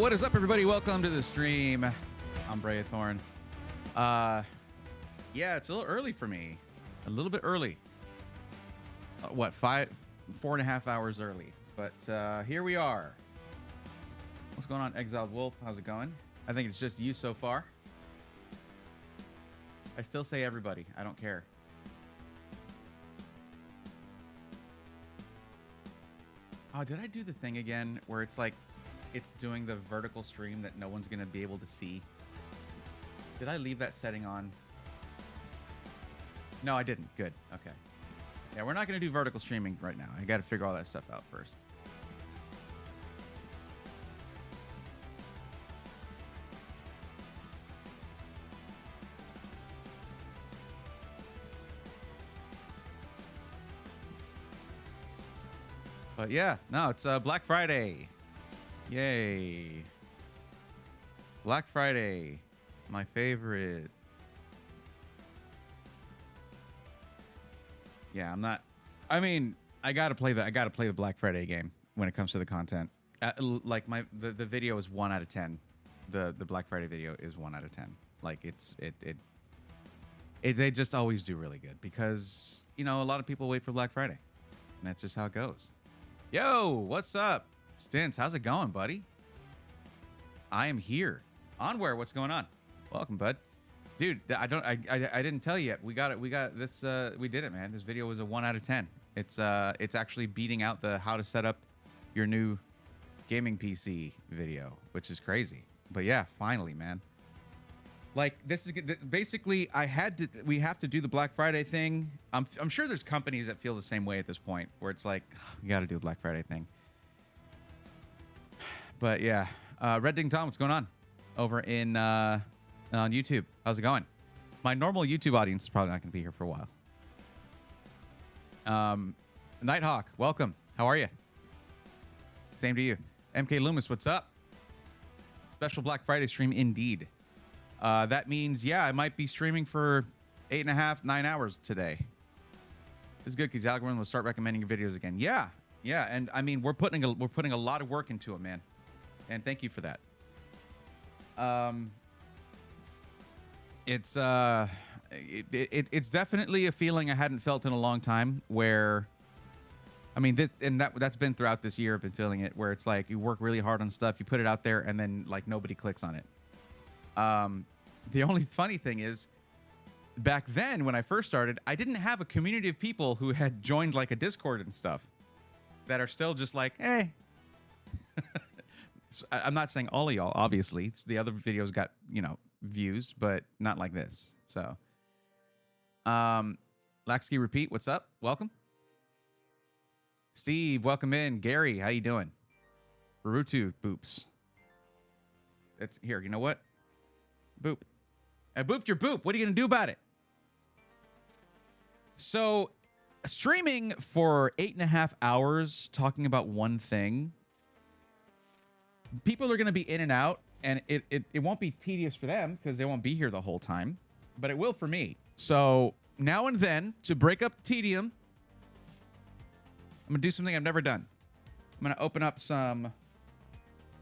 What is up, everybody? Welcome to the stream. I'm Brea Thorn. Yeah, it's a little early for me. A little bit early. What, 4.5 hours early. But here we are. What's going on, Exiled Wolf? How's it going? I think it's just you so far. I still say everybody. I don't care. Oh, did I do the thing again where it's like it's doing the vertical stream that no one's going to be able to see? Did I leave that setting on? No, I didn't. Good. Okay. Yeah, we're not going to do vertical streaming right now. I got to figure all that stuff out first. But yeah, no, it's Black Friday. Yay. Black Friday, my favorite. Yeah, I mean, I gotta play the Black Friday game when it comes to the content. Like the video is 1 out of 10. The Black Friday video is 1 out of 10. Like they just always do really good because, you know, a lot of people wait for Black Friday. And that's just how it goes. Yo, what's up? Stints, how's it going, buddy? I am here. Onware, what's going on? Welcome, bud. Dude, I didn't tell you yet. We got this. We did it, man. This video was a 1 out of 10. It's actually beating out the how to set up your new gaming PC video, which is crazy. But yeah, finally, man. Like, this is basically we have to do the Black Friday thing. I'm sure there's companies that feel the same way at this point, where it's like, we got to do a Black Friday thing. But yeah, Red Ding Tom, what's going on over on YouTube? How's it going? My normal YouTube audience is probably not going to be here for a while. Nighthawk, welcome. How are you? Same to you. MK Loomis, what's up? Special Black Friday stream indeed. That means, yeah, I might be streaming for 8.5, 9 hours today. This is good because the algorithm will start recommending your videos again. Yeah, and I mean we're putting a lot of work into it, man, and thank you for that. It's definitely a feeling I hadn't felt in a long time. Where, I mean, that's been throughout this year. I've been feeling it, where it's like you work really hard on stuff, you put it out there, and then like nobody clicks on it. The only funny thing is, back then when I first started, I didn't have a community of people who had joined like a Discord and stuff that are still just like, hey. I'm not saying all of y'all, obviously. The other videos got, you know, views, but not like this. So, Laxky Repeat, what's up? Welcome. Steve, welcome in. Gary, how you doing? Barutu, boops. It's here. You know what? Boop. I booped your boop. What are you going to do about it? So, streaming for 8.5 hours, talking about one thing. People are going to be in and out, and it won't be tedious for them because they won't be here the whole time, but it will for me. So, now and then, to break up tedium, I'm going to do something I've never done. I'm going to open up some...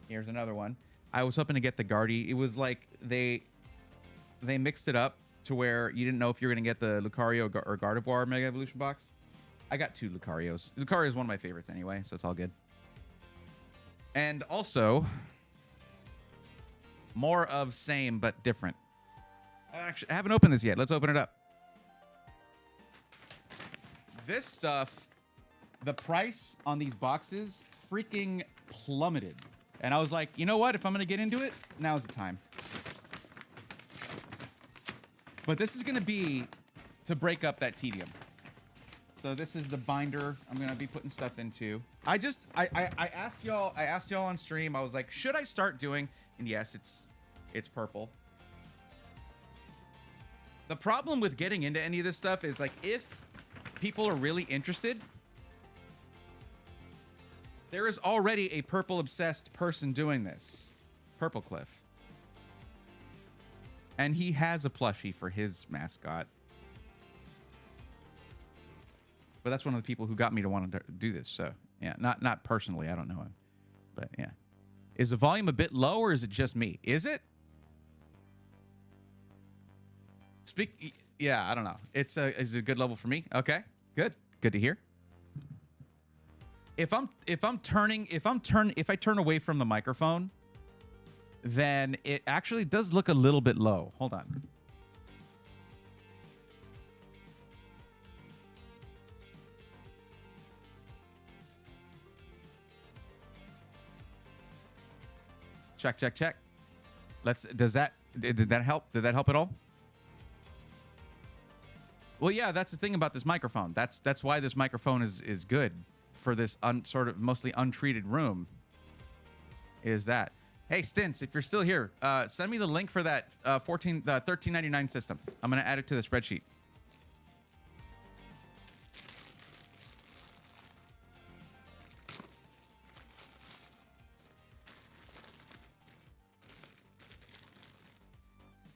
Here's another one. I was hoping to get the Guardi. It was like they mixed it up to where you didn't know if you were going to get the Lucario or Gardevoir Mega Evolution box. I got 2 Lucarios. Lucario is one of my favorites anyway, so it's all good. And also, more of same but different. I haven't opened this yet. Let's open it up. This stuff, the price on these boxes freaking plummeted. And I was like, you know what? If I'm going to get into it, now's the time. But this is going to be to break up that tedium. So this is the binder I'm going to be putting stuff into. I asked y'all on stream. I was like, should I start doing? And yes, it's purple. The problem with getting into any of this stuff is like, if people are really interested, there is already a purple obsessed person doing this. Purple Cliff. And he has a plushie for his mascot. But that's one of the people who got me to want to do this. So yeah, not personally, I don't know him, but yeah. Is the volume a bit low or is it just me? Is it? Yeah, I don't know. Is it a good level for me? Okay, good to hear. If I turn away from the microphone, then it actually does look a little bit low. Hold on. Check. Did that help? Did that help at all? Well, yeah, that's the thing about this microphone. That's why this microphone is good for this sort of mostly untreated room. Is that? Hey, Stints, if you're still here, send me the link for that $13.99 system. I'm gonna add it to the spreadsheet.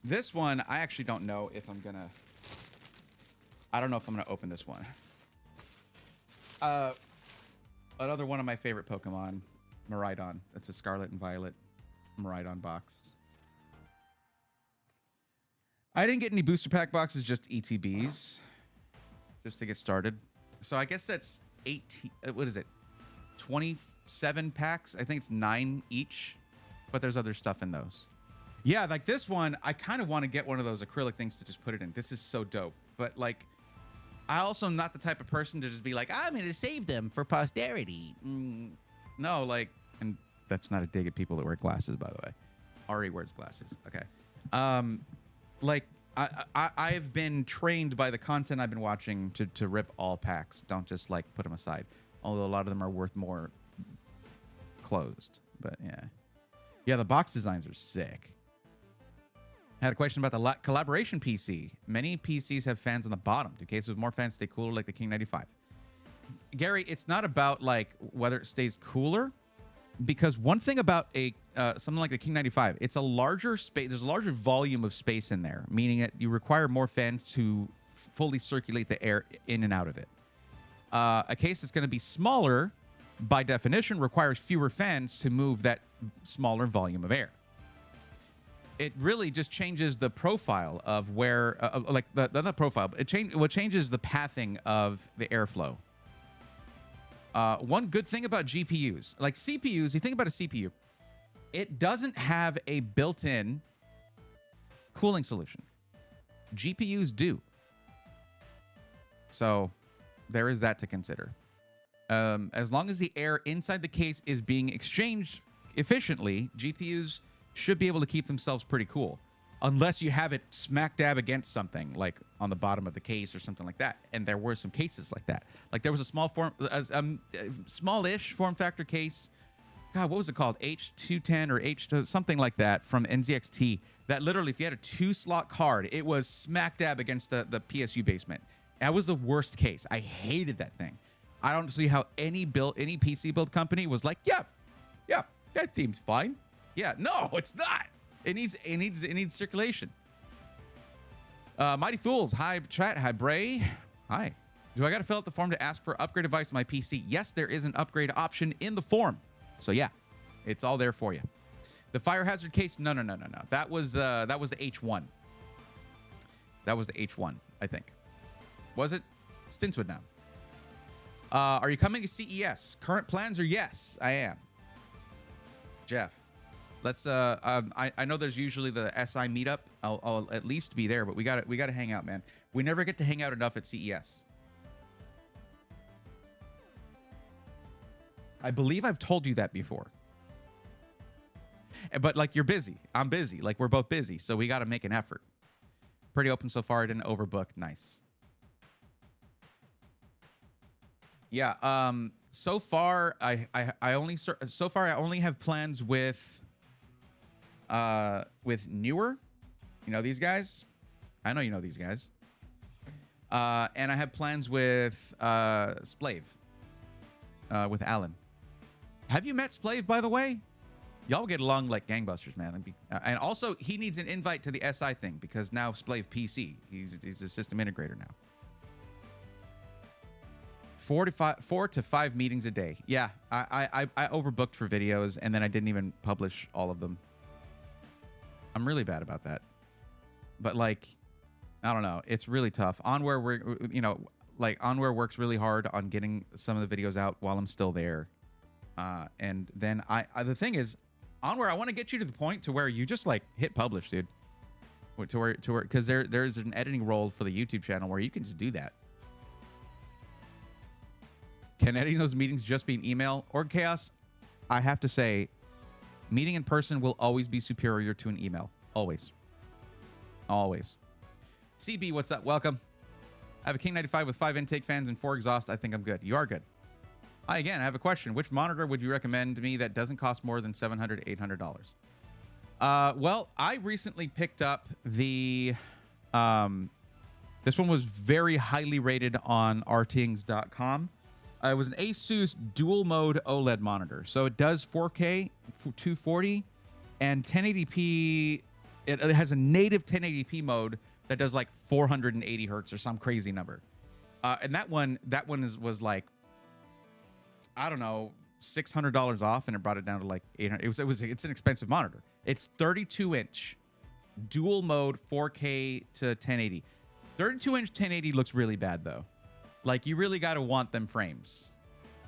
This one, I actually don't know if I'm gonna. I don't know if I'm gonna open this one. Another one of my favorite Pokemon, Miraidon. That's a Scarlet and Violet Miraidon box. I didn't get any booster pack boxes, just ETBs, just to get started. So I guess that's 18. What is it? 27 packs. I think it's 9 each, but there's other stuff in those. Yeah, like this one, I kind of want to get one of those acrylic things to just put it in. This is so dope. But like, I also am not the type of person to just be like, I'm going to save them for posterity. No, like, and that's not a dig at people that wear glasses, by the way. Ari wears glasses. Okay. Like, I've been trained by the content I've been watching to rip all packs. Don't just like put them aside. Although a lot of them are worth more closed. But yeah. Yeah, the box designs are sick. I had a question about the collaboration PC. Many PCs have fans on the bottom. Do cases with more fans stay cooler like the King 95? Gary, it's not about like whether it stays cooler, because one thing about a something like the King 95, it's a larger space. There's a larger volume of space in there, meaning that you require more fans to fully circulate the air in and out of it. A case that's going to be smaller, by definition, requires fewer fans to move that smaller volume of air. It really just changes the profile of where, like the profile. What changes the pathing of the airflow. One good thing about GPUs, like CPUs, you think about a CPU, it doesn't have a built-in cooling solution. GPUs do. So there is that to consider. As long as the air inside the case is being exchanged efficiently, GPUs should be able to keep themselves pretty cool, unless you have it smack dab against something like on the bottom of the case or something like that. And there were some cases like that. Like there was a smallish form factor case. God, what was it called? H210 or something like that from NZXT. That literally, if you had a 2-slot card, it was smack dab against the PSU basement. That was the worst case. I hated that thing. I don't see how any PC build company was like, yeah, that seems fine. Yeah, no, it's not. It needs circulation. Mighty Fools, hi chat, hi Bray, hi. Do I got to fill out the form to ask for upgrade advice on my PC? Yes, there is an upgrade option in the form. So yeah, it's all there for you. The fire hazard case, no. That was the H1. That was the H1, I think. Was it? Stints would know. Are you coming to CES? Current plans are yes, I am. Jeff. Let's I know there's usually the SI meetup. I'll at least be there, but we got to hang out, man. We never get to hang out enough at CES. I believe I've told you that before. But like you're busy. I'm busy. Like we're both busy, so we got to make an effort. Pretty open so far. I didn't overbook. Nice. Yeah, so far I only have plans with Newer. You know these guys? I know you know these guys. And I have plans with Splave. With Alan. Have you met Splave, by the way? Y'all get along like gangbusters, man. And also, he needs an invite to the SI thing because now Splave PC. He's a system integrator now. 4 to 5 meetings a day. Yeah, I overbooked for videos, and then I didn't even publish all of them. I'm really bad about that. But like, I don't know. It's really tough. Onware, Onware works really hard on getting some of the videos out while I'm still there. And then the thing is, Onware, I want to get you to the point to where you just like hit publish, dude. To where because there's an editing role for the YouTube channel where you can just do that. Can editing those meetings just be an email or chaos? I have to say, meeting in person will always be superior to an email. Always. Always. CB, what's up? Welcome. I have a King 95 with 5 intake fans and 4 exhaust. I think I'm good. You are good. Hi again. I have a question. Which monitor would you recommend to me that doesn't cost more than $700 to $800? Well, I recently picked up the... this one was very highly rated on rtings.com. It was an Asus dual mode OLED monitor. So it does 4K 240 and 1080p. It has a native 1080p mode that does like 480 hertz or some crazy number. And that one was like, I don't know, $600 off, and it brought it down to like 800. It's an expensive monitor. It's 32-inch dual mode 4K to 1080. 32-inch 1080 looks really bad though. Like, you really got to want them frames.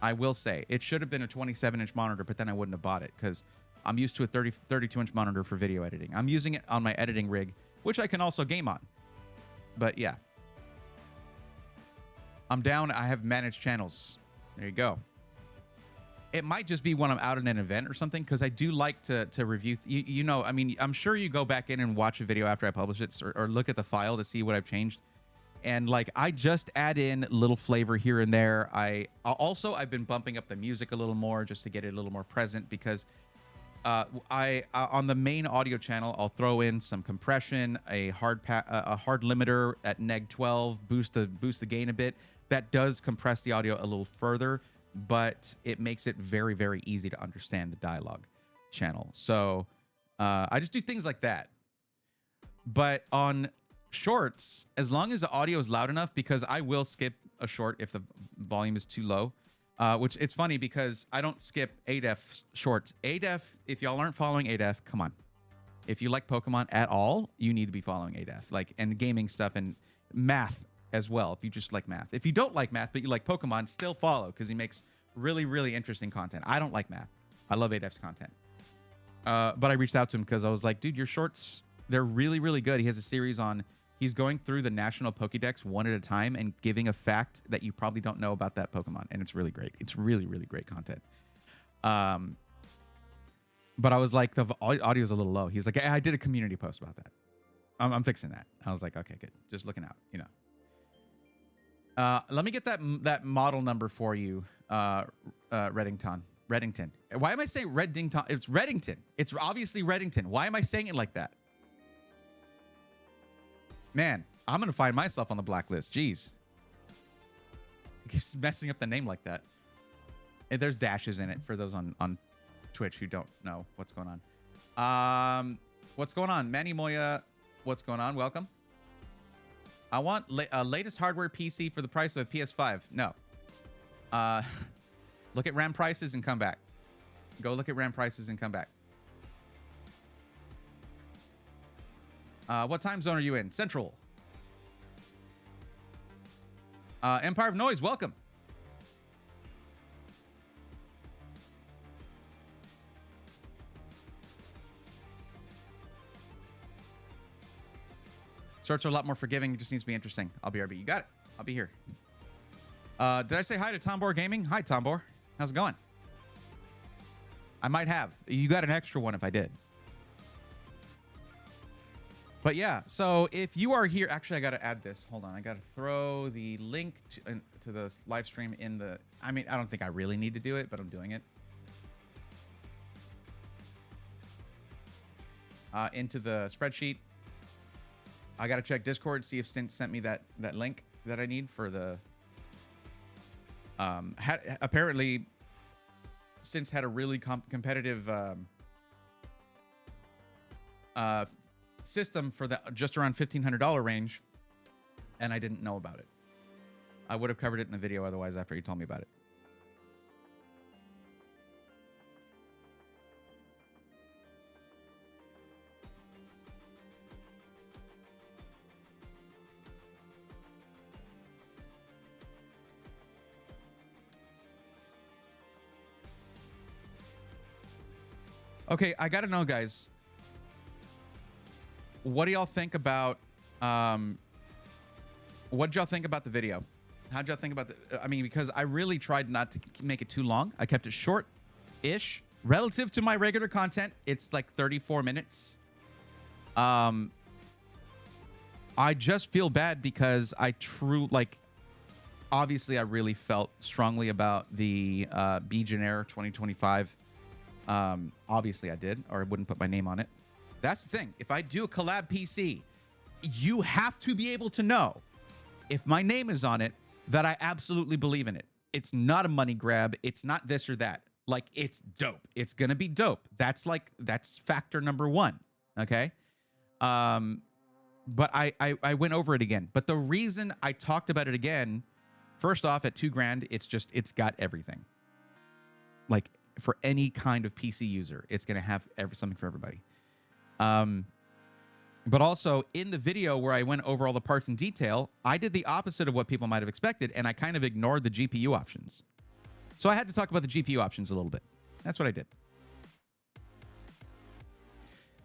I will say it should have been a 27-inch monitor, but then I wouldn't have bought it because I'm used to a 32-inch monitor for video editing. I'm using it on my editing rig, which I can also game on. But yeah, I'm down. I have managed channels. There you go. It might just be when I'm out at an event or something, because I do like to review. You know, I mean, I'm sure you go back in and watch a video after I publish it, or look at the file to see what I've changed. And like, I just add in little flavor here and there. I've been bumping up the music a little more just to get it a little more present, because on the main audio channel, I'll throw in some compression, a hard limiter at neg 12, boost the gain a bit. That does compress the audio a little further, but it makes it very, very easy to understand the dialogue channel. So I just do things like that. But on shorts, as long as the audio is loud enough, because I will skip a short if the volume is too low, which it's funny because I don't skip ADEF shorts. ADEF, if y'all aren't following ADEF, come on. If you like Pokemon at all, you need to be following ADEF, like, and gaming stuff and math as well. If you just like math, if you don't like math but you like Pokemon, still follow, because he makes really, really interesting content. I don't like math. I love ADEF's content. But I reached out to him because I was like, dude, your shorts, they're really, really good. He has a series on, he's going through the national Pokédex one at a time and giving a fact that you probably don't know about that Pokemon. And it's really great. It's really, really great content. But I was like, the audio is a little low. He's like, hey, I did a community post about that. I'm fixing that. I was like, okay, good. Just looking out, you know. Let me get that model number for you, Reddington. Why am I saying Reddington? It's Reddington. It's obviously Reddington. Why am I saying it like that? Man, I'm going to find myself on the blacklist. Jeez. He's messing up the name like that. And there's dashes in it for those on Twitch who don't know what's going on. What's going on? Manny Moya, what's going on? Welcome. I want latest hardware PC for the price of a PS5. No. Look at RAM prices and come back. Go look at RAM prices and come back. What time zone are you in? Central. Empire of Noise, welcome. Shorts are a lot more forgiving. It just needs to be interesting. I'll be RB. You got it. I'll be here. Did I say hi to Tombor Gaming? Hi, Tombor. How's it going? I might have. You got an extra one if I did. But yeah, so if you are here, actually, I got to add this. Hold on. I got to throw the link to the live stream in the, I mean, I don't think I really need to do it, but I'm doing it. Into the spreadsheet. I got to check Discord, see if Stint sent me that link that I need for the, apparently Stint's had a really competitive, system for that just around $1,500 range, and I didn't know about it. I would have covered it in the video otherwise after you told me about it. Okay, I gotta know, guys. What do y'all think about? What did y'all think about the video? How'd y'all think about the? I mean, because I really tried not to make it too long. I kept it short-ish relative to my regular content. It's like 34 minutes. I just feel bad because obviously I really felt strongly about the Legionnaire 2025. Obviously I did, or I wouldn't put my name on it. That's the thing. If I do a collab PC, you have to be able to know if my name is on it that I absolutely believe in it. It's not a money grab. It's not this or that. Like, it's dope. It's going to be dope. That's factor number one. Okay. But I went over it again. But the reason I talked about it again, first off, at $2,000, it's got everything. Like, for any kind of PC user, it's going to have something for everybody. But also in the video where I went over all the parts in detail, I did the opposite of what people might have expected, and I kind of ignored the GPU options. So I had to talk about the GPU options a little bit. That's what I did.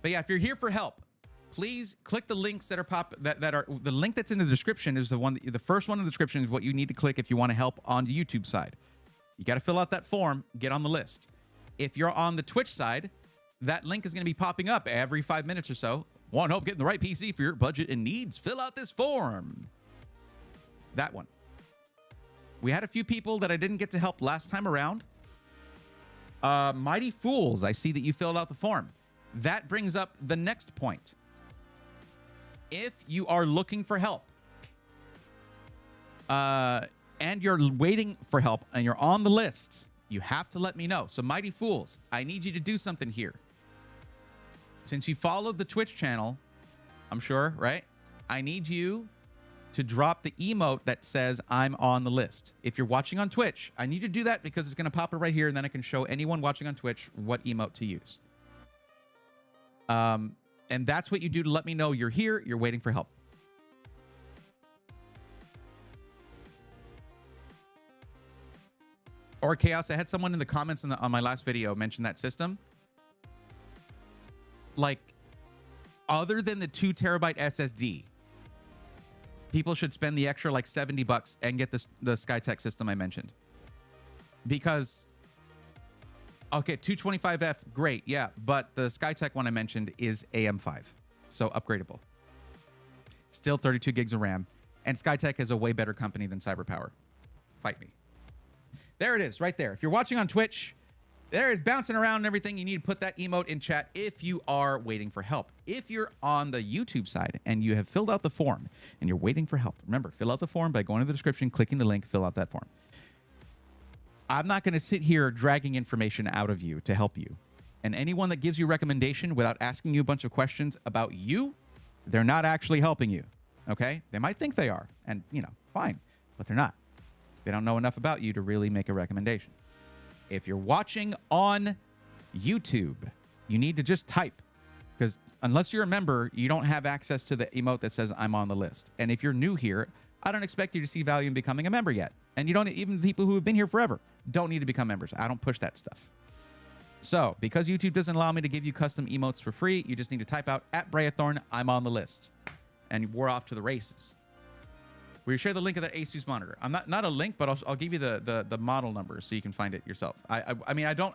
But yeah, if you're here for help, please click the links that are the link that's in the description is the first one in the description is what you need to click if you want to help on the YouTube side. You got to fill out that form, get on the list. If you're on the Twitch side, that link is going to be popping up every 5 minutes or so. Want help getting the right PC for your budget and needs? Fill out this form. That one. We had a few people that I didn't get to help last time around. Mighty Fools, I see that you filled out the form. That brings up the next point. If you are looking for help, and you're waiting for help and you're on the list, you have to let me know. So Mighty Fools, I need you to do something here. Since you followed the Twitch channel, I'm sure, right? I need you to drop the emote that says I'm on the list. If you're watching on Twitch, I need you to do that because it's going to pop it right here, and then I can show anyone watching on Twitch what emote to use. And that's what you do to let me know you're here, you're waiting for help. Or Chaos, I had someone in the comments on my last video mention that system. Like, other than the 2 terabyte SSD, people should spend the extra like $70 and get the Skytech system I mentioned. Because, okay, 225F, great, yeah, but the Skytech one I mentioned is AM5, so upgradable. Still 32 gigs of RAM, and Skytech is a way better company than CyberPower. Fight me. There it is, right there. If you're watching on Twitch, there it's bouncing around and everything. You need to put that emote in chat if you are waiting for help. If you're on the YouTube side and you have filled out the form and you're waiting for help, remember, fill out the form by going to the description, clicking the link, fill out that form. I'm not going to sit here dragging information out of you to help you. And anyone that gives you a recommendation without asking you a bunch of questions about you, they're not actually helping you, okay? They might think they are, and, you know, fine, but they're not. They don't know enough about you to really make a recommendation. If you're watching on YouTube, you need to just type, because unless you're a member, you don't have access to the emote that says I'm on the list. And if you're new here, I don't expect you to see value in becoming a member yet. And you don't, even people who have been here forever don't need to become members. I don't push that stuff. So because YouTube doesn't allow me to give you custom emotes for free, you just need to type out @Brayathorn, I'm on the list. And we're off to the races. We share the link of that Asus monitor. I'm not a link, but I'll give you the model number so you can find it yourself. I mean, I don't.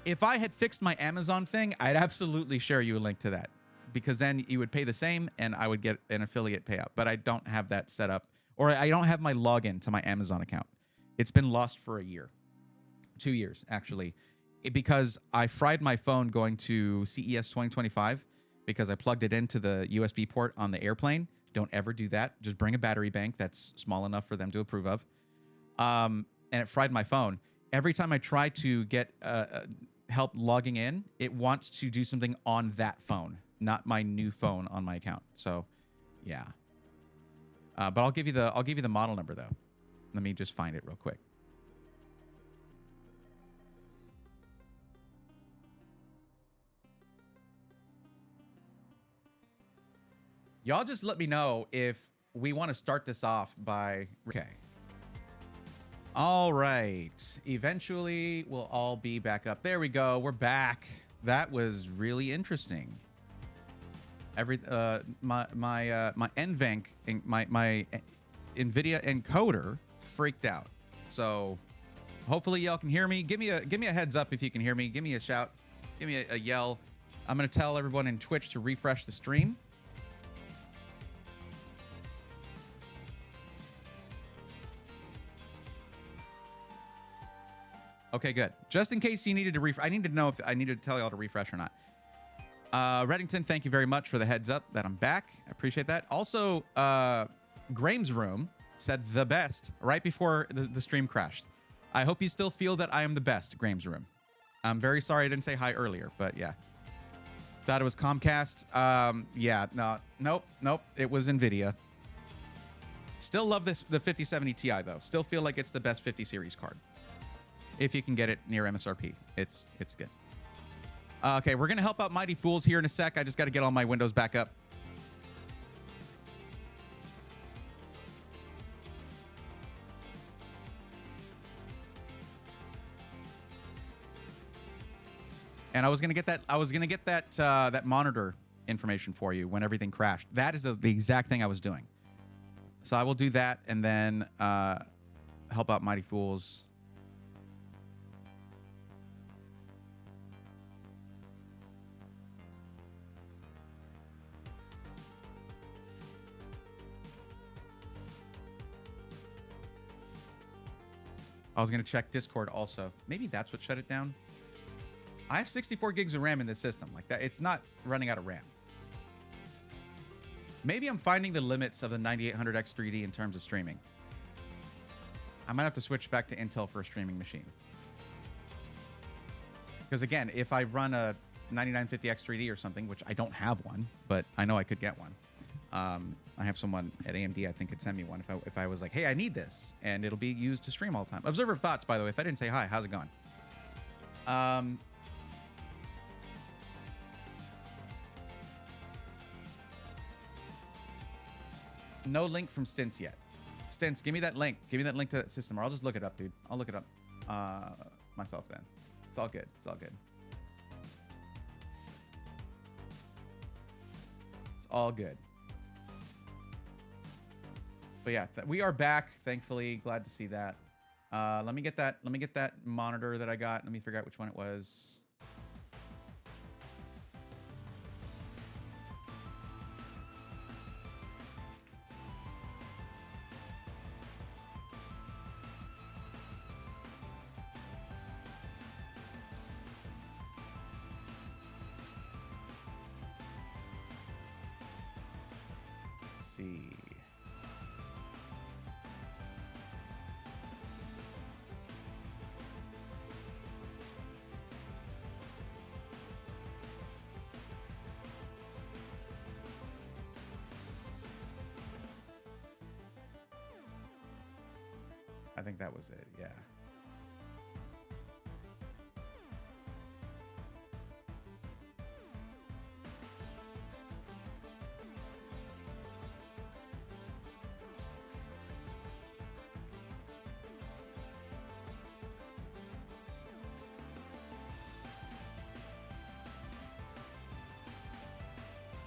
If I had fixed my Amazon thing, I'd absolutely share you a link to that, because then you would pay the same and I would get an affiliate payout. But I don't have that set up, or I don't have my login to my Amazon account. It's been lost for a year, 2 years actually, because I fried my phone going to CES 2025 because I plugged it into the USB port on the airplane. Don't ever do that. Just bring a battery bank that's small enough for them to approve of. And it fried my phone. Every time I try to get help logging in, it wants to do something on that phone, not my new phone on my account. So, yeah. But I'll give you the model number though. Let me just find it real quick. Y'all just let me know if we want to start this off by... Okay. All right. Eventually, we'll all be back up. There we go. We're back. That was really interesting. My NVENC, my NVIDIA encoder freaked out. So hopefully y'all can hear me. Give me a heads up if you can hear me. Give me a shout. Give me a yell. I'm going to tell everyone in Twitch to refresh the stream. Okay, good. Just in case you needed to I need to know if I needed to tell y'all to refresh or not. Reddington, thank you very much for the heads up that I'm back. I appreciate that. Also, Graham's Room said the best right before the stream crashed. I hope you still feel that I am the best, Graham's Room. I'm very sorry I didn't say hi earlier, but yeah. Thought it was Comcast. Yeah, nope. It was NVIDIA. Still love the 5070 Ti though. Still feel like it's the best 50 series card. If you can get it near MSRP, it's good. Okay, we're gonna help out Mighty Fools here in a sec. I just got to get all my windows back up. And I was gonna get that. That monitor information for you when everything crashed. That is the exact thing I was doing. So I will do that and then help out Mighty Fools. I was going to check Discord also. Maybe that's what shut it down. I have 64 gigs of RAM in this system. Like that, it's not running out of RAM. Maybe I'm finding the limits of the 9800X3D in terms of streaming. I might have to switch back to Intel for a streaming machine. Because again, if I run a 9950X3D or something, which I don't have one, but I know I could get one. I have someone at AMD, I think, could send me one if I was like, hey, I need this, and it'll be used to stream all the time. Observer of Thoughts, by the way, if I didn't say hi, how's it going? No link from Stints yet. Stints, give me that link. Give me that link to that system, or I'll just look it up, dude. I'll look it up myself then. It's all good. It's all good. It's all good. But yeah, we are back. Thankfully, glad to see that. Let me get that. Let me get that monitor that I got. Let me figure out which one it was. Let's see. I think that was it, yeah.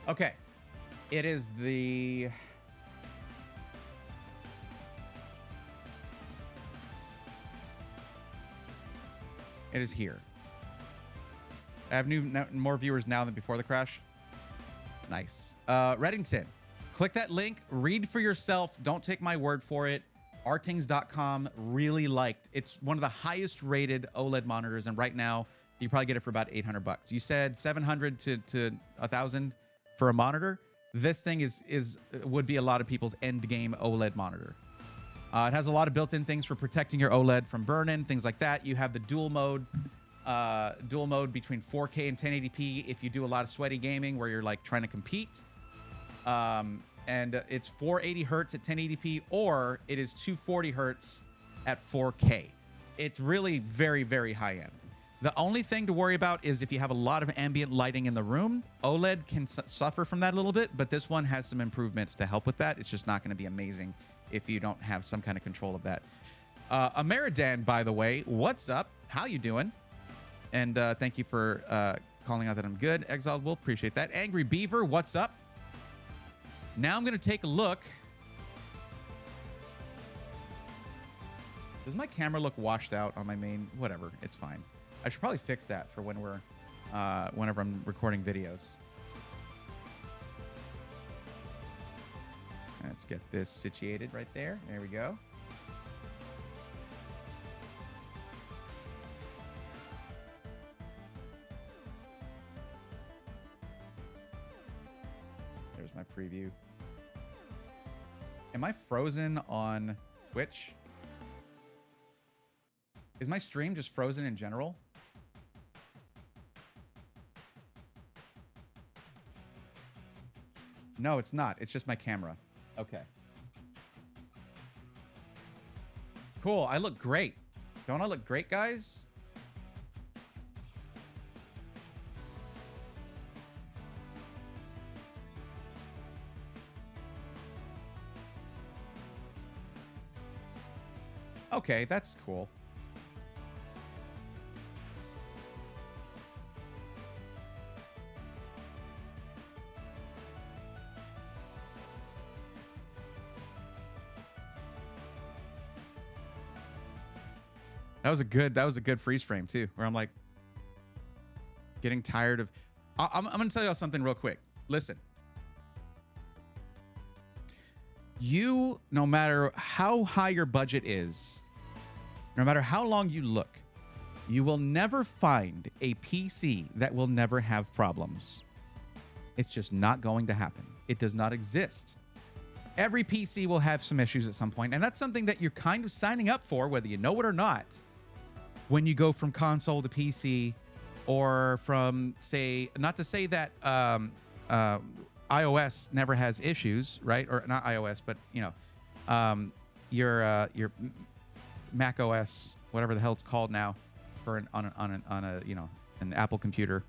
Okay, it is the... It is here. I have more viewers now than before the crash. Nice. Reddington, click that link. Read for yourself. Don't take my word for it. Artings.com really liked. It's one of the highest rated OLED monitors, and right now you probably get it for about 800 bucks. You said 700 to 1,000 for a monitor. This thing would be a lot of people's end game OLED monitor. It has a lot of built-in things for protecting your OLED from burn-in, things like that. You have the dual mode between 4K and 1080p if you do a lot of sweaty gaming where you're like trying to compete. and it's 480 hertz at 1080p, or it is 240 hertz at 4K. It's really very, very high end. The only thing to worry about is if you have a lot of ambient lighting in the room. OLED can suffer from that a little bit, but this one has some improvements to help with that. It's just not going to be amazing if you don't have some kind of control of that. Ameridan, by the way, what's up? How you doing? And thank you for calling out that I'm good. Exiled Wolf, appreciate that. Angry Beaver, what's up? Now I'm going to take a look. Does my camera look washed out on my main? Whatever, it's fine. I should probably fix that for when we're, whenever I'm recording videos. Let's get this situated right there. There we go. There's my preview. Am I frozen on Twitch? Is my stream just frozen in general? No, it's not. It's just my camera. Okay. Cool. I look great. Don't I look great, guys? Okay, that's cool. That was a good freeze frame too, where I'm like getting tired of. I'm gonna tell y'all something real quick. Listen, you, no matter how high your budget is, no matter how long you look, you will never find a PC that will never have problems. It's just not going to happen. It does not exist. Every PC will have some issues at some point, and that's something that you're kind of signing up for, whether you know it or not. When you go from console to PC, or from, say, not to say that iOS never has issues, right? Or not iOS, but you know, your Mac OS, whatever the hell it's called now, for on a you know, an Apple computer.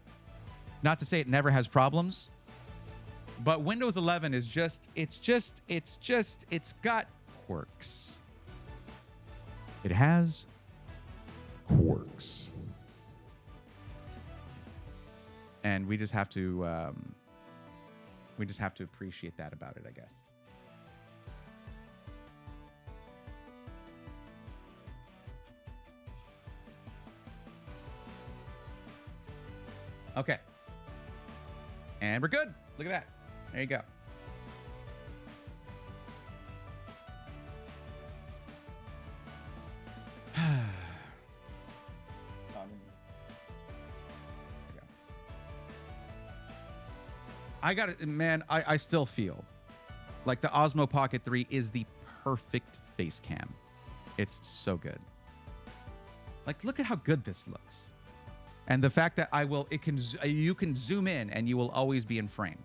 Not to say it never has problems, but Windows 11 is it's got quirks. It has quirks, and we just have to appreciate that about it, I guess. Okay, and we're good. Look at that. There you go. I got it, man. I still feel like the Osmo Pocket 3 is the perfect face cam. It's so good. Like, look at how good this looks. And the fact that you can zoom in and you will always be in frame.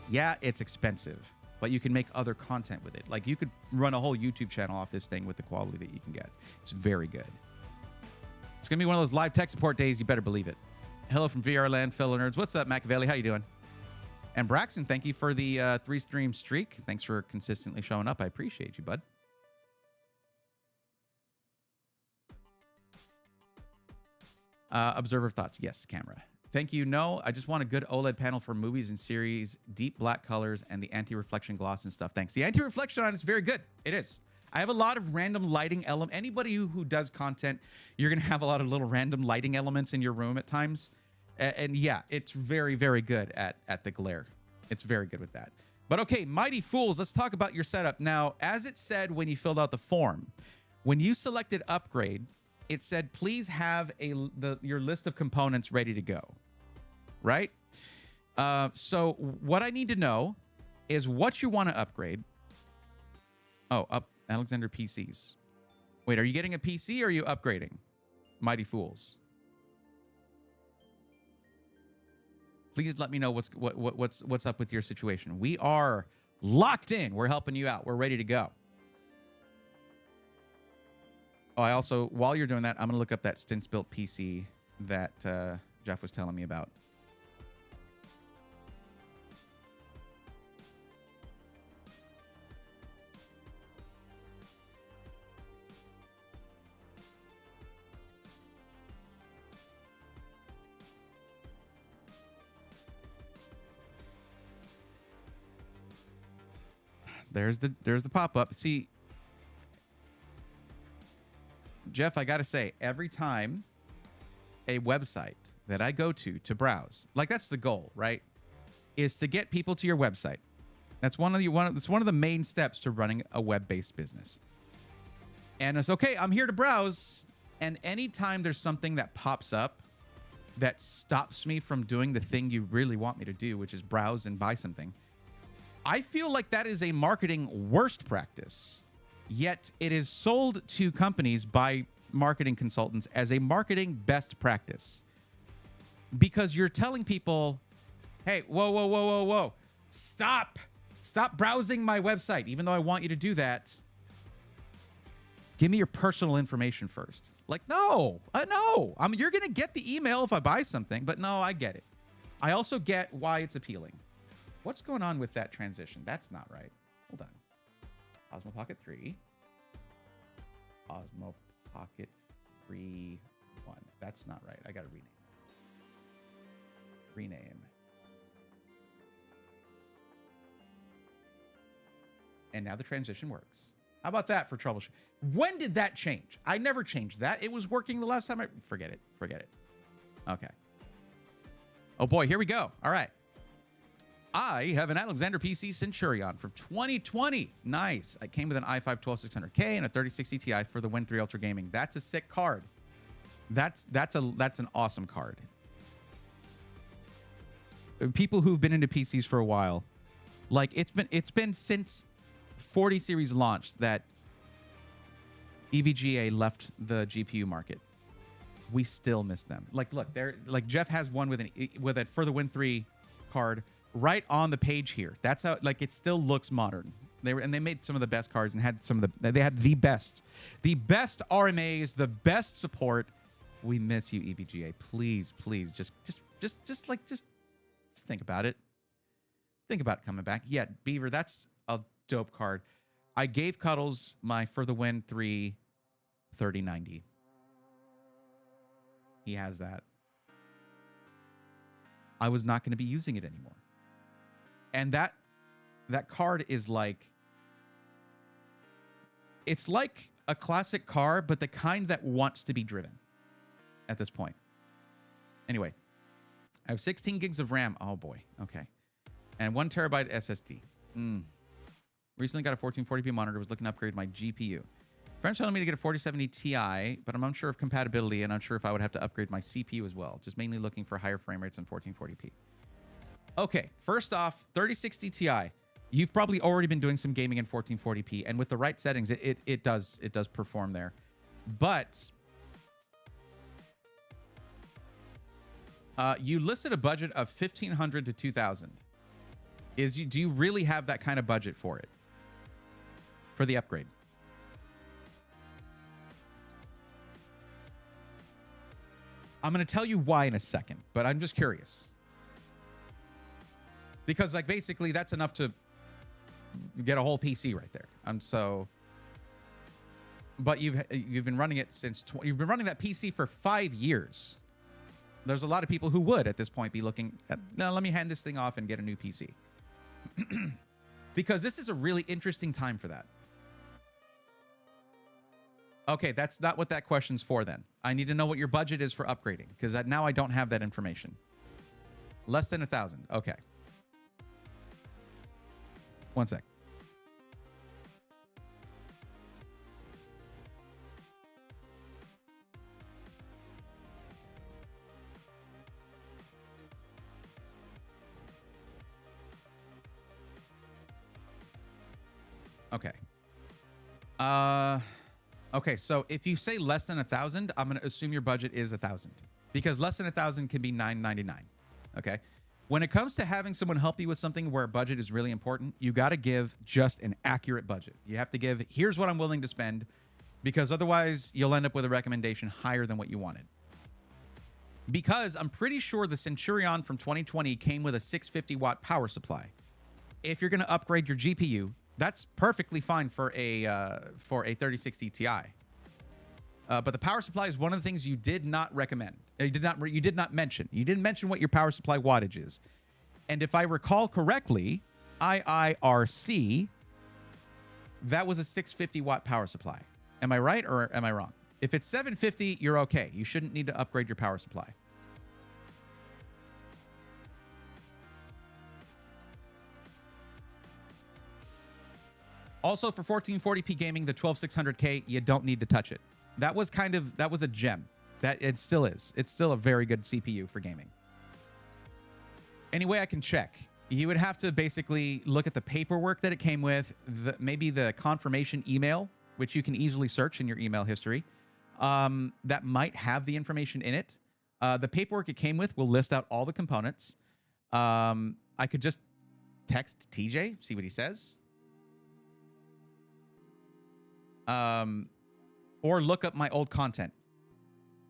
Yeah, it's expensive, but you can make other content with it. Like, you could run a whole YouTube channel off this thing with the quality that you can get. It's very good. It's going to be one of those live tech support days. You better believe it. Hello from VR Land, fellow nerds. What's up, Machiavelli? How you doing? And Braxton, thank you for the 3-stream streak. Thanks for consistently showing up. I appreciate you, bud. Observer thoughts. Yes, camera. Thank you. No, I just want a good OLED panel for movies and series, deep black colors, and the anti-reflection gloss and stuff. Thanks. The anti-reflection on it is very good. It is. I have a lot of random lighting elements. Anybody who does content, you're going to have a lot of little random lighting elements in your room at times. And yeah, it's very, very good at the glare. It's very good with that. But okay, Mighty Fools, let's talk about your setup. Now, as it said when you filled out the form, when you selected upgrade, it said, please have your list of components ready to go, right? So what I need to know is what you want to upgrade. Oh, Alexander PCs. Wait, are you getting a PC or are you upgrading? Mighty Fools. Please let me know what's up with your situation. We are locked in. We're helping you out. We're ready to go. Oh, I also, while you're doing that, I'm going to look up that Stints built PC that Jeff was telling me about. There's the pop-up. See, Jeff, I got to say, every time a website that I go to browse, like that's the goal, right? Is to get people to your website. That's one of the main steps to running a web-based business. And it's okay, I'm here to browse. And anytime there's something that pops up that stops me from doing the thing you really want me to do, which is browse and buy something, I feel like that is a marketing worst practice, yet it is sold to companies by marketing consultants as a marketing best practice. Because you're telling people, hey, whoa, stop browsing my website, even though I want you to do that. Give me your personal information first. Like, no, no. You're going to get the email if I buy something, but no, I get it. I also get why it's appealing. What's going on with that transition? That's not right. Hold on. Osmo Pocket 3. Osmo Pocket 3 1. That's not right. I got to rename it. Rename. And now the transition works. How about that for troubleshooting? When did that change? I never changed that. It was working the last time I... Forget it. Forget it. Okay. Oh boy, here we go. All right. I have an Alexander PC Centurion from 2020. Nice. I came with an i5-12600K and a 3060 Ti for the Win 3 Ultra Gaming. That's a sick card. That's an awesome card. People who've been into PCs for a while, like it's been since 40 series launched that EVGA left the GPU market. We still miss them. Like, look, they're like Jeff has one with a for the Win 3 card right on the page here. That's how, like, it still looks modern. They made some of the best cards and had they had the best RMAs, the best support. We miss you, EVGA. Please, just think about it. Think about it coming back. Yeah, Beaver, that's a dope card. I gave Cuddles my For the Win 3 3090. He has that. I was not going to be using it anymore. And that card is like, it's like a classic car, but the kind that wants to be driven at this point. Anyway, I have 16 gigs of RAM. Oh boy. Okay. And 1 terabyte SSD. Recently got a 1440p monitor. Was looking to upgrade my GPU. Friends telling me to get a 4070 Ti, but I'm unsure of compatibility and unsure if I would have to upgrade my CPU as well. Just mainly looking for higher frame rates on 1440p. Okay, first off, 3060 Ti. You've probably already been doing some gaming in 1440p, and with the right settings, it does perform there. But you listed a budget of $1,500 to $2,000. Do you really have that kind of budget for it? For the upgrade? I'm going to tell you why in a second, but I'm just curious. Because, like, basically that's enough to get a whole PC right there. And so, but you've been running it since you've been running that PC for 5 years. There's a lot of people who would at this point be looking at, no, let me hand this thing off and get a new PC. Because this is a really interesting time for that. Okay, that's not what that question's for then. I need to know what your budget is for upgrading, because now I don't have that information. Less than 1,000. Okay. One sec. Okay. Okay, so if you say less than 1,000, I'm going to assume your budget is 1,000, because less than 1,000 can be $999. Okay. When it comes to having someone help you with something where a budget is really important, you got to give just an accurate budget. You have to give, here's what I'm willing to spend, because otherwise you'll end up with a recommendation higher than what you wanted. Because I'm pretty sure the Centurion from 2020 came with a 650 watt power supply. If you're going to upgrade your GPU, that's perfectly fine for a 3060 Ti. But the power supply is one of the things you did not recommend. You did not mention. You didn't mention what your power supply wattage is. And if I recall correctly, IIRC, that was a 650 watt power supply. Am I right or am I wrong? If it's 750, you're okay. You shouldn't need to upgrade your power supply. Also, for 1440p gaming, the 12600K, you don't need to touch it. That was a gem. That it still is. It's still a very good CPU for gaming. Anyway, I can check. You would have to basically look at the paperwork that it came with, maybe the confirmation email, which you can easily search in your email history. That might have the information in it. The paperwork it came with will list out all the components. I could just text TJ, see what he says. Or look up my old content.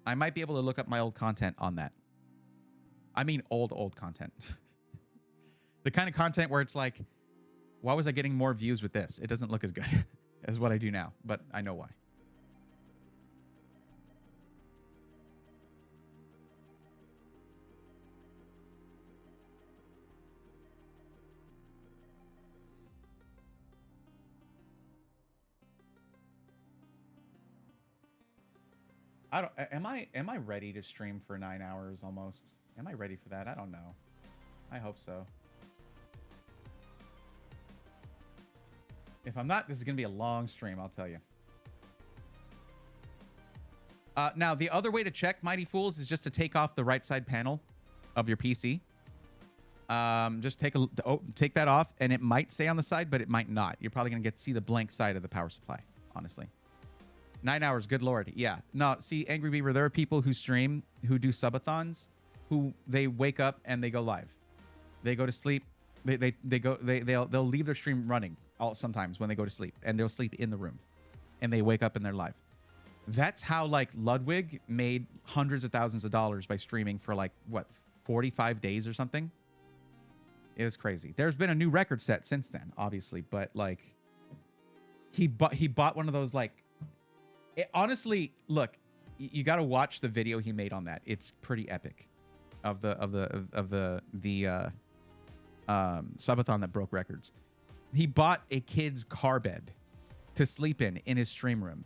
I might be able to look up my old content on that. I mean, old content. The kind of content where it's like, why was I getting more views with this? It doesn't look as good as what I do now, but I know why. Am I ready to stream for 9 hours almost? Am I ready for that? I don't know. I hope so. If I'm not, this is going to be a long stream, I'll tell you. Now, the other way to check Mighty Fools is just to take off the right side panel of your PC. Just take that off, and it might say on the side, but it might not. You're probably going to see the blank side of the power supply, honestly. 9 hours, good lord. Yeah. No, see, Angry Beaver, there are people who stream, who do subathons, who they wake up and they go live. They go to sleep. They'll leave their stream running sometimes when they go to sleep, and they'll sleep in the room, and they wake up and they're live. That's how like Ludwig made hundreds of thousands of dollars by streaming for like what 45 days or something. It was crazy. There's been a new record set since then, obviously, but like he bought one of those like. Honestly, look, you got to watch the video he made on that. It's pretty epic, of the subathon that broke records. He bought a kid's car bed to sleep in his stream room.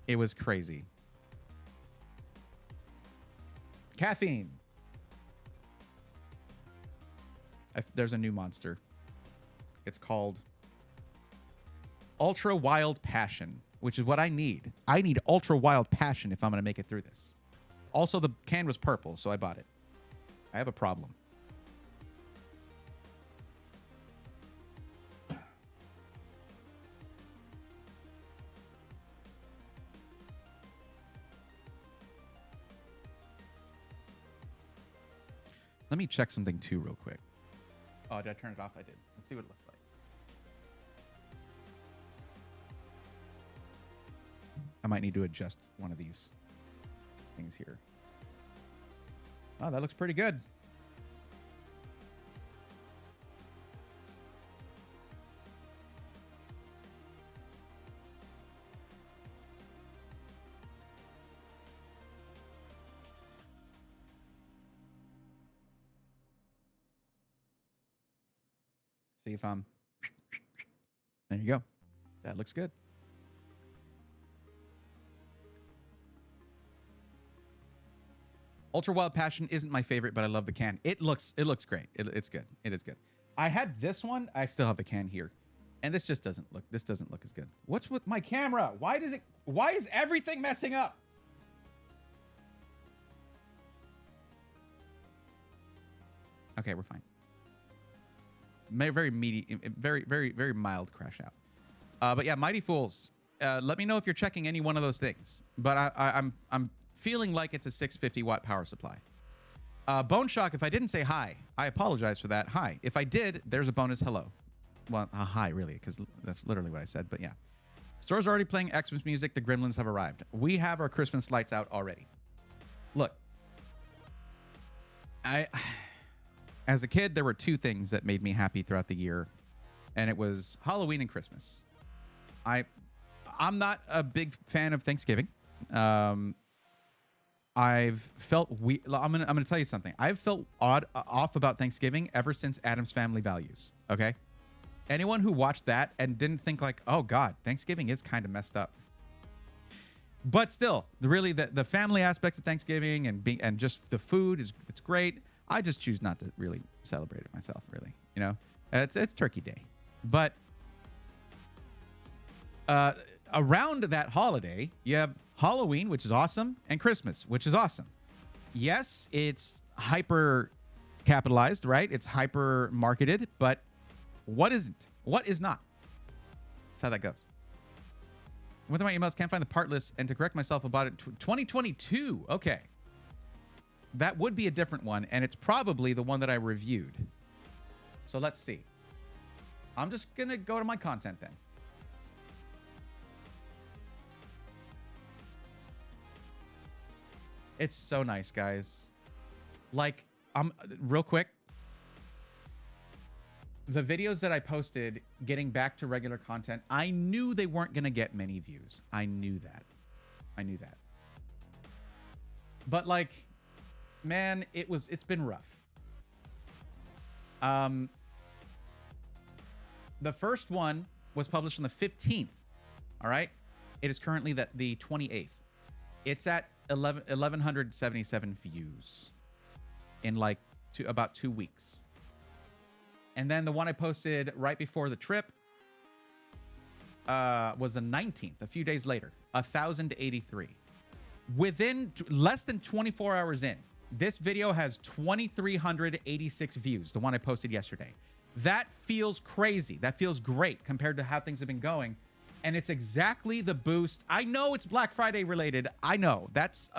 It was crazy. Caffeine. There's a new monster. It's called Ultra Wild Passion, which is what I need. I need Ultra Wild Passion if I'm going to make it through this. Also, the can was purple, so I bought it. I have a problem. Let me check something too real quick. Oh, did I turn it off? I did. Let's see what it looks like. I might need to adjust one of these things here. Oh, that looks pretty good. See if I'm... There you go. That looks good. Ultra Wild Passion isn't my favorite, but I love the can. It looks great. It's good. It is good. I had this one. I still have the can here. And this just doesn't look as good. What's with my camera? Why is everything messing up? Okay, we're fine. Very mild crash out. But yeah, Mighty Fools. Let me know if you're checking any one of those things. But I'm feeling like it's a 650 watt power supply. Bone Shock, if I didn't say hi, I apologize for that. Hi. If I did, there's a bonus hello. Well, hi, really, because that's literally what I said, but yeah. Stores are already playing Xmas music. The Gremlins have arrived. We have our Christmas lights out already. Look, as a kid, there were two things that made me happy throughout the year, and it was Halloween and Christmas. I'm not a big fan of Thanksgiving. I've felt I'm gonna tell you something. I've felt off about Thanksgiving ever since Addams Family Values. Okay, anyone who watched that and didn't think like, oh God, Thanksgiving is kind of messed up. But still, the family aspects of Thanksgiving and just the food it's great. I just choose not to really celebrate it myself. Really, you know, it's Turkey Day, but around that holiday, you have Halloween, which is awesome, and Christmas, which is awesome. Yes, it's hyper capitalized, right? It's hyper marketed, but what isn't? What is not? That's how that goes. With my emails, can't find the part list, and to correct myself about it, 2022. Okay. That would be a different one, and it's probably the one that I reviewed. So let's see. I'm just going to go to my content then. It's so nice, guys. Like, real quick. The videos that I posted getting back to regular content, I knew they weren't going to get many views. I knew that. But like, man, it's been rough. The first one was published on the 15th. All right. It is currently the 28th. It's at 1,177 views in like about 2 weeks. And then the one I posted right before the trip was the 19th, a few days later, 1,083. Within less than 24 hours in, this video has 2,386 views, the one I posted yesterday. That feels crazy. That feels great compared to how things have been going. And it's exactly the boost. I know it's Black Friday related. I know. That's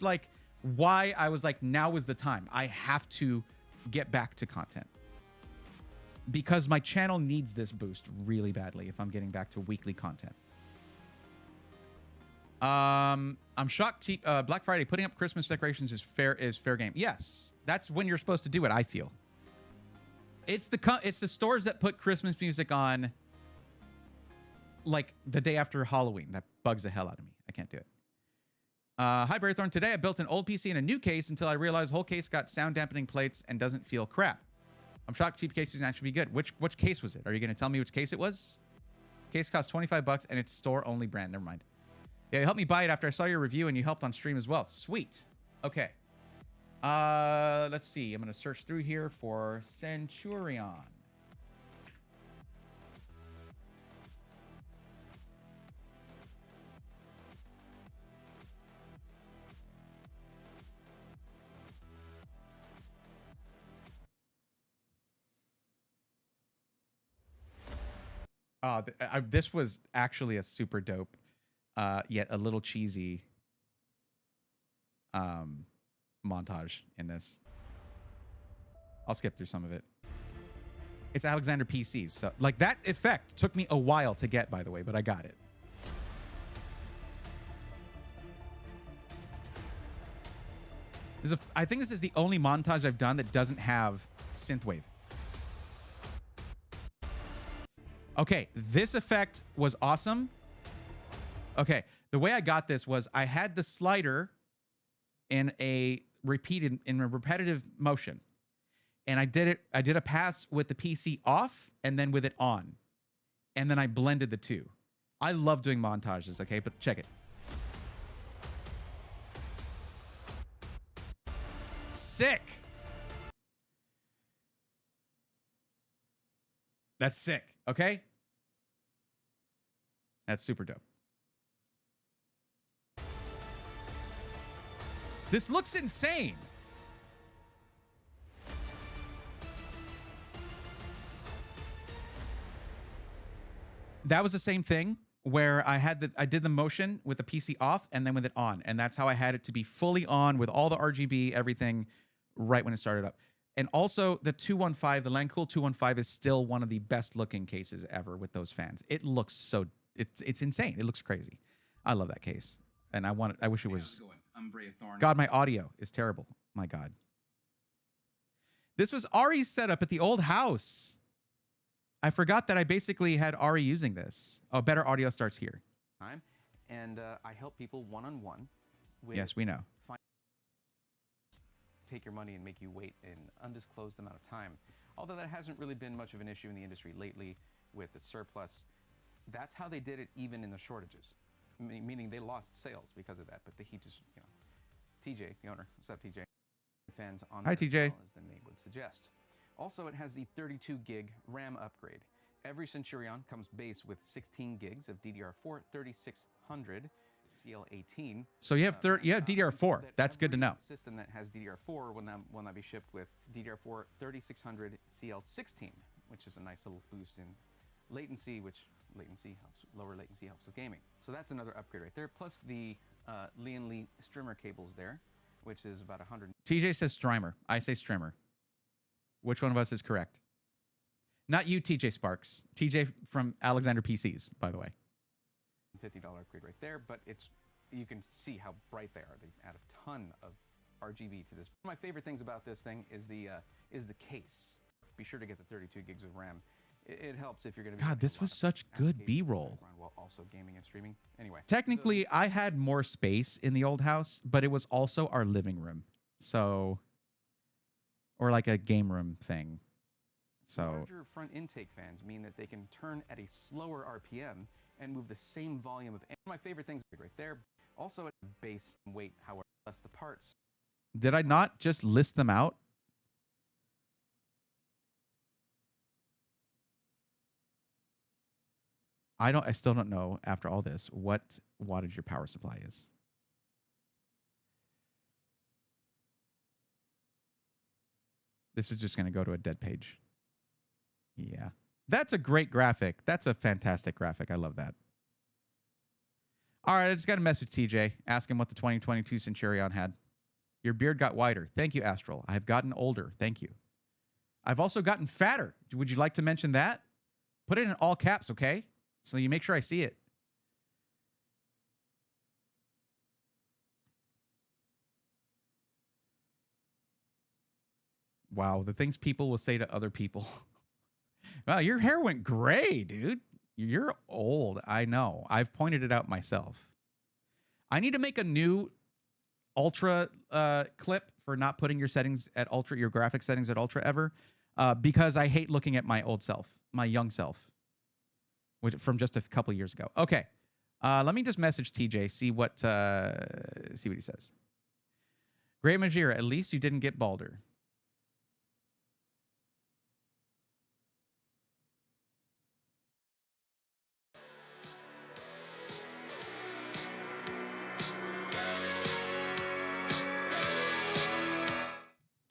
like why I was like, now is the time. I have to get back to content. Because my channel needs this boost really badly if I'm getting back to weekly content. I'm shocked. Black Friday, putting up Christmas decorations is fair game. Yes, that's when you're supposed to do it, I feel. It's the stores that put Christmas music on like the day after Halloween. That bugs the hell out of me. I can't do it. Hi, Barrythorn. Today I built an old PC in a new case until I realized the whole case got sound dampening plates and doesn't feel crap. I'm shocked cheap cases can actually be good. Which case was it? Are you going to tell me which case it was? Case cost $25 and it's store-only brand. Never mind. Yeah, you helped me buy it after I saw your review and you helped on stream as well. Sweet. Okay. Let's see. I'm going to search through here for Centurion. This was actually a super dope, yet a little cheesy montage in this. I'll skip through some of it. It's Alexander PCs. So, like, that effect took me a while to get, by the way, but I got it. I think this is the only montage I've done that doesn't have synthwave. Okay, this effect was awesome. Okay, the way I got this was I had the slider in a repetitive motion. And I did a pass with the PC off and then with it on. And then I blended the two. I love doing montages, okay? But check it. Sick. That's sick, okay? That's super dope. This looks insane. That was the same thing where I did the motion with the PC off and then with it on. And that's how I had it to be fully on with all the RGB, everything right when it started up. And also the 215, the Lancool 215 is still one of the best looking cases ever with those fans. It looks so, it's insane. It looks crazy. I love that case. And I wish it was, God, my audio is terrible. My God. This was Ari's setup at the old house. I forgot that I basically had Ari using this. Oh, better audio starts here. And I help people one-on-one. Yes, we know. Take your money and make you wait an undisclosed amount of time. Although that hasn't really been much of an issue in the industry lately with the surplus. That's how they did it even in the shortages. Meaning they lost sales because of that. But he just, you know, TJ, the owner, what's up, TJ? Fans on Hi, TJ. As the name would suggest. Also, it has the 32 gig RAM upgrade. Every Centurion comes base with 16 gigs of DDR4 3600 CL18. So you have DDR4. That's good to know. System that has DDR4 will now be shipped with DDR4 3600 CL16, which is a nice little boost in latency, which lower latency helps with gaming. So that's another upgrade right there. Plus the Lian Li streamer cables there, which is about 100. TJ says streamer. I say streamer. Which one of us is correct? Not you, TJ Sparks. TJ from Alexander PCs, by the way. $50 upgrade right there, but you can see how bright they are. They add a ton of RGB to this. One of my favorite things about this thing is the case. Be sure to get the 32 gigs of RAM. It helps if you're going to. God, this was such good B-roll. While also gaming and streaming. Anyway. Technically, I had more space in the old house, but it was also our living room. So, or like a game room thing. So larger front intake fans mean that they can turn at a slower RPM and move the same volume of. One of my favorite things right there. Also, at base and weight, however, less the parts. Did I not just list them out? I still don't know after all this what wattage your power supply is. This is just going to go to a dead page. Yeah. That's a great graphic. That's a fantastic graphic. I love that. All right, I just got a message, TJ. Ask him what the 2022 Centurion had. Your beard got wider. Thank you, Astral. I have gotten older. Thank you. I've also gotten fatter. Would you like to mention that? Put it in all caps, okay? So you make sure I see it. Wow, the things people will say to other people. Wow, your hair went gray, dude. You're old. I know. I've pointed it out myself. I need to make a new ultra clip for not putting your settings at ultra, your graphic settings at ultra ever, because I hate looking at my old self, my young self, which from just a couple of years ago. Okay, let me just message TJ, see what he says. Great Majira, at least you didn't get balder.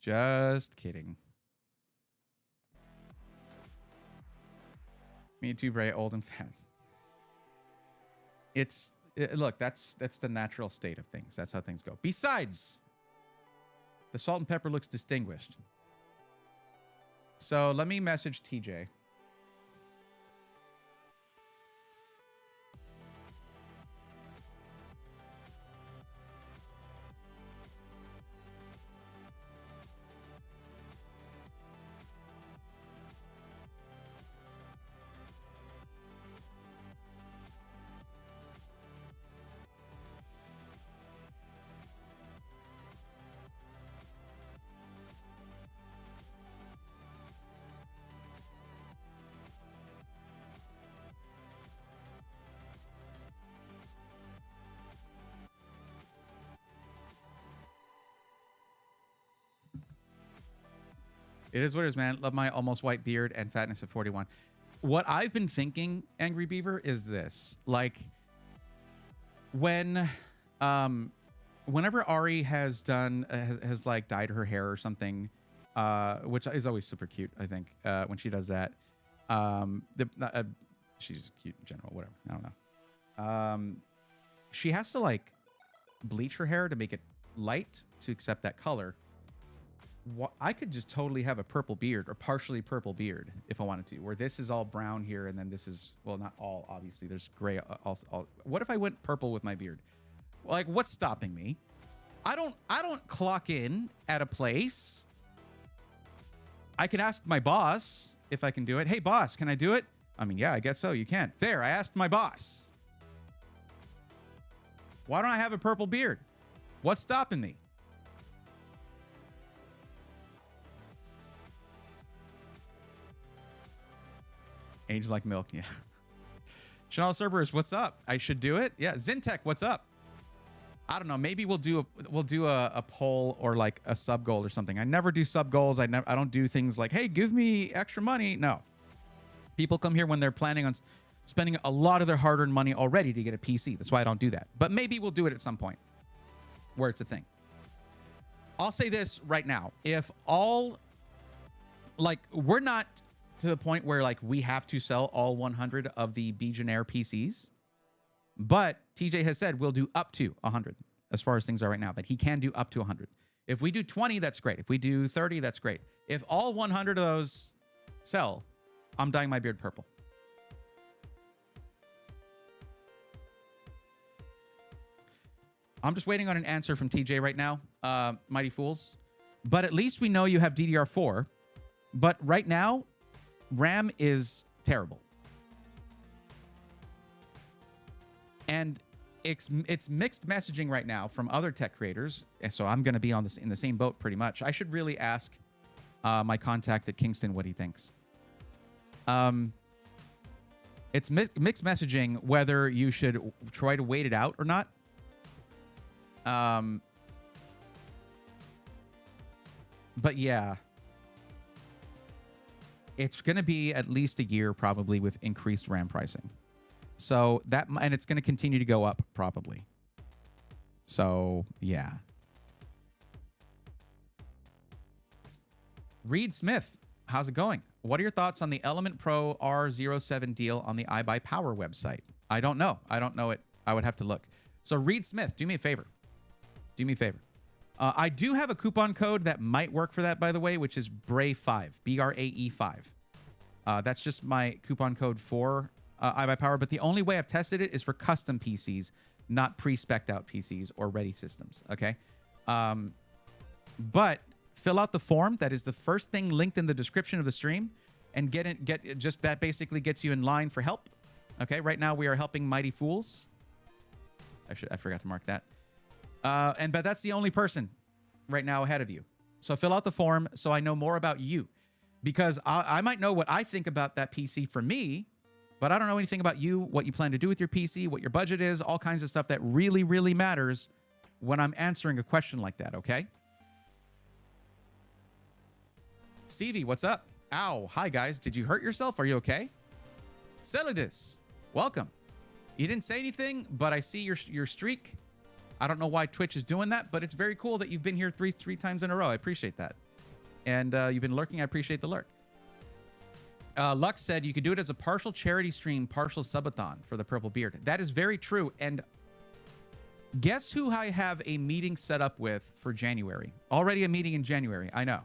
Just kidding. Me too, Bray, old and fat. Look, that's the natural state of things. That's how things go. Besides, the salt and pepper looks distinguished. So let me message TJ. It is what it is, man. Love my almost white beard and fatness of 41. What I've been thinking, Angry Beaver, is this. Like, whenever Ari has done, has like dyed her hair or something, which is always super cute, I think, when she does that. She's cute in general, whatever. I don't know. She has to like bleach her hair to make it light to accept that color. I could just totally have a purple beard or partially purple beard if I wanted to, where this is all brown here and then this is, well, not all, obviously. There's gray. What if I went purple with my beard? Like, what's stopping me? I don't clock in at a place. I can ask my boss if I can do it. Hey, boss, can I do it? I mean, yeah, I guess so. You can. There, I asked my boss. Why don't I have a purple beard? What's stopping me? Age like milk, yeah. Chanel Cerberus, what's up? I should do it. Yeah, Zintech, what's up? I don't know. Maybe we'll do a poll or like a sub goal or something. I never do sub goals. I don't do things like, hey, give me extra money. No. People come here when they're planning on spending a lot of their hard-earned money already to get a PC. That's why I don't do that. But maybe we'll do it at some point where it's a thing. I'll say this right now. If all, like, we're not to the point where like we have to sell all 100 of the Legionnaire PCs, but TJ has said we'll do up to 100 as far as things are right now, that he can do up to 100. If we do 20, that's great. If we do 30, that's great. If all 100 of those sell, I'm dyeing my beard purple. I'm just waiting on an answer from TJ right now, Mighty Fools. But at least we know you have DDR4. But right now, RAM is terrible. And it's mixed messaging right now from other tech creators. So I'm going to be on this in the same boat pretty much. I should really ask my contact at Kingston what he thinks. It's mixed messaging whether you should try to wait it out or not. But yeah, it's going to be at least a year probably with increased RAM pricing. So that, and it's going to continue to go up probably. So yeah. Reed Smith, how's it going? What are your thoughts on the Element Pro R07 deal on the iBuyPower website? I don't know. I don't know it. I would have to look. So Reed Smith, do me a favor. Do me a favor. I do have a coupon code that might work for that, by the way, which is BRAE5, BRAE5. That's just my coupon code for iBuyPower, but the only way I've tested it is for custom PCs, not pre-spec'd out PCs or ready systems, okay? But fill out the form. That is the first thing linked in the description of the stream, and just that basically gets you in line for help, okay? Right now we are helping Mighty Fools. I forgot to mark that. But that's the only person right now ahead of you. So fill out the form so I know more about you, because I might know what I think about that PC for me, but I don't know anything about you, what you plan to do with your PC, what your budget is, all kinds of stuff that really, really matters when I'm answering a question like that, okay? Stevie, what's up? Ow. Hi, guys. Did you hurt yourself? Are you okay? Celadus, welcome. You didn't say anything, but I see your streak. I don't know why Twitch is doing that, but it's very cool that you've been here three times in a row. I appreciate that. And you've been lurking. I appreciate the lurk. Lux said you could do it as a partial charity stream, partial subathon for the purple beard. That is very true. And guess who I have a meeting set up with for January? Already a meeting in January. I know.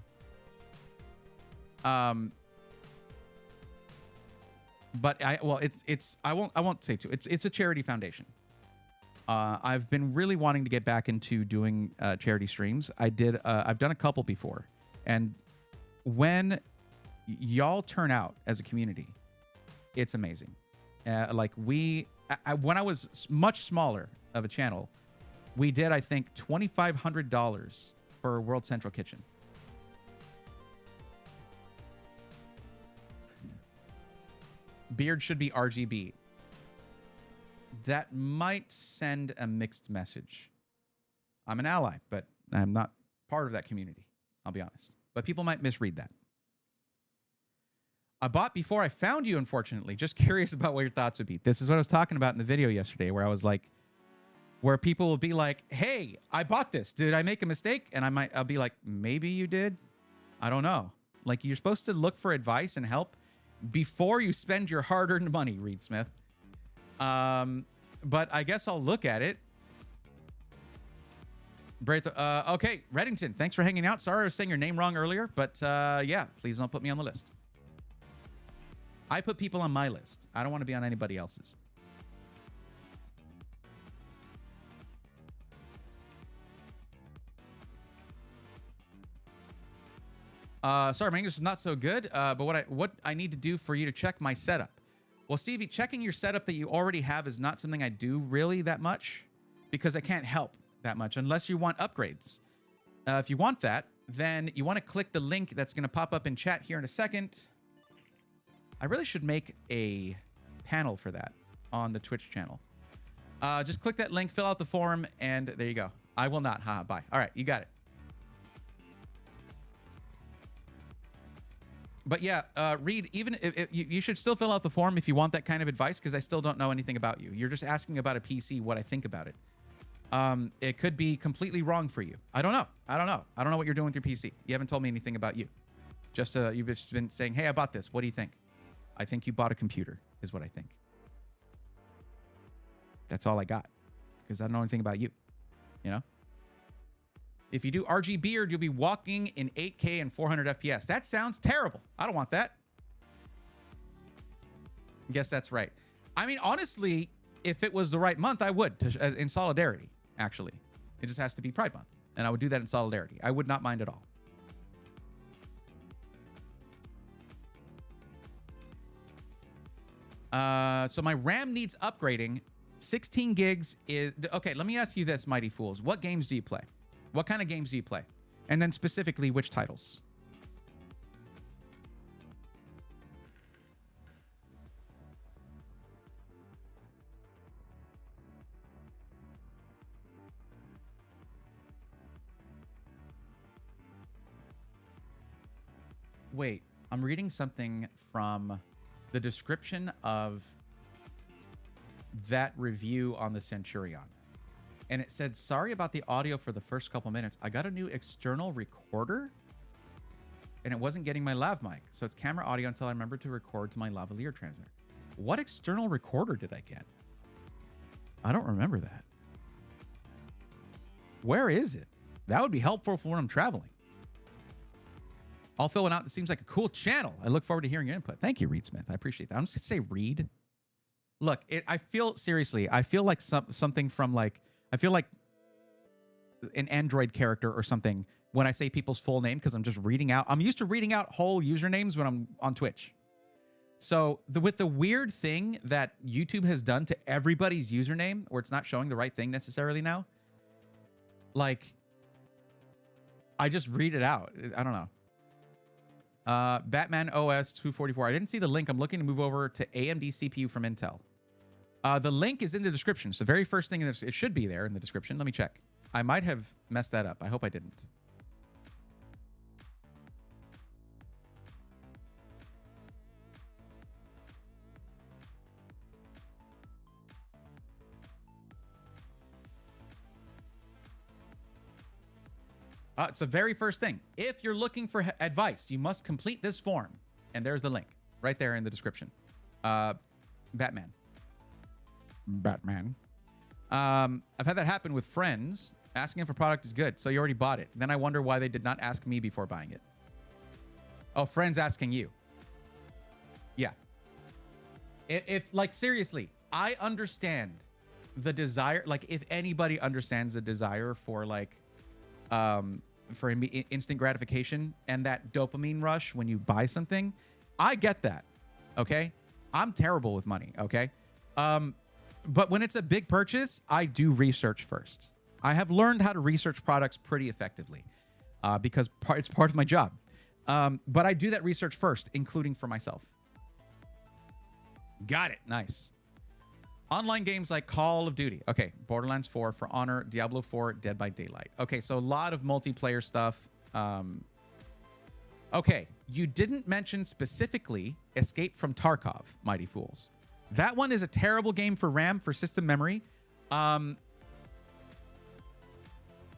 But I won't say too. It's a charity foundation. I've been really wanting to get back into doing charity streams. I've done a couple before, and when y'all turn out as a community, it's amazing. Like when I was much smaller of a channel, we did, I think, $2,500 for World Central Kitchen. Beard should be RGB. That might send a mixed message. I'm an ally, but I'm not part of that community. I'll be honest. But people might misread that. I bought before I found you, unfortunately. Just curious about what your thoughts would be. This is what I was talking about in the video yesterday, where I was like, where people will be like, hey, I bought this. Did I make a mistake? And I'll be like, maybe you did. I don't know. Like, you're supposed to look for advice and help before you spend your hard-earned money, Reed Smith. But I guess I'll look at it. Okay, Reddington, thanks for hanging out. Sorry I was saying your name wrong earlier, but yeah, please don't put me on the list. I put people on my list. I don't want to be on anybody else's. Sorry, my English is not so good, but what I need to do for you to check my setup. Well, Stevie, checking your setup that you already have is not something I do really that much because I can't help that much unless you want upgrades. If you want that, then you want to click the link that's going to pop up in chat here in a second. I really should make a panel for that on the Twitch channel. Just click that link, fill out the form, and there you go. I will not. Haha, bye. All right, you got it. But yeah, Reed, even if you should still fill out the form if you want that kind of advice, because I still don't know anything about you. You're just asking about a PC, what I think about it. It could be completely wrong for you. I don't know. I don't know what you're doing with your PC. You haven't told me anything about you. Just you've just been saying, hey, I bought this. What do you think? I think you bought a computer, is what I think. That's all I got, because I don't know anything about you. You know? If you do RG Beard, you'll be walking in 8K and 400 FPS. That sounds terrible. I don't want that. Guess that's right. I mean, honestly, if it was the right month, I would, in solidarity, actually. It just has to be Pride Month, and I would do that in solidarity. I would not mind at all. So my RAM needs upgrading. 16 gigs is... Okay, let me ask you this, Mighty Fools. What games do you play? What kind of games do you play? And then specifically, which titles? Wait, I'm reading something from the description of that review on the Centurion. And it said, sorry about the audio for the first couple minutes. I got a new external recorder and it wasn't getting my lav mic. So it's camera audio until I remember to record to my lavalier transmitter. What external recorder did I get? I don't remember that. Where is it? That would be helpful for when I'm traveling. I'll fill it out. This seems like a cool channel. I look forward to hearing your input. Thank you, Reed Smith. I appreciate that. I'm just going to say Reed. Look, I feel, seriously, I feel like something from like, I feel like an Android character or something when I say people's full name because I'm just reading out. I'm used to reading out whole usernames when I'm on Twitch. So with the weird thing that YouTube has done to everybody's username, where it's not showing the right thing necessarily now, like, I just read it out. I don't know. Batman OS 244. I didn't see the link. I'm looking to move over to AMD CPU from Intel. The link is in the description. It's the very first thing. It should be there in the description. Let me check. I might have messed that up. I hope I didn't. It's the very first thing. If you're looking for advice, you must complete this form. And there's the link right there in the description. Batman. I've had that happen with friends. Asking if a product is good, so you already bought it. Then I wonder why they did not ask me before buying it. Oh, friends asking you. Yeah. If like, seriously, I understand the desire. Like, if anybody understands the desire for like, for instant gratification and that dopamine rush when you buy something, I get that. Okay. I'm terrible with money. Okay. But when it's a big purchase, I do research first. I have learned how to research products pretty effectively because it's part of my job. But I do that research first, including for myself. Got it. Nice. Online games like Call of Duty. Okay. Borderlands 4, For Honor, Diablo 4, Dead by Daylight. Okay. So a lot of multiplayer stuff. Okay. You didn't mention specifically Escape from Tarkov, Mighty Fools. That one is a terrible game for RAM, for system memory.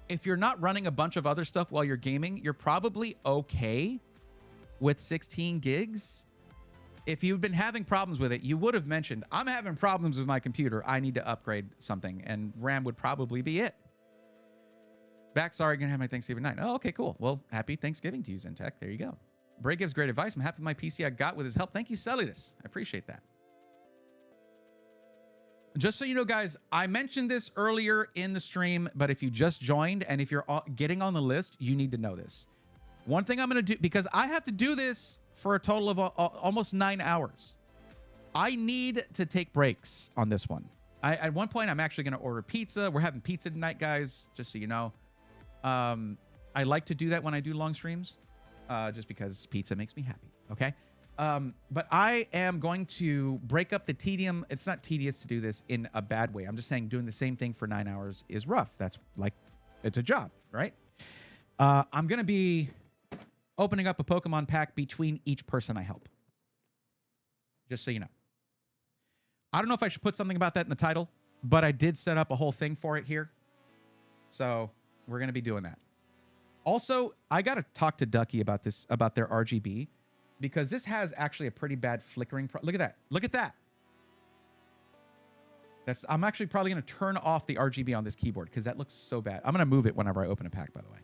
If you're not running a bunch of other stuff while you're gaming, you're probably okay with 16 gigs. If you've been having problems with it, you would have mentioned, I'm having problems with my computer. I need to upgrade something, and RAM would probably be it. Back, sorry, gonna have my Thanksgiving night. Oh, okay, cool. Well, happy Thanksgiving to you, Zentech. There you go. Bray gives great advice. I'm happy with my PC I got with his help. Thank you, Celidus. I appreciate that. Just so you know, guys, I mentioned this earlier in the stream, but if you just joined and if you're getting on the list, you need to know this. One thing I'm going to do, because I have to do this for a total of almost 9 hours. I need to take breaks on this one. At one point, I'm actually going to order pizza. We're having pizza tonight, guys, just so you know. I like to do that when I do long streams, just because pizza makes me happy, okay? But I am going to break up the tedium. It's not tedious to do this in a bad way. I'm just saying doing the same thing for 9 hours is rough. That's like, it's a job, right? I'm going to be opening up a Pokemon pack between each person I help. Just so you know. I don't know if I should put something about that in the title, but I did set up a whole thing for it here. So we're going to be doing that. Also, I got to talk to Ducky about this, about their RGB. Because this has actually a pretty bad flickering. Look at that. Look at that. I'm actually probably going to turn off the RGB on this keyboard because that looks so bad. I'm going to move it whenever I open a pack, by the way.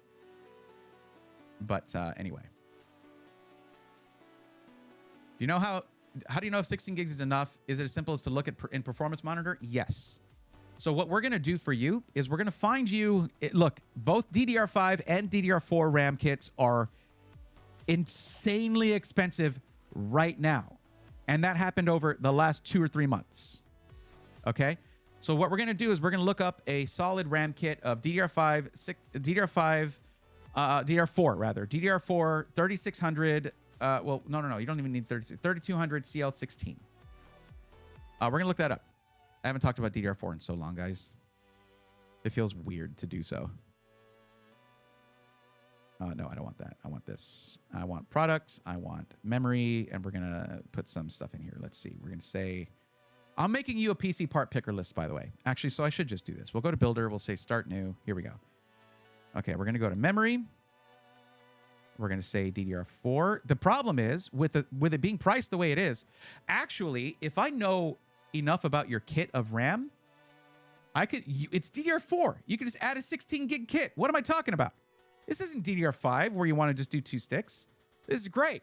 But anyway. Do you know how do you know if 16 gigs is enough? Is it as simple as to look at in Performance Monitor? Yes. So what we're going to do for you is we're going to find you. Look, both DDR5 and DDR4 RAM kits are insanely expensive right now. And that happened over the last 2 or 3 months. Okay? So what we're going to do is we're going to look up a solid RAM kit of DDR4 3600. Well, no. You don't even need 3200 CL16. We're going to look that up. I haven't talked about DDR4 in so long, guys. It feels weird to do so. No, I don't want that. I want this. I want products. I want memory. And we're going to put some stuff in here. Let's see. We're going to say, I'm making you a PC part picker list, by the way. Actually, so I should just do this. We'll go to Builder. We'll say Start New. Here we go. Okay, we're going to go to Memory. We're going to say DDR4. The problem is, with it being priced the way it is, actually, if I know enough about your kit of RAM, it's DDR4. You can just add a 16 gig kit. What am I talking about? This isn't DDR5 where you want to just do 2 sticks. This is great.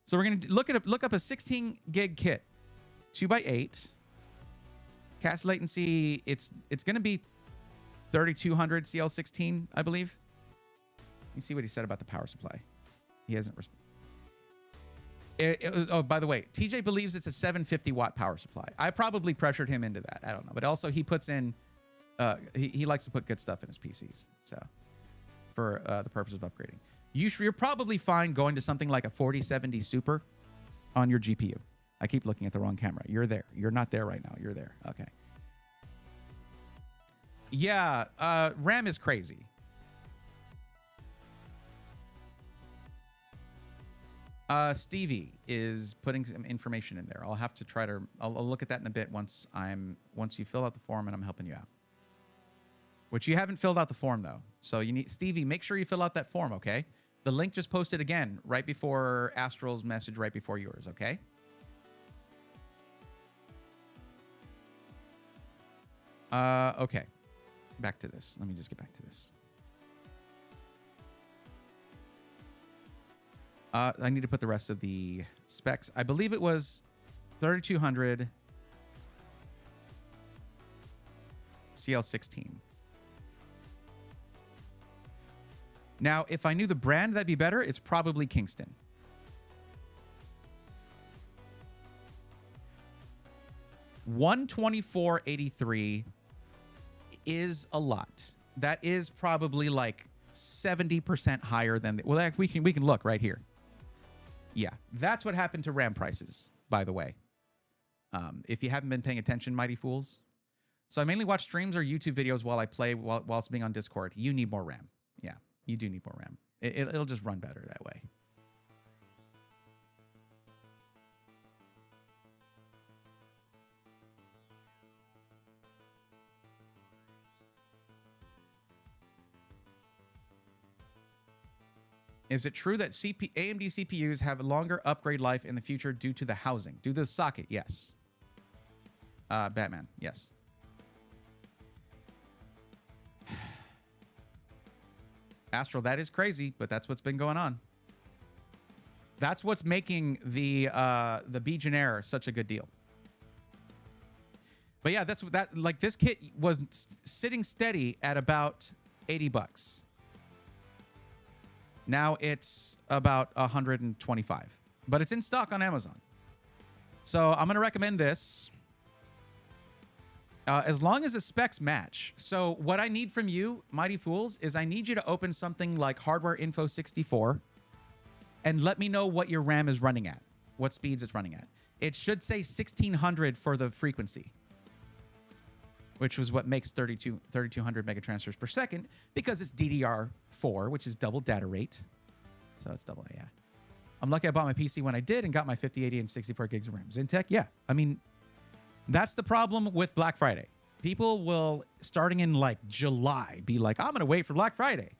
So we're going to look up a 16 gig kit, 2x8. Cache latency, it's going to be 3200 CL16, I believe. Let me see what he said about the power supply. He hasn't. Oh, by the way, TJ believes it's a 750 watt power supply. I probably pressured him into that. I don't know, but also he puts in. He likes to put good stuff in his PCs. So. For the purpose of upgrading. You're probably fine going to something like a 4070 Super on your GPU. I keep looking at the wrong camera. You're there. You're not there right now. You're there. Okay. Yeah, RAM is crazy. Stevie is putting some information in there. I'll have to try to. I'll look at that in a bit once you fill out the form and I'm helping you out. Which you haven't filled out the form though. So you need Stevie, make sure you fill out that form, okay? The link just posted again right before Astral's message, right before yours, okay? Okay. Back to this. Let me just get back to this. I need to put the rest of the specs. I believe it was 3200 CL16. Now, if I knew the brand, that'd be better. It's probably Kingston. $124.83 is a lot. That is probably like 70% higher than well, we can look right here. Yeah, that's what happened to RAM prices, by the way. If you haven't been paying attention, mighty fools. So I mainly watch streams or YouTube videos while I play whilst being on Discord. You need more RAM. Yeah. You do need more RAM. It'll just run better that way. Is it true that AMD CPUs have a longer upgrade life in the future due to the housing? Due to the socket? Yes. Batman, yes. Astral, that is crazy, but that's what's been going on. That's what's making the Legionnaire such a good deal. But yeah, that's what that, like, this kit was sitting steady at about $80. Now it's about 125, but it's in stock on Amazon. So I'm going to recommend this as long as the specs match. So what I need from you, Mighty Fools, is I need you to open something like Hardware Info 64 and let me know what your RAM is running at, what speeds it's running at. It should say 1600 for the frequency, which was what makes 3200 megatransfers per second, because it's DDR4, which is double data rate. So it's double, yeah. I'm lucky I bought my PC when I did and got my 5080 and 64 gigs of RAM. Zintech, yeah. I mean, that's the problem with Black Friday. People will, starting in like July, be like, I'm going to wait for Black Friday.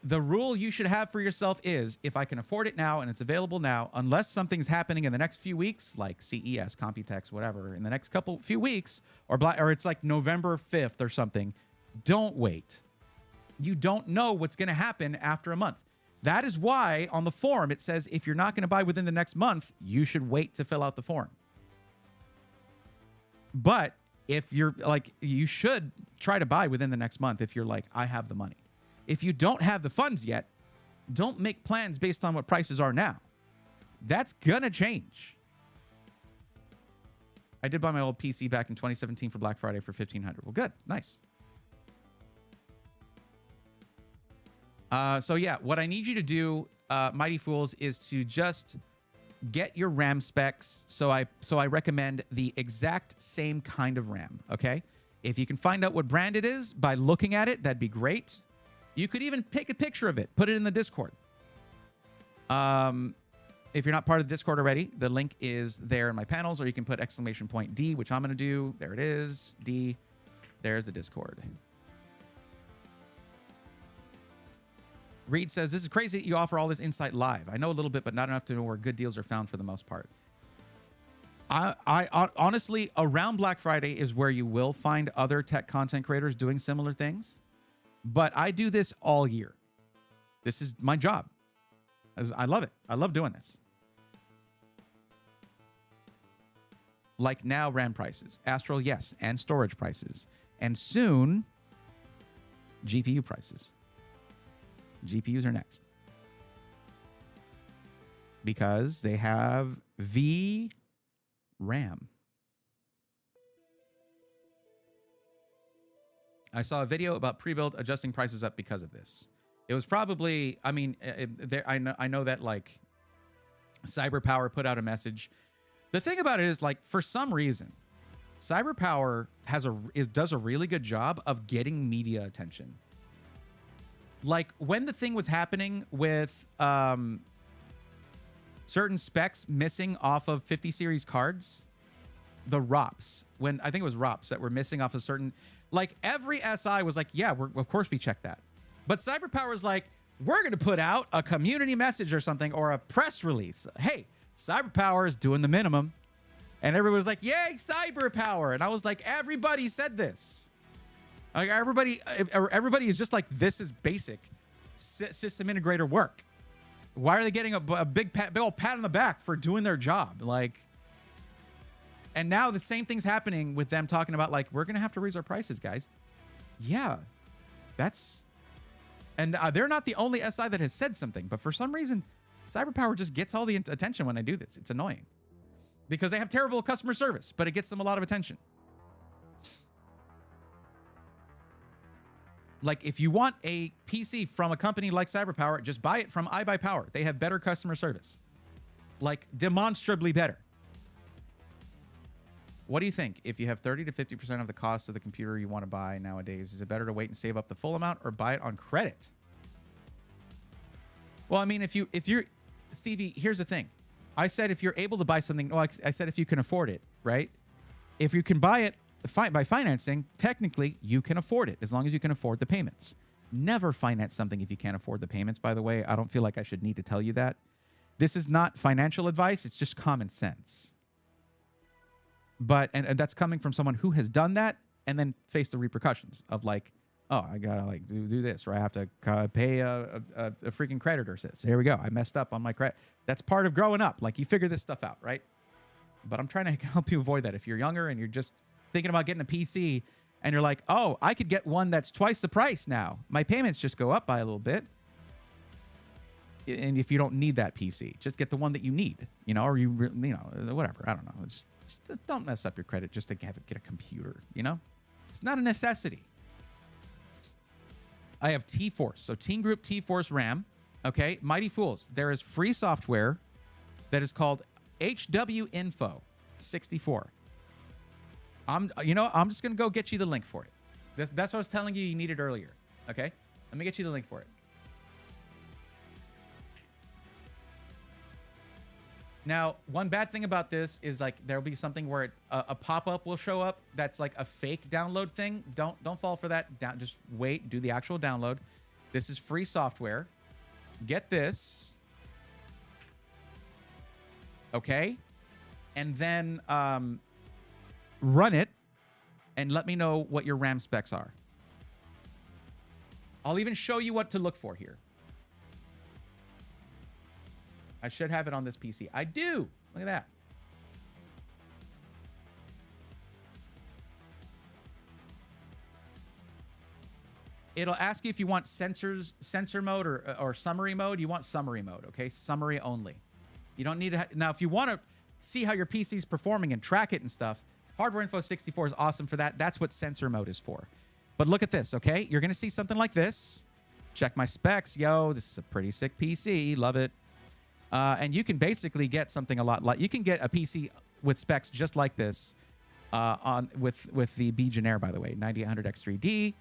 The rule you should have for yourself is, if I can afford it now and it's available now, unless something's happening in the next few weeks, like CES, Computex, whatever, in the next few weeks, or it's like November 5th or something, don't wait. You don't know what's going to happen after a month. That is why on the form it says if you're not going to buy within the next month, you should wait to fill out the form. But if you're like, you should try to buy within the next month if you're like, I have the money. If you don't have the funds yet, don't make plans based on what prices are now. That's going to change. I did buy my old PC back in 2017 for Black Friday for $1,500. Well, good. Nice. So yeah, what I need you to do, Mighty Fools, is to just get your RAM specs. So I recommend the exact same kind of RAM, okay? If you can find out what brand it is by looking at it, that'd be great. You could even take a picture of it, put it in the Discord. If you're not part of the Discord already, the link is there in my panels, or you can put !D, which I'm going to do. There it is, D. There's the Discord. Reed says, this is crazy that you offer all this insight live. I know a little bit, but not enough to know where good deals are found for the most part. I honestly, around Black Friday is where you will find other tech content creators doing similar things. But I do this all year. This is my job. I love it. I love doing this. Like now, RAM prices. Astral, yes, and storage prices. And soon, GPU prices. GPUs are next. Because they have VRAM. I saw a video about pre-build adjusting prices up because of this. It was probably, I mean, I know that like CyberPower put out a message. The thing about it is, like, for some reason, CyberPower does a really good job of getting media attention. Like when the thing was happening with certain specs missing off of 50 series cards, the ROPs, when I think it was ROPs that were missing off of certain, like every SI was like, yeah, of course we check that. But CyberPower is like, we're going to put out a community message or something, or a press release. Hey, CyberPower is doing the minimum. And everyone was like, yay, CyberPower. And I was like, everybody said this. Like everybody is just like, this is basic system integrator work. Why are they getting a big old pat on the back for doing their job? Like, and now the same thing's happening with them talking about like, we're going to have to raise our prices, guys. Yeah, that's, and they're not the only SI that has said something, but for some reason, CyberPower just gets all the attention when I do this. It's annoying because they have terrible customer service, but it gets them a lot of attention. Like if you want a PC from a company like CyberPower, just buy it from iBuyPower. They have better customer service, like demonstrably better. What do you think? If you have 30 to 50% of the cost of the computer you want to buy nowadays, is it better to wait and save up the full amount or buy it on credit? Well, I mean, if you're, Stevie, here's the thing. I said if you're able to buy something, well, I said if you can afford it, right? If you can buy it by financing, technically you can afford it as long as you can afford the payments. Never finance something if you can't afford the payments, by the way. I don't feel like I should need to tell you that. This is not financial advice. It's just common sense. But, and that's coming from someone who has done that and then faced the repercussions of like Oh, I gotta like do this, or I have to pay a freaking creditor. Says, here we go. I messed up on my credit. That's part of growing up. Like you figure this stuff out, right? But I'm trying to help you avoid that. If you're younger and you're just thinking about getting a PC and you're like, oh, I could get one that's twice the price now. My payments just go up by a little bit. And if you don't need that PC, just get the one that you need, you know, or whatever. I don't know. Just don't mess up your credit just to get a computer, you know? It's not a necessity. I have T-Force. So Team Group T-Force RAM. Okay. Mighty Fools. There is free software that is called HW Info 64. I'm just going to go get you the link for it. That's what I was telling you needed earlier. Okay. Let me get you the link for it. Now, one bad thing about this is like there'll be something where a pop-up will show up that's like a fake download thing. Don't fall for that. Just wait, do the actual download. This is free software. Get this. Okay? And then run it and let me know what your RAM specs are. I'll even show you what to look for here. I should have it on this PC. I do. Look at that. It'll ask you if you want sensor mode or summary mode. You want summary mode, okay? Summary only. You don't need to. Now, if you want to see how your PC is performing and track it and stuff, Hardware Info 64 is awesome for that. That's what sensor mode is for. But look at this, okay? You're going to see something like this. Check my specs. Yo, this is a pretty sick PC. Love it. And you can basically get something a lot like you can get a PC with specs just like this with the Legionnaire, by the way, 9800X3D,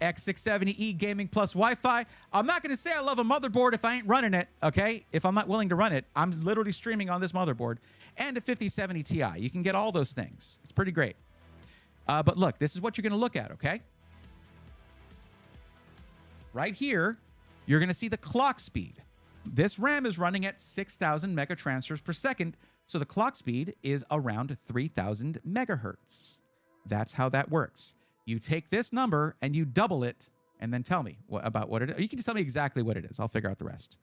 X670E gaming plus Wi-Fi. I'm not going to say I love a motherboard if I ain't running it, okay? If I'm not willing to run it, I'm literally streaming on this motherboard, and a 5070 Ti. You can get all those things. It's pretty great. But look, this is what you're going to look at, okay? Right here, you're going to see the clock speed. This RAM is running at 6,000 mega transfers per second, so the clock speed is around 3,000 megahertz. That's how that works. You take this number and you double it, and then tell me about what it is. You can just tell me exactly what it is. I'll figure out the rest.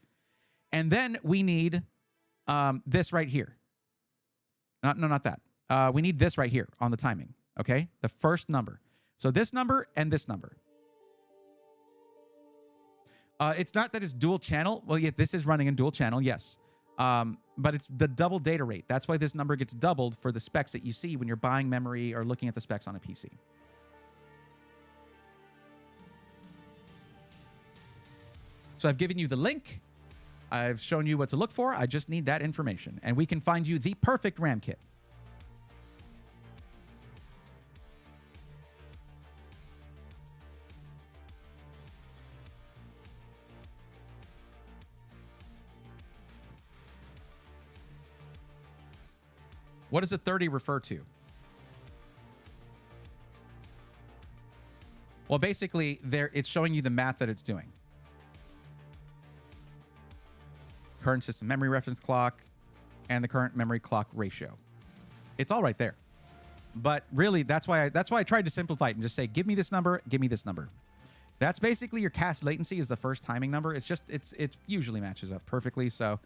And then we need this right here. Not that. We need this right here on the timing, okay? The first number. So this number and this number. It's not that it's dual channel. Well, yeah, this is running in dual channel, yes. But it's the double data rate. That's why this number gets doubled for the specs that you see when you're buying memory or looking at the specs on a PC. So I've given you the link. I've shown you what to look for. I just need that information. And we can find you the perfect RAM kit. What does a 30 refer to? Well, basically, it's showing you the math that it's doing. Current system memory reference clock and the current memory clock ratio. It's all right there. But really, that's why I tried to simplify it and just say, give me this number, give me this number. That's basically your cast latency is the first timing number. It's just it usually matches up perfectly. So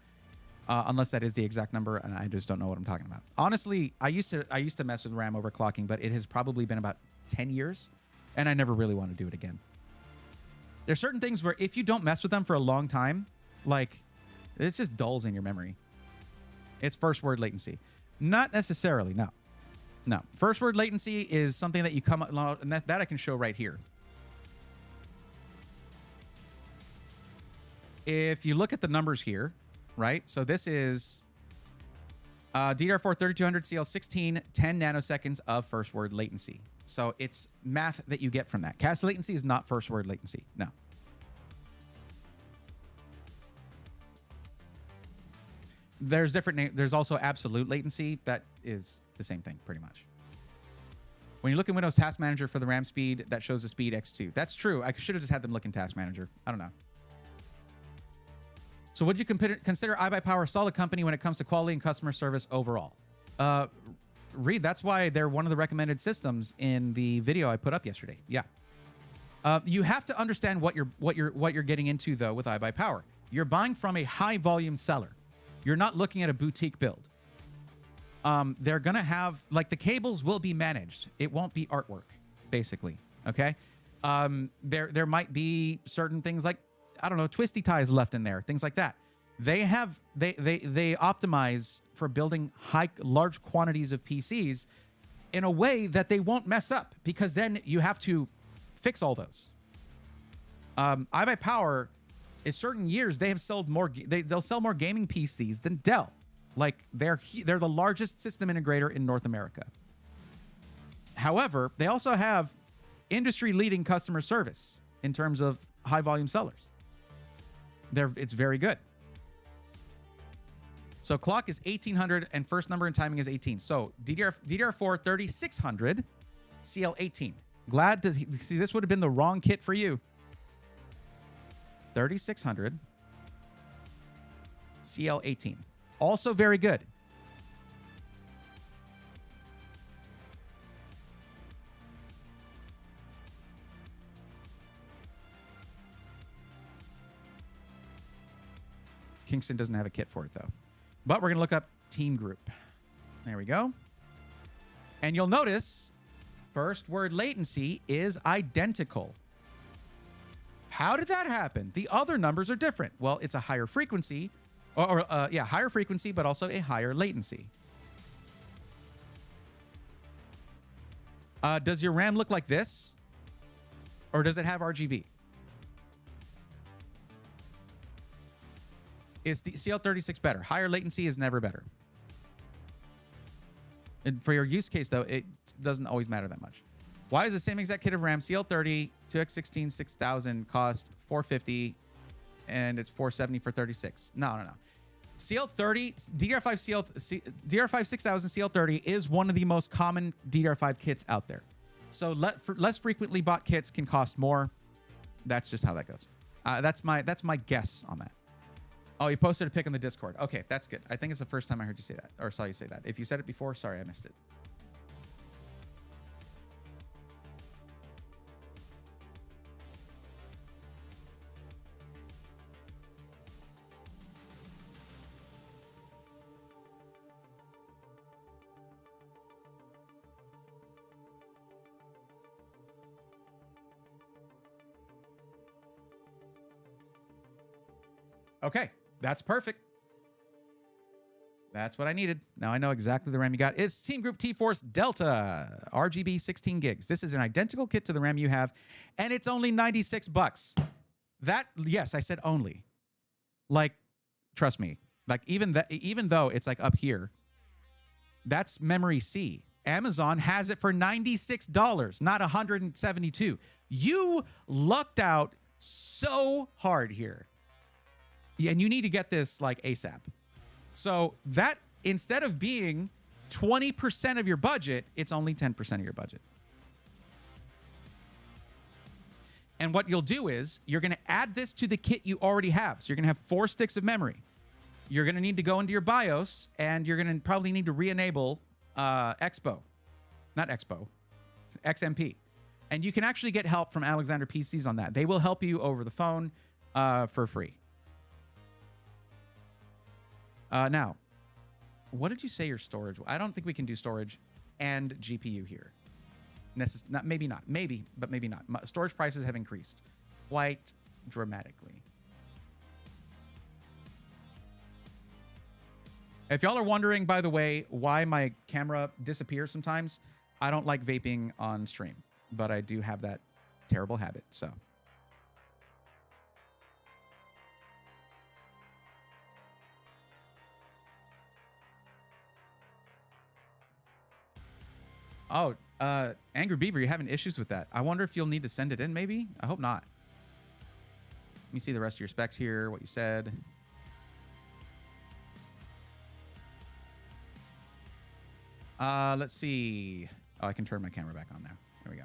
unless that is the exact number, and I just don't know what I'm talking about. Honestly, I used to mess with RAM overclocking, but it has probably been about 10 years, and I never really want to do it again. There's certain things where if you don't mess with them for a long time, like it's just dulls in your memory. It's first word latency. Not necessarily, no. No. First word latency is something that you come up, and that I can show right here. If you look at the numbers here, right? So this is DDR4 3200CL16, 10 nanoseconds of first word latency. So it's math that you get from that. Cast latency is not first word latency. No. There's different names. There's also absolute latency. That is the same thing pretty much. When you look in Windows Task Manager for the RAM speed, that shows the speed X2. That's true. I should have just had them look in Task Manager. I don't know. So would you consider iBuyPower a solid company when it comes to quality and customer service overall? Reed, that's why they're one of the recommended systems in the video I put up yesterday. Yeah. You have to understand what you're getting into though with iBuyPower. You're buying from a high volume seller. You're not looking at a boutique build. They're gonna have, like, the cables will be managed. It won't be artwork, basically. Okay. There might be certain things like, I don't know, twisty ties left in there, things like that. They optimize for building large quantities of PCs in a way that they won't mess up, because then you have to fix all those. iBuyPower is certain years they have sold more. They'll sell more gaming PCs than Dell. Like, they're the largest system integrator in North America. However, they also have industry-leading customer service in terms of high-volume sellers. It's very good. So clock is 1800 and first number in timing is 18. So DDR4 3600 CL18. Glad to see this would have been the wrong kit for you. 3600 CL18. Also very good. Kingston doesn't have a kit for it though. But we're going to look up Team Group. There we go. And you'll notice first word latency is identical. How did that happen? The other numbers are different. Well, it's a higher frequency, higher frequency, but also a higher latency. Does your RAM look like this? Or does it have RGB? Is the CL36 better? Higher latency is never better. And for your use case, though, it doesn't always matter that much. Why is the same exact kit of RAM, CL30, 2x16, 6000, cost $450, and it's $470 for 36? No. CL30, DDR5 6000 CL30 is one of the most common DDR5 kits out there. So less frequently bought kits can cost more. That's just how that goes. That's my guess on that. Oh, you posted a pic on the Discord. Okay, that's good. I think it's the first time I heard you say that, or saw you say that. If you said it before, sorry, I missed it. Okay, that's perfect. That's what I needed. Now I know exactly the RAM you got. It's Team Group T-Force Delta, RGB 16 gigs. This is an identical kit to the RAM you have, and it's only 96 bucks. That, yes, I said only. Like, trust me. Like, even though it's like up here, that's memory C. Amazon has it for $96, not $172. You lucked out so hard here. Yeah, and you need to get this like ASAP. So that, instead of being 20% of your budget, it's only 10% of your budget. And what you'll do is you're going to add this to the kit you already have. So you're going to have 4 sticks of memory. You're going to need to go into your BIOS, and you're going to probably need to re-enable XMP. And you can actually get help from Alexander PCs on that. They will help you over the phone for free. Now, what did you say your storage? I don't think we can do storage and GPU here. Maybe not. Maybe, but maybe not. Storage prices have increased quite dramatically. If y'all are wondering, by the way, why my camera disappears sometimes, I don't like vaping on stream, but I do have that terrible habit, so. Oh, Angry Beaver, you're having issues with that. I wonder if you'll need to send it in, maybe? I hope not. Let me see the rest of your specs here, what you said. Let's see. Oh, I can turn my camera back on now. There we go.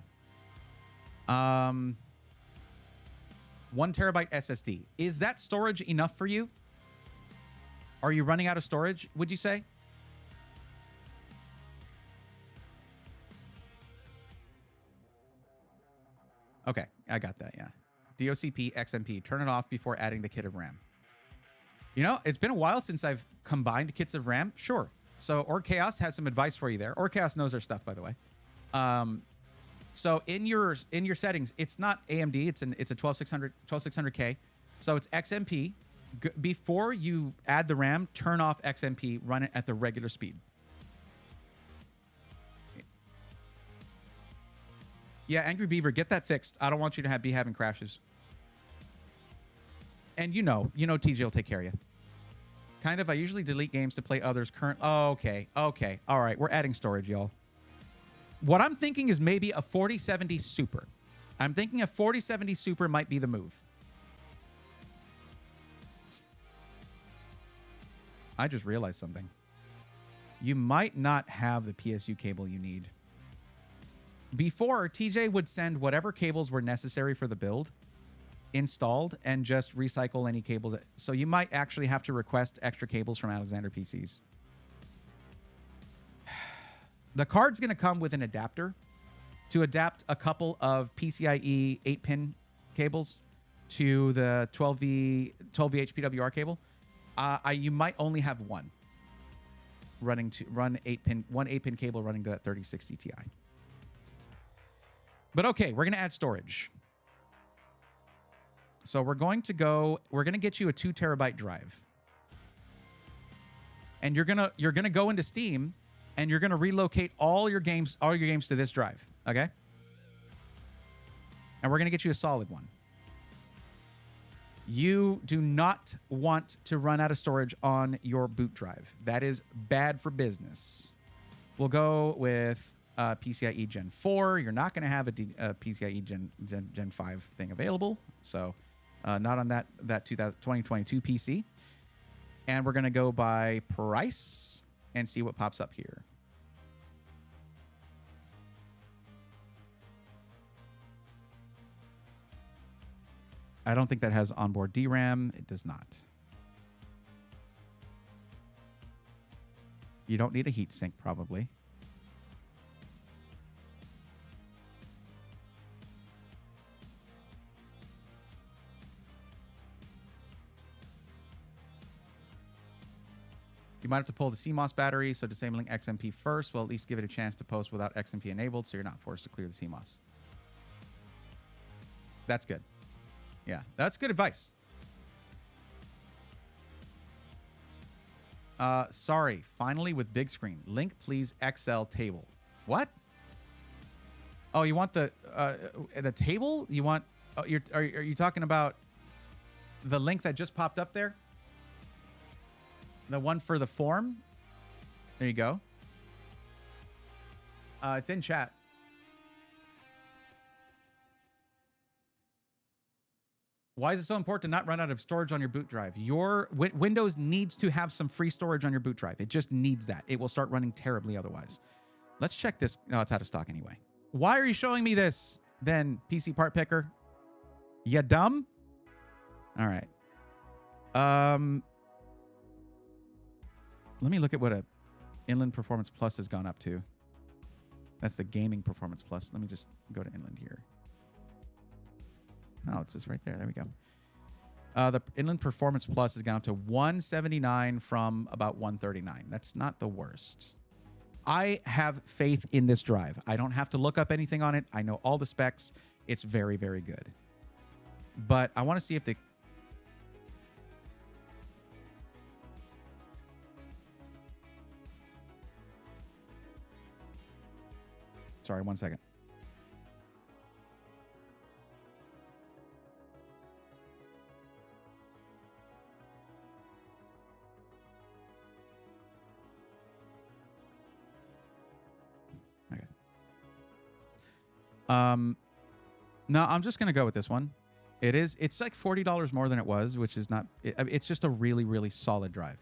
1 terabyte SSD. Is that storage enough for you? Are you running out of storage, would you say? Okay, I got that, yeah. DOCP, XMP, turn it off before adding the kit of RAM. You know, it's been a while since I've combined kits of RAM. Sure. So Org Chaos has some advice for you there. Org Chaos knows their stuff, by the way. So in your settings, it's not AMD. It's a 12600K. So it's XMP. Before you add the RAM, turn off XMP. Run it at the regular speed. Yeah, Angry Beaver, get that fixed. I don't want you to be having crashes. And you know, TJ will take care of you. Kind of. I usually delete games to play others current. Oh, okay. Okay. All right. We're adding storage, y'all. What I'm thinking is maybe a 4070 Super. I'm thinking a 4070 Super might be the move. I just realized something. You might not have the PSU cable you need. Before, TJ would send whatever cables were necessary for the build installed and just recycle any cables. So you might actually have to request extra cables from Alexander PCs. The card's going to come with an adapter to adapt a couple of PCIe 8-pin cables to the 12V HPWR cable. You might only have one running to one 8-pin cable running to that 3060 Ti. But okay, we're going to add storage. So we're going to get you a 2 terabyte drive. And you're going to go into Steam and you're going to relocate all your games to this drive, okay? And we're going to get you a solid one. You do not want to run out of storage on your boot drive. That is bad for business. We'll go with PCIe Gen 4. You're not going to have a PCIe Gen 5 thing available. So not on that 2022 PC. And we're going to go by price and see what pops up here. I don't think that has onboard DRAM. It does not. You don't need a heatsink, probably. You might have to pull the CMOS battery, so disabling XMP first will at least give it a chance to post without XMP enabled, so you're not forced to clear the CMOS. That's good. Yeah, that's good advice. Sorry, finally with big screen. Link, please, XL table. What? Oh, you want the table? You want? Oh, are you talking about the link that just popped up there? The one for the form? There you go. It's in chat. Why is it so important to not run out of storage on your boot drive? Your Windows needs to have some free storage on your boot drive. It just needs that. It will start running terribly otherwise. Let's check this. No, it's out of stock anyway. Why are you showing me this then, PC Part Picker? You dumb? All right. Let me look at what a Inland Performance Plus has gone up to. That's the Gaming Performance Plus. Let me just go to Inland here. Oh, it's just right there. There we go. The Inland Performance Plus has gone up to 179 from about 139. That's not the worst. I have faith in this drive. I don't have to look up anything on it. I know all the specs. It's very, very good. But I want to see if the... Sorry, one second. Okay. No, I'm just going to go with this one. It's like $40 more than it was, which is not, it's just a really, really solid drive.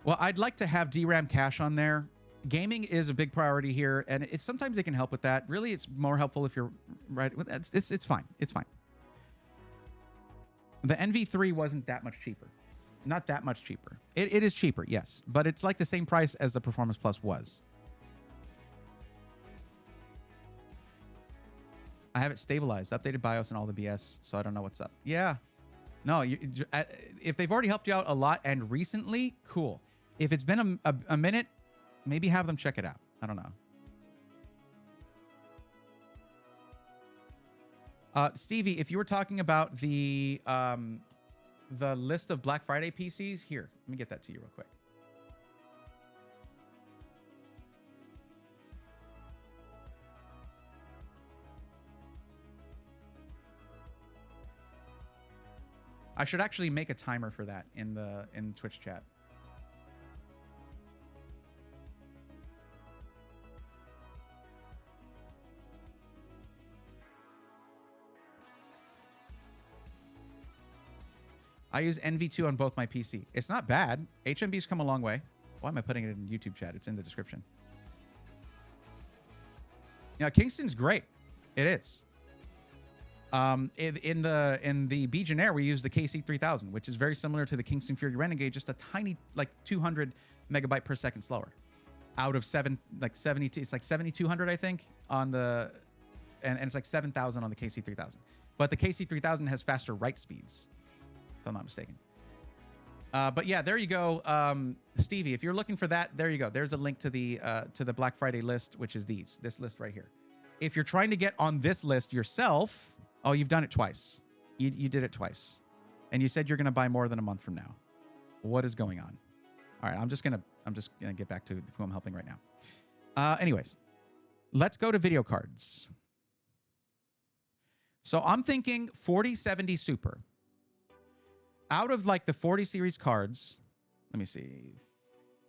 Well, I'd like to have DRAM cache on there. Gaming is a big priority here, and sometimes they can help with that. Really, it's more helpful if you're right. It's fine. It's fine. The NV3 wasn't that much cheaper. Not that much cheaper. It is cheaper, yes, but it's like the same price as the Performance Plus was. I have it stabilized, updated BIOS and all the BS, so I don't know what's up. Yeah. No, if they've already helped you out a lot and recently, cool. If it's been a minute, maybe have them check it out. I don't know. Stevie, if you were talking about the list of Black Friday PCs, here, let me get that to you real quick. I should actually make a timer for that in Twitch chat. I use NV2 on both my PC. It's not bad. HMB's come a long way. Why am I putting it in YouTube chat? It's in the description. Yeah, Kingston's great. It is. In the Legionnaire, we use the KC3000, which is very similar to the Kingston Fury Renegade, just a tiny, like 200 megabyte per second slower. Out of 72, it's like 7,200, I think, on the, and it's like 7,000 on the KC3000. But the KC3000 has faster write speeds, if I'm not mistaken. But yeah, there you go, Stevie. If you're looking for that, there you go. There's a link to the Black Friday list, which is this list right here. If you're trying to get on this list yourself, oh, you've done it twice. You did it twice, and you said you're gonna buy more than a month from now. What is going on? All right, I'm just gonna get back to who I'm helping right now. Anyways, let's go to video cards. So I'm thinking 4070 Super. Out of like the 40 series cards, let me see,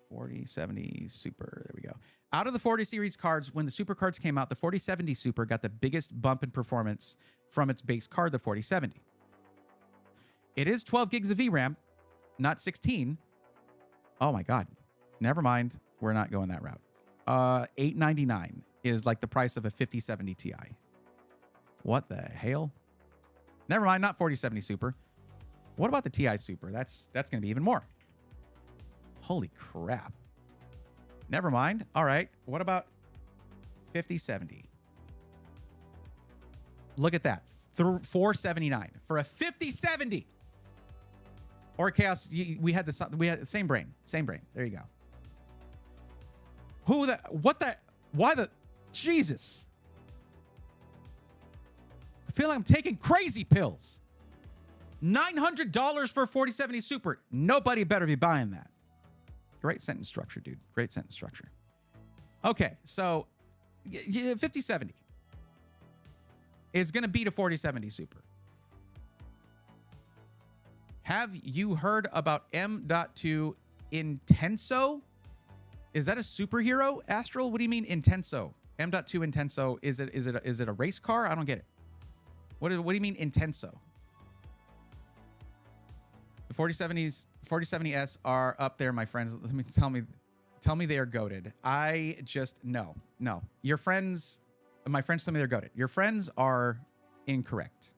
4070 Super, there we go. Out of the 40 series cards, when the Super cards came out, the 4070 Super got the biggest bump in performance from its base card, the 4070. It is 12 gigs of VRAM, not 16. Oh my God. Never mind. We're not going that route. $899 is like the price of a 5070 Ti. What the hell? Never mind, not 4070 Super. What about the Ti Super? That's going to be even more. Holy crap. Never mind. All right. What about 5070? Look at that. $479 for a 5070. Or Chaos, we had the same brain. Same brain. There you go. Why the Jesus. I feel like I'm taking crazy pills. $900 for a 4070 Super. Nobody better be buying that. Great sentence structure, dude. Great sentence structure. Okay, so 5070 is going to beat a 4070 Super. Have you heard about M.2 Intenso? Is that a superhero, Astral? What do you mean Intenso? M.2 Intenso, is it a race car? I don't get it. What do you mean Intenso? The 4070s are up there, my friends. Let me tell me they are goated. I just no. Your friends, my friends tell me they're goated. Your friends are incorrect.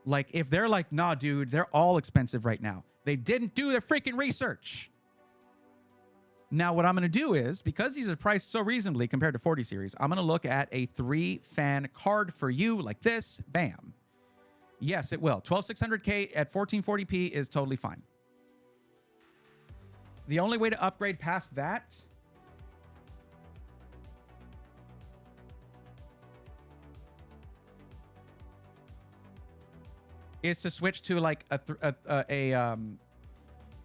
Like if they're like, nah, dude, they're all expensive right now. They didn't do their freaking research. Now, what I'm going to do is, because these are priced so reasonably compared to 40 series, I'm going to look at a 3-fan card for you like this. Bam. Yes, it will. 12600K at 1440p is totally fine. The only way to upgrade past that is to switch to like an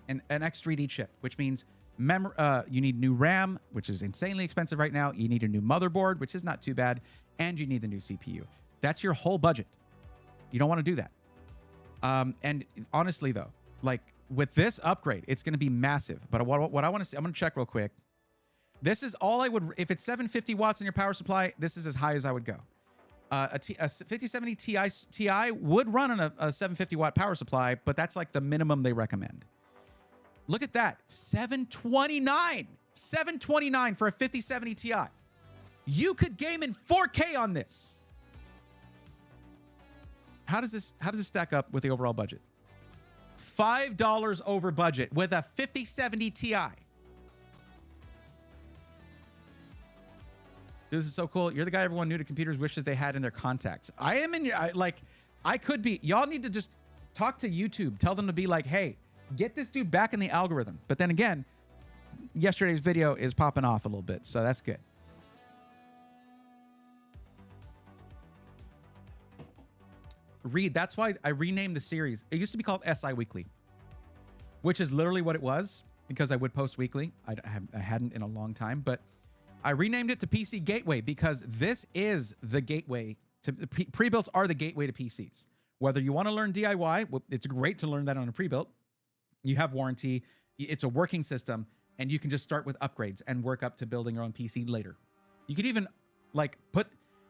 X3D chip, which means you need new RAM, which is insanely expensive right now. You need a new motherboard, which is not too bad, and you need the new CPU. That's your whole budget. You don't want to do that. And honestly, though, like with this upgrade, it's going to be massive. But what I want to see, I'm going to check real quick. This is all I would, if it's 750 watts in your power supply, this is as high as I would go. A 5070 Ti would run on a 750 watt power supply, but that's like the minimum they recommend. Look at that. $729 for a 5070 Ti. You could game in 4K on this. How does this stack up with the overall budget? $5 over budget with a 5070 Ti. This is so cool. You're the guy everyone new to computers wishes they had in their contacts. I am in your, I could be. Y'all need to just talk to YouTube. Tell them to be like, hey, get this dude back in the algorithm. But then again, yesterday's video is popping off a little bit, so that's good. Read, that's why I renamed the series. It used to be called SI Weekly, which is literally what it was because I would post weekly. I hadn't in a long time, but I renamed it to PC Gateway because this is the gateway to pre-builts are the gateway to PCs. Whether you want to learn DIY, well, it's great to learn that on a pre-built. You have warranty. It's a working system, and you can just start with upgrades and work up to building your own PC later. You could even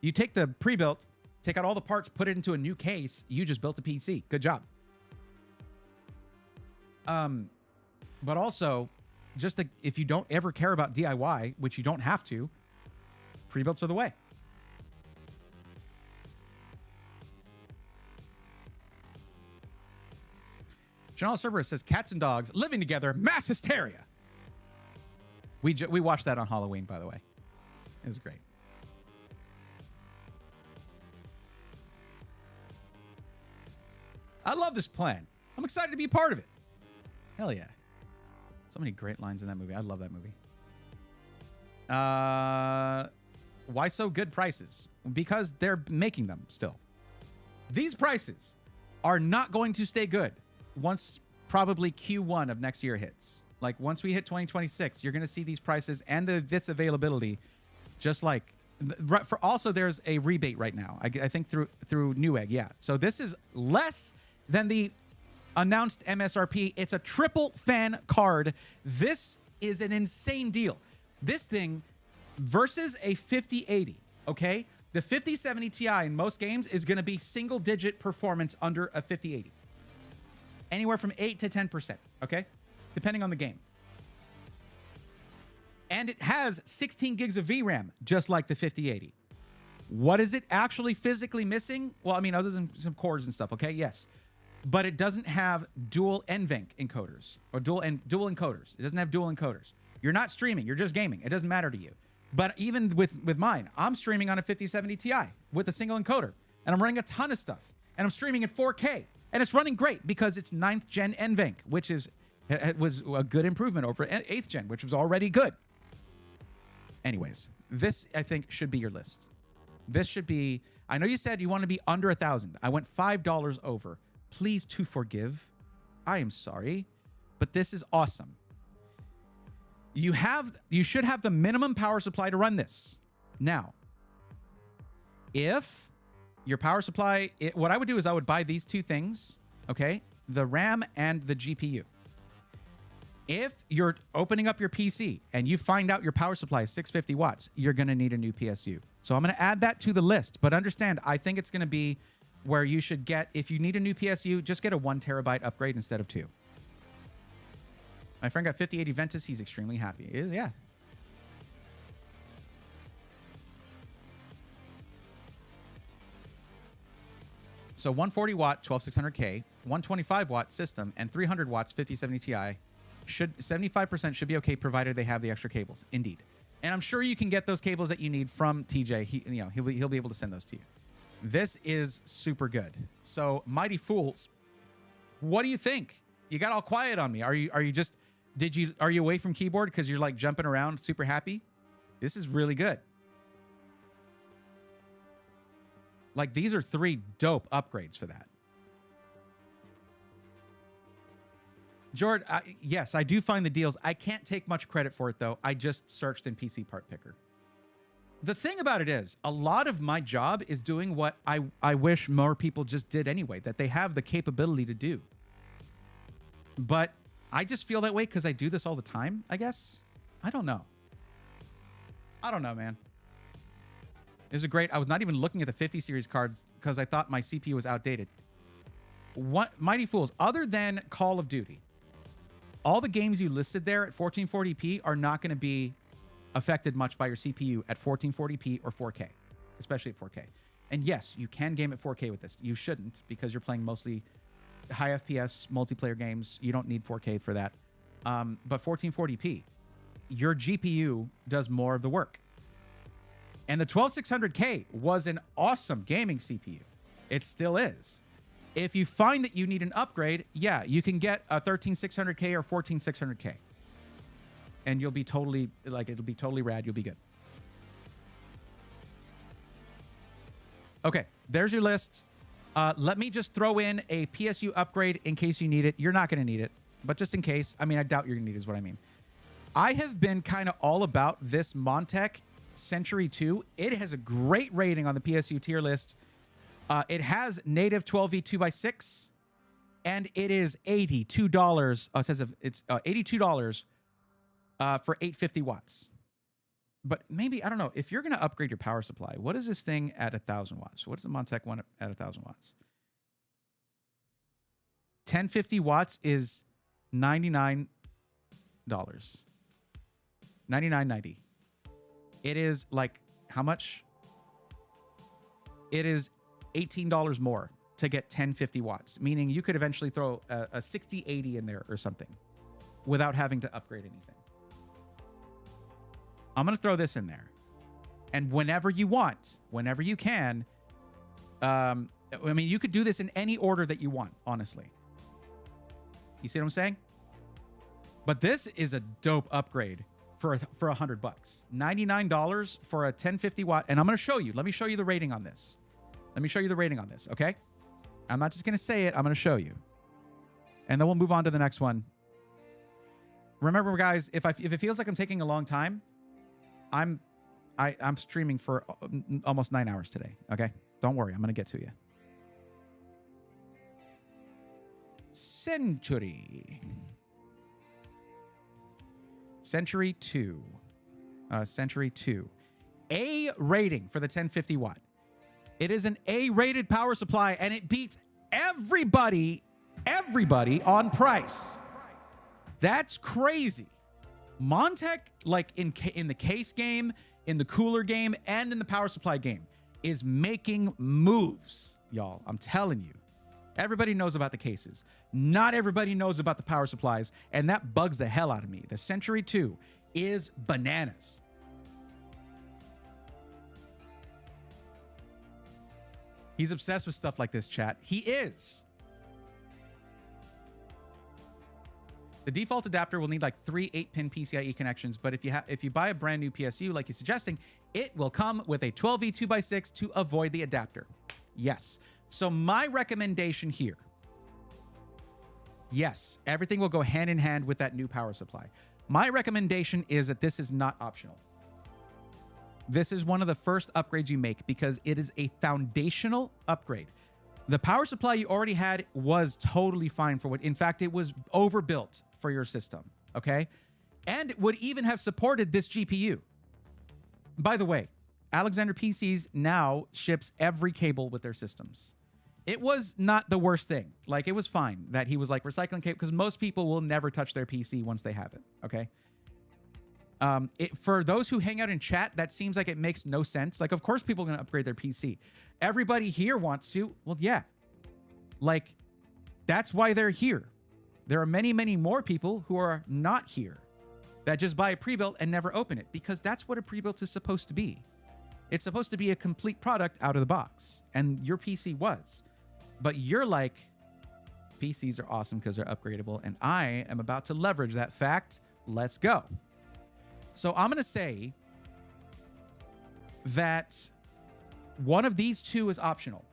you take the pre-built, take out all the parts, put it into a new case. You just built a PC. Good job. But also, if you don't ever care about DIY, which you don't have to, pre-builts are the way. Janelle Cerberus says, cats and dogs living together, mass hysteria. We watched that on Halloween, by the way. It was great. I love this plan. I'm excited to be a part of it. Hell yeah. So many great lines in that movie. I love that movie. Why so good prices? Because they're making them still. These prices are not going to stay good once probably Q1 of next year hits. Like once we hit 2026, you're going to see these prices and this availability just like for also there's a rebate right now. I think through Newegg. Yeah. So this is less than the announced MSRP. It's a triple fan card. This is an insane deal. This thing versus a 5080, okay? The 5070 Ti in most games is going to be single digit performance under a 5080. Anywhere from 8 to 10%, okay? Depending on the game. And it has 16 gigs of VRAM, just like the 5080. What is it actually physically missing? Well, I mean, other than some cores and stuff, okay? Yes. But it doesn't have dual NVENC encoders or dual encoders. It doesn't have dual encoders. You're not streaming. You're just gaming. It doesn't matter to you. But even with mine, I'm streaming on a 5070 Ti with a single encoder. And I'm running a ton of stuff. And I'm streaming at 4K. And it's running great because it's 9th gen NVENC, which was a good improvement over 8th gen, which was already good. Anyways, this, I think, should be your list. This should be... I know you said you want to be under 1,000. I went $5 over. Please to forgive. I am sorry, but this is awesome. You should have the minimum power supply to run this. Now, if your power supply, what I would do is I would buy these two things, okay? The RAM and the GPU. If you're opening up your PC and you find out your power supply is 650 watts, you're going to need a new PSU. So I'm going to add that to the list, but understand, I think it's going to be where you should get, if you need a new PSU, just get a 1 terabyte upgrade instead of 2. My friend got 5080 Ventus. He's extremely happy. Yeah. So 140 watt 12600K, 125 watt system, and 300 watts 5070 Ti 75% should be okay, provided they have the extra cables. Indeed. And I'm sure you can get those cables that you need from TJ. He'll be able to send those to you. This is super good. So, Mighty Fools, what do you think? You got all quiet on me. Are you away from keyboard because you're like jumping around super happy? This is really good. Like, these are 3 dope upgrades for that. Jord, yes, I do find the deals. I can't take much credit for it, though. I just searched in PC Part Picker. The thing about it is, a lot of my job is doing what I wish more people just did anyway, that they have the capability to do. But I just feel that way because I do this all the time, I guess. I don't know. Man. It was I was not even looking at the 50 series cards because I thought my CPU was outdated. What Mighty Fools, other than Call of Duty, all the games you listed there at 1440p are not going to be affected much by your CPU at 1440p or 4K, especially at 4K. And yes, you can game at 4K with this. You shouldn't because you're playing mostly high FPS multiplayer games. You don't need 4K for that. But 1440p, your GPU does more of the work. And the 12600K was an awesome gaming CPU. It still is. If you find that you need an upgrade, yeah, you can get a 13600K or 14600K. And you'll be totally, like, it'll be totally rad. You'll be good. Okay, there's your list. Let me just throw in a PSU upgrade in case you need it. You're not going to need it, but just in case. I mean, I doubt you're going to need it is what I mean. I have been kind of all about this Montech Century 2. It has a great rating on the PSU tier list. It has native 12V 2x6, and it is $82. Oh, it says it's $82 for 850 watts. But maybe, I don't know, if you're going to upgrade your power supply, what is this thing at 1,000 watts? What is the Montech one at 1,000 watts? 1050 watts is $99. $99.90. It is like, how much? It is $18 more to get 1050 watts, meaning you could eventually throw a 6080 in there or something without having to upgrade anything. I'm going to throw this in there. And whenever you want, whenever you can, I mean, you could do this in any order that you want, honestly. You see what I'm saying? But this is a dope upgrade for $100. $99 for a 1050 watt. And I'm going to show you. Let me show you the rating on this. Let me show you the rating on this, okay? I'm not just going to say it. I'm going to show you. And then we'll move on to the next one. Remember, guys, if it feels like I'm taking a long time, I'm streaming for almost 9 hours today. Okay, don't worry, I'm gonna get to you. Century 2. Century 2. A rating for the 1050 watt. It is an A-rated power supply, and it beats everybody on price. That's crazy. Montech, like in the case game, in the cooler game, and in the power supply game, is making moves, y'all. I'm telling you. Everybody knows about the cases. Not everybody knows about the power supplies, and that bugs the hell out of me. The Century 2 is bananas. He's obsessed with stuff like this, chat. He is. The default adapter will need like 3 8-pin PCIe connections, but if you buy a brand new PSU like he's suggesting, it will come with a 12V 2x6 to avoid the adapter. Yes. So my recommendation here, yes, everything will go hand in hand with that new power supply. My recommendation is that this is not optional. This is one of the first upgrades you make because it is a foundational upgrade. The power supply you already had was totally fine for what, in fact, it was overbuilt for your system, okay? And it would even have supported this GPU. By the way, Alexander PCs now ships every cable with their systems. It was not the worst thing. Like, it was fine that he was like recycling cable, because most people will never touch their PC once they have it, okay? For those who hang out in chat, that seems like it makes no sense. Like, of course people are going to upgrade their PC. Everybody here wants to. Well, yeah. Like, that's why they're here. There are many, many more people who are not here that just buy a pre-built and never open it, because that's what a pre-built is supposed to be. It's supposed to be a complete product out of the box, and your PC was. But you're like, PCs are awesome because they're upgradable, and I am about to leverage that fact. Let's go. So I'm going to say that one of these two is optional.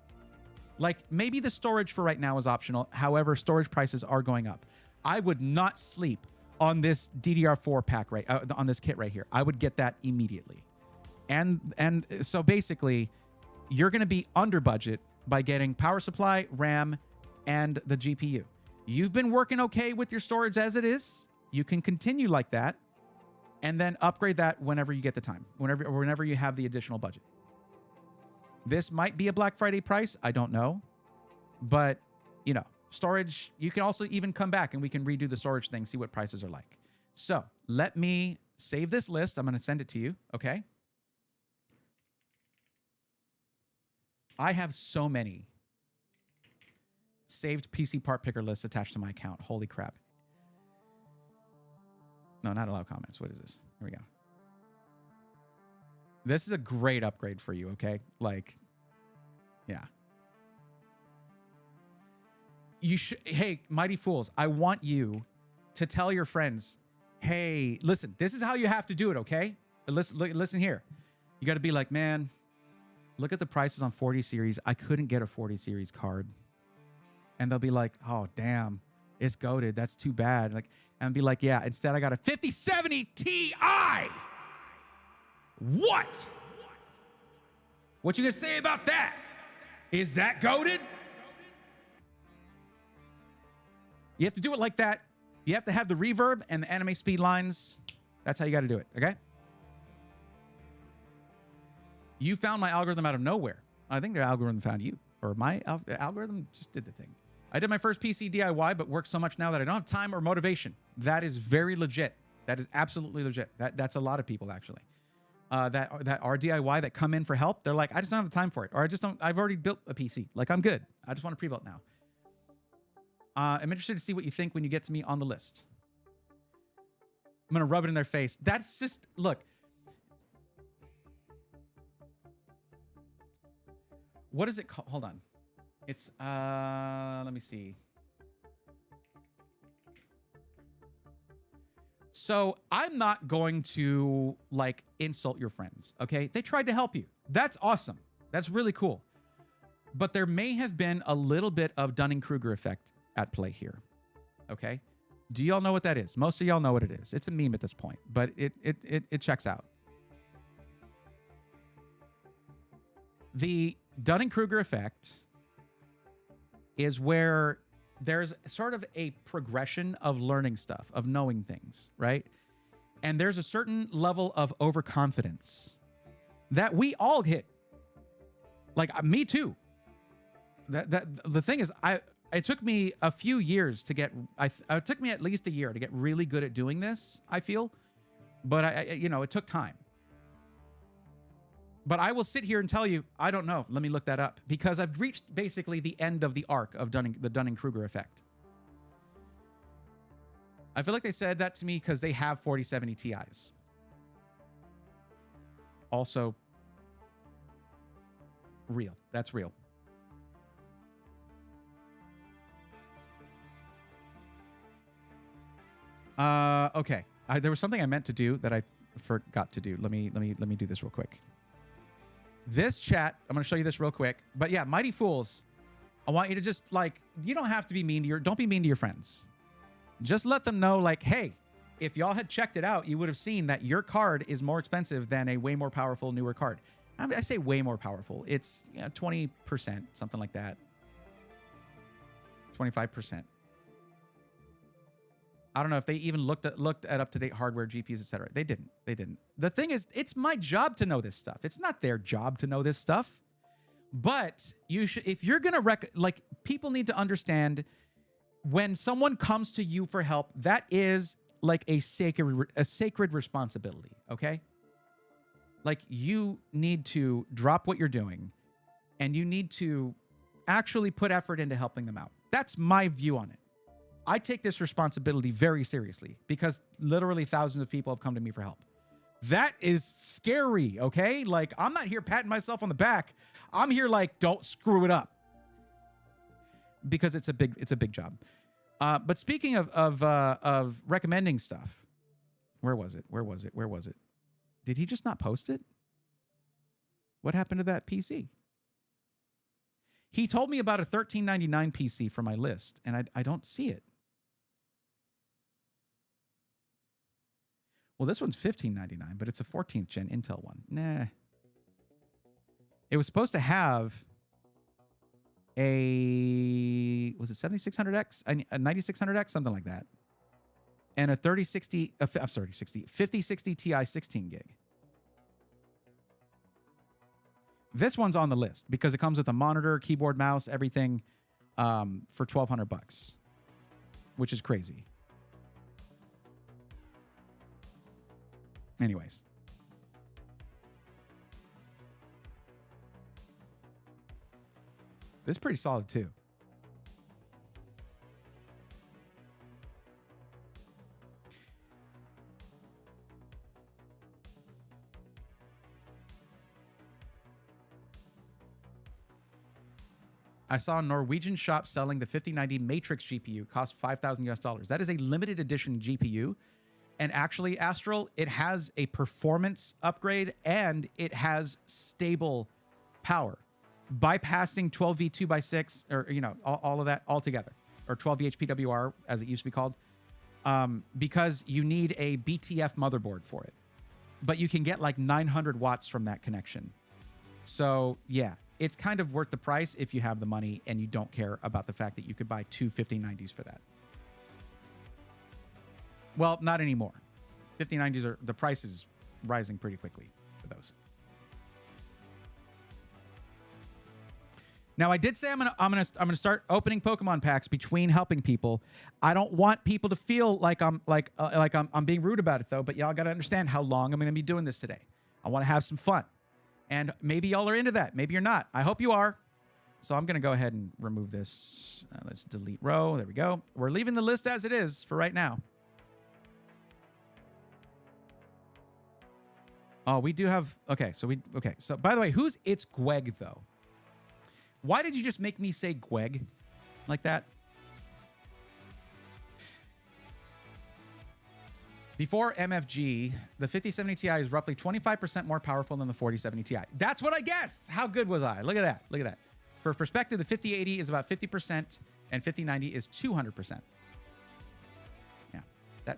Like, maybe the storage for right now is optional. However, storage prices are going up. I would not sleep on this DDR4 pack on this kit right here. I would get that immediately. And so basically, you're going to be under budget by getting power supply, RAM, and the GPU. You've been working okay with your storage as it is. You can continue like that, and then upgrade that whenever you get the time, whenever you have the additional budget. This might be a Black Friday price. I don't know. But, you know, storage, you can also even come back and we can redo the storage thing, see what prices are like. So let me save this list. I'm going to send it to you. Okay. I have so many saved PC part picker lists attached to my account. Holy crap. No, not allow comments. What is this? Here we go. This is a great upgrade for you, okay? Like, yeah. You should. Hey, Mighty Fools, I want you to tell your friends, hey, listen, this is how you have to do it, okay? Listen here. You got to be like, man, look at the prices on 40 series. I couldn't get a 40 series card. And they'll be like, oh, damn, it's goated. That's too bad. Like, and be like, yeah, instead I got a 5070 Ti. What? What you gonna say about that? Is that goated? You have to do it like that. You have to have the reverb and the anime speed lines. That's how you got to do it, okay? You found my algorithm out of nowhere. I think the algorithm found you, or my algorithm just did the thing. I did my first PC DIY, but work so much now that I don't have time or motivation. That is very legit. That is absolutely legit. That's a lot of people actually. That are DIY that come in for help. They're like, I just don't have the time for it, or I've already built a PC. Like, I'm good. I just want to pre-built now. I'm interested to see what you think when you get to me on the list. I'm gonna rub it in their face. That's just, look. What is it called? Hold on. It's, let me see. So I'm not going to like insult your friends, okay? They tried to help you. That's awesome. That's really cool. But there may have been a little bit of Dunning-Kruger effect at play here, okay? Do y'all know what that is? Most of y'all know what it is. It's a meme at this point, but it checks out. The Dunning-Kruger effect is where there's sort of a progression of learning stuff, of knowing things, right? And there's a certain level of overconfidence that we all hit. Like, me too. The thing is, it took me a few years to get, it took me at least a year to get really good at doing this, I feel. But it took time. But I will sit here and tell you, I don't know. Let me look that up. Because I've reached basically the end of the arc of the Dunning-Kruger effect. I feel like they said that to me because they have 4070 Ti's. Also, real. That's real. Okay. There was something I meant to do that I forgot to do. Let me do this real quick. This chat, I'm going to show you this real quick. But yeah, Mighty Fools, I want you to just, like, you don't have to be mean to don't be mean to your friends. Just let them know, like, hey, if y'all had checked it out, you would have seen that your card is more expensive than a way more powerful, newer card. I say way more powerful. It's 20%, something like that. 25%. I don't know if they even looked at up-to-date hardware, GPUs, etc. They didn't. The thing is, it's my job to know this stuff. It's not their job to know this stuff. But you should, if you're gonna people need to understand when someone comes to you for help, that is like a sacred responsibility. Okay. Like, you need to drop what you're doing, and you need to actually put effort into helping them out. That's my view on it. I take this responsibility very seriously because literally thousands of people have come to me for help. That is scary, okay? Like, I'm not here patting myself on the back. I'm here like, don't screw it up, because it's a big job. But speaking of recommending stuff, where was it? Did he just not post it? What happened to that PC? He told me about a $13.99 PC for my list, and I don't see it. Well, this one's $15.99, but it's a 14th gen Intel one. Nah. It was supposed to have was it 7600X? A 9600X? Something like that. And a 5060 Ti 16 gig. This one's on the list because it comes with a monitor, keyboard, mouse, everything, for $1,200, which is crazy. Anyways. This is pretty solid too. I saw a Norwegian shop selling the 5090 Matrix GPU, cost $5,000 US. That is a limited edition GPU. And actually, Astral, it has a performance upgrade and it has stable power, bypassing 12V 2x6, or, you know, all of that altogether, or 12V HPWR, as it used to be called, because you need a BTF motherboard for it. But you can get like 900 watts from that connection. So, yeah, it's kind of worth the price if you have the money and you don't care about the fact that you could buy two 5090s for that. Well, not anymore. 5090s are, the price is rising pretty quickly for those. Now, I did say I'm gonna start opening Pokemon packs between helping people. I don't want people to feel like I'm being rude about it though. But y'all got to understand how long I'm gonna be doing this today. I want to have some fun, and maybe y'all are into that. Maybe you're not. I hope you are. So I'm gonna go ahead and remove this. Let's delete row. There we go. We're leaving the list as it is for right now. Oh, we do have. Okay, so okay. So by the way, who's it's Gweg though? Why did you just make me say Gweg like that? Before MFG, the 5070 Ti is roughly 25% more powerful than the 4070 Ti. That's what I guessed. How good was I? Look at that. Look at that. For perspective, the 5080 is about 50% and 5090 is 200%. Yeah,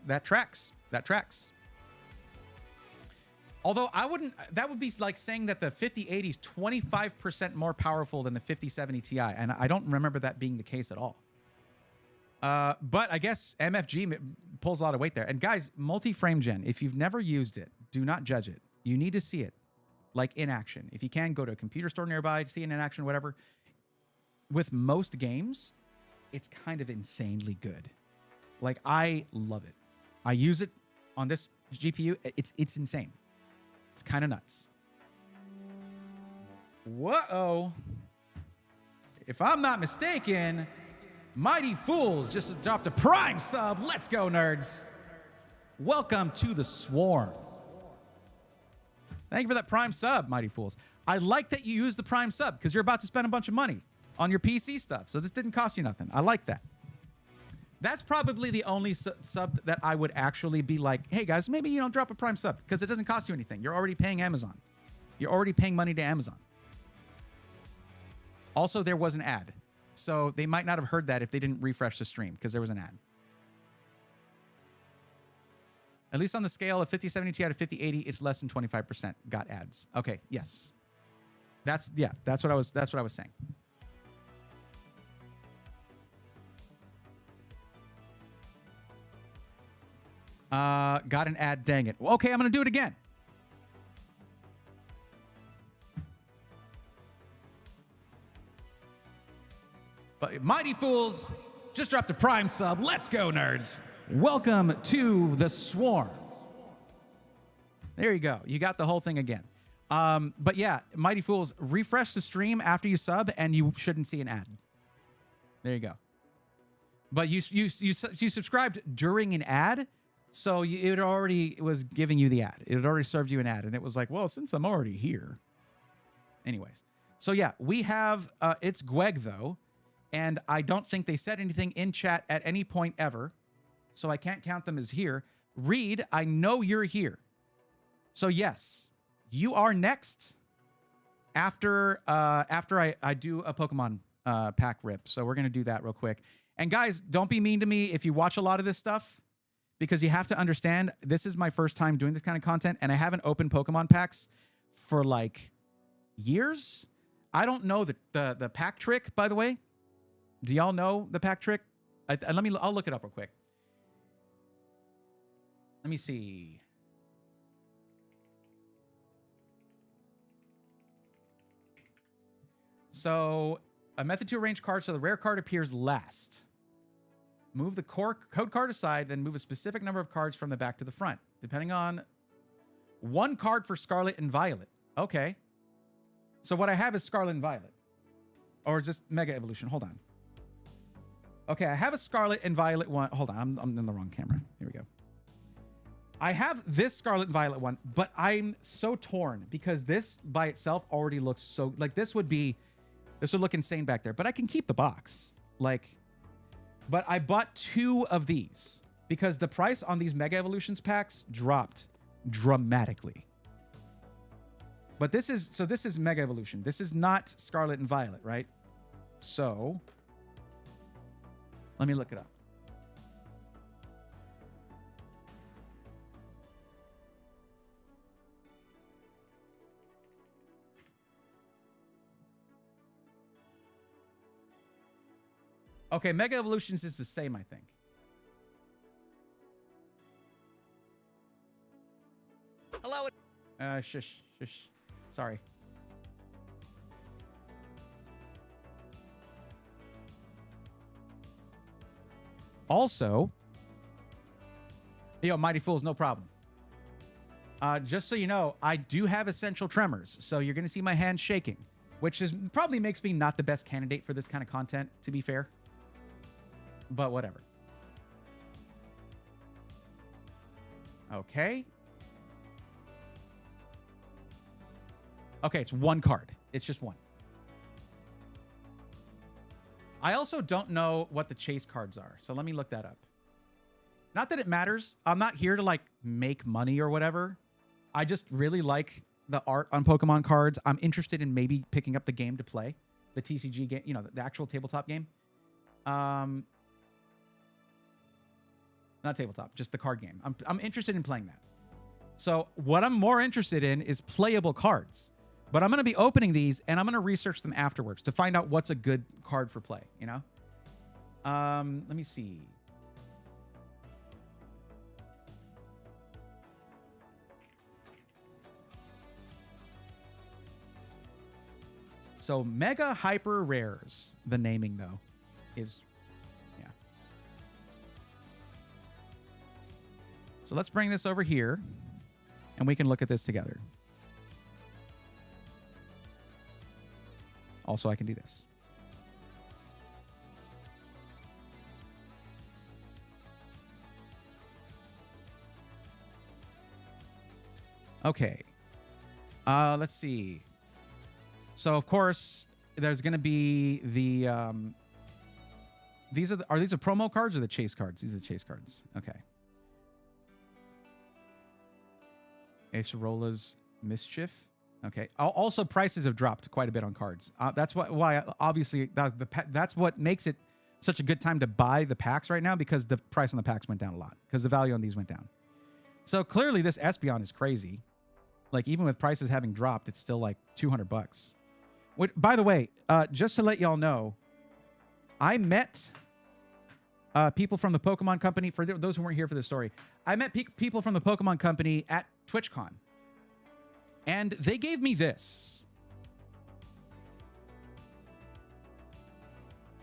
that tracks. That tracks. Although I wouldn't, that would be like saying that the 5080 is 25% more powerful than the 5070 Ti. And I don't remember that being the case at all. But I guess MFG pulls a lot of weight there. And guys, multi-frame gen, if you've never used it, do not judge it. You need to see it like in action. If you can, go to a computer store nearby, see it in action, whatever. With most games, it's kind of insanely good. Like, I love it. I use it on this GPU. It's insane. It's kind of nuts. Whoa. If I'm not mistaken, Mighty Fools just dropped a Prime sub. Let's go, nerds. Welcome to the Swarm. Thank you for that Prime sub, Mighty Fools. I like that you use the Prime sub because you're about to spend a bunch of money on your PC stuff. So this didn't cost you nothing. I like that. That's probably the only sub that I would actually be like, hey guys, maybe you don't drop a Prime sub because it doesn't cost you anything. You're already paying Amazon. You're already paying money to Amazon. Also, there was an ad. So they might not have heard that if they didn't refresh the stream because there was an ad. At least on the scale of 5070 Ti to 5080, it's less than 25% got ads. Okay, yes. That's what I was saying. Got an ad, dang it. Okay, I'm going to do it again. But Mighty Fools just dropped a Prime sub. Let's go, nerds. Welcome to the Swarm. There you go. You got the whole thing again. But yeah, Mighty Fools, refresh the stream after you sub and you shouldn't see an ad. There you go. But you subscribed during an ad. So it already was giving you the ad. It had already served you an ad. And it was like, well, since I'm already here. Anyways. So yeah, we have, it's Gweg though. And I don't think they said anything in chat at any point ever. So I can't count them as here. Reed, I know you're here. So yes, you are next after I do a Pokemon pack rip. So we're going to do that real quick. And guys, don't be mean to me if you watch a lot of this stuff. Because you have to understand, this is my first time doing this kind of content, and I haven't opened Pokemon packs for like years. I don't know the pack trick, by the way. Do y'all know the pack trick? I'll look it up real quick. Let me see. So, a method to arrange cards so the rare card appears last. Move the code card aside, then move a specific number of cards from the back to the front, depending on one card for Scarlet and Violet. Okay. So what I have is Scarlet and Violet. Or just Mega Evolution. Hold on. Okay, I have a Scarlet and Violet one. Hold on, I'm in the wrong camera. Here we go. I have this Scarlet and Violet one, but I'm so torn because this by itself already looks so... Like, this would be This would look insane back there, but I can keep the box. Like, but I bought 2 of these because the price on these Mega Evolutions packs dropped dramatically. But this is Mega Evolution. This is not Scarlet and Violet, right? So let me look it up. Okay, Mega Evolutions is the same, I think. Hello. Shush. Sorry. Also, Mighty Fools, no problem. Just so you know, I do have essential tremors, so you're going to see my hands shaking, which is probably makes me not the best candidate for this kind of content, to be fair. But whatever. Okay. Okay, it's 1 card. It's just 1. I also don't know what the chase cards are, so let me look that up. Not that it matters. I'm not here to like make money or whatever. I just really like the art on Pokemon cards. I'm interested in maybe picking up the game to play, the TCG game, the actual tabletop game. Not tabletop, just the card game. I'm interested in playing that. So what I'm more interested in is playable cards. But I'm going to be opening these and I'm going to research them afterwards to find out what's a good card for play, Let me see. So Mega Hyper Rares, the naming though, is, yeah. So let's bring this over here and we can look at this together. Also, I can do this. Okay. Let's see. So, of course, there's going to be the... Are these the promo cards or the chase cards? These are the chase cards. Okay. Acerola's Mischief. Okay. Also, prices have dropped quite a bit on cards. That's why obviously that's what makes it such a good time to buy the packs right now, because the price on the packs went down a lot because the value on these went down. So clearly this Espeon is crazy. Like even with prices having dropped, it's still like $200. Which, by the way, just to let y'all know, I met people from the Pokemon Company. For those who weren't here for this story, I met people from the Pokemon Company at TwitchCon. And they gave me this,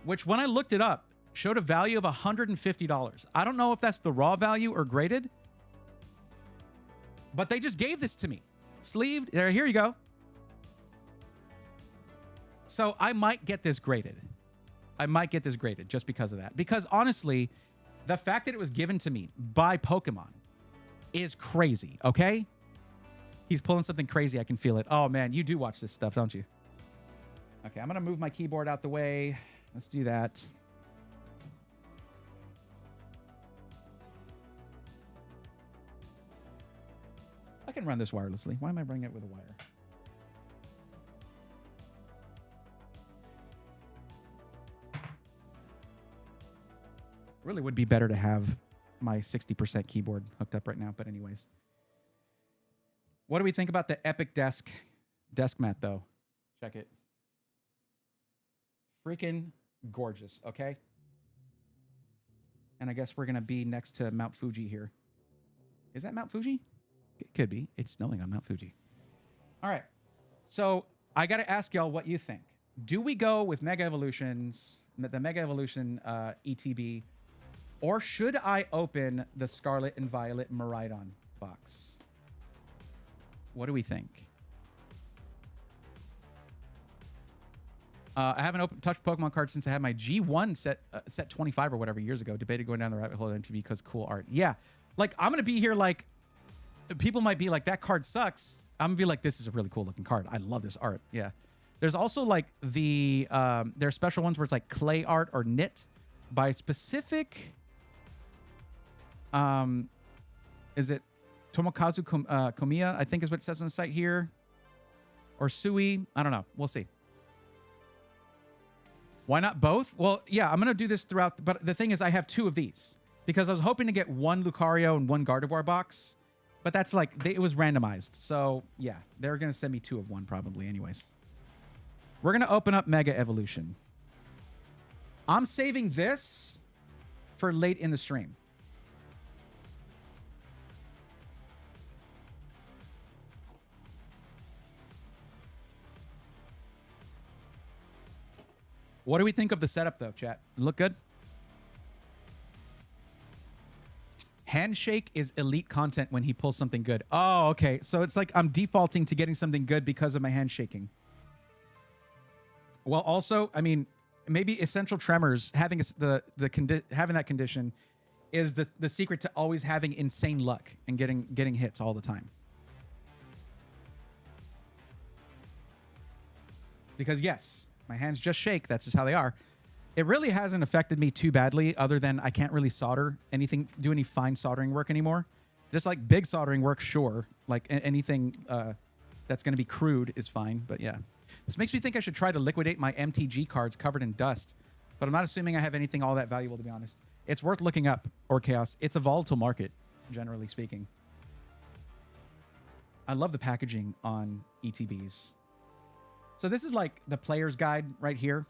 which when I looked it up, showed a value of $150. I don't know if that's the raw value or graded, but they just gave this to me. Sleeved. There, here you go. So I might get this graded. I might get this graded just because of that. Because honestly, the fact that it was given to me by Pokemon is crazy, okay? He's pulling something crazy. I can feel it. Oh, man, you do watch this stuff, don't you? Okay, I'm going to move my keyboard out the way. Let's do that. I can run this wirelessly. Why am I running it with a wire? Really would be better to have my 60% keyboard hooked up right now, but anyways. What do we think about the Epic desk mat, though? Check it. Freaking gorgeous, okay? And I guess we're going to be next to Mount Fuji here. Is that Mount Fuji? It could be. It's snowing on Mount Fuji. All right. So I got to ask y'all what you think. Do we go with Mega Evolutions, the Mega Evolution ETB, or should I open the Scarlet and Violet Miraidon box? What do we think? I haven't touched Pokemon cards since I had my G1 set 25 or whatever years ago. Debated going down the rabbit hole of MTV because cool art. Yeah, like I'm gonna be here like people might be like that card sucks. I'm gonna be like, this is a really cool looking card. I love this art. Yeah, There's also like the there are special ones where it's like clay art or knit by specific. Is it Tomokazu Komiya? I think is what it says on the site here, or Sui. I don't know. We'll see. Why not both? Well, yeah, I'm gonna do this throughout. But the thing is, I have 2 of these because I was hoping to get 1 Lucario and 1 Gardevoir box, but that's like it was randomized. So yeah, they're gonna send me 2 of 1 probably, anyways. We're going to open up Mega Evolution. I'm saving this for late in the stream. What do we think of the setup, though, chat? Look good? Handshake is elite content when he pulls something good. Oh, okay. So it's like I'm defaulting to getting something good because of my handshaking. Well, also, I mean, maybe essential tremors having having that condition is the secret to always having insane luck and getting hits all the time. Because yes, my hands just shake. That's just how they are. It really hasn't affected me too badly, other than I can't really solder anything, do any fine soldering work anymore. Just like big soldering work, sure. Like anything that's going to be crude is fine, but yeah. This makes me think I should try to liquidate my MTG cards covered in dust, but I'm not assuming I have anything all that valuable, to be honest. It's worth looking up, or Chaos. It's a volatile market, generally speaking. I love the packaging on ETBs. So this is like the player's guide right here.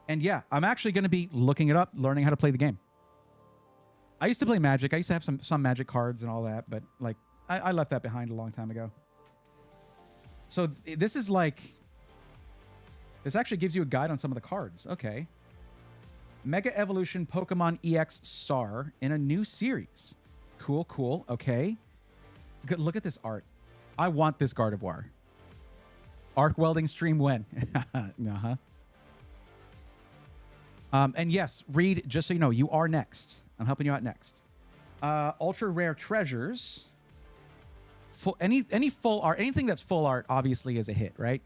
And yeah, I'm actually going to be looking it up, learning how to play the game. I used to play Magic. I used to have some Magic cards and all that, but like I left that behind a long time ago. So this is like, this actually gives you a guide on some of the cards. Okay. Mega Evolution Pokemon EX Star in a new series. Cool, cool. Okay. Good. Look at this art. I want this Gardevoir. Arc welding stream when? Uh-huh. And yes, Reed, just so you know, you are next. I'm helping you out next. Ultra rare treasures. Any full art, anything that's full art obviously is a hit, right?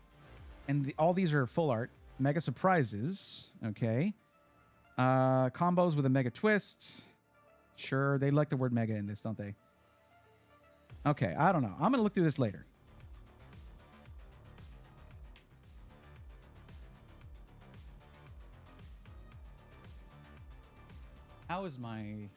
And all these are full art. Mega surprises. Okay. Combos with a mega twist. Sure, they like the word mega in this, don't they? Okay, I don't know. I'm gonna look through this later. How is my...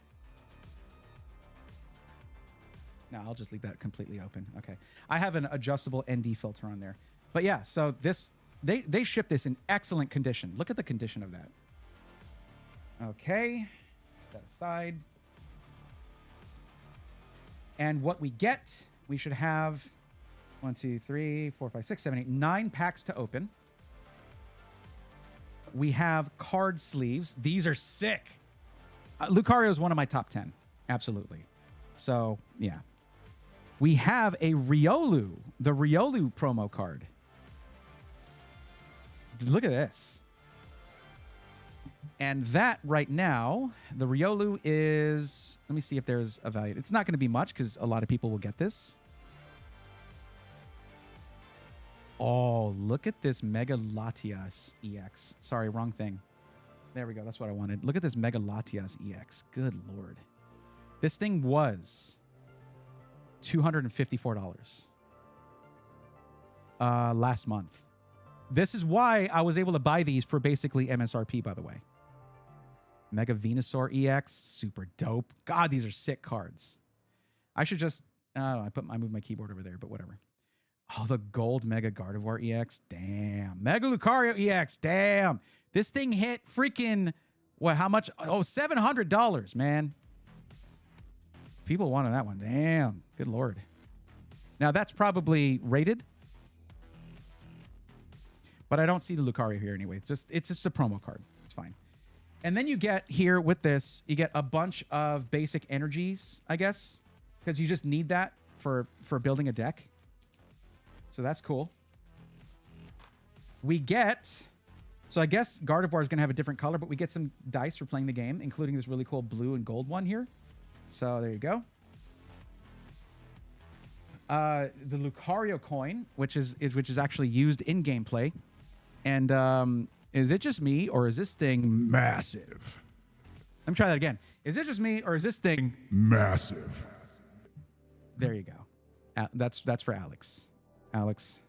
No, I'll just leave that completely open. Okay. I have an adjustable ND filter on there. But yeah, so this... They ship this in excellent condition. Look at the condition of that. Okay. Put that aside. And what we get, we should have 1, 2, 3, 4, 5, 6, 7, 8, 9 packs to open. We have card sleeves. These are sick. Lucario is one of my top 10. Absolutely. So, yeah. We have a Riolu, the Riolu promo card. Look at this. And that right now, the Riolu is... Let me see if there's a value. It's not going to be much because a lot of people will get this. Oh, look at this Mega Latias EX. Sorry, wrong thing. There we go. That's what I wanted. Look at this Mega Latias EX. Good Lord. This thing was $254 last month. This is why I was able to buy these for basically MSRP, by the way. Mega Venusaur EX. Super dope. God, these are sick cards. I should just... I moved my keyboard over there, but whatever. Oh, the gold Mega Gardevoir EX. Damn. Mega Lucario EX. Damn. This thing hit freaking, what, how much? Oh, $700, man. People wanted that one. Damn. Good Lord. Now, that's probably rated. But I don't see the Lucario here anyway. It's just a promo card. It's fine. And then you get here with this, you get a bunch of basic energies, I guess. Because you just need that for building a deck. So that's cool. We get... So I guess Gardevoir is going to have a different color, but we get some dice for playing the game, including this really cool blue and gold one here. So there you go. the Lucario coin, which is actually used in gameplay. And is it just me, or is this thing massive? Let me try that again. Is it just me, or is this thing massive? There you go. That's for Alex. Alex,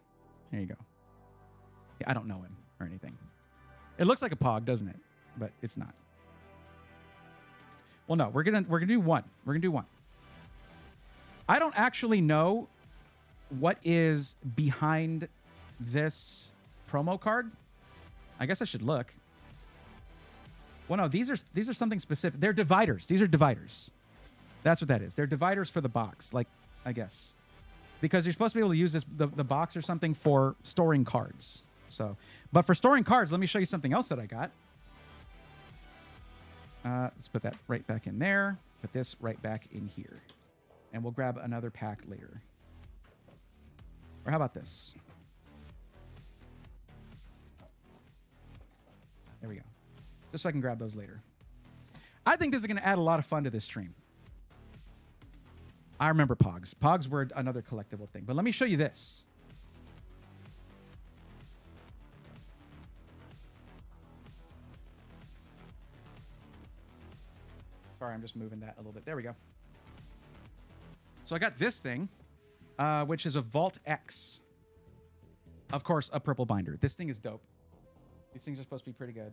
there you go. Yeah, I don't know him or anything. It looks like a pog, doesn't it? But it's not. Well, no, we're gonna do one. We're gonna do one. I don't actually know what is behind this promo card. I guess I should look. Well, no, these are something specific. They're dividers. These are dividers. That's what that is. They're dividers for the box, like, I guess. Because you're supposed to be able to use the box or something for storing cards. So, but for storing cards, let me show you something else that I got. Let's put that right back in there. Put this right back in here. And we'll grab another pack later. Or how about this? There we go. Just so I can grab those later. I think this is going to add a lot of fun to this stream. I remember Pogs. Pogs were another collectible thing. But let me show you this. Sorry, I'm just moving that a little bit. There we go. So I got this thing, which is a Vault X. Of course, a purple binder. This thing is dope. These things are supposed to be pretty good.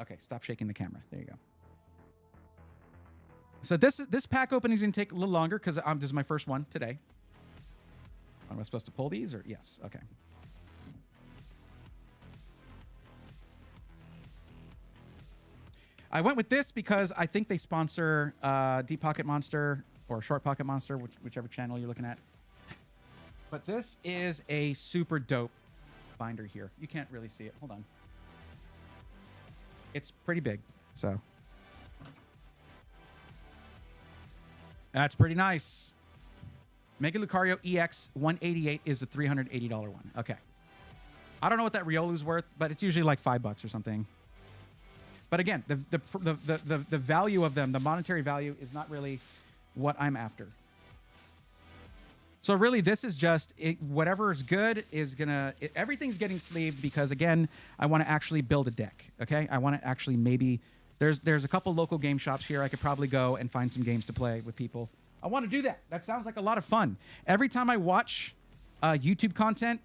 Okay, stop shaking the camera. There you go. So this pack opening is going to take a little longer because this is my first one today. Am I supposed to pull these or yes? Okay. I went with this because I think they sponsor Deep Pocket Monster or Short Pocket Monster, whichever channel you're looking at. But this is a super dope binder here. You can't really see it. Hold on. It's pretty big, so. That's pretty nice. Mega Lucario EX 188 is a $380 one. Okay. I don't know what that Riolu's worth, but it's usually like $5 or something. But again, the value of them, the monetary value, is not really what I'm after. So really, this is just whatever is good is gonna. Everything's getting sleeved because again, I want to actually build a deck. Okay, I want to actually maybe there's a couple local game shops here. I could probably go and find some games to play with people. I want to do that. That sounds like a lot of fun. Every time I watch YouTube content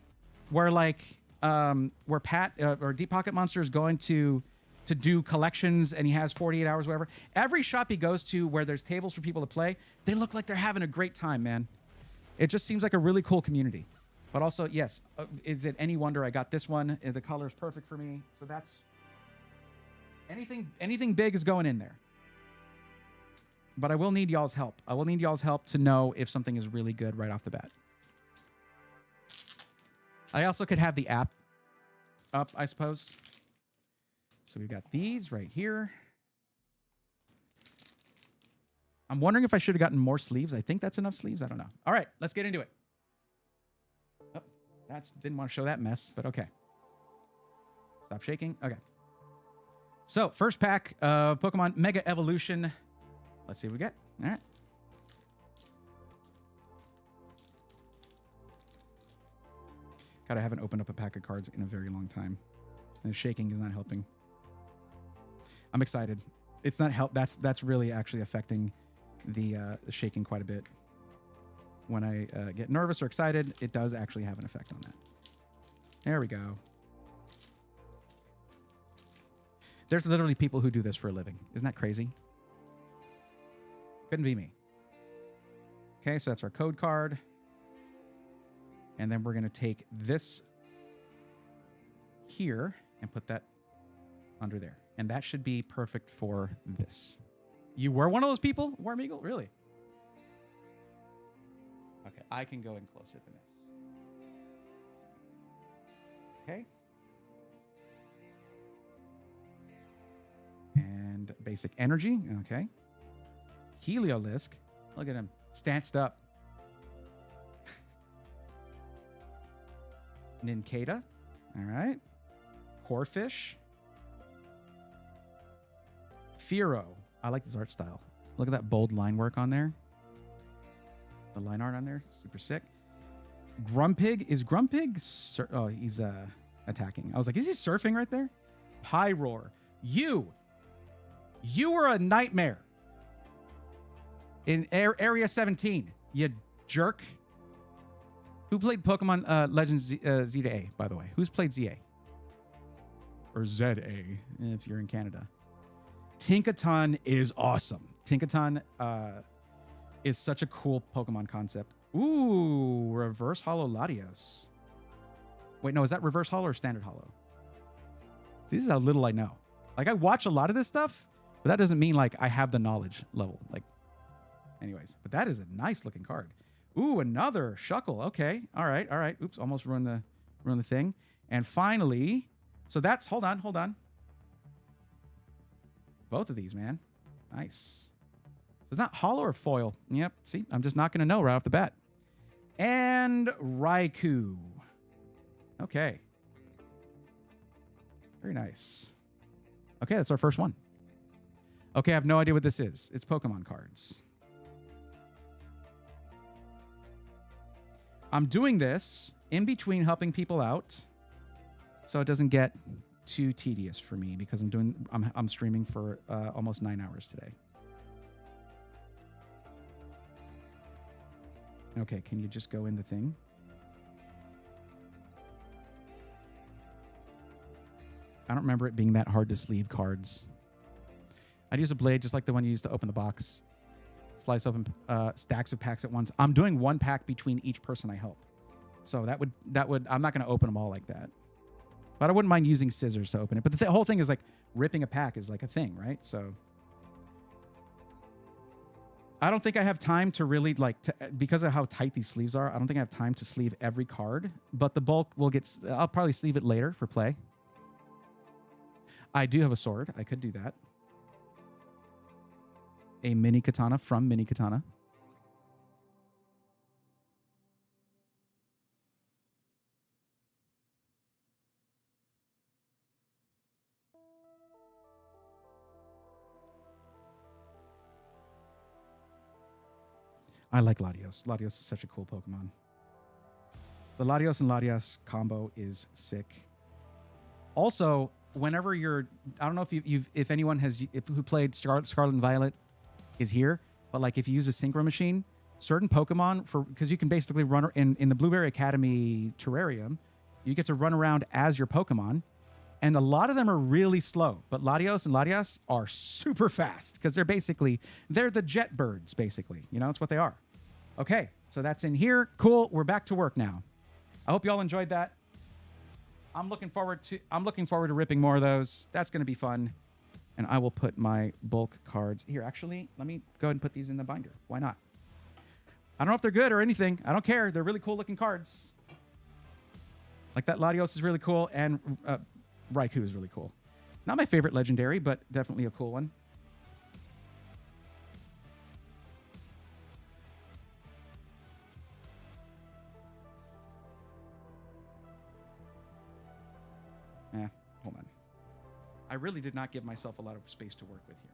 where where Pat or Deep Pocket Monster is going to do collections and he has 48 hours, whatever. Every shop he goes to where there's tables for people to play, they look like they're having a great time, man. It just seems like a really cool community. But also, yes, is it any wonder I got this one? The color is perfect for me. So that's anything big is going in there. But I will need y'all's help. I will need y'all's help to know if something is really good right off the bat. I also could have the app up, I suppose. So we've got these right here. I'm wondering if I should have gotten more sleeves. I think that's enough sleeves. I don't know. All right, let's get into it. Oh, didn't want to show that mess, but okay. Stop shaking. Okay. So first pack of Pokemon Mega Evolution. Let's see what we get. All right. God, I haven't opened up a pack of cards in a very long time. And the shaking is not helping. I'm excited. It's not help. That's really actually affecting the shaking quite a bit. When I get nervous or excited, it does actually have an effect on that. There we go. There's literally people who do this for a living. Isn't that crazy? Couldn't be me. Okay, so that's our code card. And then we're going to take this here and put that under there. And that should be perfect for this. You were one of those people, Warm Eagle? Really? Okay, I can go in closer than this. Okay. And basic energy. Okay. Heliolisk. Look at him. Stanced up. Nincada. All right. Corfish. Fearow. I like this art style. Look at that bold line work on there. The line art on there, super sick. Grumpig, is Grumpig? Oh, he's attacking. I was like, is he surfing right there? Pyroar, you were a nightmare in Area 17, you jerk. Who played Pokemon Legends Z to A, by the way? Who's played ZA? Or ZA, if you're in Canada. Tinkaton is awesome. Tinkaton is such a cool Pokemon concept. Ooh, reverse holo Latios. Wait, no, is that reverse holo or standard holo? This is how little I know. Like, I watch a lot of this stuff, but that doesn't mean like I have the knowledge level. Like, anyways, but that is a nice looking card. Ooh, another Shuckle. Okay, all right. Oops, almost ruined the thing. And finally, so that's hold on. Both of these, man, nice. So it's not holo or foil. Yep. See, I'm just not gonna know right off the bat. And Raikou. Okay. Very nice. Okay, that's our first one. Okay, I have no idea what this is. It's Pokemon cards. I'm doing this in between helping people out so it doesn't get too tedious for me because I'm streaming for almost 9 hours today. Okay, can you just go in the thing? I don't remember it being that hard to sleeve cards. I'd use a blade just like the one you used to open the box. Slice open stacks of packs at once. I'm doing one pack between each person I help. So that would I'm not going to open them all like that. But I wouldn't mind using scissors to open it. But the whole thing is like ripping a pack is like a thing, right? So I don't think I have time to really because of how tight these sleeves are, I don't think I have time to sleeve every card, but the bulk I'll probably sleeve it later for play. I do have a sword. I could do that. A mini katana from Mini Katana. I like Latios. Latios is such a cool Pokemon. The Latios and Latias combo is sick. Also, whenever I don't know if anyone who played Scarlet and Violet is here, but like if you use a synchro machine, certain Pokemon because you can basically run in the Blueberry Academy Terrarium, you get to run around as your Pokemon, and a lot of them are really slow, but Latios and Latias are super fast because they're the jet birds, basically. You know, that's what they are. Okay, so that's in here. Cool. We're back to work now. I hope you all enjoyed that. I'm looking forward to ripping more of those. That's going to be fun. And I will put my bulk cards here. Actually, let me go ahead and put these in the binder. Why not? I don't know if they're good or anything. I don't care. They're really cool looking cards. Like that Latios is really cool, and Raikou is really cool. Not my favorite legendary, but definitely a cool one. Hold on. I really did not give myself a lot of space to work with here.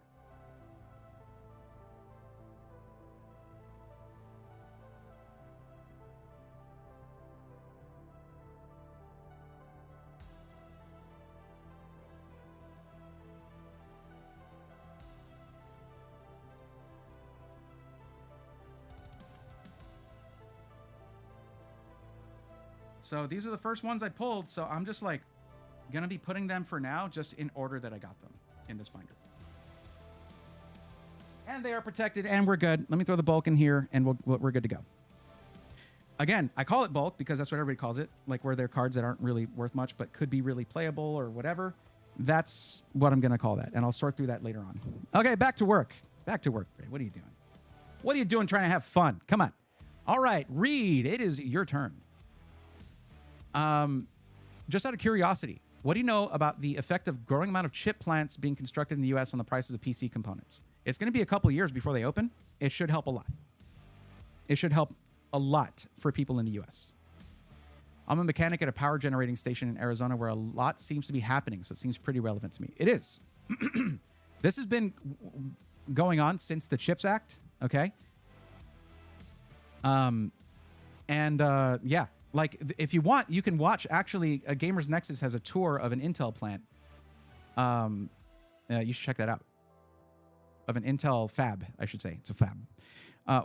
So these are the first ones I pulled, so I'm just like going to be putting them for now just in order that I got them in this binder. And they are protected and we're good. Let me throw the bulk in here and we're good to go. Again, I call it bulk because that's what everybody calls it, like where they're cards that aren't really worth much but could be really playable or whatever. That's what I'm going to call that, and I'll sort through that later on. Okay, back to work. Back to work, Ray. What are you doing? What are you doing trying to have fun? Come on. All right, Reed, it is your turn. Just out of curiosity, what do you know about the effect of growing amount of chip plants being constructed in the U.S. on the prices of PC components? It's going to be a couple years before they open. It should help a lot. It should help a lot for people in the U.S. I'm a mechanic at a power generating station in Arizona where a lot seems to be happening, so it seems pretty relevant to me. It is. This has been going on since the CHIPS Act, okay? Yeah, like if you want, you can watch. Actually, Gamers Nexus has a tour of an Intel plant. You should check that out. Of an Intel fab, I should say. It's a fab.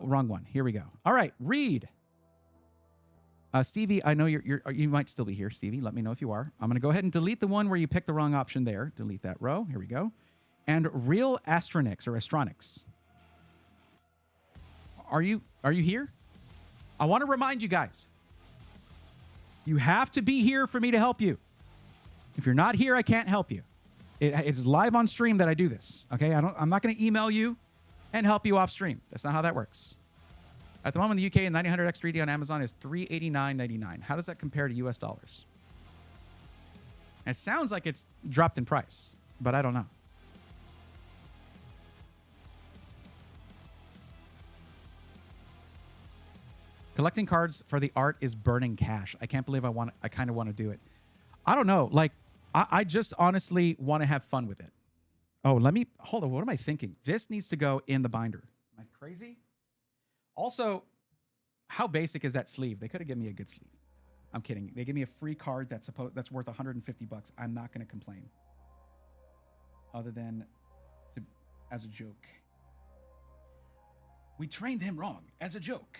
Wrong one. Here we go. All right, Reed. Stevie, I know you might still be here, Stevie. Let me know if you are. I'm going to go ahead and delete the one where you picked the wrong option there. Delete that row. Here we go. And Real Astronix or Astronix. Are you here? I want to remind you guys. You have to be here for me to help you. If you're not here, I can't help you. It's live on stream that I do this. Okay, I'm not going to email you and help you off stream. That's not how that works. At the moment, the UK and 9900X3D on Amazon is $389.99. How does that compare to US dollars? It sounds like it's dropped in price, but I don't know. Collecting cards for the art is burning cash. I can't believe I kind of want to do it. I don't know. Like, I just honestly want to have fun with it. Oh, hold on. What am I thinking? This needs to go in the binder. Am I crazy? Also, how basic is that sleeve? They could have given me a good sleeve. I'm kidding. They give me a free card that's worth $150. I'm not going to complain. Other than as a joke. We trained him wrong as a joke.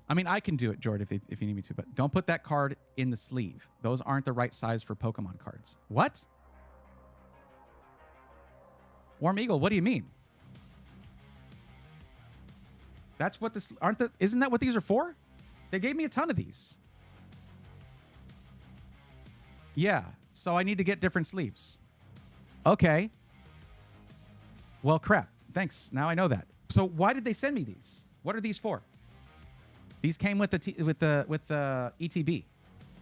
I mean, I can do it, Jordan, if you need me to, but don't put that card in the sleeve. Those aren't the right size for Pokemon cards. What? Warm Eagle, what do you mean? That's what this isn't that what these are for? They gave me a ton of these. Yeah, so I need to get different sleeves. Okay. Well, crap. Thanks. Now I know that. So why did they send me these? What are these for? These came with the ETB.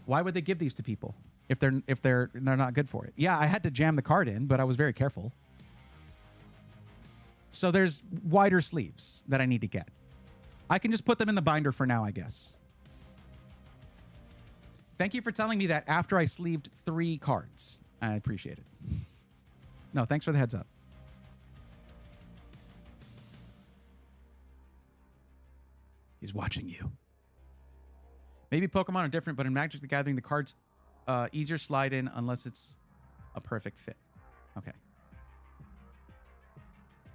Why would they give these to people if they're not good for it? Yeah, I had to jam the card in, but I was very careful. So there's wider sleeves that I need to get. I can just put them in the binder for now, I guess. Thank you for telling me that after I sleeved 3 cards. I appreciate it. No, thanks for the heads up. He's watching you. Maybe Pokemon are different, but in Magic the Gathering, the cards easier slide in unless it's a perfect fit. Okay.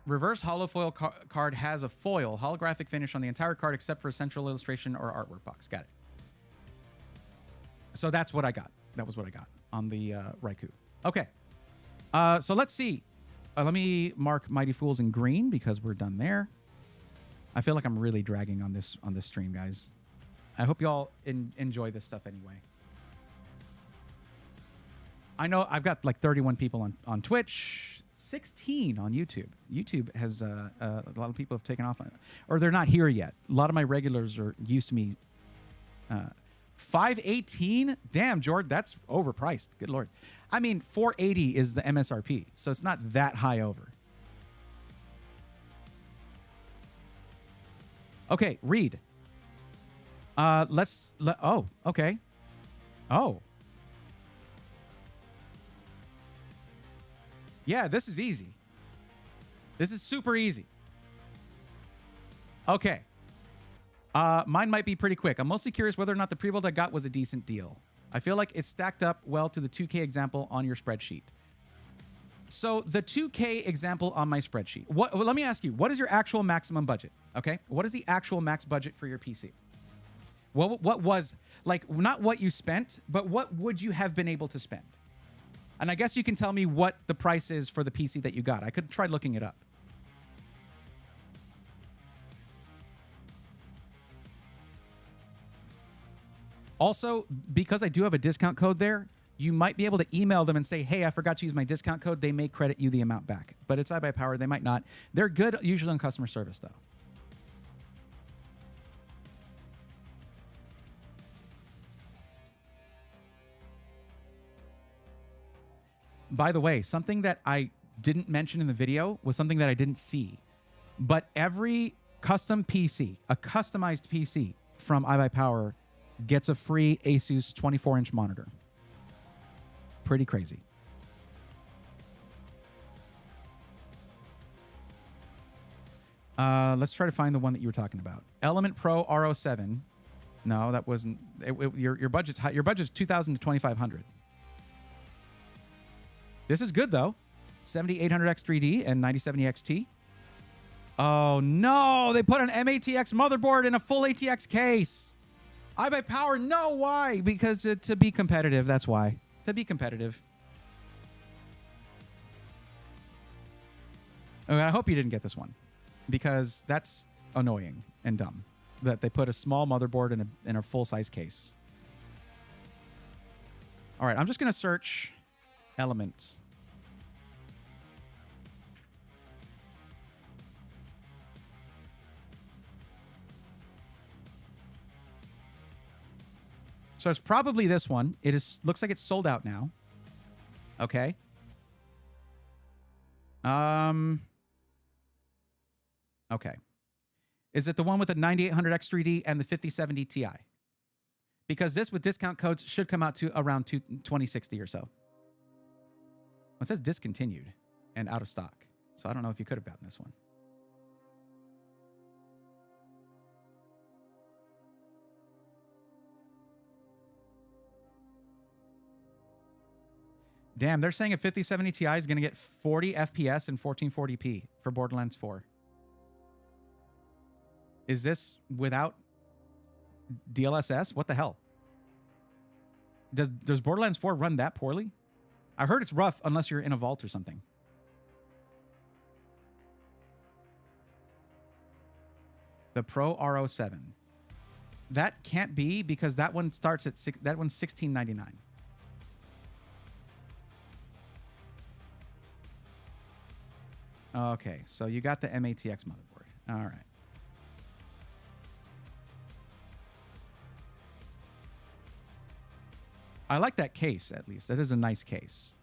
Reverse holofoil card has a foil holographic finish on the entire card except for a central illustration or artwork box. Got it. So that's what I got. That was what I got on the Raikou. Okay. So let's see. Let me mark Mighty Fools in green because we're done there. I feel like I'm really dragging on this stream, guys. I hope y'all enjoy this stuff anyway. I know I've got like 31 people on Twitch, 16 on YouTube. YouTube has a lot of people have taken off on it, or they're not here yet. A lot of my regulars are used to me. 518? Damn, Jordan, that's overpriced. Good Lord. I mean, 480 is the MSRP, so it's not that high over. Okay, read. Oh, okay. Oh. Yeah, this is easy. This is super easy. Okay. Mine might be pretty quick. I'm mostly curious whether or not the pre-build I got was a decent deal. I feel like it stacked up well to the 2K example on your spreadsheet. So the 2K example on my spreadsheet. Well, let me ask you, what is your actual maximum budget? Okay. What is the actual max budget for your PC? What was, like, not what you spent, but what would you have been able to spend? And I guess you can tell me what the price is for the PC that you got. I could try looking it up. Also, because I do have a discount code there, you might be able to email them and say, hey, I forgot to use my discount code. They may credit you the amount back. But it's iBuyPower. They might not. They're good usually on customer service, though. By the way, something that I didn't mention in the video was something that I didn't see. But every custom PC, a customized PC from iBuyPower, gets a free Asus 24-inch monitor. Pretty crazy. Let's try to find the one that you were talking about. Element Pro R07. No, that wasn't. Your budget's high. Your budget's 2,000 to 2,500. This is good though. 7800X3D and 9070 XT. Oh no, they put an MATX motherboard in a full ATX case. I buy power. No, why? Because to be competitive. That's why. To be competitive. Okay, I hope you didn't get this one, because that's annoying and dumb that they put a small motherboard in a full-size case. All right, I'm just going to search Element. So it's probably this one. It looks like it's sold out now. Okay. Okay. Is it the one with the 9800X3D and the 5070 Ti? Because this with discount codes should come out to around 2060 or so. Well, it says discontinued and out of stock. So I don't know if you could have gotten this one. Damn, they're saying a 5070 Ti is going to get 40 FPS and 1440p for Borderlands 4. Is this without DLSS? What the hell? Does Borderlands 4 run that poorly? I heard it's rough unless you're in a vault or something. The Pro R07. That can't be, because that one starts at that one's $1699. Okay, so you got the MATX motherboard. All right. I like that case, at least. That is a nice case.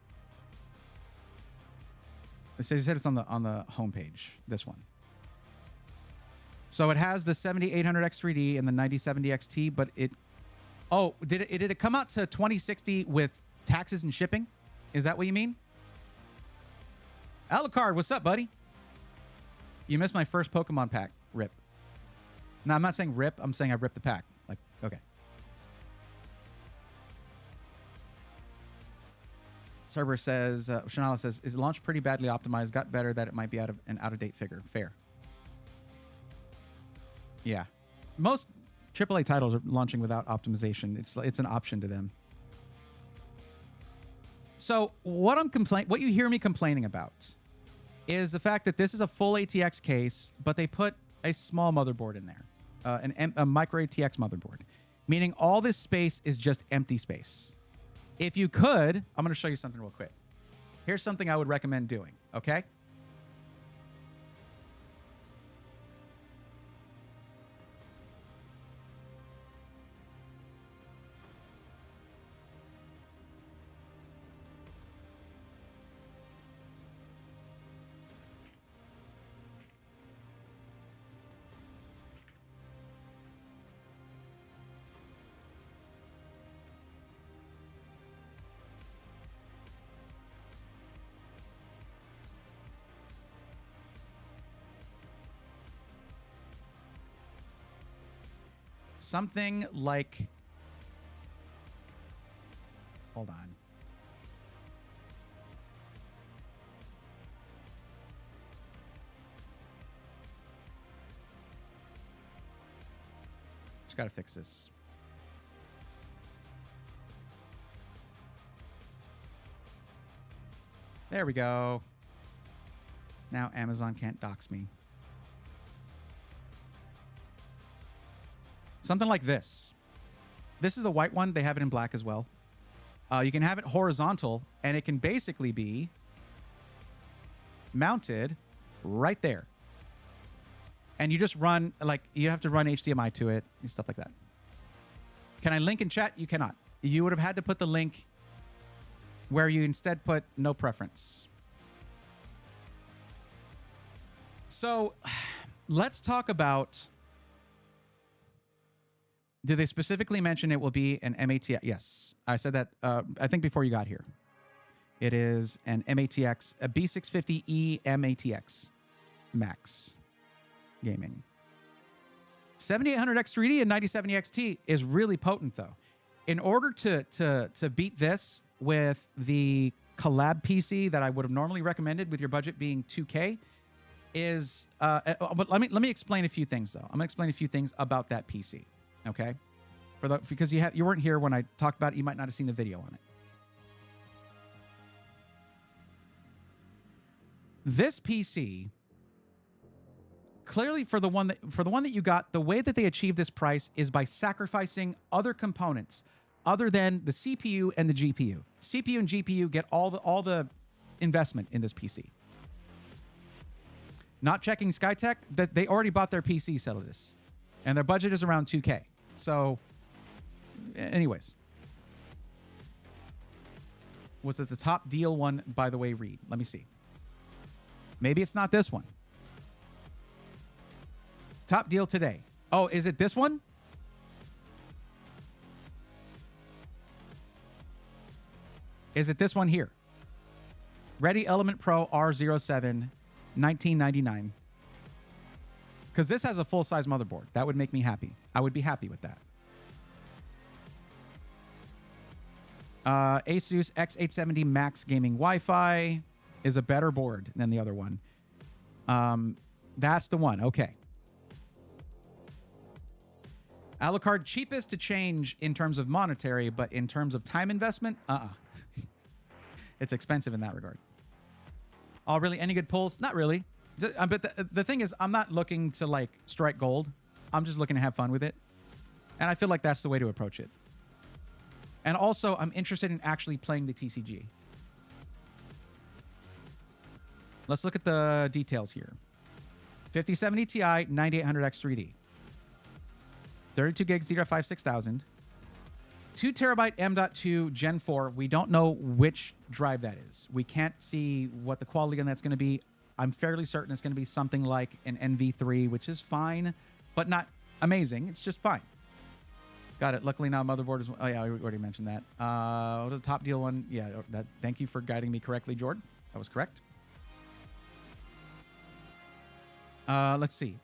So you said it's on the homepage, this one. So it has the 7800X3D and the 9070 XT, but it... Oh, did it come out to 2060 with taxes and shipping? Is that what you mean? Alucard, what's up, buddy? You missed my first Pokemon pack. Rip. No, I'm not saying rip. I'm saying I ripped the pack. Like, okay. Cerber says, Shanala says, is launch pretty badly optimized? Got better that it might be an out-of-date figure. Fair. Yeah. Most AAA titles are launching without optimization. It's an option to them. So what you hear me complaining about is the fact that this is a full ATX case, but they put a small motherboard in there, a micro ATX motherboard, meaning all this space is just empty space. If you could, I'm going to show you something real quick. Here's something I would recommend doing, okay? Something like, hold on. Just got to fix this. There we go. Now Amazon can't dox me. Something like this. This is the white one. They have it in black as well. You can have it horizontal, and it can basically be mounted right there. And you just run, like, you have to run HDMI to it and stuff like that. Can I link in chat? You cannot. You would have had to put the link where you instead put no preference. So let's talk about... Do they specifically mention it will be an MATX? Yes. I said that, I think, before you got here. It is an MATX, a B650E MATX Max. gaming. 7800X3D and 9070 XT is really potent though. In order to beat this with the collab PC that I would have normally recommended with your budget being 2K is but let me explain a few things though. I'm gonna explain a few things about that PC. Okay. Because you weren't here when I talked about it, you might not have seen the video on it. This PC, clearly for the one that you got, the way that they achieved this price is by sacrificing other components other than the CPU and the GPU. CPU and GPU get all the investment in this PC. Not checking Skytech, that they already bought their PC set of this, and their budget is around 2K. So, anyways, was it the top deal one? By the way, Reed, let me see. Maybe it's not this one. Top deal today. Oh, is it this one? Is it this one here? Ready Element Pro R07, $19.99. Because this has a full-size motherboard. That would make me happy. I would be happy with that. Asus X870 Max Gaming Wi-Fi is a better board than the other one. That's the one. Okay. Alucard, cheapest to change in terms of monetary, but in terms of time investment, it's expensive in that regard. Oh, really? Any good pulls? Not really. But the thing is, I'm not looking to like strike gold. I'm just looking to have fun with it. And I feel like that's the way to approach it. And also, I'm interested in actually playing the TCG. Let's look at the details here. 5070 Ti, 9800X3D. 32 gigs, DDR5 6000. 2 terabyte M.2 Gen 4. We don't know which drive that is. We can't see what the quality on that's going to be. I'm fairly certain it's going to be something like an NV3, which is fine, but not amazing. It's just fine. Got it. Luckily now motherboard is... Oh, yeah, I already mentioned that. What was the top deal one? Yeah, that. Thank you for guiding me correctly, Jordan. That was correct. Let's see.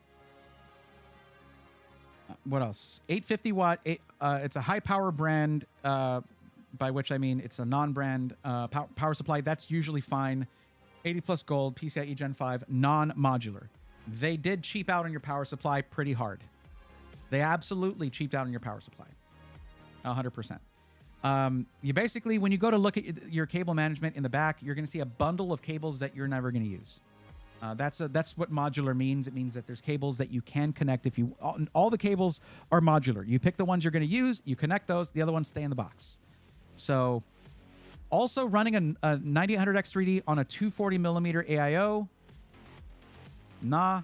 What else? 850 watt. It's a high power brand, by which I mean it's a non-brand power supply. That's usually fine. 80 plus gold, PCIe Gen 5, non-modular. They did cheap out on your power supply pretty hard. They absolutely cheaped out on your power supply. 100%. You basically, when you go to look at your cable management in the back, you're going to see a bundle of cables that you're never going to use. That's what modular means. It means that there's cables that you can connect if you... All the cables are modular. You pick the ones you're going to use, you connect those, the other ones stay in the box. So, also running a 9800X3D on a 240 millimeter AIO, nah,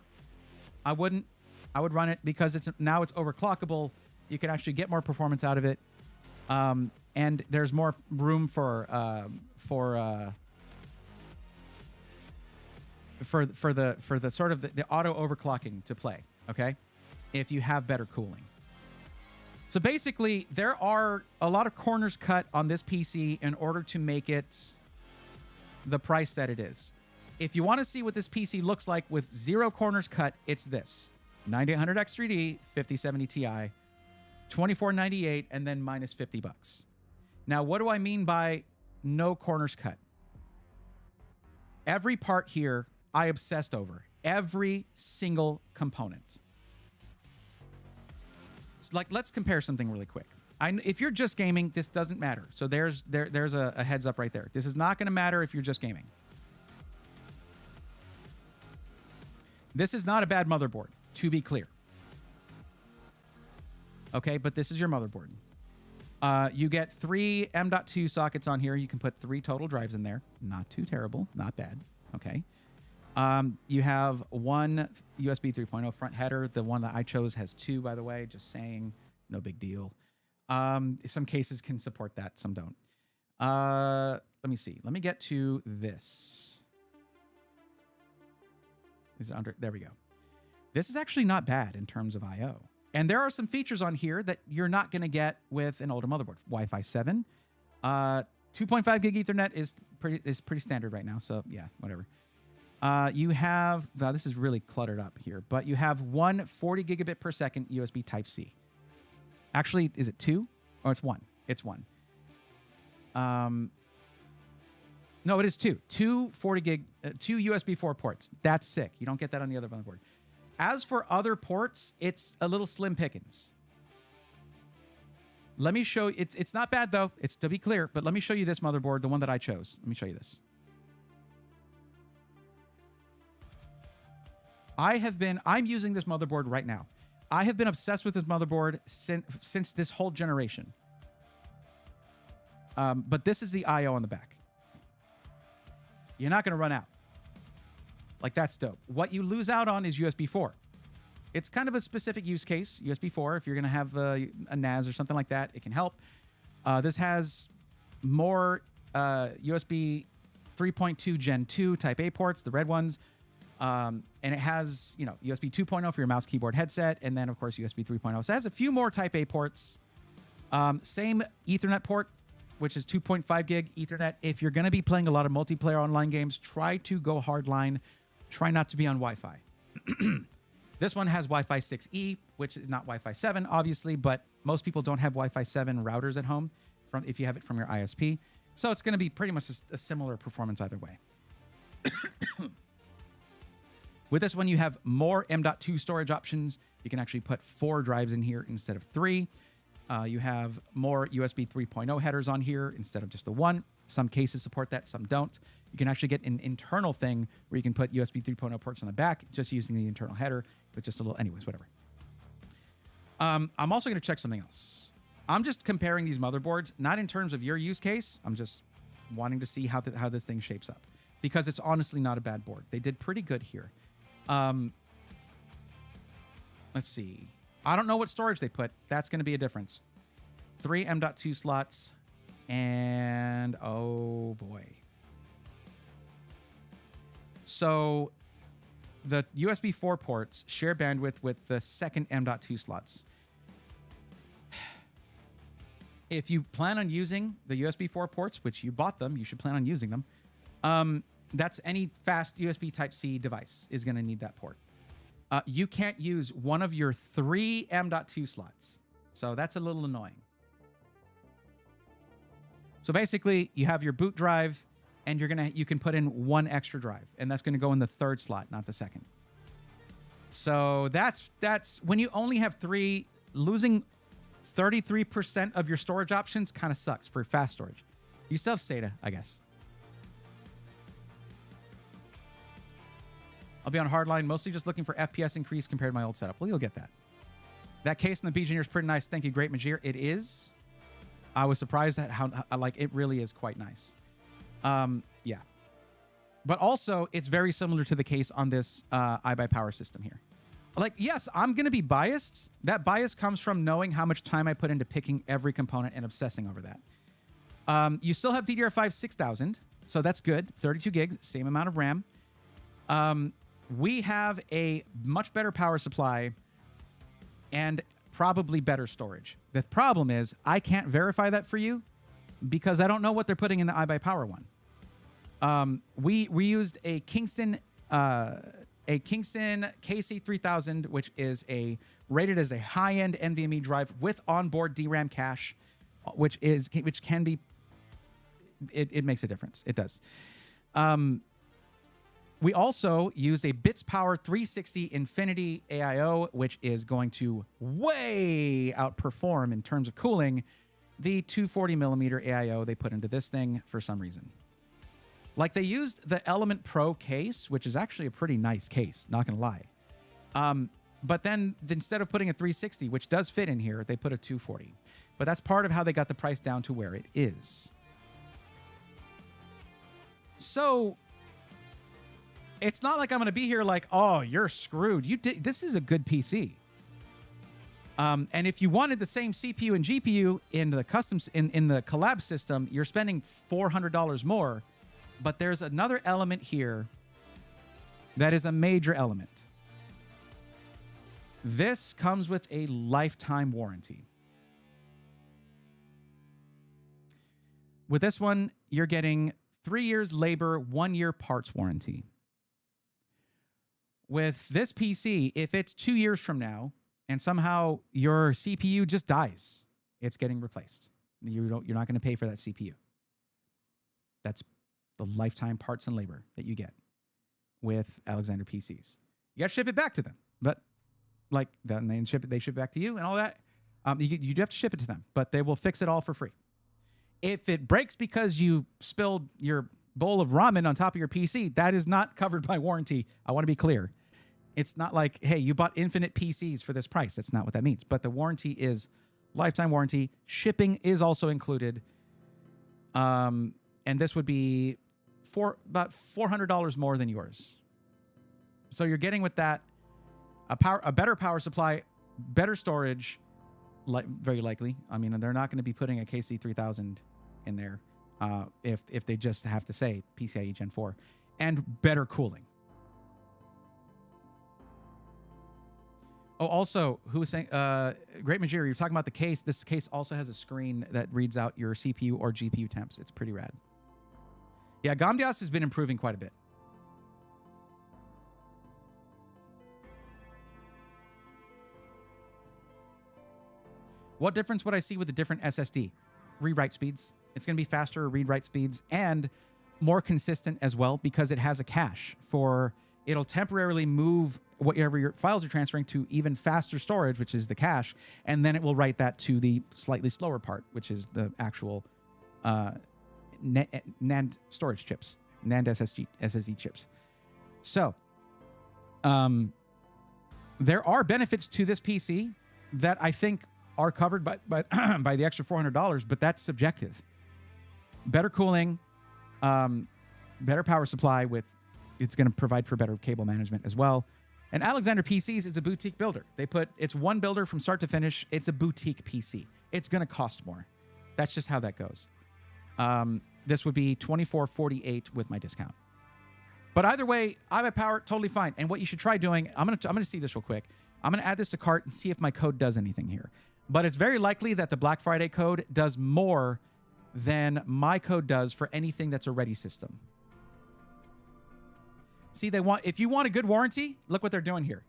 I wouldn't. I would run it because now it's overclockable. You can actually get more performance out of it, and there's more room for the sort of the auto overclocking to play. Okay, if you have better cooling. So basically, there are a lot of corners cut on this PC in order to make it the price that it is. If you want to see what this PC looks like with 0 corners cut, it's this. 9800X3D, 5070 Ti, $2498, and then minus $50. Now, what do I mean by no corners cut? Every part here, I obsessed over. Every single component. Like, let's compare something really quick. If you're just gaming, this doesn't matter. So there's a heads up right there. This is not going to matter if you're just gaming. This is not a bad motherboard, to be clear. Okay, but this is your motherboard. You get 3 M.2 sockets on here. You can put 3 total drives in there. Not too terrible. Not bad. Okay. You have 1 USB 3.0 front header. The one that I chose has 2, by the way. Just saying, no big deal. Some cases can support that, some don't. Let me see. Let me get to this. Is it under? There we go. This is actually not bad in terms of I/O. And there are some features on here that you're not going to get with an older motherboard. Wi-Fi 7. 2.5 gig Ethernet is pretty standard right now. So, yeah, whatever. You have, wow, this is really cluttered up here, but you have one 40 gigabit per second USB Type-C. Actually, is it two? Oh, it's one. It's one. No, it is two. Two 40 gig, two USB 4 ports. That's sick. You don't get that on the other motherboard. As for other ports, it's a little slim pickings. Let me show you. It's not bad though. It's to be clear, but let me show you this motherboard, the one that I chose. Let me show you this. I'm using this motherboard right now. I have been obsessed with this motherboard since this whole generation. But this is the I/O on the back. You're not going to run out. Like, that's dope. What you lose out on is USB 4. It's kind of a specific use case, USB 4. If you're going to have a NAS or something like that, it can help. This has more USB 3.2 Gen 2 Type A ports, the red ones. And it has, USB 2.0 for your mouse, keyboard, headset, and then, of course, USB 3.0. So it has a few more Type A ports. Same Ethernet port, which is 2.5 gig Ethernet. If you're going to be playing a lot of multiplayer online games, try to go hardline. Try not to be on Wi-Fi. This one has Wi-Fi 6E, which is not Wi-Fi 7, obviously, but most people don't have Wi-Fi 7 routers at home if you have it from your ISP. So it's going to be pretty much a similar performance either way. With this one, you have more M.2 storage options. You can actually put 4 drives in here instead of 3. You have more USB 3.0 headers on here instead of just the one. Some cases support that, some don't. You can actually get an internal thing where you can put USB 3.0 ports on the back just using the internal header with just a little, anyways, whatever. I'm also going to check something else. I'm just comparing these motherboards, not in terms of your use case. I'm just wanting to see how this thing shapes up because it's honestly not a bad board. They did pretty good here. Let's see. I don't know what storage they put. That's going to be a difference. 3 M.2 slots. And oh boy. So the USB 4 ports share bandwidth with the second M.2 slots. If you plan on using the USB 4 ports, which you bought them, you should plan on using them. That's any fast USB Type-C device is going to need that port. You can't use one of your 3 M.2 slots. So that's a little annoying. So basically, you have your boot drive, and you can put in 1 extra drive, and that's going to go in the 3rd slot, not the 2nd. So that's when you only have 3, losing 33% of your storage options kind of sucks for fast storage. You still have SATA, I guess. I'll be on hardline, mostly just looking for FPS increase compared to my old setup. Well, you'll get that. That case in the BGenere is pretty nice. Thank you, Great Majir. It is. I was surprised at how it really is quite nice. Yeah. But also, it's very similar to the case on this iBuyPower system here. Like, yes, I'm going to be biased. That bias comes from knowing how much time I put into picking every component and obsessing over that. You still have DDR5 6000, so that's good. 32 gigs, same amount of RAM. We have a much better power supply and probably better storage. The problem is I can't verify that for you because I don't know what they're putting in the iBuyPower one. We used a Kingston KC3000, which is rated as a high-end NVMe drive with onboard DRAM cache, which can be. It makes a difference. It does. We also used a Bits Power 360 Infinity AIO, which is going to way outperform in terms of cooling the 240 millimeter AIO they put into this thing for some reason. Like, they used the Element Pro case, which is actually a pretty nice case, not gonna lie. But then instead of putting a 360, which does fit in here, they put a 240. But that's part of how they got the price down to where it is. So it's not like I'm going to be here like, oh, you're screwed. This is a good PC. And if you wanted the same CPU and GPU in the in the collab system, you're spending $400 more. But there's another element here that is a major element. This comes with a lifetime warranty. With this one, you're getting 3 years labor, 1 year parts warranty. with this PC, if it's 2 years from now and somehow your CPU just dies, it's getting replaced. You're not going to pay for that CPU. That's the lifetime parts and labor that you get with Alexander PCs. You got to ship it back to them, but like then they ship it back to you and all that. You do have to ship it to them, but they will fix it all for free. If it breaks because you spilled your bowl of ramen on top of your PC, that is not covered by warranty. I want to be clear. It's not like, hey, you bought infinite PCs for this price. That's not what that means. But the warranty is lifetime warranty. Shipping is also included. And this would be about $400 more than yours. So you're getting with that a better power supply, better storage, very likely. I mean, they're not going to be putting a KC3000 in there if they just have to say PCIe Gen 4, and better cooling. Oh, also, who was saying, Great Majiri, you're talking about the case. This case also has a screen that reads out your CPU or GPU temps. It's pretty rad. Yeah, Gamdias has been improving quite a bit. What difference would I see with a different SSD? Read-write speeds. It's going to be faster read-write speeds and more consistent as well because it has a cache for, it'll temporarily move whatever your files are transferring to even faster storage, which is the cache, and then it will write that to the slightly slower part, which is the actual NAND storage chips, NAND SSD chips. So, there are benefits to this PC that I think are covered by by the extra $400, but that's subjective. Better cooling, better power supply with, it's going to provide for better cable management as well. And Alexander PCs is a boutique builder. It's one builder from start to finish. It's a boutique PC. It's going to cost more. That's just how that goes. This would be $24.48 with my discount. But either way, iBuyPower, power, totally fine. And what you should try doing, I'm gonna see this real quick. I'm gonna add this to cart and see if my code does anything here. But it's very likely that the Black Friday code does more than my code does for anything that's a ready system. See, if you want a good warranty, look what they're doing here.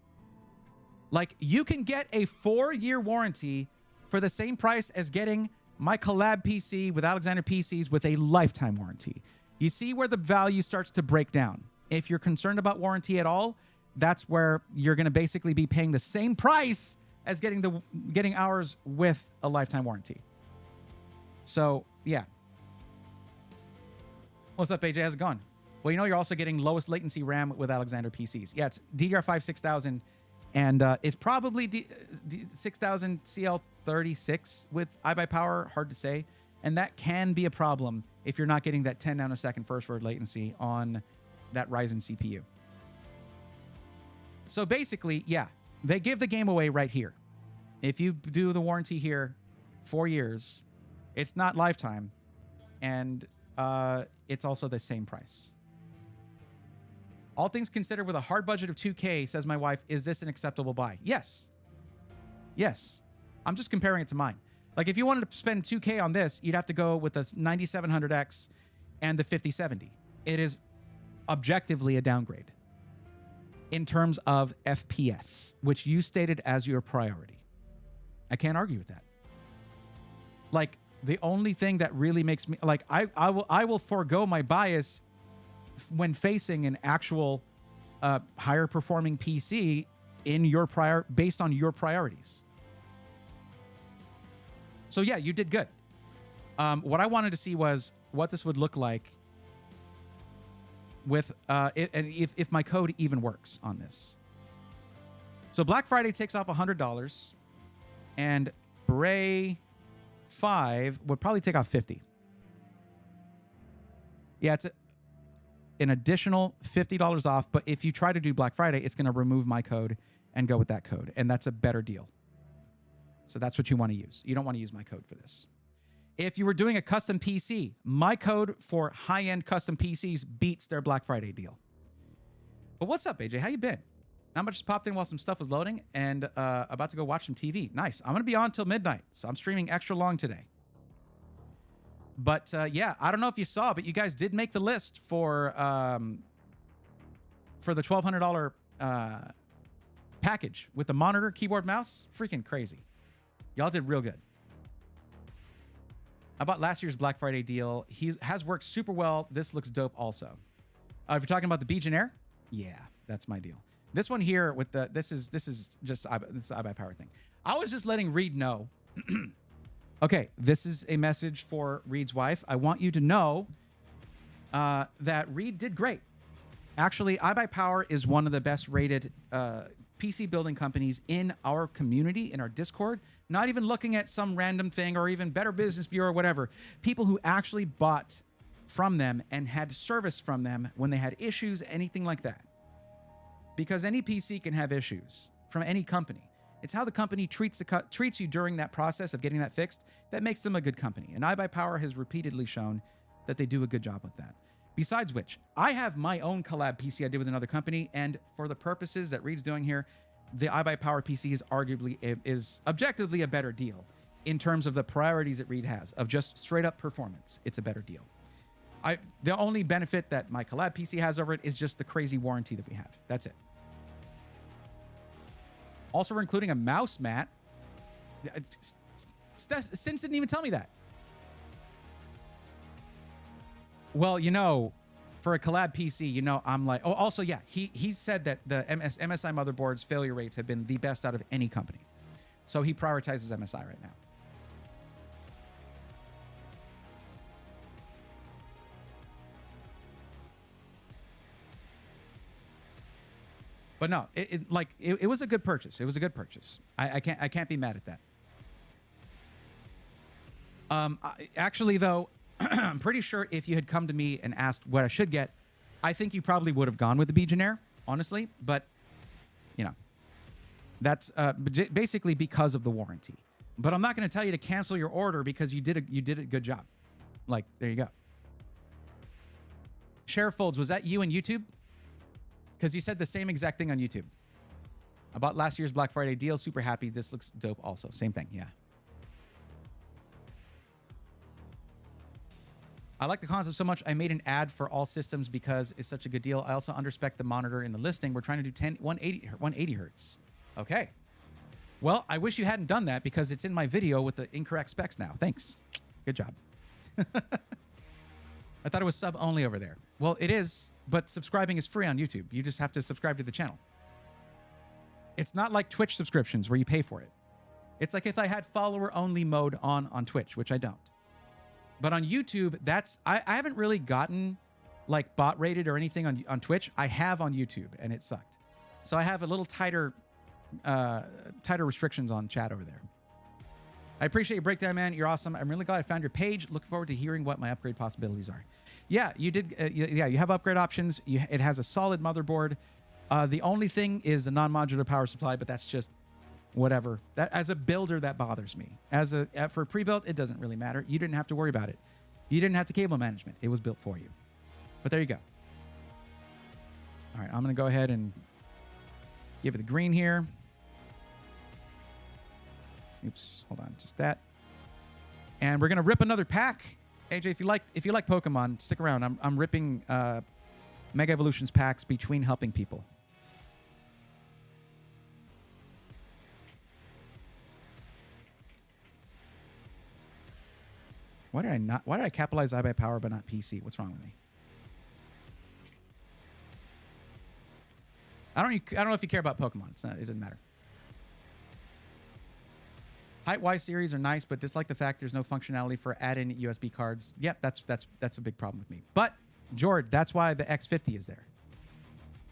Like, you can get a 4-year warranty for the same price as getting my collab PC with Alexander PCs with a lifetime warranty. You see where the value starts to break down. If you're concerned about warranty at all, that's where you're going to basically be paying the same price as getting ours with a lifetime warranty. So, yeah. What's up, AJ? How's it going? Well, you know, you're also getting lowest latency RAM with Alexander PCs. Yeah, it's DDR5 6000, and it's probably 6000 CL36 with iBuyPower. Hard to say. And that can be a problem if you're not getting that 10 nanosecond first word latency on that Ryzen CPU. So basically, yeah, they give the game away right here. If you do the warranty here, 4 years, it's not lifetime, and it's also the same price. All things considered, with a hard budget of $2K, says my wife, is this an acceptable buy? Yes. Yes. I'm just comparing it to mine. Like, if you wanted to spend $2K on this, you'd have to go with the 9700X and the 5070. It is objectively a downgrade in terms of FPS, which you stated as your priority. I can't argue with that. Like, the only thing that really makes me, like, I will forego my bias when facing an actual higher performing PC based on your priorities. So yeah, you did good. What I wanted to see was what this would look like with if my code even works on this. So Black Friday takes off $100, and Bray 5 would probably take off $50. Yeah, it's an additional $50 off, but if you try to do Black Friday, it's going to remove my code and go with that code, and that's a better deal. So that's what you want to use. You don't want to use my code for this. If you were doing a custom PC, my code for high-end custom PCs beats their Black Friday deal. But what's up, AJ? How you been? I just popped in while some stuff was loading and about to go watch some TV. Nice. I'm going to be on till midnight, so I'm streaming extra long today. But yeah, I don't know if you saw, but you guys did make the list for the $1,200 package with the monitor, keyboard, mouse. Freaking crazy. Y'all did real good. I bought last year's Black Friday deal. He has worked super well. This looks dope also. If you're talking about the Legionnaire, yeah, that's my deal. This one here with the, this is just this iBuyPower thing. I was just letting Reed know. Okay, this is a message for Reed's wife. I want you to know that Reed did great. Actually, iBuyPower is one of the best rated PC building companies in our community, in our Discord. Not even looking at some random thing or even Better Business Bureau or whatever. People who actually bought from them and had service from them when they had issues, anything like that. Because any PC can have issues from any company. It's how the company treats you during that process of getting that fixed that makes them a good company. And iBuyPower has repeatedly shown that they do a good job with that. Besides which, I have my own collab PC I did with another company, and for the purposes that Reed's doing here, the iBuyPower PC is objectively a better deal in terms of the priorities that Reed has of just straight up performance. It's a better deal. The only benefit that my collab PC has over it is just the crazy warranty that we have. That's it. Also, we're including a mouse mat. Stins didn't even tell me that. Well, you know, for a collab PC, you know, I'm like, oh, also, yeah, he said that the MSI motherboards failure rates have been the best out of any company. So he prioritizes MSI right now. But no, it was a good purchase. It was a good purchase. I can't be mad at that. Actually, though, I'm pretty sure if you had come to me and asked what I should get, I think you probably would have gone with the Legionnaire, honestly. But, you know, that's basically because of the warranty. But I'm not going to tell you to cancel your order because you did a good job. Like, there you go. Sheriff Folds, was that you on YouTube? Because you said the same exact thing on YouTube. I bought last year's Black Friday deal. Super happy. This looks dope also. Same thing. Yeah. I like the concept so much, I made an ad for all systems because it's such a good deal. I also underspec the monitor in the listing. We're trying to do 180 hertz. Okay. Well, I wish you hadn't done that because it's in my video with the incorrect specs now. Thanks. Good job. I thought it was sub only over there. Well, it is, but subscribing is free on YouTube. You just have to subscribe to the channel. It's not like Twitch subscriptions where you pay for it. It's like if I had follower only mode on Twitch, which I don't. But on YouTube, I haven't really gotten like bot rated or anything on Twitch. I have on YouTube and it sucked. So I have a little tighter restrictions on chat over there. I appreciate your breakdown, man. You're awesome. I'm really glad I found your page. Look forward to hearing what my upgrade possibilities are. Yeah, you did. Yeah, you have upgrade options. It has a solid motherboard. The only thing is a non-modular power supply, but that's just whatever. That as a builder, that bothers me. For pre-built, it doesn't really matter. You didn't have to worry about it. You didn't have to cable management. It was built for you. But there you go. All right, I'm going to go ahead and give it the green here. Oops, hold on, just that. And we're gonna rip another pack. AJ, if you like Pokemon, stick around. I'm ripping Mega Evolutions packs between helping people. Why did I capitalize iBuyPower but not PC? What's wrong with me? I don't know if you care about Pokemon. It doesn't matter. Height Y series are nice, but dislike the fact there's no functionality for add-in USB cards. Yep, that's a big problem with me. But Jord, that's why the X50 is there.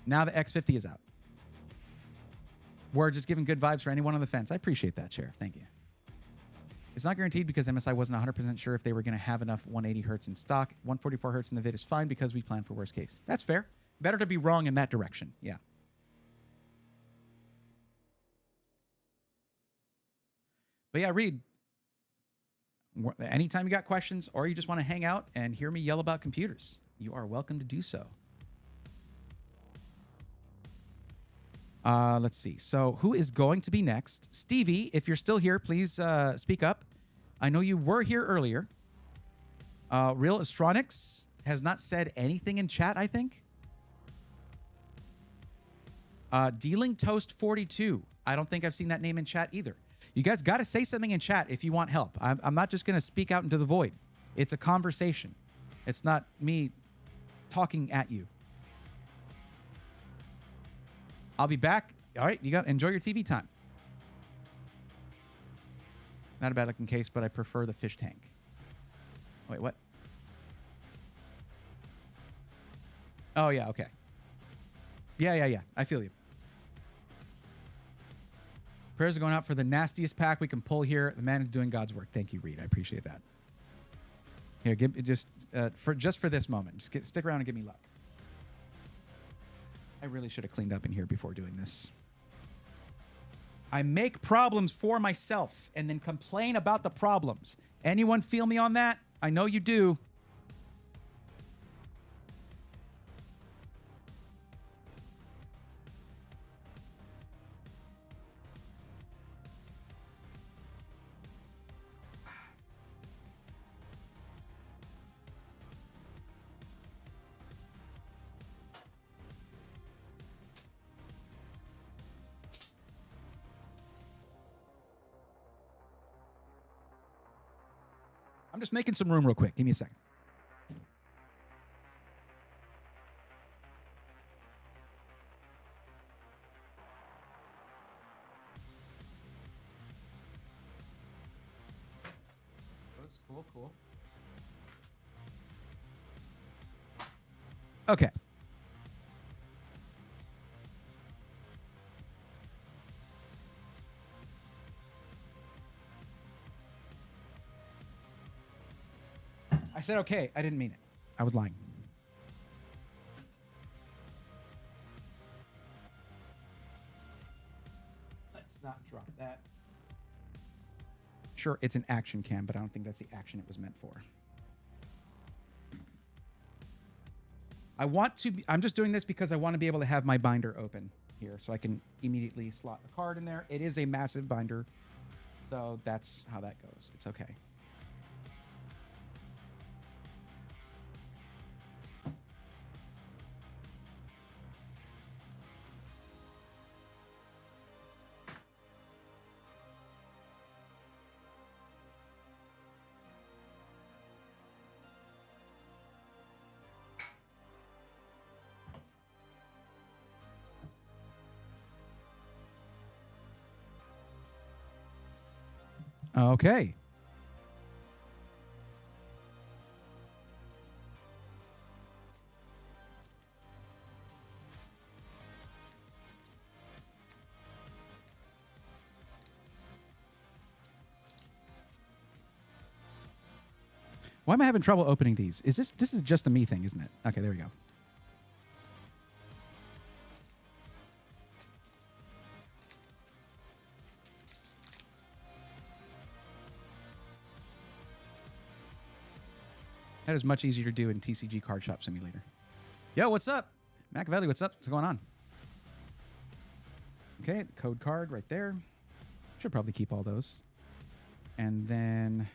Now the X50 is out. We're just giving good vibes for anyone on the fence. I appreciate that, Sheriff. Thank you. It's not guaranteed because MSI wasn't 100% sure if they were going to have enough 180 hertz in stock. 144 hertz in the vid is fine because we plan for worst case. That's fair. Better to be wrong in that direction. Yeah. But yeah, Reed, anytime you got questions or you just want to hang out and hear me yell about computers, you are welcome to do so. Let's see. So who is going to be next? Stevie, if you're still here, please speak up. I know you were here earlier. Real Astronics has not said anything in chat, I think. Dealing Toast 42. I don't think I've seen that name in chat either. You guys got to say something in chat if you want help. I'm not just going to speak out into the void. It's a conversation. It's not me talking at you. I'll be back. All right, enjoy your TV time. Not a bad looking case, but I prefer the fish tank. Wait, what? Oh, yeah, okay. Yeah. I feel you. Prayers are going out for the nastiest pack we can pull here. The man is doing God's work. Thank you, Reed. I appreciate that. Here, give just for this moment. Stick around and give me luck. I really should have cleaned up in here before doing this. I make problems for myself and then complain about the problems. Anyone feel me on that? I know you do. I'm just making some room real quick. Give me a second. That's cool. Okay. I said okay. I didn't mean it. I was lying. Let's not drop that. Sure, it's an action cam, but I don't think that's the action it was meant for. I'm just doing this because I want to be able to have my binder open here so I can immediately slot a card in there. It is a massive binder, so that's how that goes. It's okay. Okay. Why am I having trouble opening these? This is just a me thing, isn't it? Okay, there we go. That is much easier to do in TCG Card Shop Simulator. Yo, what's up? Machiavelli, what's up? What's going on? Okay, the code card right there. Should probably keep all those. And then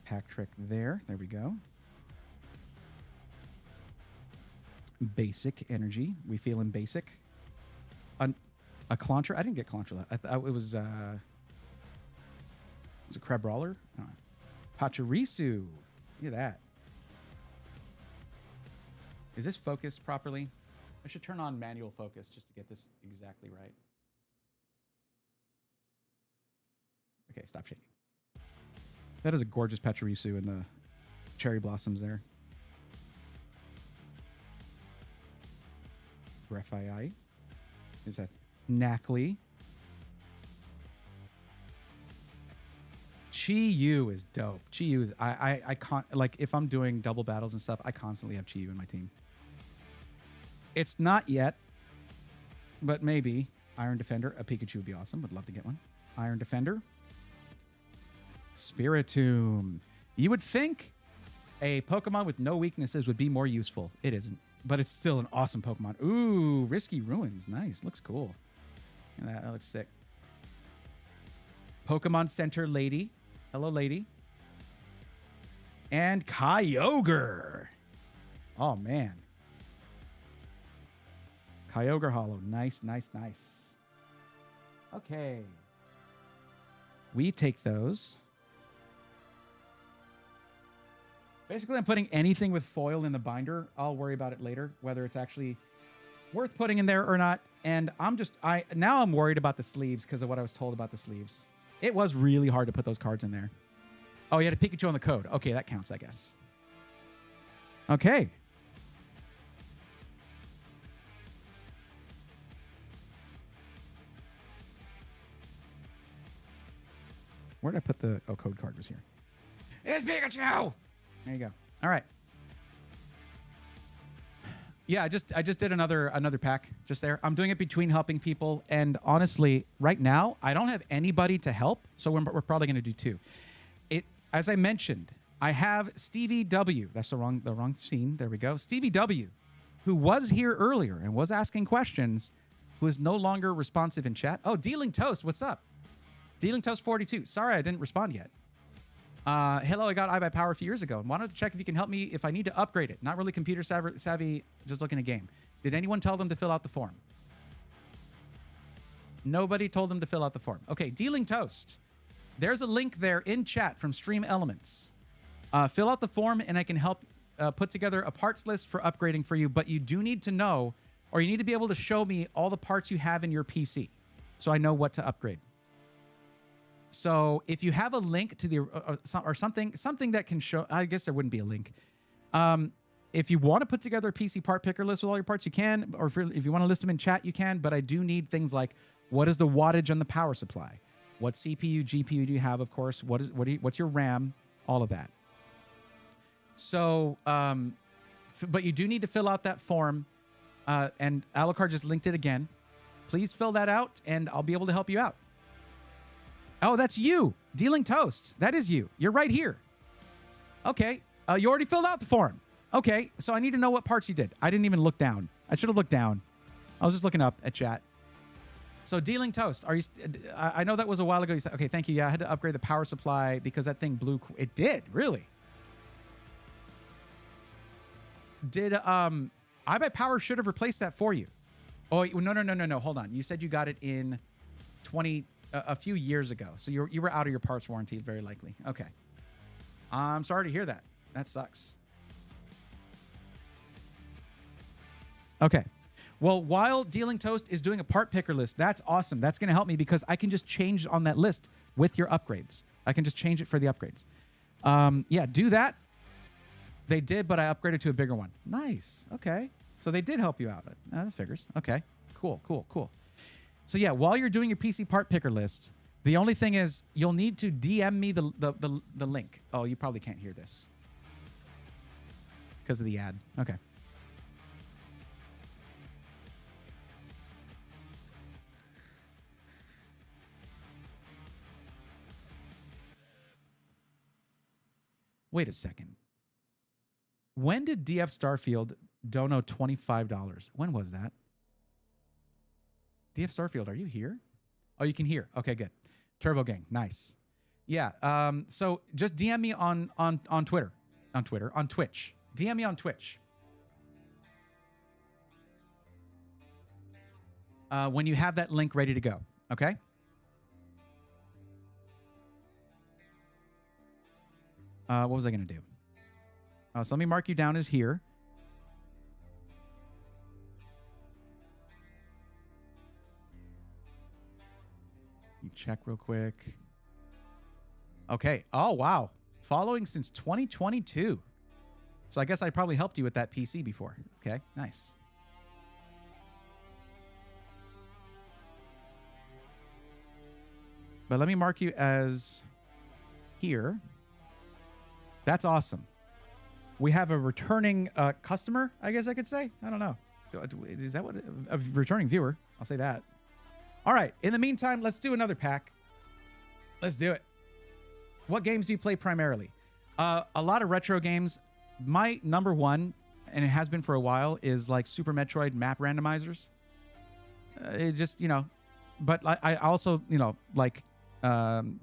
Pack Trick there. There we go. Basic energy. We feeling basic. A Clantra. I didn't get Clantra. I thought it was a Crab Brawler. Pachirisu. Look at that. Is this focused properly? I should turn on manual focus just to get this exactly right. Okay, stop shaking. That is a gorgeous Pachirisu in the cherry blossoms there. Grefii. Is that Knackley? Chi-Yu is dope. Chi-Yu is I can't, like, if I'm doing double battles and stuff, I constantly have Chi-Yu in my team. It's not yet, but maybe. Iron Defender. A Pikachu would be awesome. Would love to get one. Iron Defender. Spiritomb. You would think a Pokemon with no weaknesses would be more useful. It isn't, but it's still an awesome Pokemon. Ooh, Risky Ruins. Nice. Looks cool. That looks sick. Pokemon Center Lady. Hello, lady. And Kyogre. Oh, man. Kyogre Hollow. Nice, nice, nice. Okay. We take those. Basically, I'm putting anything with foil in the binder. I'll worry about it later, whether it's actually worth putting in there or not. And now I'm worried about the sleeves because of what I was told about the sleeves. It was really hard to put those cards in there. Oh, you had a Pikachu on the code. Okay, that counts, I guess. Okay. Where did I put the... Oh, code card was here. It's Pikachu! There you go. All right. Yeah, I just did another pack just there. I'm doing it between helping people, and honestly, right now I don't have anybody to help, so we're probably going to do two. As I mentioned, I have Stevie W. That's the wrong scene. There we go. Stevie W, who was here earlier and was asking questions, who is no longer responsive in chat. Oh, Dealing Toast, what's up? Dealing Toast 42. Sorry, I didn't respond yet. Hello, I got iBuyPower a few years ago and wanted to check if you can help me if I need to upgrade it. Not really computer savvy, just looking at game. Did anyone tell them to fill out the form? Nobody told them to fill out the form. Okay, Dealing Toast. There's a link there in chat from Stream Elements. Fill out the form and I can help put together a parts list for upgrading for you, but you do need to know, or you need to be able to show me all the parts you have in your PC so I know what to upgrade. So if you have a link to the or something that can show, I guess there wouldn't be a link. If you want to put together a PC part picker list with all your parts, you can. Or if you want to list them in chat, you can. But I do need things like, what is the wattage on the power supply? What CPU, GPU do you have? Of course. What's your RAM? All of that. So, but you do need to fill out that form. And Alucard just linked it again. Please fill that out, and I'll be able to help you out. Oh, that's you. Dealing Toast. That is you. You're right here. Okay. You already filled out the form. Okay. So I need to know what parts you did. I didn't even look down. I should have looked down. I was just looking up at chat. So Dealing Toast. Are you? I know that was a while ago. You said, okay, thank you. Yeah, I had to upgrade the power supply because that thing blew. It did. Really? Did iBuyPower should have replaced that for you? Oh, no. Hold on. You said you got it in a few years ago. So you were out of your parts warranty, very likely. Okay. I'm sorry to hear that. That sucks. Okay. Well, while Dealing Toast is doing a part picker list, that's awesome. That's going to help me because I can just change on that list with your upgrades. I can just change it for the upgrades. Yeah, do that. They did, but I upgraded to a bigger one. Nice. Okay. So they did help you out. That figures. Okay. Cool. So yeah, while you're doing your PC part picker list, the only thing is you'll need to DM me the link. Oh, you probably can't hear this because of the ad. Okay. Wait a second. When did DF Starfield dono $25? When was that? DF Starfield, are you here? Oh, you can hear. Okay, good. Turbo Gang, nice. Yeah. So just DM me on Twitter, on Twitch. DM me on Twitch. When you have that link ready to go. Okay. What was I going to do? So let me mark you down as here. You check real quick. Okay. Oh, wow. Following since 2022. So I guess I probably helped you with that PC before. Okay, nice. But let me mark you as here. That's awesome. We have a returning customer, I guess I could say. I don't know. Is that what a returning viewer? I'll say that. All right. In the meantime, let's do another pack. Let's do it. What games do you play primarily? A lot of retro games. My number one, and it has been for a while, is like Super Metroid map randomizers. It just, but I also, like 2D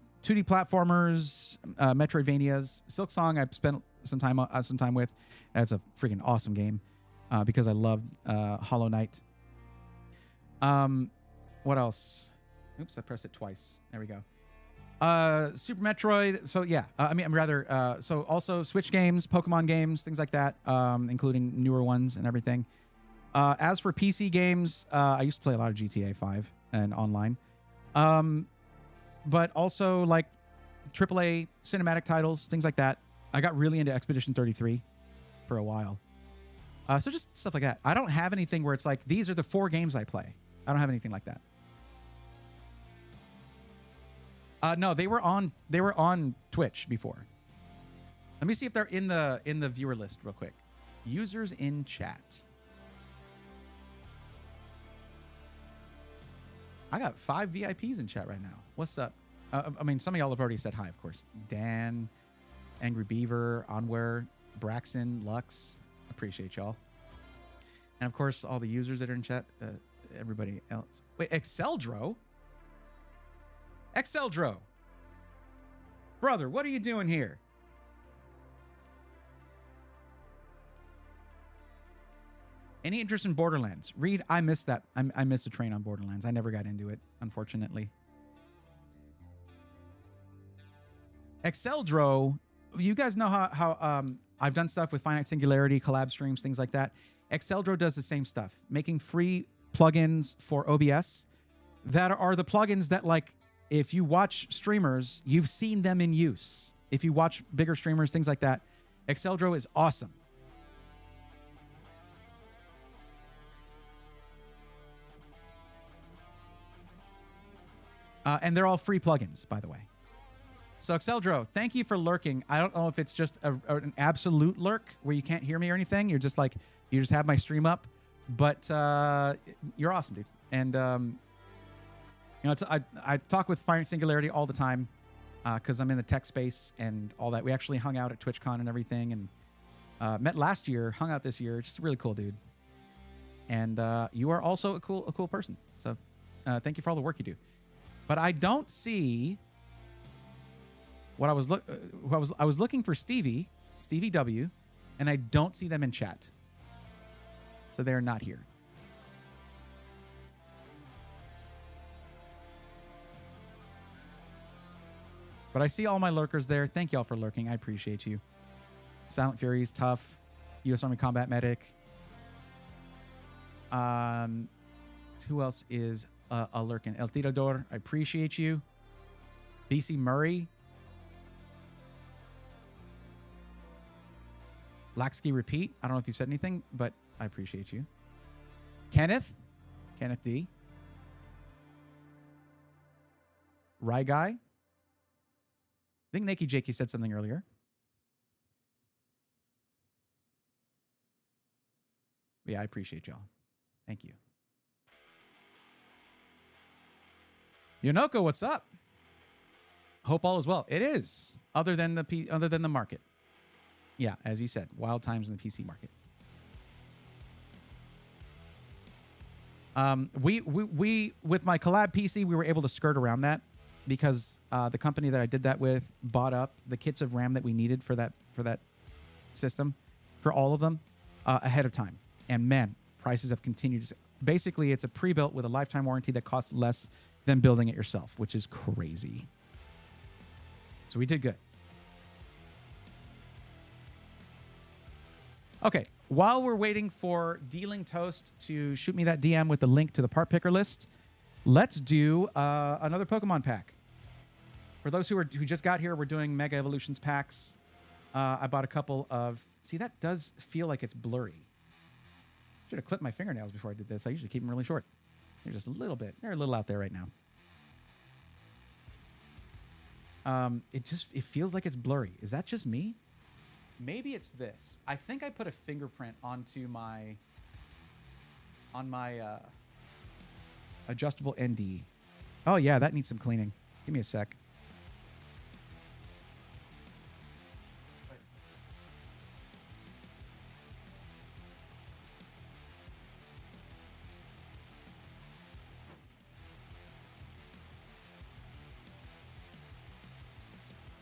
platformers, Metroidvanias. Silk Song I've spent some time with. That's a freaking awesome game because I loved Hollow Knight. What else? Oops, I pressed it twice. There we go. Super Metroid. So yeah, so also Switch games, Pokemon games, things like that, including newer ones and everything. As for PC games, I used to play a lot of GTA 5 and online. But also like AAA cinematic titles, things like that. I got really into Expedition 33 for a while. So just stuff like that. I don't have anything where it's like, these are the 4 games I play. I don't have anything like that. No, they were on Twitch before. Let me see if they're in the viewer list real quick. Users in chat. I got 5 VIPs in chat right now. What's up? I mean, some of y'all have already said hi, of course. Dan, Angry Beaver, Onware, Braxton, Lux. Appreciate y'all. And of course, all the users that are in chat. Everybody else. Wait, Exceldro? Exceldro. Brother, what are you doing here? Any interest in Borderlands? Reed, I missed that. I missed a train on Borderlands. I never got into it, unfortunately. Exceldro, you guys know how I've done stuff with Finite Singularity, collab streams, things like that. Exceldro does the same stuff, making free plugins for OBS that are the plugins that, like, if you watch streamers, you've seen them in use. If you watch bigger streamers, things like that, Exceldro is awesome. And they're all free plugins, by the way. So Exceldro, thank you for lurking. I don't know if it's just an absolute lurk where you can't hear me or anything. You're just like, you just have my stream up, but you're awesome, dude. And you know, I talk with Finite Singularity all the time because I'm in the tech space and all that. We actually hung out at TwitchCon and everything, and met last year, hung out this year. Just a really cool dude. And you are also a cool person. So thank you for all the work you do. But I don't see what I was looking for Stevie W, and I don't see them in chat. So they're not here. But I see all my lurkers there. Thank y'all for lurking. I appreciate you. Silent Furies, Tough, U.S. Army Combat Medic. Who else is a lurking? El Tirador, I appreciate you. BC Murray. Laxky Repeat. I don't know if you've said anything, but I appreciate you. Kenneth D. Rye Guy. I think Nakey Jakey said something earlier. Yeah, I appreciate y'all. Thank you. Yonoko, what's up? Hope all is well. It is, other than the market. Yeah, as you said, wild times in the PC market. We with my collab PC, we were able to skirt around that because the company that I did that with bought up the kits of RAM that we needed for that system, for all of them, ahead of time. And man, prices have continued to. Basically, it's a pre-built with a lifetime warranty that costs less than building it yourself, which is crazy. So we did good. Okay, while we're waiting for Dealing Toast to shoot me that DM with the link to the part picker list, let's do another Pokemon pack. For those who just got here, we're doing Mega Evolutions packs. I bought a couple of. See, that does feel like it's blurry. Should have clipped my fingernails before I did this. I usually keep them really short. They're just a little bit. They're a little out there right now. It feels like it's blurry. Is that just me? Maybe it's this. I think I put a fingerprint on my adjustable ND. Oh yeah, that needs some cleaning. Give me a sec.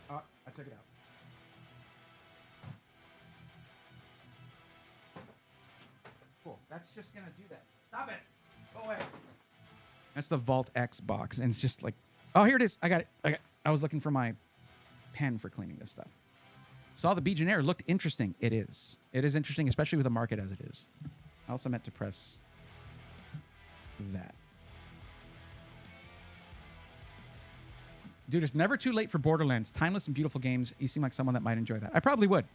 I took it out. Cool. That's just gonna do that. Stop it. Go away. That's the Vault X box, and it's just like, oh, here it is. I got it. I was looking for my pen for cleaning this stuff. Saw the Legionnaire looked interesting. It is. It is interesting, especially with the market as it is. I also meant to press that. Dude, it's never too late for Borderlands. Timeless and beautiful games. You seem like someone that might enjoy that. I probably would.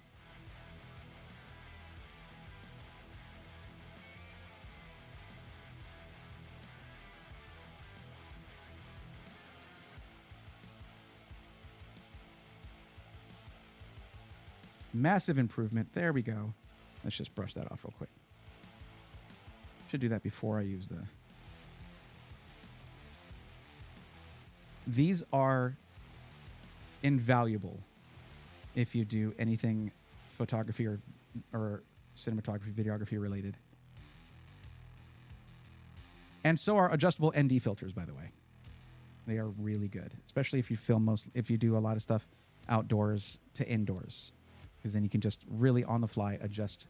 Massive improvement. There we go. Let's just brush that off real quick. Should do that before I use the... These are invaluable if you do anything photography or cinematography, videography related. And so are adjustable ND filters, by the way. They are really good, especially if you film if you do a lot of stuff outdoors to indoors, because then you can just really on the fly adjust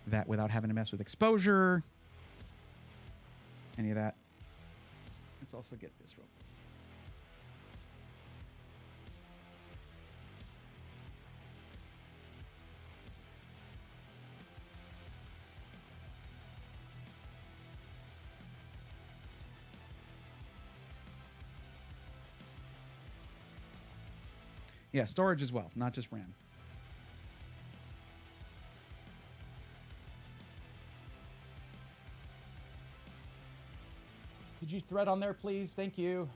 that without having to mess with exposure, any of that. Let's also get this real quick. Yeah, storage as well, not just RAM. Could you thread on there, please? Thank you.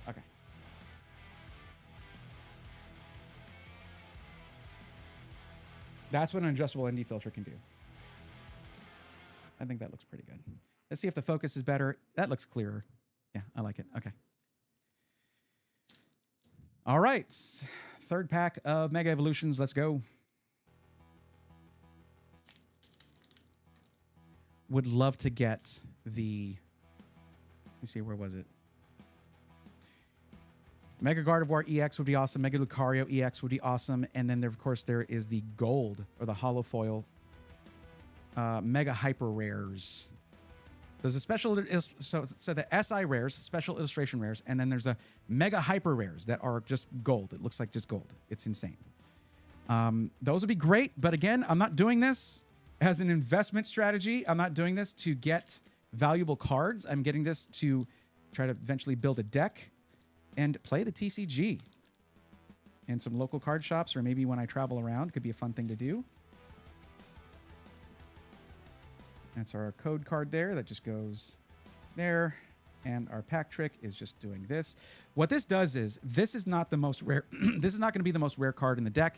Okay. That's what an adjustable ND filter can do. I think that looks pretty good. Let's see if the focus is better. That looks clearer. Yeah, I like it. Okay. All right. Third pack of Mega Evolutions. Let's go. Would love to get the... Let me see, where was it? Mega Gardevoir EX would be awesome. Mega Lucario EX would be awesome. And then, there, of course, there is the gold or the holo foil Mega Hyper Rares. There's a special, so the SI rares, special illustration rares, and then there's a Mega Hyper Rares that are just gold. It looks like just gold. It's insane. Those would be great. But again, I'm not doing this as an investment strategy. I'm not doing this to get valuable cards. I'm getting this to try to eventually build a deck and play the TCG in some local card shops, or maybe when I travel around. Could be a fun thing to do. That's our code card there. That just goes there. And our pack trick is just doing this. What this does is, this is not the most rare. This is not going to be the most rare card in the deck.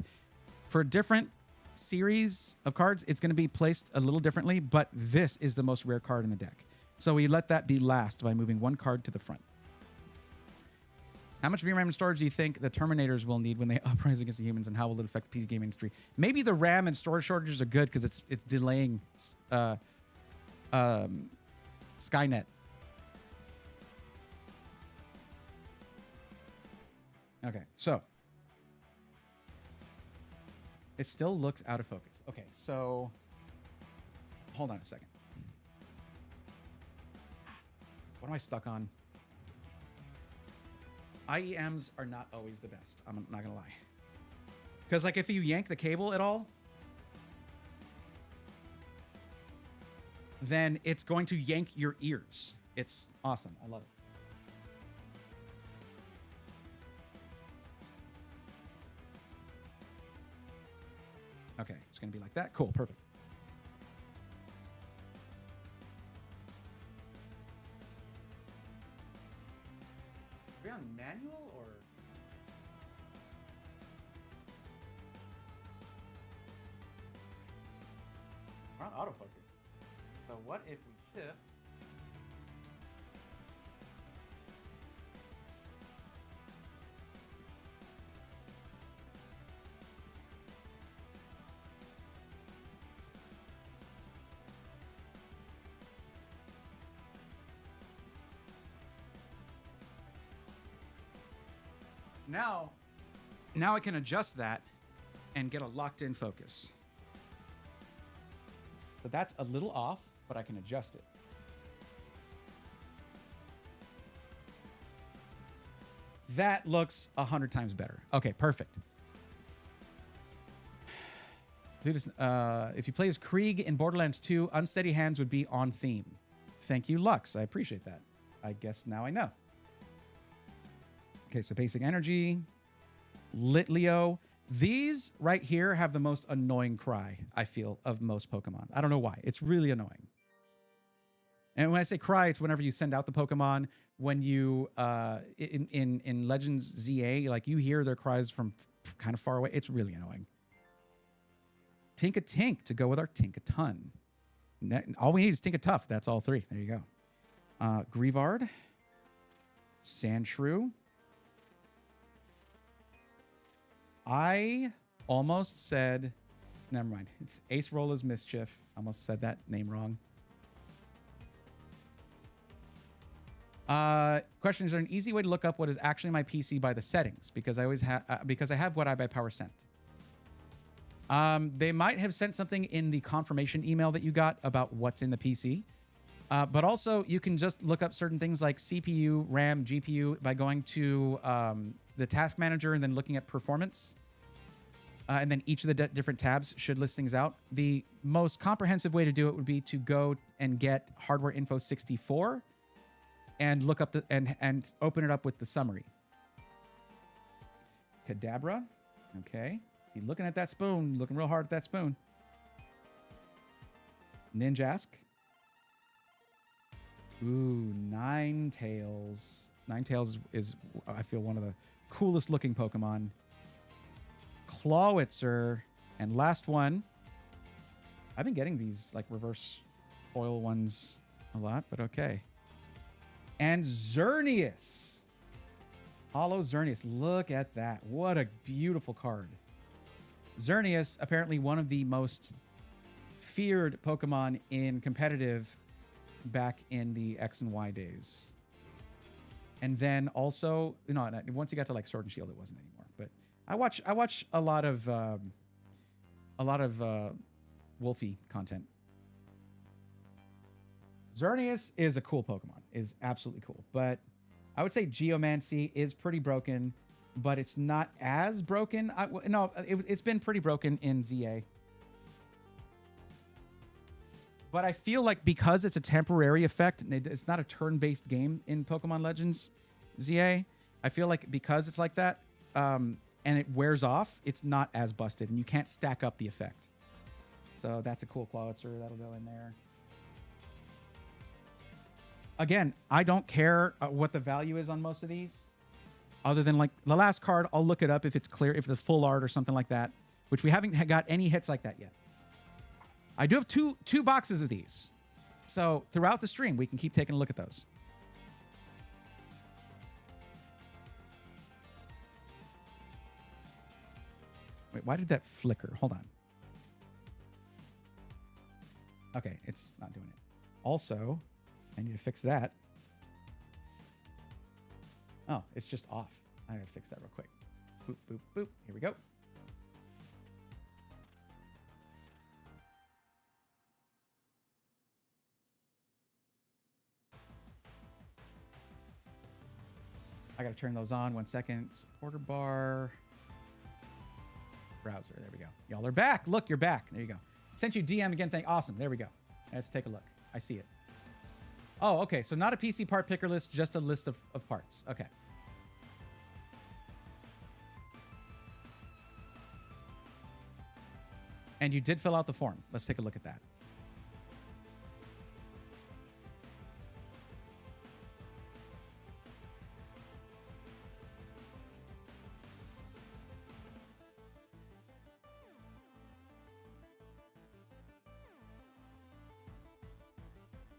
For different series of cards, it's going to be placed a little differently, but this is the most rare card in the deck. So we let that be last by moving one card to the front. How much VRAM and storage do you think the Terminators will need when they uprise against the humans, and how will it affect the PC gaming industry? Maybe the RAM and storage shortages are good because it's delaying Skynet. Okay, so it still looks out of focus. Okay, so hold on a second. What am I stuck on? IEMs are not always the best. I'm not gonna lie. Because like if you yank the cable at all, then it's going to yank your ears. It's awesome. I love it. Okay, it's gonna be like that. Cool, perfect. Are we on manual or? We're on autofocus. So what if we shift? Now I can adjust that and get a locked in focus. So that's a little off, but I can adjust it. That looks 100 times better. Okay, perfect. Dude, if you play as Krieg in Borderlands 2, Unsteady Hands would be on theme. Thank you, Lux. I appreciate that. I guess now I know. Okay, so basic energy. Litleo. These right here have the most annoying cry, I feel, of most Pokemon. I don't know why. It's really annoying. And when I say cry, it's whenever you send out the Pokemon. When you, in Legends ZA, like you hear their cries from kind of far away. It's really annoying. Tink-a-Tink to go with our Tink-a-Ton. All we need is Tink-a-Tough. That's all three. There you go. Grievard. Sandshrew. I almost said, never mind. It's Ace Rola's Mischief. I almost said that name wrong. Question: is there an easy way to look up what is actually my PC by the settings? Because I always because I have what I buy power sent. They might have sent something in the confirmation email that you got about what's in the PC. But also you can just look up certain things like CPU, RAM, GPU by going to the task manager and then looking at performance. And then each of the different tabs should list things out. The most comprehensive way to do it would be to go and get Hardware Info 64 and look up the and open it up with the summary. Kadabra. Okay. Be looking at that spoon, looking real hard at that spoon. Ninjask. Ooh, Ninetales. Ninetales is, I feel, one of the coolest looking Pokemon. Clawitzer. And last one. I've been getting these like reverse foil ones a lot, but okay. And Xerneas. Hollow Xerneas. Look at that. What a beautiful card. Xerneas, apparently one of the most feared Pokemon in competitive back in the X and Y days. And then also, you know, once you got to like Sword and Shield, it wasn't anymore. But I watch a lot of Wolfie content. Xerneas is a cool Pokemon, is absolutely cool. But I would say Geomancy is pretty broken, but it's not as broken. It's been pretty broken in ZA. But I feel like because it's a temporary effect, and it's not a turn-based game in Pokemon Legends ZA, I feel like because it's like that, and it wears off, it's not as busted, and you can't stack up the effect. So that's a cool Clawitzer. That'll go in there. Again, I don't care what the value is on most of these. Other than like the last card, I'll look it up if it's clear, if it's full art or something like that, which we haven't got any hits like that yet. I do have two boxes of these. So throughout the stream, we can keep taking a look at those. Wait, why did that flicker? Hold on. Okay, it's not doing it. Also, I need to fix that. Oh, it's just off. I gotta fix that real quick. Boop, boop, boop. Here we go. I gotta turn those on. 1 second. Supporter bar. Browser. There we go. Y'all are back. Look, you're back. There you go. Sent you DM again. Awesome. There we go. Let's take a look. I see it. Oh, okay. So not a PC part picker list, just a list of parts. Okay. And you did fill out the form. Let's take a look at that.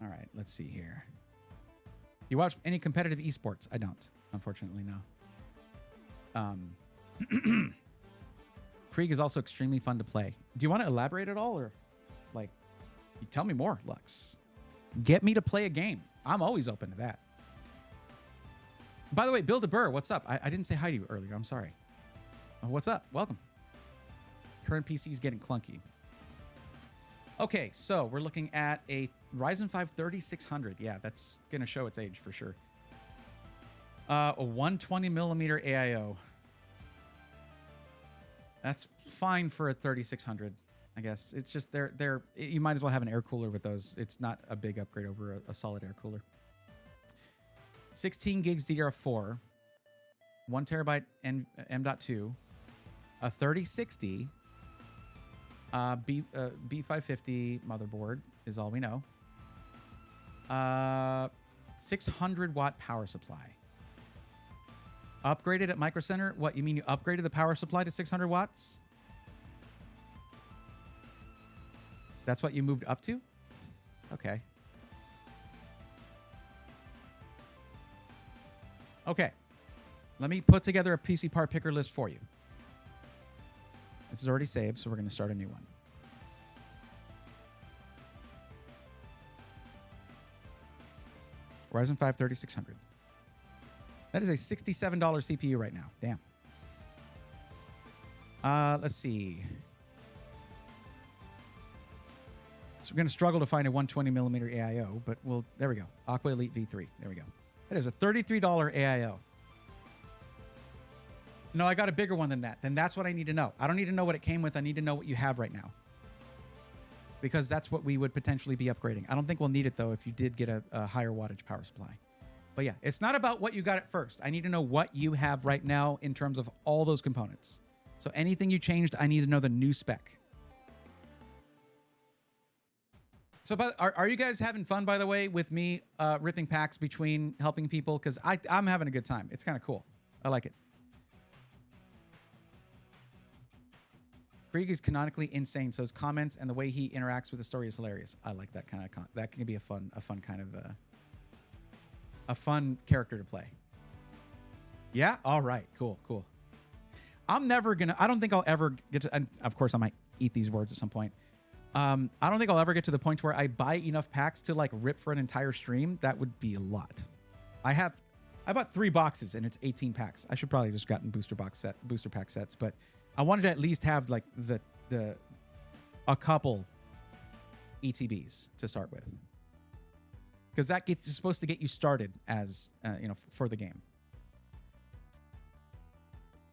All right, let's see here. You watch any competitive esports? I don't, unfortunately, no. Krieg is also extremely fun to play. Do you want to elaborate at all, or like, you tell me more, Lux? Get me to play a game. I'm always open to that. By the way, Bill DeBurr, what's up? I didn't say hi to you earlier. I'm sorry. What's up? Welcome. Current PC is getting clunky. Okay, so we're looking at a Ryzen 5 3600. Yeah, that's going to show its age for sure. A 120 millimeter AIO. That's fine for a 3600, I guess. It's just they're you might as well have an air cooler with those. It's not a big upgrade over a solid air cooler. 16 gigs DDR4, 1 terabyte M.2, a 3060 B550 motherboard is all we know. 600 watt power supply. Upgraded at Micro Center? What, you mean you upgraded the power supply to 600 watts? That's what you moved up to? Okay. Okay. Let me put together a PC part picker list for you. This is already saved, so we're going to start a new one. Ryzen 5 3600. That is a $67 CPU right now. Damn. Let's see. So we're going to struggle to find a 120 millimeter AIO, but there we go. Aqua Elite V3. There we go. That is a $33 AIO. No, I got a bigger one than that. Then that's what I need to know. I don't need to know what it came with. I need to know what you have right now. Because that's what we would potentially be upgrading. I don't think we'll need it, though, if you did get a higher wattage power supply. But yeah, it's not about what you got at first. I need to know what you have right now in terms of all those components. So anything you changed, I need to know the new spec. So are you guys having fun, by the way, with me ripping packs between helping people? Because I'm having a good time. It's kind of cool. I like it. Krieg is canonically insane, so his comments and the way he interacts with the story is hilarious. I like that kind of that can be a fun kind of a fun character to play. Yeah. All right. Cool. I don't think I'll ever get to. And of course, I might eat these words at some point. I don't think I'll ever get to the point where I buy enough packs to like rip for an entire stream. That would be a lot. I bought 3 boxes and it's 18 packs. I should probably just gotten booster pack sets, but I wanted to at least have like a couple ETBs to start with, because that is supposed to get you started as for the game.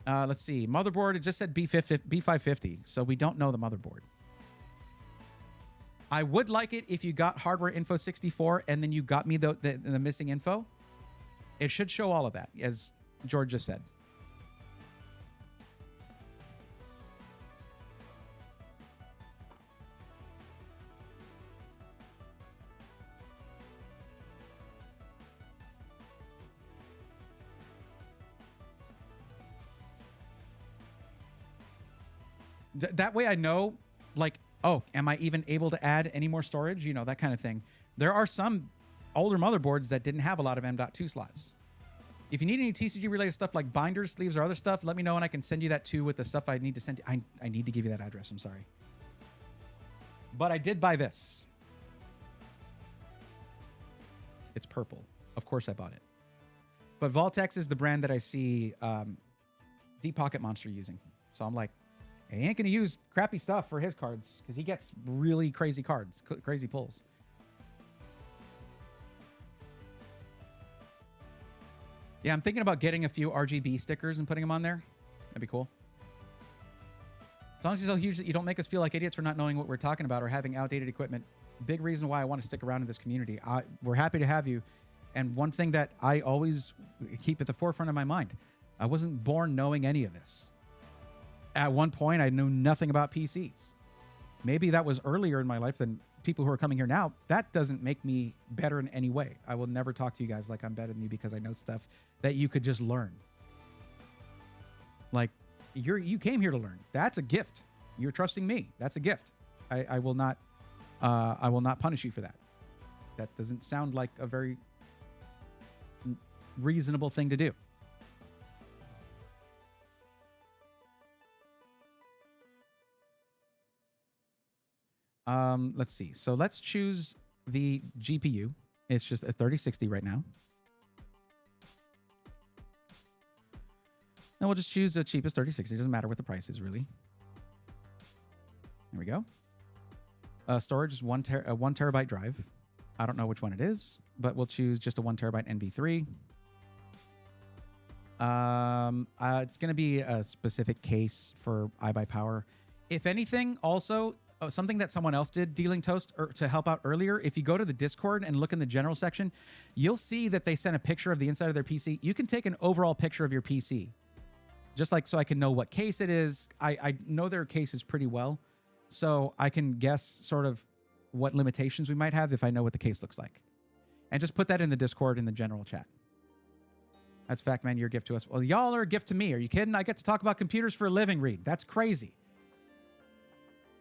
Let's see, motherboard. It just said B550, so we don't know the motherboard. I would like it if you got hardware info 64 and then you got me the missing info. It should show all of that, as George just said. That way I know, like, oh, am I even able to add any more storage? You know, that kind of thing. There are some older motherboards that didn't have a lot of M.2 slots. If you need any TCG related stuff like binders, sleeves, or other stuff, let me know and I can send you that too with the stuff I need to send you. I need to give you that address. I'm sorry. But I did buy this. It's purple. Of course I bought it. But Voltex is the brand that I see Deep Pocket Monster using. So I'm like, he ain't going to use crappy stuff for his cards because he gets really crazy cards, crazy pulls. Yeah, I'm thinking about getting a few RGB stickers and putting them on there. That'd be cool. As long as you're so huge that you don't make us feel like idiots for not knowing what we're talking about or having outdated equipment. Big reason why I want to stick around in this community. We're happy to have you. And one thing that I always keep at the forefront of my mind, I wasn't born knowing any of this. At one point, I knew nothing about PCs. Maybe that was earlier in my life than people who are coming here now. That doesn't make me better in any way. I will never talk to you guys like I'm better than you because I know stuff that you could just learn. Like, you came here to learn. That's a gift. You're trusting me. That's a gift. I will not punish you for that. That doesn't sound like a very reasonable thing to do. Let's see. So let's choose the GPU. It's just a 3060 right now. And we'll just choose the cheapest 3060. It doesn't matter what the price is, really. There we go. Storage is 1 terabyte drive. I don't know which one it is, but we'll choose just a 1 terabyte NV3. It's going to be a specific case for iBuyPower. If anything, also something that someone else did, Dealing Toast, or to help out earlier, if you go to the Discord and look in the general section, you'll see that they sent a picture of the inside of their PC. You can take an overall picture of your PC, just like so I can know what case it is. I know their cases pretty well, so I can guess sort of what limitations we might have if I know what the case looks like. And just put that in the Discord in the general chat. That's fact, man. Your gift to us. Well, y'all are a gift to me. Are you kidding? I get to talk about computers for a living, Reed. That's crazy.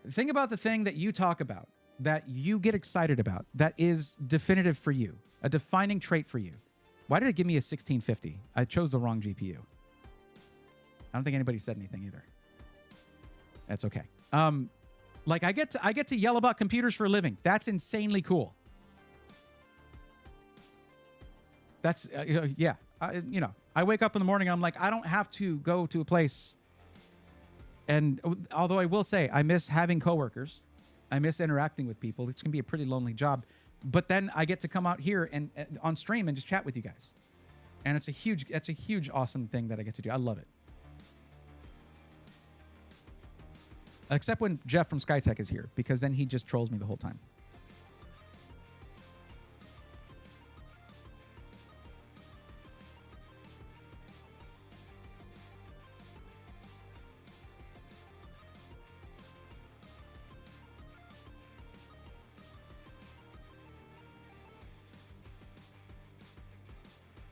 Think about the thing that you talk about, that you get excited about, that is definitive for you, a defining trait for you. Why did it give me a 1650? I chose the wrong GPU. I don't think anybody said anything either. That's okay. Like I get to yell about computers for a living. That's insanely cool. That's yeah. I wake up in the morning and I'm like, I don't have to go to a place. And although I will say I miss having coworkers, I miss interacting with people. This can be a pretty lonely job. But then I get to come out here and on stream and just chat with you guys. And it's a huge, awesome thing that I get to do. I love it. Except when Jeff from SkyTech is here, because then he just trolls me the whole time.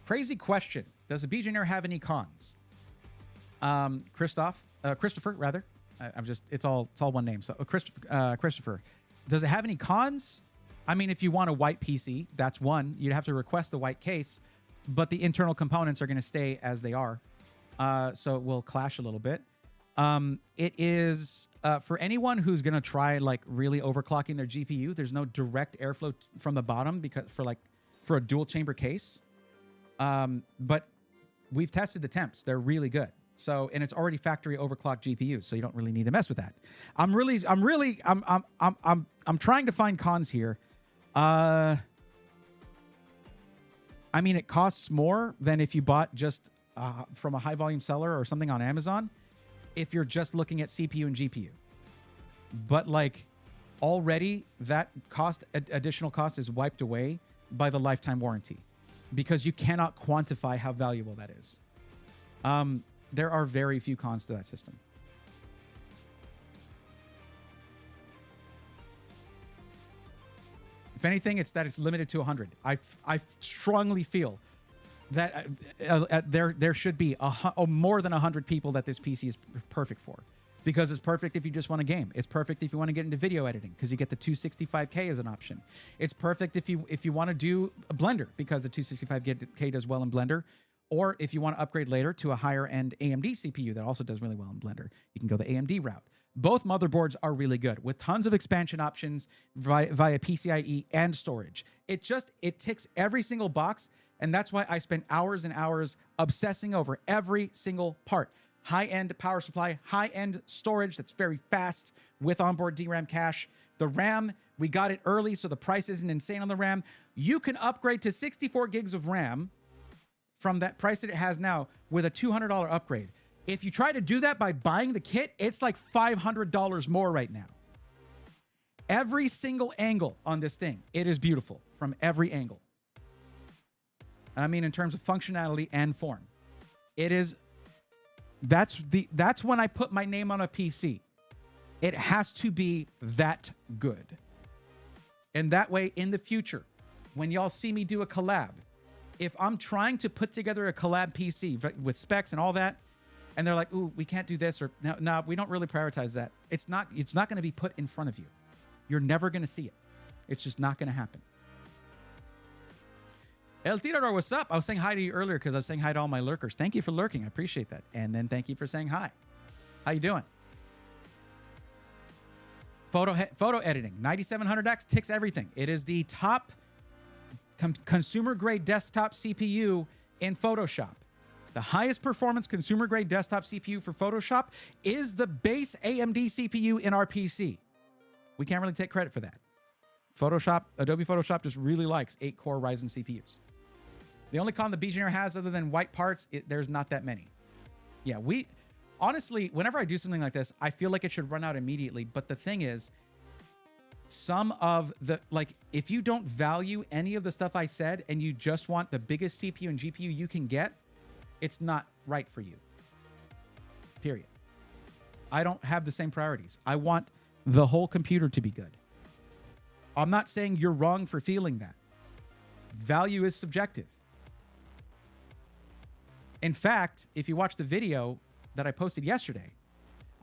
Crazy question. Does a BGNR have any cons? Christopher, rather. It's all one name. So Christopher, does it have any cons? I mean, if you want a white PC, that's one. You'd have to request a white case, but the internal components are going to stay as they are. So it will clash a little bit. It is for anyone who's going to try like really overclocking their GPU. There's no direct airflow from the bottom because for a dual chamber case. But we've tested the temps. They're really good. So, and it's already factory overclocked GPU, so you don't really need to mess with that. I'm trying to find cons here. I mean, it costs more than if you bought just from a high volume seller or something on Amazon, if you're just looking at CPU and GPU. But like already that additional cost is wiped away by the lifetime warranty, because you cannot quantify how valuable that is. There are very few cons to that system. If anything, it's that it's limited to 100. I strongly feel that there should be more than 100 people that this PC is perfect for. Because it's perfect if you just want a game. It's perfect if you want to get into video editing, because you get the 265K as an option. It's perfect if you want to do a Blender, because the 265K does well in Blender. Or if you want to upgrade later to a higher end AMD CPU that also does really well in Blender, you can go the AMD route. Both motherboards are really good with tons of expansion options via PCIe and storage. It ticks every single box, and that's why I spent hours and hours obsessing over every single part. High-end power supply, high-end storage that's very fast with onboard DRAM cache. The RAM, we got it early, so the price isn't insane on the RAM. You can upgrade to 64 gigs of RAM from that price that it has now with a $200 upgrade. If you try to do that by buying the kit, it's like $500 more right now. Every single angle on this thing, it is beautiful from every angle. I mean, in terms of functionality and form. It is... That's when I put my name on a PC. It has to be that good. And that way, in the future, when y'all see me do a collab, if I'm trying to put together a collab PC with specs and all that, and they're like, ooh, we can't do this, or no, we don't really prioritize that. It's not going to be put in front of you. You're never going to see it. It's just not going to happen. El Tirador, what's up? I was saying hi to you earlier because I was saying hi to all my lurkers. Thank you for lurking. I appreciate that. And then thank you for saying hi. How you doing? Photo editing. 9700X ticks everything. It is the top consumer-grade desktop CPU in Photoshop. The highest performance consumer grade desktop CPU for Photoshop is the base AMD CPU in our PC. We can't really take credit for that. Adobe Photoshop just really likes 8-core Ryzen CPUs. The only con the Legionnaire has other than white parts, there's not that many. Yeah, honestly, whenever I do something like this, I feel like it should run out immediately. But the thing is, some of the, like, if you don't value any of the stuff I said and you just want the biggest CPU and GPU you can get, it's not right for you. Period. I don't have the same priorities. I want the whole computer to be good. I'm not saying you're wrong for feeling that. Value is subjective. In fact, if you watch the video that I posted yesterday,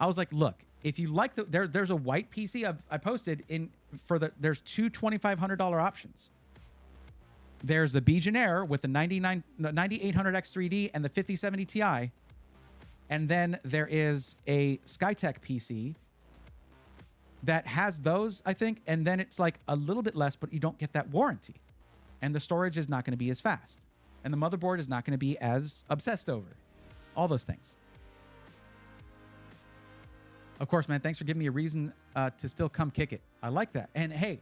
I was like, look, if you like there's a white PC I posted there's two $2,500 options. There's the Legionnaire with the 9800X3D and the 5070 Ti. And then there is a Skytech PC that has those, I think. And then it's like a little bit less, but you don't get that warranty. And the storage is not going to be as fast. And the motherboard is not going to be as obsessed over. All those things. Of course, man, thanks for giving me a reason to still come kick it. I like that. And hey,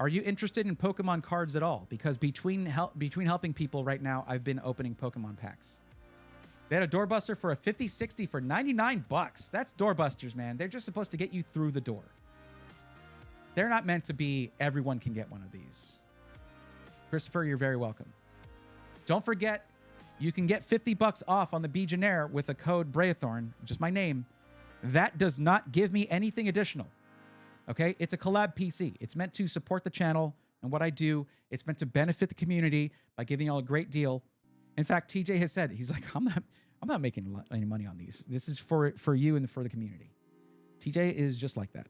are you interested in Pokemon cards at all? Because between helping people right now, I've been opening Pokemon packs. They had a doorbuster for a 5060 for 99 bucks. That's doorbusters, man. They're just supposed to get you through the door. They're not meant to be everyone can get one of these. Christopher, you're very welcome. Don't forget, you can get 50 bucks off on the Legionnaire with the code Braethorn, just my name. That does not give me anything additional. Okay? It's a collab PC. It's meant to support the channel and what I do. It's meant to benefit the community by giving y'all a great deal. In fact, TJ has said, he's like, I'm not making any money on these. This is for you and for the community. TJ is just like that.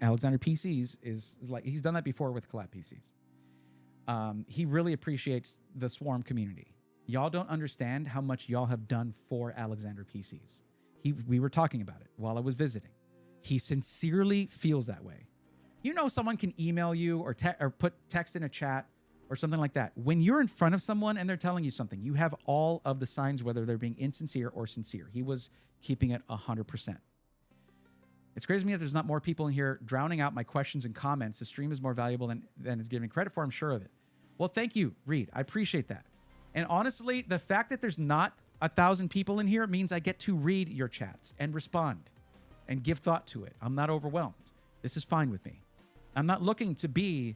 Alexander PCs is like, he's done that before with collab PCs. He really appreciates the Swarm community. Y'all don't understand how much y'all have done for Alexander PCs. We were talking about it while I was visiting. He sincerely feels that way. You know, someone can email you or put text in a chat or something like that. When you're in front of someone and they're telling you something, you have all of the signs, whether they're being insincere or sincere. He was keeping it 100%. It's crazy to me that there's not more people in here drowning out my questions and comments. The stream is more valuable than is giving credit for. I'm sure of it. Well, thank you, Reed. I appreciate that. And honestly, the fact that there's not 1,000 people in here means I get to read your chats and respond and give thought to it. I'm not overwhelmed. This is fine with me. I'm not looking to be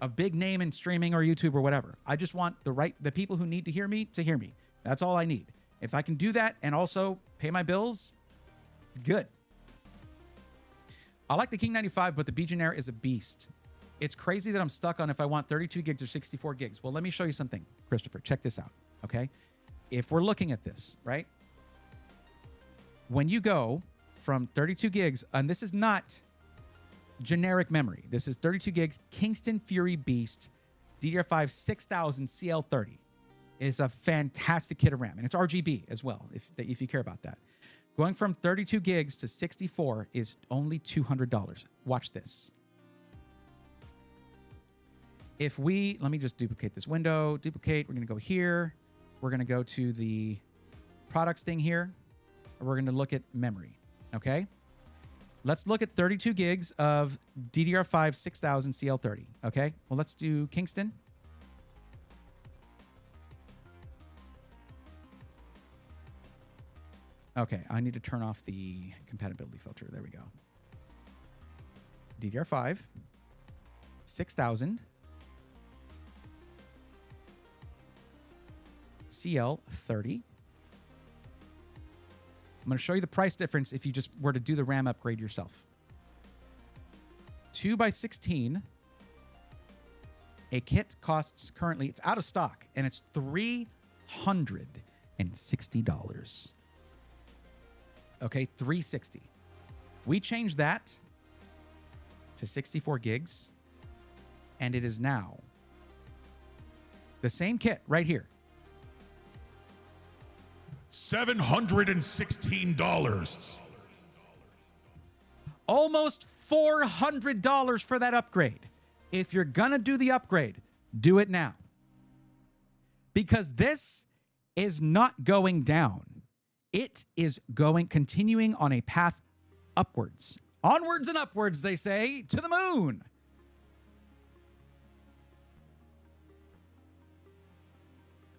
a big name in streaming or YouTube or whatever. I just want the people who need to hear me. That's all I need. If I can do that and also pay my bills, good. I like the King 95, but the Legionnaire is a beast. It's crazy that I'm stuck on if I want 32 gigs or 64 gigs. Well, let me show you something, Christopher. Check this out, okay? If we're looking at this, right? When you go from 32 gigs, and this is not generic memory. This is 32 gigs Kingston Fury Beast DDR5 6000 CL30. It's a fantastic kit of RAM, and it's RGB as well, if you care about that. Going from 32 gigs to 64 is only $200. Watch this. Let me just duplicate this window. We're going to go here. We're going to go to the products thing here. And we're going to look at memory. Okay. Let's look at 32 gigs of DDR5 6000 CL30. Okay. Well, let's do Kingston. Okay. I need to turn off the compatibility filter. There we go. DDR5 6000 CL30. I'm going to show you the price difference if you just were to do the RAM upgrade yourself. 2x16. A kit costs currently, it's out of stock, and it's $360. Okay, $360. We changed that to 64 gigs, and it is now the same kit right here. $716. Almost $400 for that upgrade. If you're going to do the upgrade, do it now. Because this is not going down. It is continuing on a path upwards. Onwards and upwards, they say, to the moon.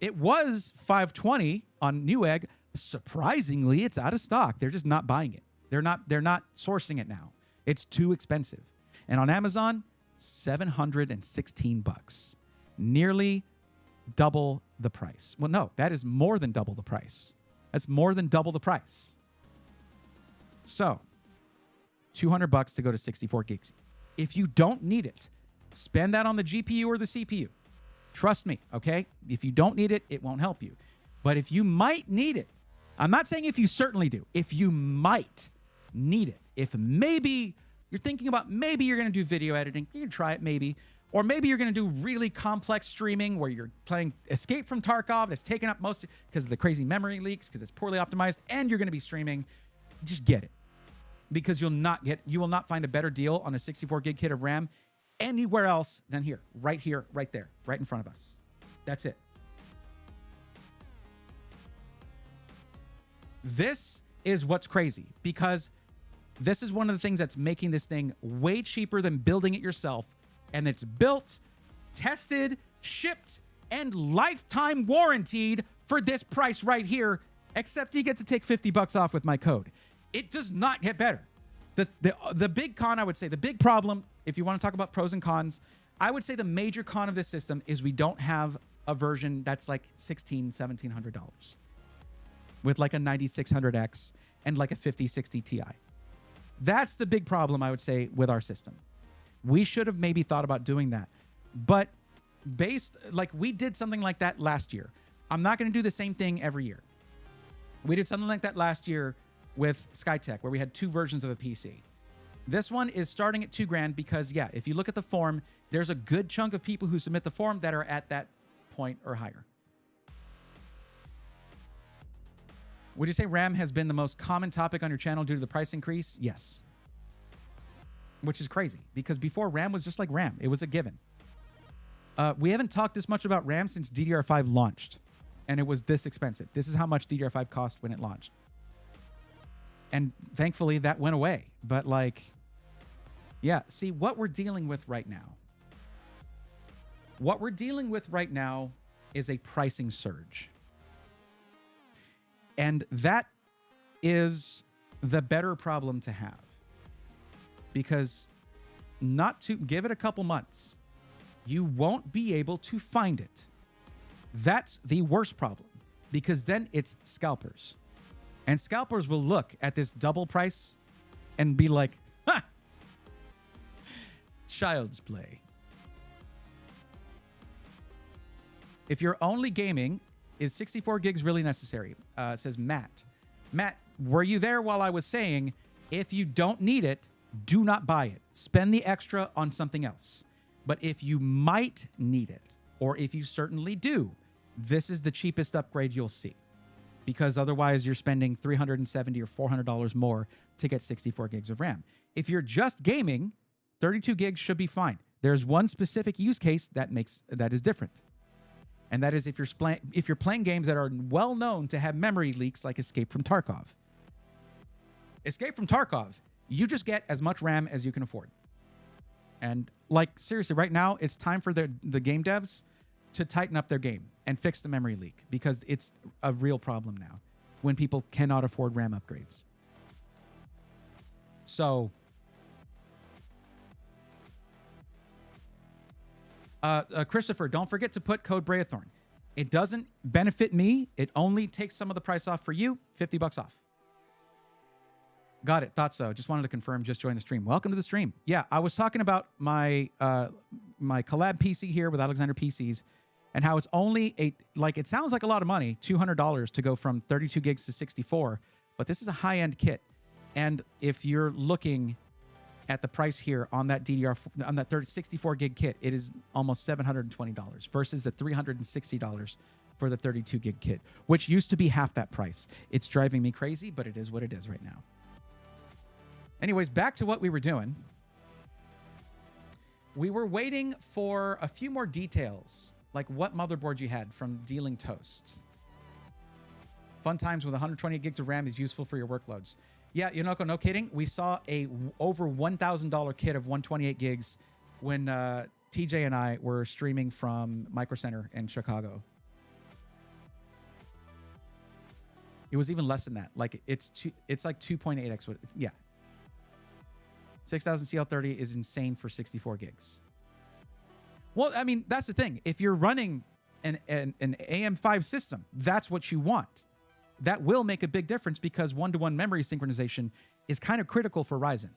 It was $520 on Newegg. Surprisingly, it's out of stock. They're just not buying it. They're not sourcing it now. It's too expensive. And on Amazon, $716. Nearly double the price. Well, no, that is more than double the price. That's more than double the price. So, $200 to go to 64 gigs. If you don't need it, spend that on the GPU or the CPU. Trust me, okay? If you don't need it, it won't help you. But if you might need it, I'm not saying if you certainly do, if you might need it, if maybe you're thinking about maybe you're going to do video editing, you can try it maybe, or maybe you're going to do really complex streaming where you're playing Escape from Tarkov that's taken up most because of the crazy memory leaks, because it's poorly optimized, and you're going to be streaming, just get it. Because you will not find a better deal on a 64 gig kit of RAM anywhere else than here, right there, right in front of us. That's it. This is what's crazy, because this is one of the things that's making this thing way cheaper than building it yourself. And it's built, tested, shipped, and lifetime warranted for this price right here, except you get to take $50 off with my code. It does not get better. The big con, I would say, the big problem, if you want to talk about pros and cons, I would say the major con of this system is we don't have a version that's like $1,700 with like a 9600X and like a 5060 Ti. That's the big problem, I would say, with our system. We should have maybe thought about doing that. But we did something like that last year. I'm not going to do the same thing every year. We did something like that last year with Skytech, where we had two versions of a PC. This one is starting at $2,000 because, yeah, if you look at the form, there's a good chunk of people who submit the form that are at that point or higher. Would you say RAM has been the most common topic on your channel due to the price increase? Yes. Which is crazy, because before RAM was just like RAM. It was a given. We haven't talked this much about RAM since DDR5 launched, and it was this expensive. This is how much DDR5 cost when it launched. And thankfully, that went away. But yeah, see, what we're dealing with right now. What we're dealing with right now is a pricing surge. And that is the better problem to have. Because not to give it a couple months, you won't be able to find it. That's the worst problem, because then it's scalpers. And scalpers will look at this double price and be like, ha! Child's play. If you're only gaming, is 64 gigs really necessary? Says Matt. Matt, were you there while I was saying, if you don't need it, do not buy it. Spend the extra on something else. But if you might need it, or if you certainly do, this is the cheapest upgrade you'll see. Because otherwise you're spending $370 or $400 more to get 64 gigs of RAM. If you're just gaming, 32 gigs should be fine. There's one specific use case that is different. And that is if you're playing games that are well known to have memory leaks like Escape from Tarkov. Escape from Tarkov, you just get as much RAM as you can afford. And seriously, right now, it's time for the game devs to tighten up their game and fix the memory leak, because it's a real problem now when people cannot afford RAM upgrades. So, Christopher, don't forget to put code Braethorn. It doesn't benefit me. It only takes some of the price off for you. $50 off. Got it. Thought so. Just wanted to confirm. Just joined the stream. Welcome to the stream. Yeah, I was talking about my my collab PC here with Alexander PCs, and how it's only it sounds like a lot of money, $200 to go from 32 gigs to 64, but this is a high-end kit. And if you're looking at the price here on that 64 gig kit, it is almost $720 versus the $360 for the 32 gig kit, which used to be half that price. It's driving me crazy, but it is what it is right now. Anyways, back to what we were doing. We were waiting for a few more details, like what motherboard you had from Dealing Toast. Fun times with 128 gigs of RAM is useful for your workloads. Yeah, Yonoko, no kidding. We saw a over $1,000 kit of 128 gigs when TJ and I were streaming from Micro Center in Chicago. It was even less than that. Like it's like 2.8x. Yeah. 6000 CL30 is insane for 64 gigs. Well, I mean, that's the thing. If you're running an AM5 system, that's what you want. That will make a big difference because one-to-one memory synchronization is kind of critical for Ryzen.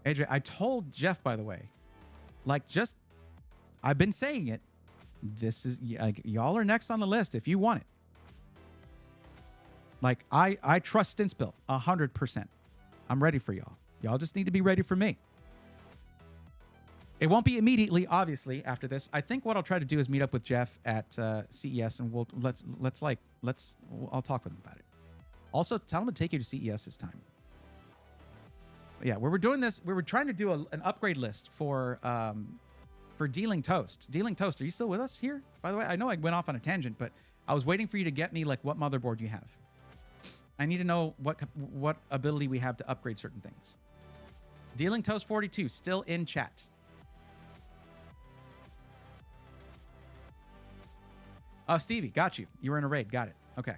AJ, I told Jeff, by the way, like I've been saying it. This is like y'all are next on the list if you want it. Like I trust Stints built 100%. I'm ready for y'all. Y'all just need to be ready for me. It won't be immediately, obviously, after this. I think what I'll try to do is meet up with Jeff at CES, and I'll talk with him about it. Also, tell him to take you to CES this time. But yeah, we were doing this. We were trying to do an upgrade list for Dealing Toast. Dealing Toast, are you still with us here? By the way, I know I went off on a tangent, but I was waiting for you to get me like what motherboard you have. I need to know what ability we have to upgrade certain things. Dealing Toast 42 still in chat. Oh, Stevie, got you. You were in a raid. Got it. Okay.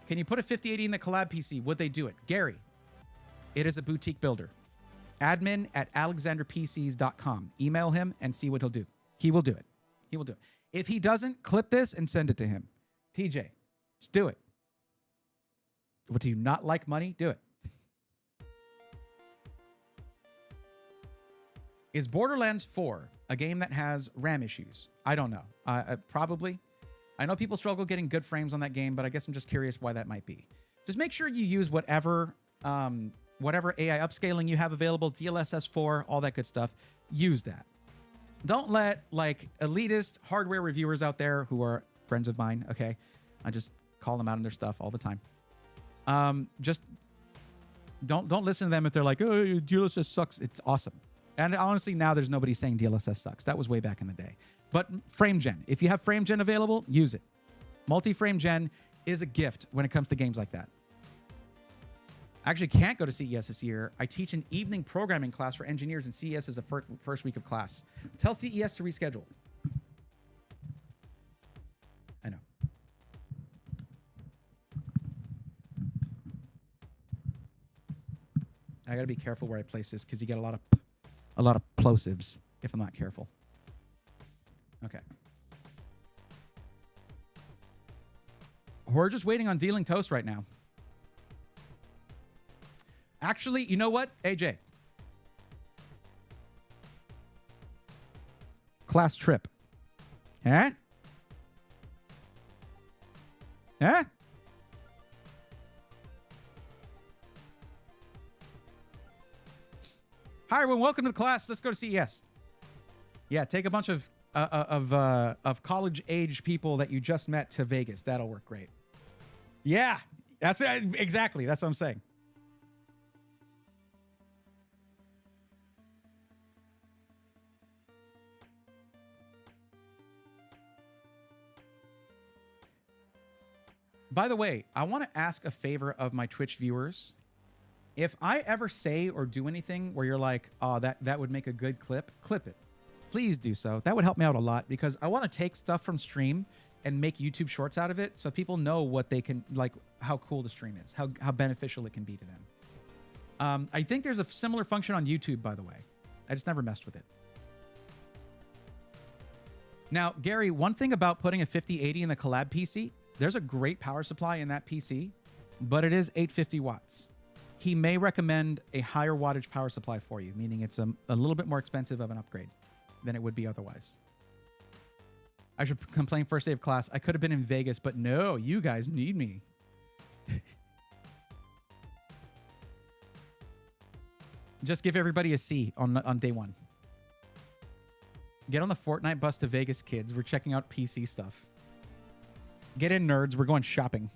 Can you put a 5080 in the collab PC? Would they do it? Gary, it is a boutique builder. admin@alexanderpcs.com. Email him and see what he'll do. He will do it. He will do it. If he doesn't, clip this and send it to him. TJ, just do it. What, do you not like money? Do it. Is Borderlands 4 a game that has RAM issues? I don't know. Probably. I know people struggle getting good frames on that game, but I guess I'm just curious why that might be. Just make sure you use whatever AI upscaling you have available, DLSS 4, all that good stuff. Use that. Don't let like elitist hardware reviewers out there who are friends of mine, okay? I just call them out on their stuff all the time. Just don't listen to them if they're like, oh, DLSS sucks. It's awesome. And honestly, now there's nobody saying DLSS sucks. That was way back in the day. But frame gen, if you have frame gen available, use it. Multi-frame gen is a gift when it comes to games like that. I actually can't go to CES this year. I teach an evening programming class for engineers, and CES is the first week of class. Tell CES to reschedule. I know. I gotta be careful where I place this because you get a lot of plosives if I'm not careful. Okay. We're just waiting on Dealing Toast right now. Actually, you know what, AJ? Class trip. Huh? Huh? Hi, everyone. Welcome to the class. Let's go to CES. Yeah, take a bunch of college-age people that you just met to Vegas. That'll work great. Yeah, that's it. Exactly. That's what I'm saying. By the way, I want to ask a favor of my Twitch viewers. If I ever say or do anything where you're like, oh, that would make a good clip, clip it. Please do so. That would help me out a lot because I want to take stuff from stream and make YouTube shorts out of it so people know what they can, like, how cool the stream is, how beneficial it can be to them. I think there's a similar function on YouTube, by the way. I just never messed with it. Now, Gary, one thing about putting a 5080 in the collab PC, there's a great power supply in that PC, but it is 850 watts. He may recommend a higher wattage power supply for you, meaning it's a little bit more expensive of an upgrade than it would be otherwise. I should complain first day of class. I could have been in Vegas, but no, you guys need me. Just give everybody a C on day one. Get on the Fortnite bus to Vegas, kids. We're checking out PC stuff. Get in, nerds. We're going shopping.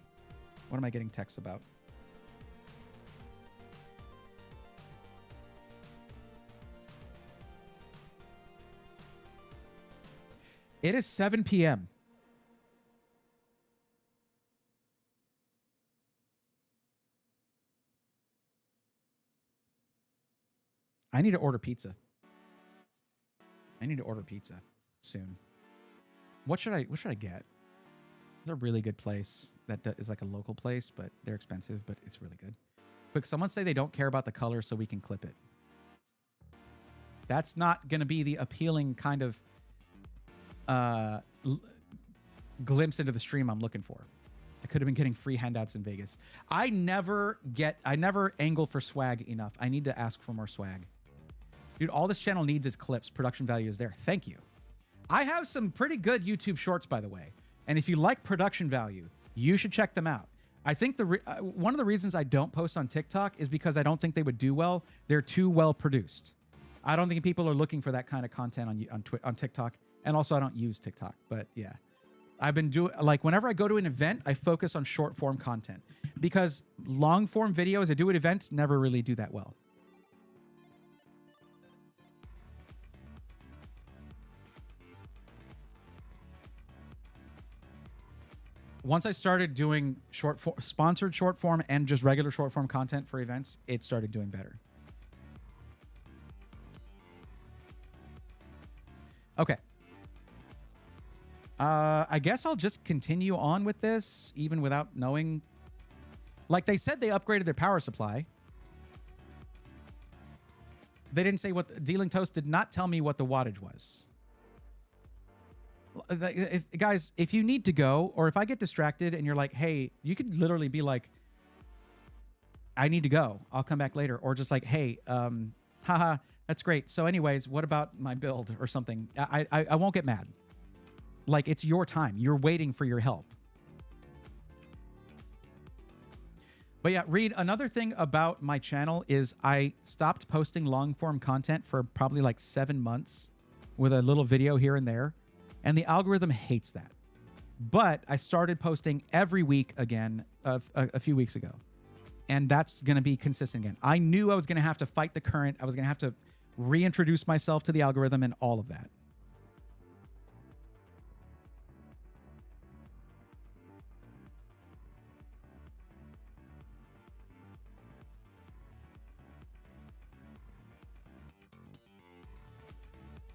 What am I getting texts about? It is 7 p.m. I need to order pizza. I need to order pizza soon. What should I get? There's a really good place that is like a local place, but they're expensive, but it's really good. Quick, someone say they don't care about the color so we can clip it. That's not going to be the appealing kind of glimpse into the stream I'm looking for. I could have been getting free handouts in Vegas. I never angle for swag enough. I need to ask for more swag. Dude, all this channel needs is clips. Production value is there. Thank you. I have some pretty good YouTube shorts, by the way. And if you like production value, you should check them out. I think one of the reasons I don't post on TikTok is because I don't think they would do well. They're too well produced. I don't think people are looking for that kind of content on TikTok. And also, I don't use TikTok. But yeah, I've been doing, like, whenever I go to an event, I focus on short form content because long form videos I do at events never really do that well. Once I started doing sponsored short form and just regular short form content for events, it started doing better. Okay. I guess I'll just continue on with this, even without knowing. Like they said, they upgraded their power supply. They didn't say what Dealing Toast did not tell me what the wattage was. Guys, if you need to go, or if I get distracted and you're like, hey, you could literally be like, I need to go, I'll come back later. Or just like, hey, haha, that's great. So anyways, what about my build or something? I won't get mad. Like, it's your time. You're waiting for your help. But yeah, Reed, another thing about my channel is I stopped posting long form content for probably like 7 months with a little video here and there. And the algorithm hates that. But I started posting every week again a few weeks ago. And that's going to be consistent again. I knew I was going to have to fight the current. I was going to have to reintroduce myself to the algorithm and all of that.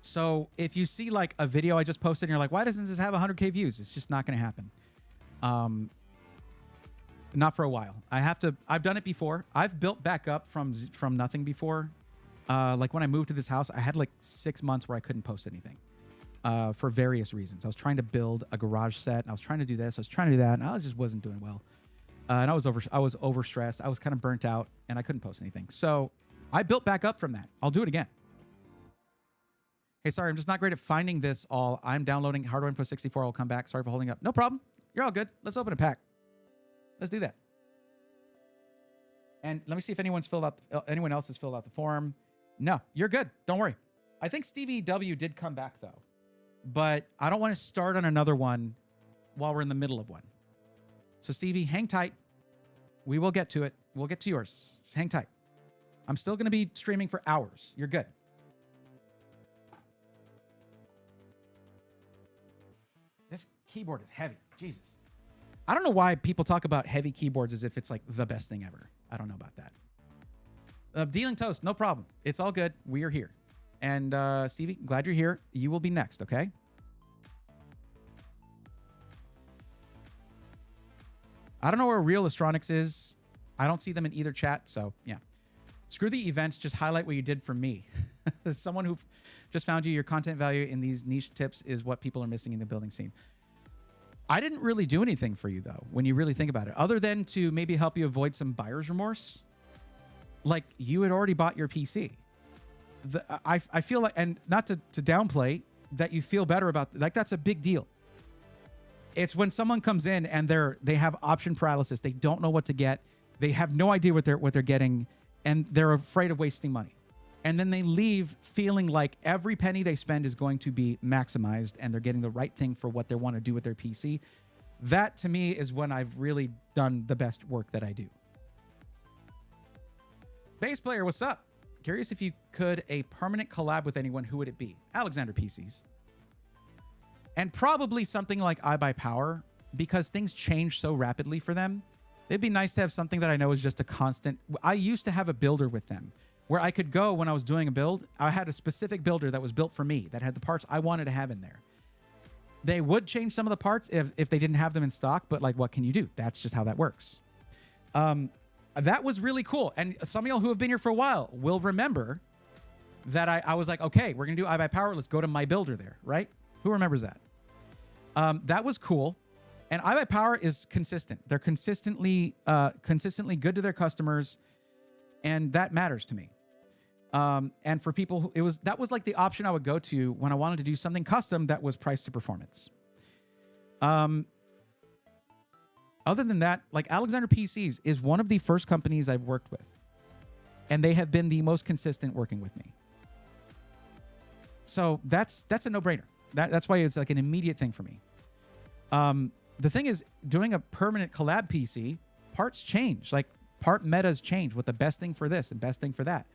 So if you see like a video I just posted and you're like, why doesn't this have 100K views? It's just not going to happen. Not for a while. I've done it before. I've built back up from nothing before. Like when I moved to this house, I had like 6 months where I couldn't post anything for various reasons. I was trying to build a garage set and I was trying to do this. I was trying to do that and I just wasn't doing well. And I was overstressed. I was kind of burnt out and I couldn't post anything. So I built back up from that. I'll do it again. Hey, sorry, I'm just not great at finding this all. I'm downloading Hardware Info 64. I'll come back. Sorry for holding up. No problem. You're all good. Let's open a pack. Let's do that. And let me see if anyone else has filled out the form. No, you're good. Don't worry. I think Stevie W did come back though, but I don't want to start on another one while we're in the middle of one. So Stevie, hang tight. We will get to it. We'll get to yours. Just hang tight. I'm still going to be streaming for hours. You're good. This keyboard is heavy. Jesus. I don't know why people talk about heavy keyboards as if it's like the best thing ever. I don't know about that. Dealing Toast, no problem. It's all good. We are here. And Stevie, glad you're here. You will be next, okay? I don't know where Real Electronics is. I don't see them in either chat, so yeah. Screw the events. Just highlight what you did for me. As someone who just found you, your content value in these niche tips is what people are missing in the building scene. I didn't really do anything for you, though, when you really think about it, other than to maybe help you avoid some buyer's remorse. Like, you had already bought your PC. I feel like, and not to downplay that you feel better about, like, that's a big deal. It's when someone comes in and they have option paralysis. They don't know what to get. They have no idea what they're getting, and they're afraid of wasting money. And then they leave feeling like every penny they spend is going to be maximized and they're getting the right thing for what they want to do with their PC. That, to me, is when I've really done the best work that I do. Bass player, what's up? Curious if you could a permanent collab with anyone, who would it be? Alexander PCs. And probably something like iBuyPower, because things change so rapidly for them. It'd be nice to have something that I know is just a constant. I used to have a builder with them where I could go when I was doing a build. I had a specific builder that was built for me that had the parts I wanted to have in there. They would change some of the parts if they didn't have them in stock, but like, what can you do? That's just how that works. That was really cool. And some of y'all who have been here for a while will remember that I was like, okay, we're going to do iBuyPower. Let's go to my builder there, right? Who remembers that? That was cool. And iBuyPower is consistent. They're consistently good to their customers, and that matters to me. And for people, that was like the option I would go to when I wanted to do something custom that was price to performance. Other than that, like Alexander PCs is one of the first companies I've worked with, and they have been the most consistent working with me. So that's a no-brainer. That's why it's like an immediate thing for me. The thing is, doing a permanent collab PC, parts change. Like part metas change. What the best thing for this and best thing for that.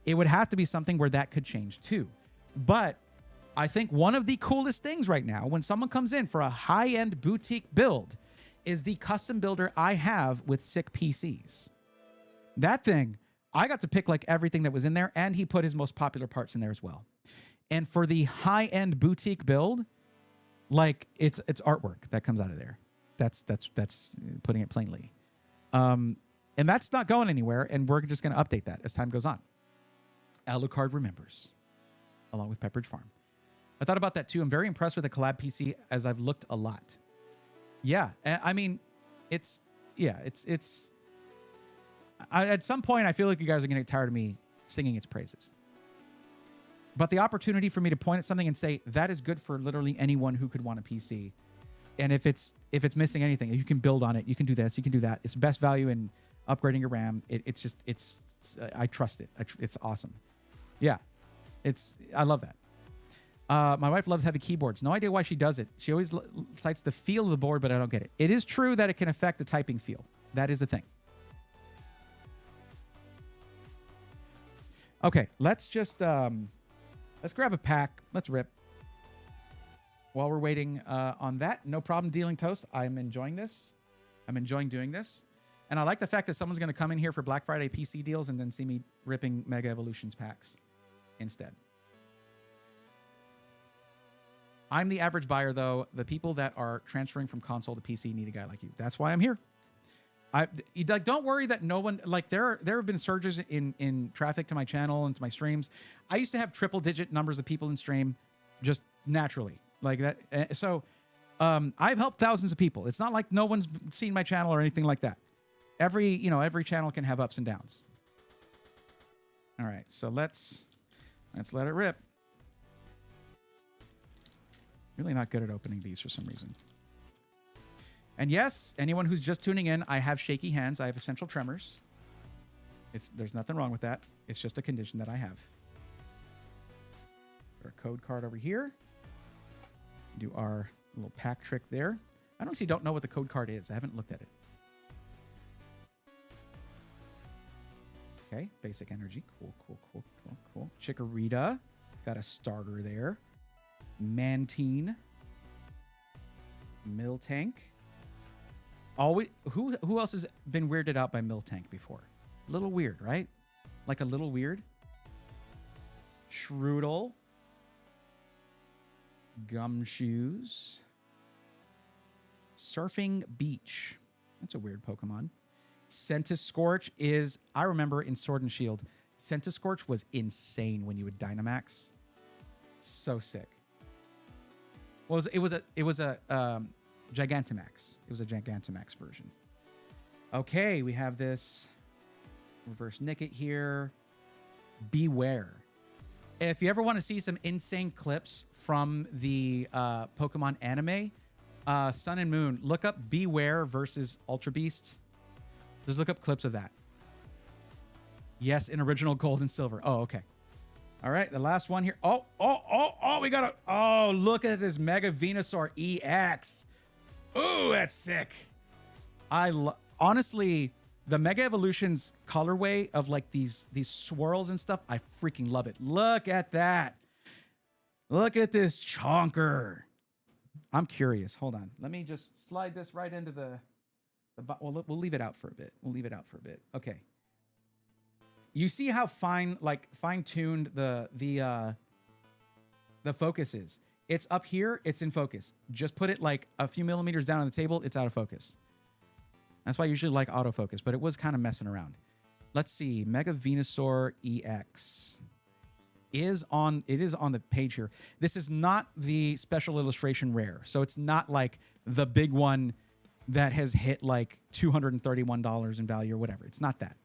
It would have to be something where that could change too. But I think one of the coolest things right now, when someone comes in for a high-end boutique build, is the custom builder I have with sick PCs. That thing, I got to pick like everything that was in there, and he put his most popular parts in there as well. And for the high-end boutique build, like it's artwork that comes out of there. That's putting it plainly. And that's not going anywhere, and we're just going to update that as time goes on. Alucard remembers, along with Pepperidge Farm. I thought about that too. I'm very impressed with the collab PC as I've looked a lot. Yeah, I mean, at some point I feel like you guys are going to get tired of me singing its praises. But the opportunity for me to point at something and say that is good for literally anyone who could want a PC, and if it's missing anything, you can build on it. You can do this. You can do that. It's best value in upgrading your RAM. I trust it. It's awesome. Yeah, I love that. My wife loves heavy keyboards. No idea why she does it. She always cites the feel of the board, but I don't get it. It is true that it can affect the typing feel. That is the thing. Okay, let's just let's grab a pack. Let's rip. While we're waiting on that, no problem dealing toast. I'm enjoying this. I'm enjoying doing this. And I like the fact that someone's going to come in here for Black Friday PC deals and then see me ripping Mega Evolutions packs instead. I'm the average buyer, though. The people that are transferring from console to PC need a guy like you. That's why I'm here. Don't worry that no one, like there have been surges in traffic to my channel and to my streams. I used to have triple-digit numbers of people in stream just naturally like that. So I've helped thousands of people. It's not like no one's seen my channel or anything like that. Every channel can have ups and downs. All right, so let's let it rip. Really not good at opening these for some reason. And yes, anyone who's just tuning in, I have shaky hands. I have essential tremors. There's nothing wrong with that. It's just a condition that I have. Our code card over here. Do our little pack trick there. I honestly don't know what the code card is. I haven't looked at it. Okay, basic energy. Cool. Chikorita. Got a starter there. Mantine. Miltank. Who else has been weirded out by Miltank before? A little weird, right? Like a little weird. Shroodle. Gumshoes. Surfing Beach. That's a weird Pokemon. Centiskorch is, I remember in Sword and Shield, Centiskorch was insane when you would Dynamax. So sick. It was a Gigantamax. It was a Gigantamax version. Okay, we have this reverse Nickit here. Beware. If you ever want to see some insane clips from the Pokemon anime, Sun and Moon, look up Beware versus Ultra Beast. Just look up clips of that. Yes, in original gold and silver. Oh, okay. All right, the last one here. We got look at this Mega Venusaur EX. Ooh, that's sick. Honestly, the Mega Evolutions colorway of like these swirls and stuff, I freaking love it. Look at that. Look at this chonker. I'm curious. Hold on. Let me just slide this right into the we'll leave it out for a bit. We'll leave it out for a bit. Okay. You see how fine-tuned the focus is. It's up here, it's in focus. Just put it like a few millimeters down on the table, it's out of focus. That's why I usually like autofocus, but it was kind of messing around. Let's see. Mega Venusaur EX is on the page here. This is not the special illustration rare. So it's not like the big one that has hit like $231 in value or whatever. It's not that.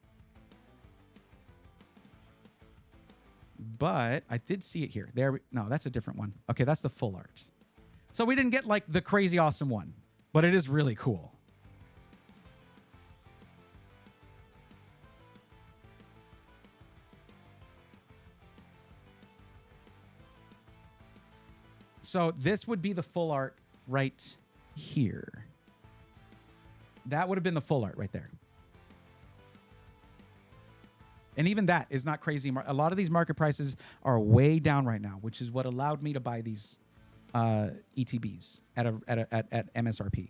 But I did see it here. No, that's a different one. Okay, that's the full art. So we didn't get like the crazy awesome one, but it is really cool. So this would be the full art right here. That would have been the full art right there. And even that is not crazy. A lot of these market prices are way down right now, which is what allowed me to buy these ETBs at MSRP.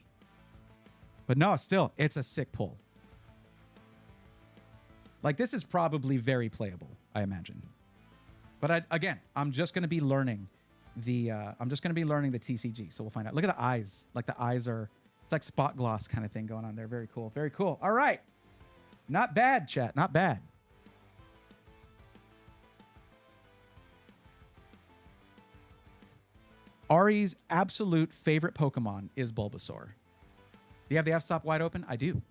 But no, still, it's a sick pull. Like, this is probably very playable, I imagine. But again, I'm just going to be learning the TCG, so we'll find out. Look at the eyes. Like, the eyes are, it's like spot gloss kind of thing going on there. Very cool. Very cool. All right. Not bad, chat. Not bad. Ari's absolute favorite Pokemon is Bulbasaur. Do you have the f-stop wide open? I do.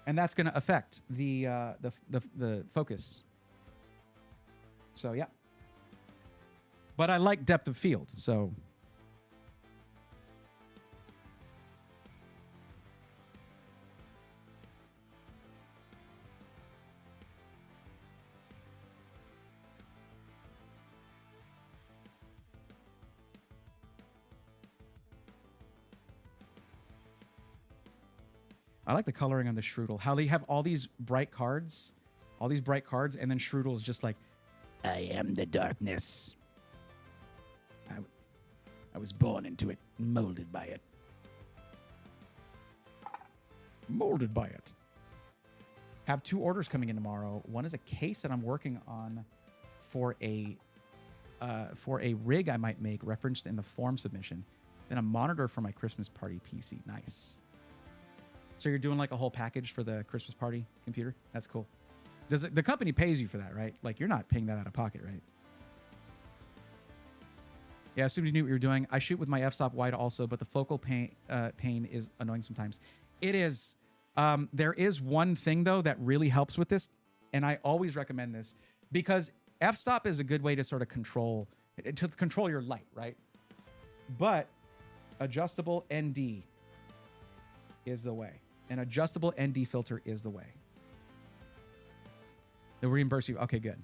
And that's going to affect the focus. So, yeah. But I like depth of field, so... I like the coloring on the Shroodle. How they have all these bright cards, and then Shroodle's just like, I am the darkness. I was born into it, molded by it. Molded by it. Have 2 orders coming in tomorrow. One is a case that I'm working on for a rig I might make referenced in the form submission. Then a monitor for my Christmas party PC. Nice. So you're doing like a whole package for the Christmas party computer? That's cool. The company pays you for that, right? Like, you're not paying that out of pocket, right? Yeah, as soon as you knew what you were doing. I shoot with my f-stop wide also, but the focal pain is annoying sometimes. It is. There is one thing, though, that really helps with this, and I always recommend this, because f-stop is a good way to sort of control your light, right? But adjustable ND is the way. An adjustable ND filter is the way. They'll reimburse you. Okay, good.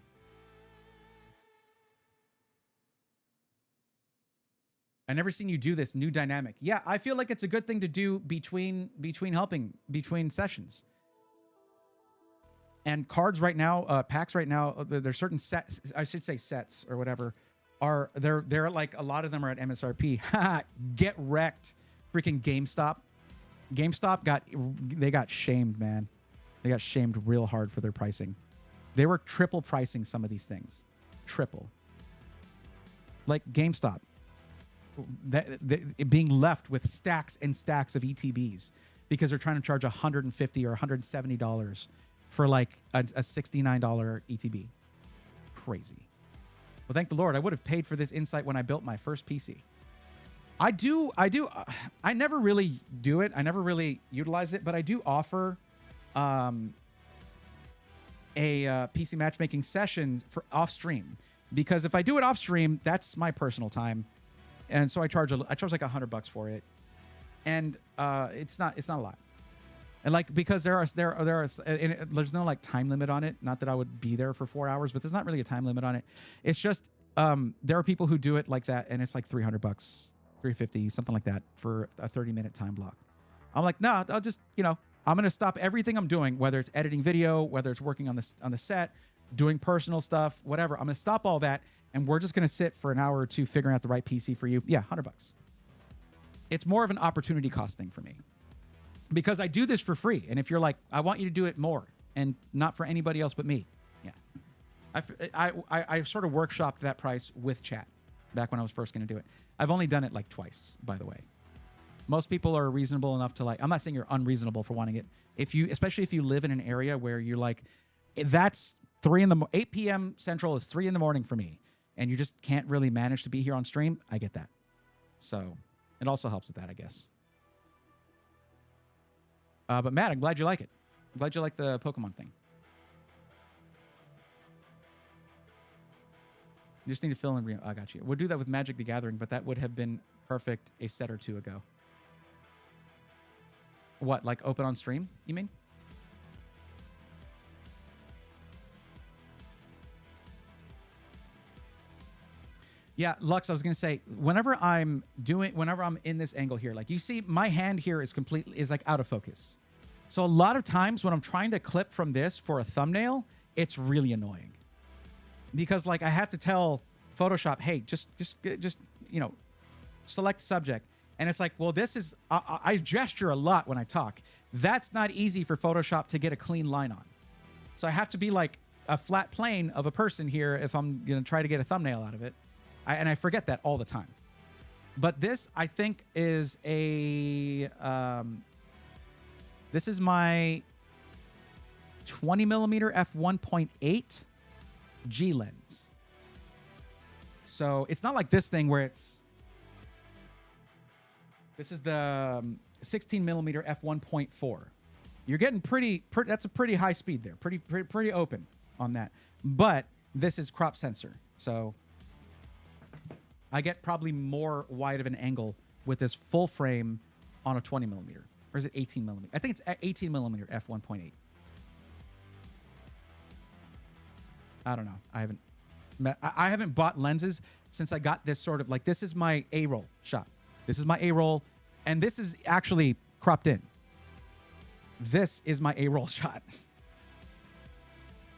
I never seen you do this new dynamic. Yeah, I feel like it's a good thing to do between sessions. And cards right now, packs right now, there's certain sets, I should say sets or whatever, they're like, a lot of them are at MSRP. Get wrecked. Freaking GameStop. GameStop got shamed, man. They got shamed real hard for their pricing. They were triple pricing some of these things. Triple. Like GameStop. Being left with stacks and stacks of ETBs because they're trying to charge $150 or $170 for like a $69 ETB. Crazy. Well, thank the Lord. I would have paid for this insight when I built my first PC. I do. I never really do it. I never really utilize it, but I do offer a PC matchmaking session for off stream, because if I do it off stream, that's my personal time, and so I charge like $100 for it, and it's not a lot, and like, because there's no like time limit on it. Not that I would be there for 4 hours, but there's not really a time limit on it. It's just there are people who do it like that, and it's like $300. $350, something like that, for a 30-minute time block. I'm like, no, I'll just, I'm going to stop everything I'm doing, whether it's editing video, whether it's working on the set, doing personal stuff, whatever. I'm going to stop all that, and we're just going to sit for an hour or two figuring out the right PC for you. Yeah, $100. it's more of an opportunity cost thing for me. Because I do this for free. And if you're like, I want you to do it more and not for anybody else but me. Yeah. I sort of workshopped that price with chat back when I was first going to do it. I've only done it like twice, by the way. Most people are reasonable enough to like, I'm not saying you're unreasonable for wanting it. Especially if you live in an area where you're like, that's 8 p.m. Central is 3 a.m. for me. And you just can't really manage to be here on stream. I get that. So it also helps with that, I guess. But Matt, I'm glad you like it. I'm glad you like the Pokemon thing. You just need to fill in. I got you. We'll do that with Magic the Gathering, but that would have been perfect a set or two ago. What, like open on stream, you mean? Yeah, Lux, I was going to say, whenever I'm in this angle here, like you see my hand here is like out of focus. So a lot of times when I'm trying to clip from this for a thumbnail, it's really annoying. Because like I have to tell Photoshop, hey, just select the subject. And it's like, well, this is, I gesture a lot when I talk. That's not easy for Photoshop to get a clean line on. So I have to be like a flat plane of a person here if I'm going to try to get a thumbnail out of it. And I forget that all the time. But this, I think, is this is my 20mm f1.8 G lens. So it's not like this thing where this is the 16mm f1.4. You're getting pretty, that's a pretty high speed there. Pretty open on that. But this is crop sensor. So I get probably more wide of an angle with this full frame on a 20mm. Or is it 18mm? I think it's 18mm f1.8. I don't know. I haven't bought lenses since I got this sort of like, this is my A-roll shot. This is my A-roll, and this is actually cropped in. This is my A-roll shot.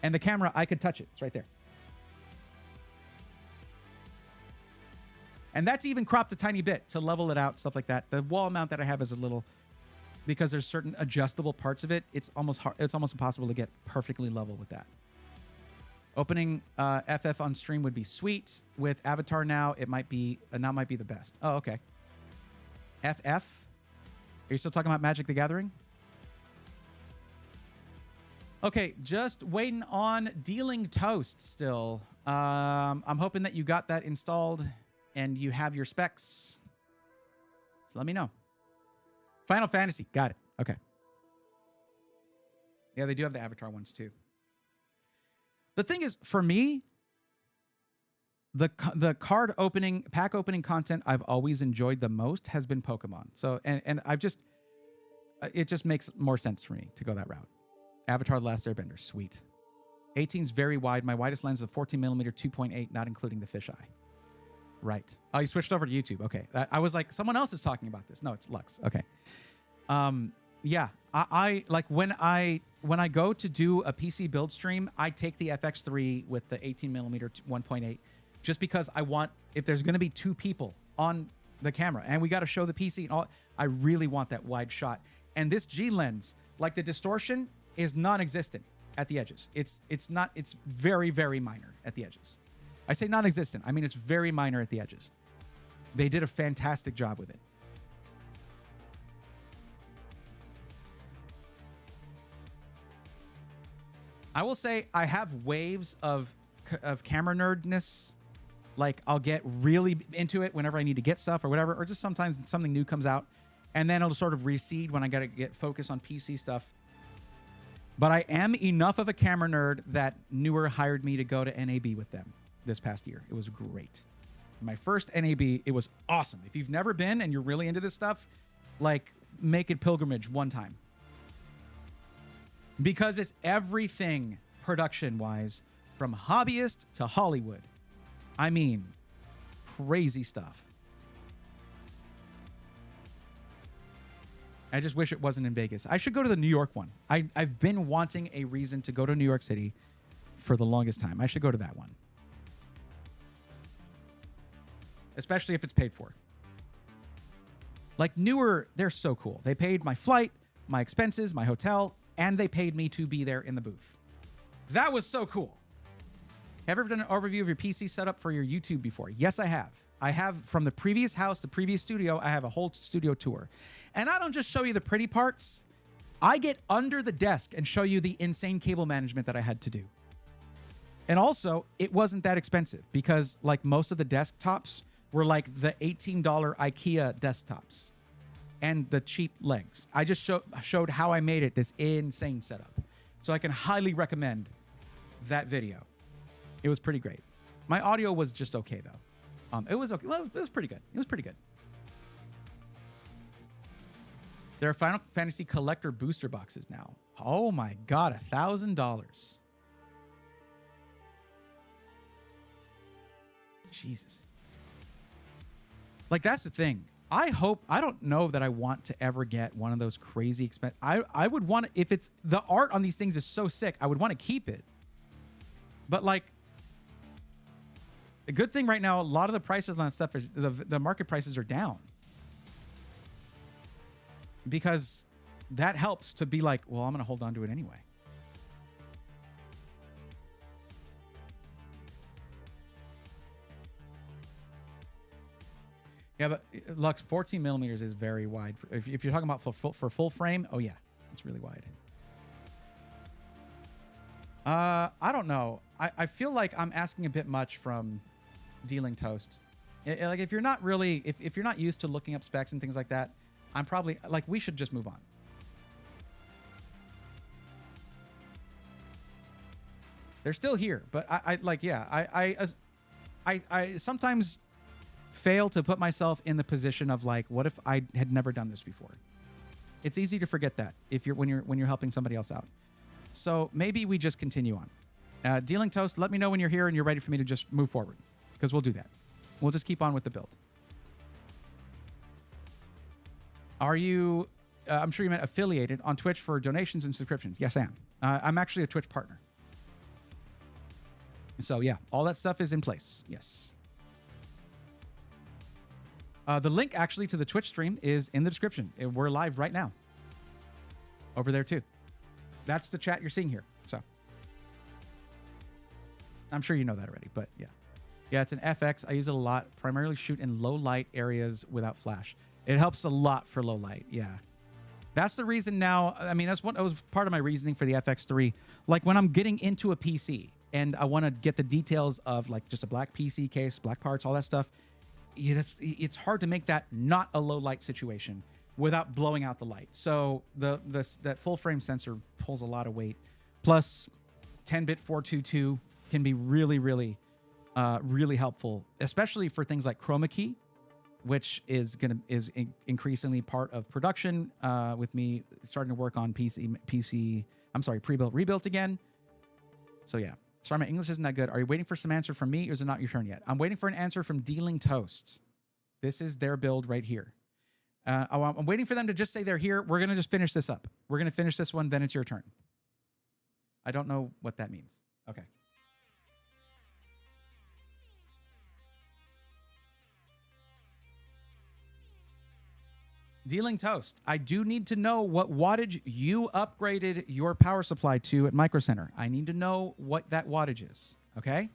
And the camera, I could touch it. It's right there. And that's even cropped a tiny bit to level it out, stuff like that. The wall mount that I have is a little, because there's certain adjustable parts of it, it's almost impossible to get perfectly level with that. Opening FF on stream would be sweet. With Avatar now, it might be the best. Oh, okay. FF? Are you still talking about Magic the Gathering? Okay, just waiting on Dealing Toast still. I'm hoping that you got that installed and you have your specs. So let me know. Final Fantasy. Got it. Okay. Yeah, they do have the Avatar ones too. The thing is, for me, the card opening, pack opening content I've always enjoyed the most has been Pokemon. So, and I've just, it just makes more sense for me to go that route. Avatar: The Last Airbender. Sweet. 18's very wide. My widest lens is 14mm 2.8, not including the fisheye. Right. Oh, you switched over to YouTube. Okay. I was like, someone else is talking about this. No, it's Lux. Okay. Yeah. I like when I go to do a PC build stream, I take the FX3 with the 18mm 1.8 just because I want, if there's going to be two people on the camera and we got to show the PC and all, I really want that wide shot. And this G lens, like the distortion is non-existent at the edges. It's very, very minor at the edges. I say non-existent. I mean, it's very minor at the edges. They did a fantastic job with it. I will say I have waves of camera nerdness. Like I'll get really into it whenever I need to get stuff or whatever, or just sometimes something new comes out and then it'll sort of recede when I got to get focused on PC stuff. But I am enough of a camera nerd that Newer hired me to go to NAB with them this past year. It was great. My first NAB, it was awesome. If you've never been and you're really into this stuff, like make it pilgrimage one time. Because it's everything production-wise, from hobbyist to Hollywood. I mean, crazy stuff. I just wish it wasn't in Vegas. I should go to the New York one. I've been wanting a reason to go to New York City for the longest time. I should go to that one. Especially if it's paid for. Like Newer, they're so cool. They paid my flight, my expenses, my hotel, and they paid me to be there in the booth. That was so cool. Have you ever done an overview of your PC setup for your YouTube before? Yes, I have. I have from the previous house, the previous studio, I have a whole studio tour. And I don't just show you the pretty parts. I get under the desk and show you the insane cable management that I had to do. And also, it wasn't that expensive because like most of the desktops were like the $18 IKEA desktops and the cheap legs. I just showed how I made it this insane setup. So I can highly recommend that video. It was pretty great. My audio was just okay though. It was okay. Well, it was pretty good. It was pretty good. There are Final Fantasy collector booster boxes now. Oh my God, $1,000. Jesus. Like that's the thing. I don't know that I want to ever get one of those crazy expensive. I would want to, if it's the art on these things is so sick, I would want to keep it. But like, a good thing right now, a lot of the prices on stuff is the market prices are down. Because that helps to be like, well, I'm going to hold on to it anyway. Yeah, but Lux, 14 millimeters is very wide. If you're talking about for full frame, oh yeah, it's really wide. I don't know. I feel like I'm asking a bit much from Dealing Toast. Like if you're not really, if you're not used to looking up specs and things like that, I'm probably like, we should just move on. They're still here, but I sometimes fail to put myself in the position of like, what if I had never done this before? It's easy to forget that when you're helping somebody else out. So maybe we just continue on. Dealing Toast, let me know when you're here and you're ready for me to just move forward, because we'll do that. We'll just keep on with the build. Are you, I'm sure you meant affiliated on Twitch for donations and subscriptions? Yes, I am. I'm actually a Twitch partner. So yeah, all that stuff is in place. Yes. The link actually to the Twitch stream is in the description. We're live right now. Over there too. That's the chat you're seeing here. So I'm sure you know that already, but yeah. Yeah, it's an FX. I use it a lot. Primarily shoot in low light areas without flash. It helps a lot for low light. Yeah. That's the reason now. I mean, that was part of my reasoning for the FX3. Like when I'm getting into a PC and I want to get the details of like just a black PC case, black parts, all that stuff. It's hard to make that not a low light situation without blowing out the light. So that full frame sensor pulls a lot of weight. Plus 10-bit 422 can be really, really, really helpful, especially for things like chroma key, which is increasingly part of production with me starting to work on pre-built, rebuilt again. So yeah. Sorry, my English isn't that good. Are you waiting for some answer from me, or is it not your turn yet? I'm waiting for an answer from Dealing Toast. This is their build right here. I'm waiting for them to just say they're here. We're going to just finish this up. We're going to finish this one, then it's your turn. I don't know what that means. Okay. Dealing Toast, I do need to know what wattage you upgraded your power supply to at Micro Center. I need to know what that wattage is, okay?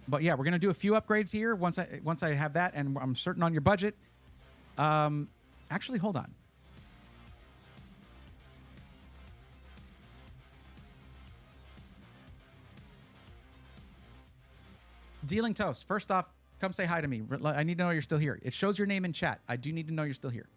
But yeah, we're going to do a few upgrades here once I have that, and I'm certain on your budget. Actually, hold on. Dealing Toast, first off, come say hi to me. I need to know you're still here. It shows your name in chat. I do need to know you're still here.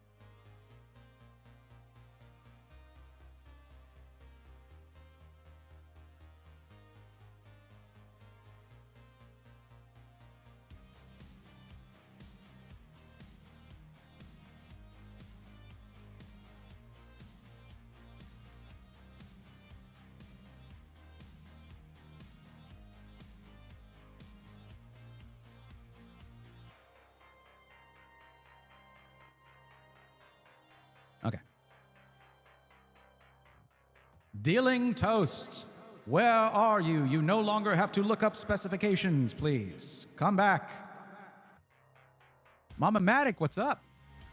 Okay. Dealing Toast, where are you? You no longer have to look up specifications, please. Come back. Mama Matic, what's up?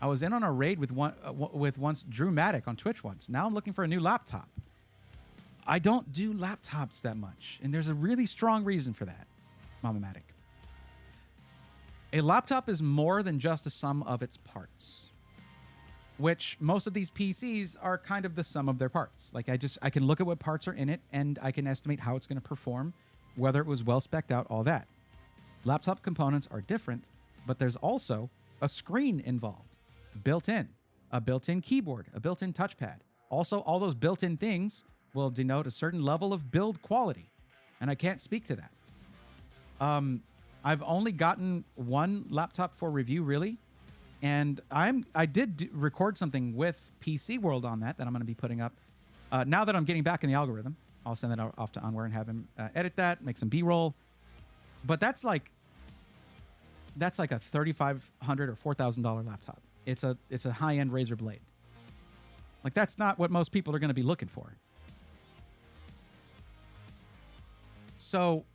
I was in on a raid with once Drew Matic on Twitch once. Now I'm looking for a new laptop. I don't do laptops that much, and there's a really strong reason for that, Mama Matic. A laptop is more than just a sum of its parts, which most of these PCs are kind of the sum of their parts. Like I can look at what parts are in it, and I can estimate how it's going to perform, whether it was well spec'd out, all that. Laptop components are different, but there's also a screen involved, built-in, a built-in keyboard, a built-in touchpad. Also, all those built-in things will denote a certain level of build quality, and I can't speak to that. I've only gotten one laptop for review, really, and I did record something with PC World on that I'm going to be putting up. Now that I'm getting back in the algorithm, I'll send that off to Anwar and have him edit that, make some B-roll. But that's like a $3,500 or $4,000 laptop. It's a high-end Razer Blade. Like, that's not what most people are going to be looking for. So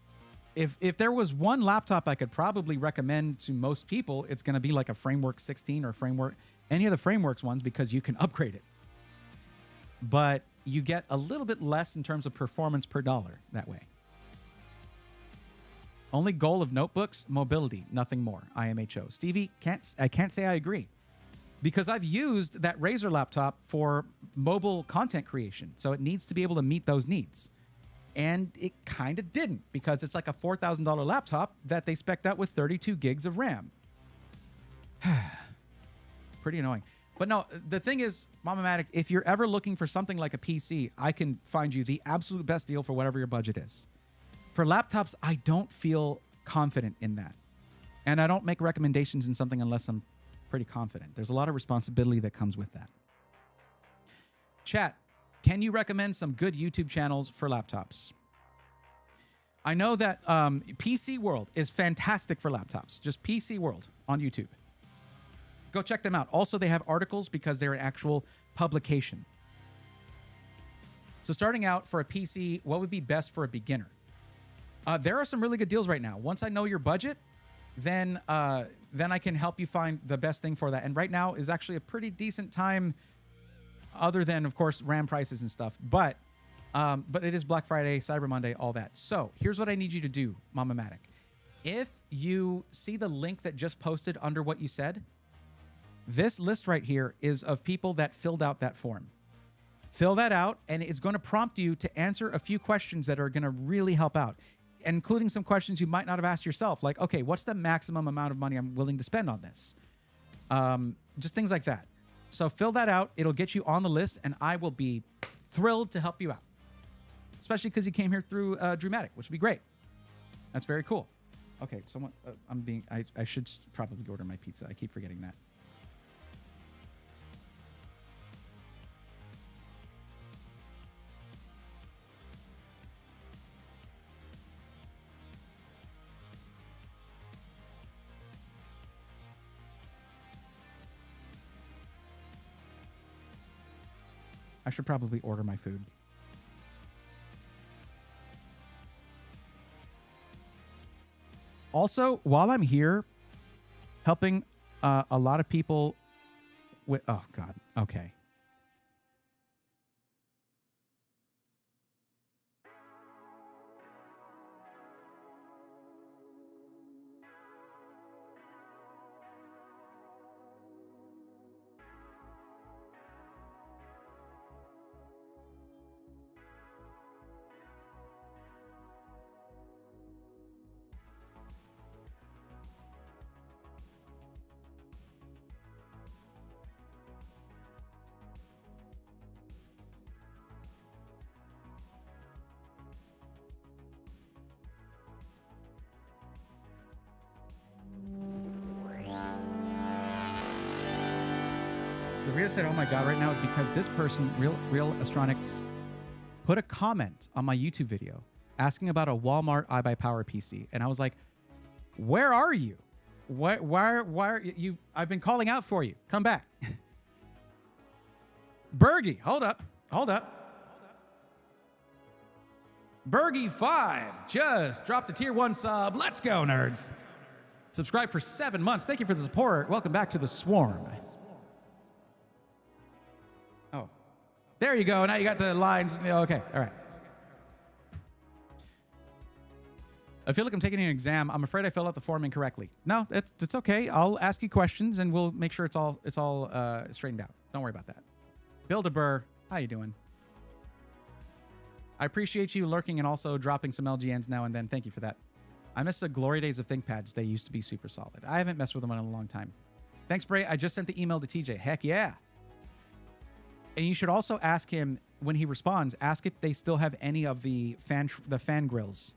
if there was one laptop I could probably recommend to most people, it's going to be like a Framework 16 or Framework, any of the Frameworks ones, because you can upgrade it. But you get a little bit less in terms of performance per dollar that way. Only goal of notebooks, mobility, nothing more. IMHO. Stevie, I can't say I agree, because I've used that Razer laptop for mobile content creation, so it needs to be able to meet those needs. And it kind of didn't, because it's like a $4,000 laptop that they spec'd out with 32 gigs of RAM. Pretty annoying. But no, the thing is, Mama Matic, if you're ever looking for something like a PC, I can find you the absolute best deal for whatever your budget is. For laptops, I don't feel confident in that. And I don't make recommendations in something unless I'm pretty confident. There's a lot of responsibility that comes with that. Chat, can you recommend some good YouTube channels for laptops? I know that PC World is fantastic for laptops. Just PC World on YouTube. Go check them out. Also, they have articles because they're an actual publication. So starting out for a PC, what would be best for a beginner? There are some really good deals right now. Once I know your budget, then I can help you find the best thing for that. And right now is actually a pretty decent time, other than, of course, RAM prices and stuff. But it is Black Friday, Cyber Monday, all that. So here's what I need you to do, Mama Matic. If you see the link that just posted under what you said, this list right here is of people that filled out that form. Fill that out, and it's going to prompt you to answer a few questions that are going to really help out, including some questions you might not have asked yourself, like, okay, what's the maximum amount of money I'm willing to spend on this? Just things like that. So fill that out. It'll get you on the list, and I will be thrilled to help you out, especially because you came here through Dramatic, which would be great. That's very cool. Okay, someone, I should probably order my pizza. I keep forgetting that. I should probably order my food. Also, while I'm here helping a lot of people with... Oh, God. Okay. The reason I said, oh my God, right now is because this person, Real Astronics, put a comment on my YouTube video asking about a Walmart iBuyPower PC. And I was like, where are you? Why are you? I've been calling out for you. Come back. Bergie, hold up. Bergie5 just dropped a tier 1 sub. Let's go, nerds. Subscribe for 7 months. Thank you for the support. Welcome back to the Swarm. There you go. Now you got the lines. Okay. All right. I feel like I'm taking an exam. I'm afraid I filled out the form incorrectly. No, it's okay. I'll ask you questions and we'll make sure it's all straightened out. Don't worry about that. Build-A-Burr, how you doing? I appreciate you lurking and also dropping some LGNs now and then. Thank you for that. I miss the glory days of ThinkPads. They used to be super solid. I haven't messed with them in a long time. Thanks, Bray. I just sent the email to TJ. Heck yeah. And you should also ask him when he responds, ask if they still have any of the fan grills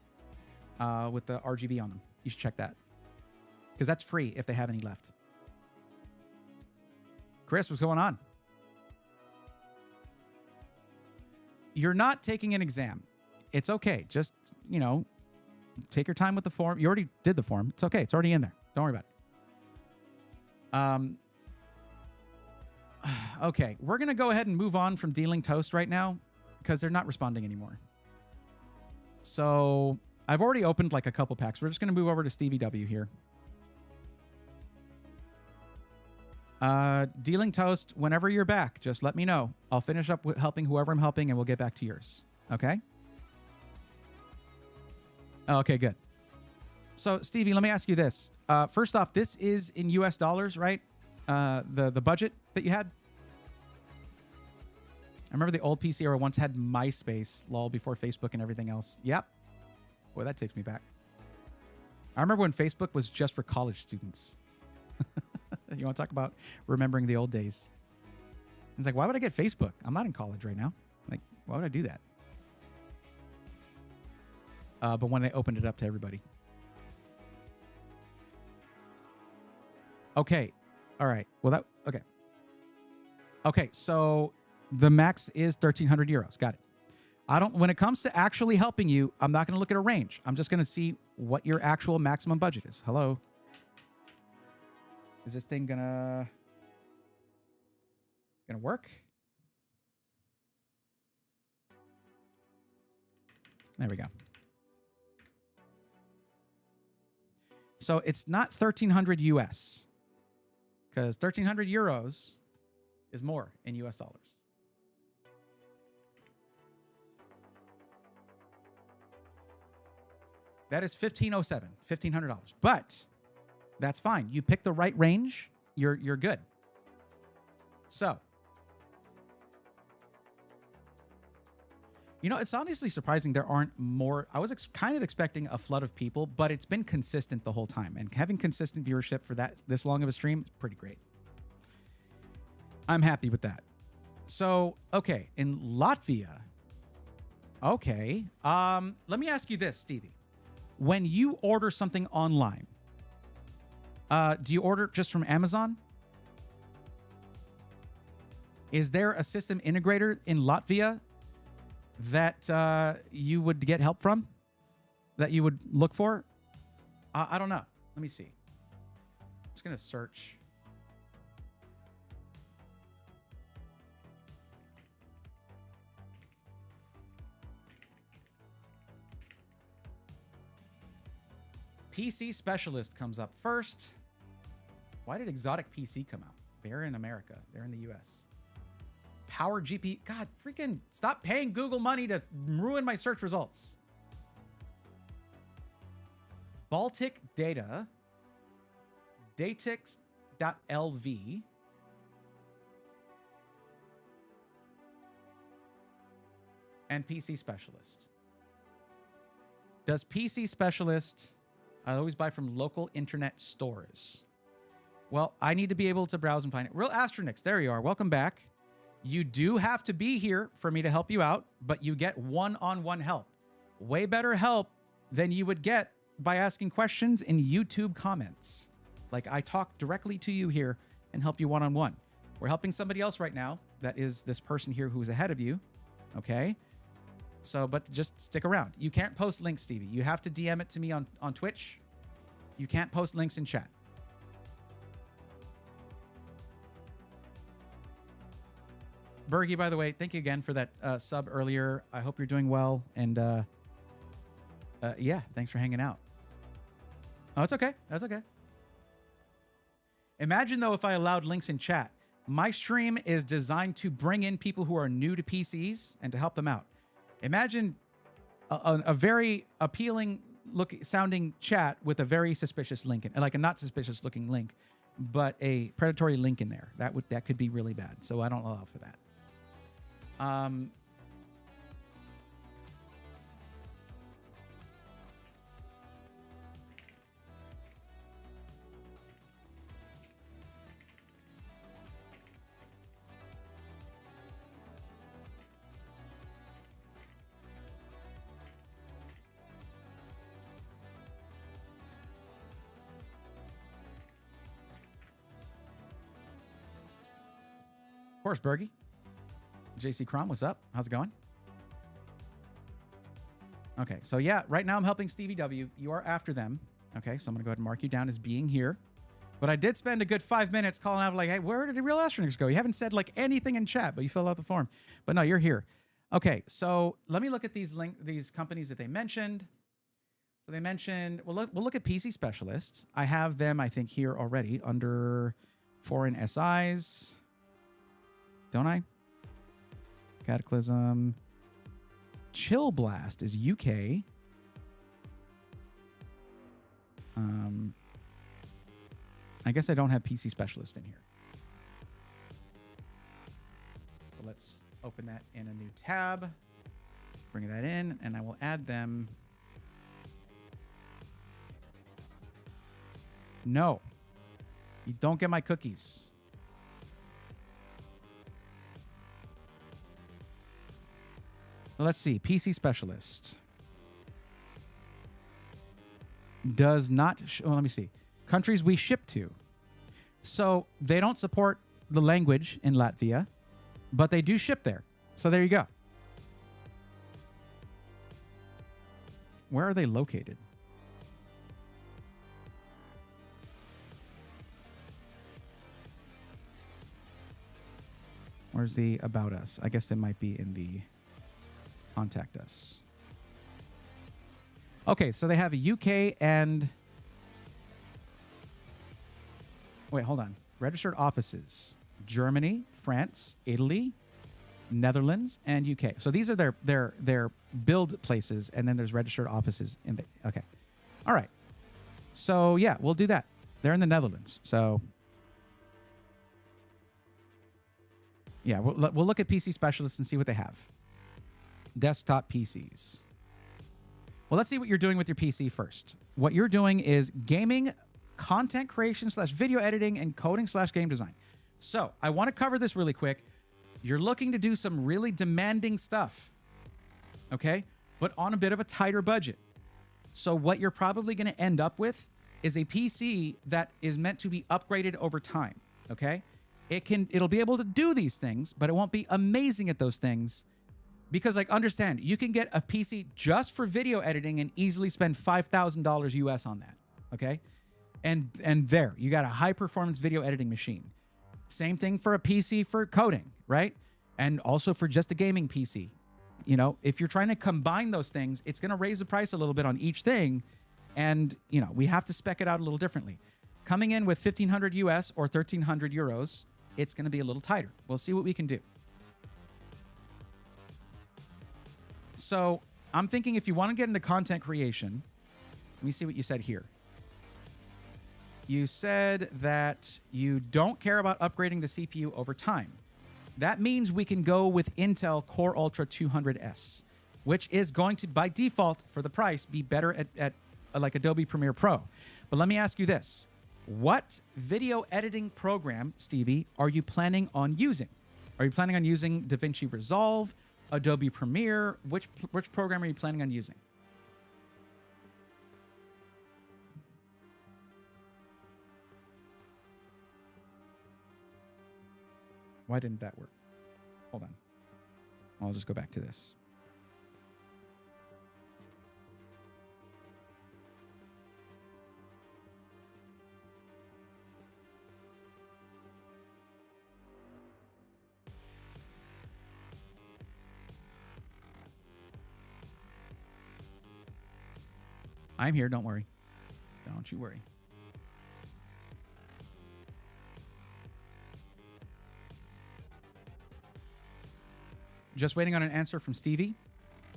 with the RGB on them. You should check that. Because that's free if they have any left. Chris, what's going on? You're not taking an exam. It's okay. Just, take your time with the form. You already did the form. It's okay. It's already in there. Don't worry about it. Okay. We're going to go ahead and move on from dealing toast right now because they're not responding anymore. So I've already opened like a couple packs. We're just going to move over to Stevie W here. Dealing toast, whenever you're back, just let me know. I'll finish up with helping whoever I'm helping and we'll get back to yours. Okay? Okay, good. So, Stevie, let me ask you this. First off, this is in US dollars, right? The budget that you had? I remember the old PC era once had MySpace, lol, before Facebook and everything else. Yep. Boy, that takes me back. I remember when Facebook was just for college students. You want to talk about remembering the old days? It's like, why would I get Facebook? I'm not in college right now. Like, why would I do that? But when they opened it up to everybody. Okay. All right. Well, okay. Okay. So the max is 1,300 euros. Got it. When it comes to actually helping you, I'm not going to look at a range. I'm just going to see what your actual maximum budget is. Hello. Is this thing gonna work? There we go. So it's not 1,300 US because 1,300 euros is more in US dollars. That is $1,507, $1,500. But that's fine. You pick the right range, you're good. So, it's honestly surprising there aren't more. I was kind of expecting a flood of people, but it's been consistent the whole time. And having consistent viewership for this long of a stream is pretty great. I'm happy with that. So, okay, in Latvia. Okay. Let me ask you this, Stevie. When you order something online, do you order just from Amazon? Is there a system integrator in Latvia that you would get help from? That you would look for? I don't know. Let me see. I'm just going to search. PC Specialist comes up first. Why did Exotic PC come out? They're in America. They're in the US. Power GP. God, freaking stop paying Google money to ruin my search results. Baltic Data. Datix.lv. And PC Specialist. Does PC Specialist... I always buy from local internet stores. Well, I need to be able to browse and find it. Real Astronix, there you are. Welcome back. You do have to be here for me to help you out, but you get one-on-one help. Way better help than you would get by asking questions in YouTube comments. Like I talk directly to you here and help you one-on-one. We're helping somebody else right now. That is this person here who's ahead of you. Okay. So, but just stick around. You can't post links, Stevie. You have to DM it to me on Twitch. You can't post links in chat. Bergie, by the way, thank you again for that sub earlier. I hope you're doing well. And yeah, thanks for hanging out. Oh, it's okay. That's okay. Imagine, though, if I allowed links in chat. My stream is designed to bring in people who are new to PCs and to help them out. Imagine a very appealing sounding chat with a very suspicious link, like a not suspicious looking link, but a predatory link in there. That could be really bad. So I don't allow for that. Of course, Bergie. JC Crom, what's up? How's it going? Okay, so yeah, right now I'm helping Stevie W. You are after them. Okay, so I'm going to go ahead and mark you down as being here. But I did spend a good 5 minutes calling out like, hey, where did the real astronauts go? You haven't said like anything in chat, but you filled out the form. But no, you're here. Okay, so let me look at these companies that they mentioned. So they mentioned, we'll look at PC specialists. I have them, I think, here already under foreign SIs. Don't I? Cataclysm. Chill Blast is UK. I guess I don't have PC specialist in here. So let's open that in a new tab. Bring that in, and I will add them. No. You don't get my cookies. Let's see. PC specialist does not. Well, let me see. Countries we ship to. So they don't support the language in Latvia, but they do ship there. So there you go. Where are they located? Where's the About Us? I guess it might be in the Contact Us. Okay, so they have a UK and... Wait, hold on. Registered offices. Germany, France, Italy, Netherlands, and UK. So these are their build places, and then there's registered offices in the... Okay. All right. So, yeah, we'll do that. They're in the Netherlands. So... Yeah, we'll look at PC specialists and see what they have. Desktop PCs. Well, let's see what you're doing with your PC first. What you're doing is gaming, content creation / video editing, and coding / game design. So I want to cover this really quick. You're looking to do some really demanding stuff, okay? But on a bit of a tighter budget. So what you're probably going to end up with is a PC that is meant to be upgraded over time, okay? It'll be able to do these things, but it won't be amazing at those things. Because, like, understand, you can get a PC just for video editing and easily spend $5,000 US on that, okay? And there, you got a high-performance video editing machine. Same thing for a PC for coding, right? And also for just a gaming PC. You know, if you're trying to combine those things, it's going to raise the price a little bit on each thing. And, you know, we have to spec it out a little differently. Coming in with 1,500 US or 1,300 euros, it's going to be a little tighter. We'll see what we can do. So I'm thinking if you want to get into content creation, let me see what you said here. You said that you don't care about upgrading the CPU over time. That means we can go with Intel Core Ultra 200S, which is going to, by default, for the price, be better at like Adobe Premiere Pro. But let me ask you this. What video editing program, Stevie, are you planning on using? Are you planning on using DaVinci Resolve, Adobe Premiere? Which program are you planning on using? Why didn't that work? Hold on. I'll just go back to this. I'm here. Don't worry. Don't you worry. Just waiting on an answer from Stevie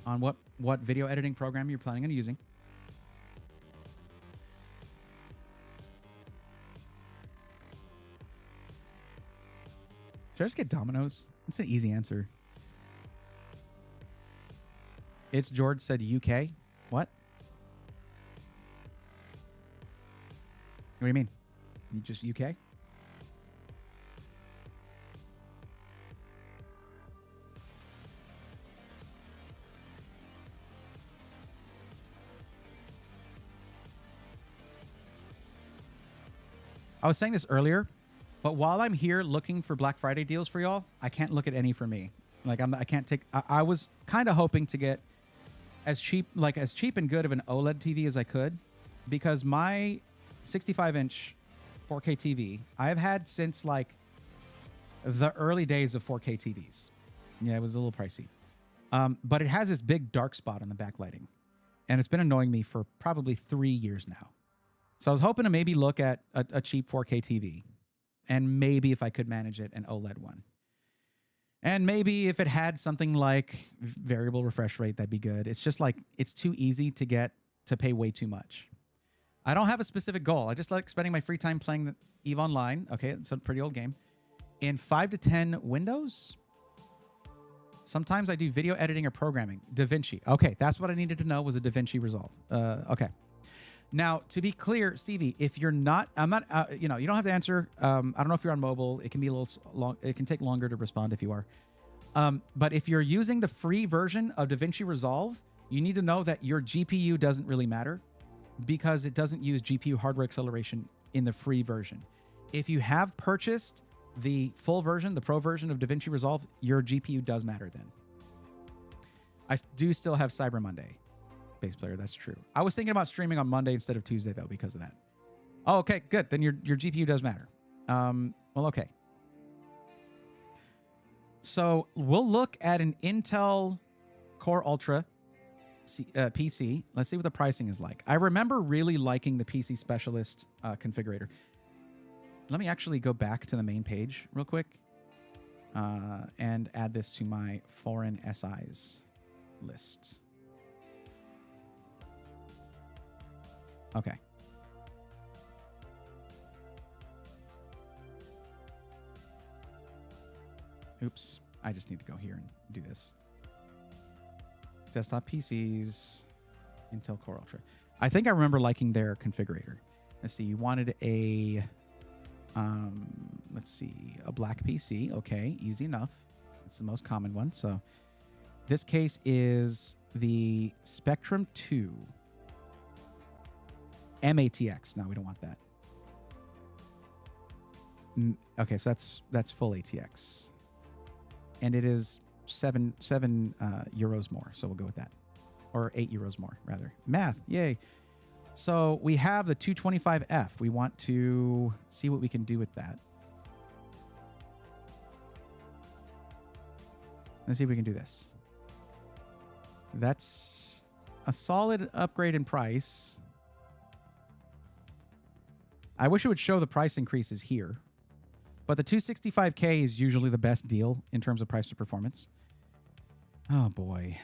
on what video editing program you're planning on using. Should I just get Domino's? It's an easy answer. It's George said UK. What? What do you mean? You just UK? I was saying this earlier, but while I'm here looking for Black Friday deals for y'all, I can't look at any for me. Like I can't take. I was kind of hoping to get as cheap and good of an OLED TV as I could, because my 65-inch 4K TV I've had since like the early days of 4K TVs. Yeah, it was a little pricey, but it has this big dark spot on the backlighting, and it's been annoying me for probably 3 years now. So I was hoping to maybe look at a cheap 4K TV, and maybe if I could manage it, an OLED one. And maybe if it had something like variable refresh rate, that'd be good. It's just like, it's too easy to pay way too much. I don't have a specific goal. I just like spending my free time playing EVE Online. Okay, it's a pretty old game. In 5 to 10 windows. Sometimes I do video editing or programming. DaVinci. Okay, that's what I needed to know was a DaVinci Resolve. Okay. Now, to be clear, Stevie, if you're not, I'm not, you don't have to answer. I don't know if you're on mobile. It can be a little long. It can take longer to respond if you are. But if you're using the free version of DaVinci Resolve, you need to know that your GPU doesn't really matter, because it doesn't use GPU hardware acceleration in the free version. If you have purchased the full version, the pro version of DaVinci Resolve, your GPU does matter then. I do still have Cyber Monday. Bass player, that's true. I was thinking about streaming on Monday instead of Tuesday, though, because of that. Oh, okay, good. Then your GPU does matter. Well, okay. So we'll look at an Intel Core Ultra PC. Let's see what the pricing is like. I remember really liking the PC Specialist configurator. Let me actually go back to the main page real quick and add this to my foreign SIs list. Okay. Oops. I just need to go here and do this. Desktop PCs, Intel Core Ultra. I think I remember liking their configurator. Let's see. You wanted a, let's see, a black PC. Okay. Easy enough. It's the most common one. So this case is the Spectrum 2. MATX. No, we don't want that. Okay, so that's full ATX, and it is seven euros more. So we'll go with that, or 8 euros more rather. Math, yay! So we have the 225F. We want to see what we can do with that. Let's see if we can do this. That's a solid upgrade in price. I wish it would show the price increases here, but the 265K is usually the best deal in terms of price to performance. Oh boy.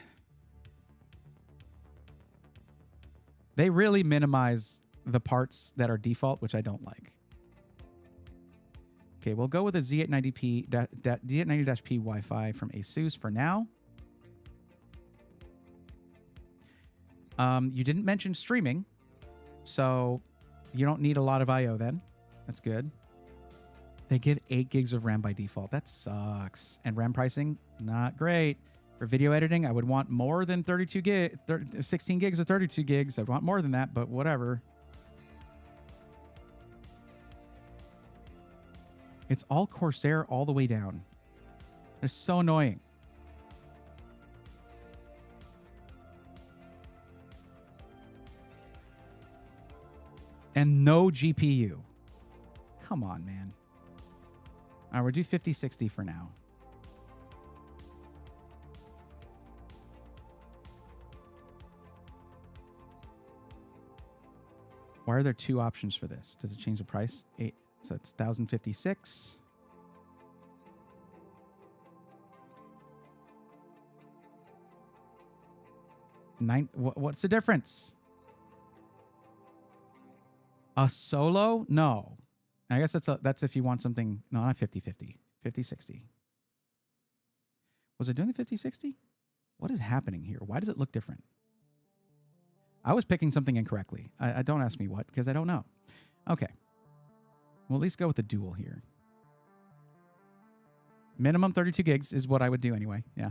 They really minimize the parts that are default, which I don't like. Okay, we'll go with a Z890P, Z890-P Wi-Fi from ASUS for now. You didn't mention streaming, so you don't need a lot of I/O then. That's good. They give 8 gigs of RAM by default. That sucks. And RAM pricing, not great. For video editing, I would want more than 16 gigs or 32 gigs. I'd want more than that, but whatever. It's all Corsair all the way down. It's so annoying. And no GPU. Come on, man. All right, we'll do 5060 for now. Why are there 2 options for this? Does it change the price? 8. So it's 1056. What's the difference? A solo? No. I guess that's if you want something. No, not 50-50. 50-60. Was it doing the 50-60? What is happening here? Why does it look different? I was picking something incorrectly. I don't ask me what, because I don't know. Okay. We'll at least go with the dual here. Minimum 32 gigs is what I would do anyway. Yeah.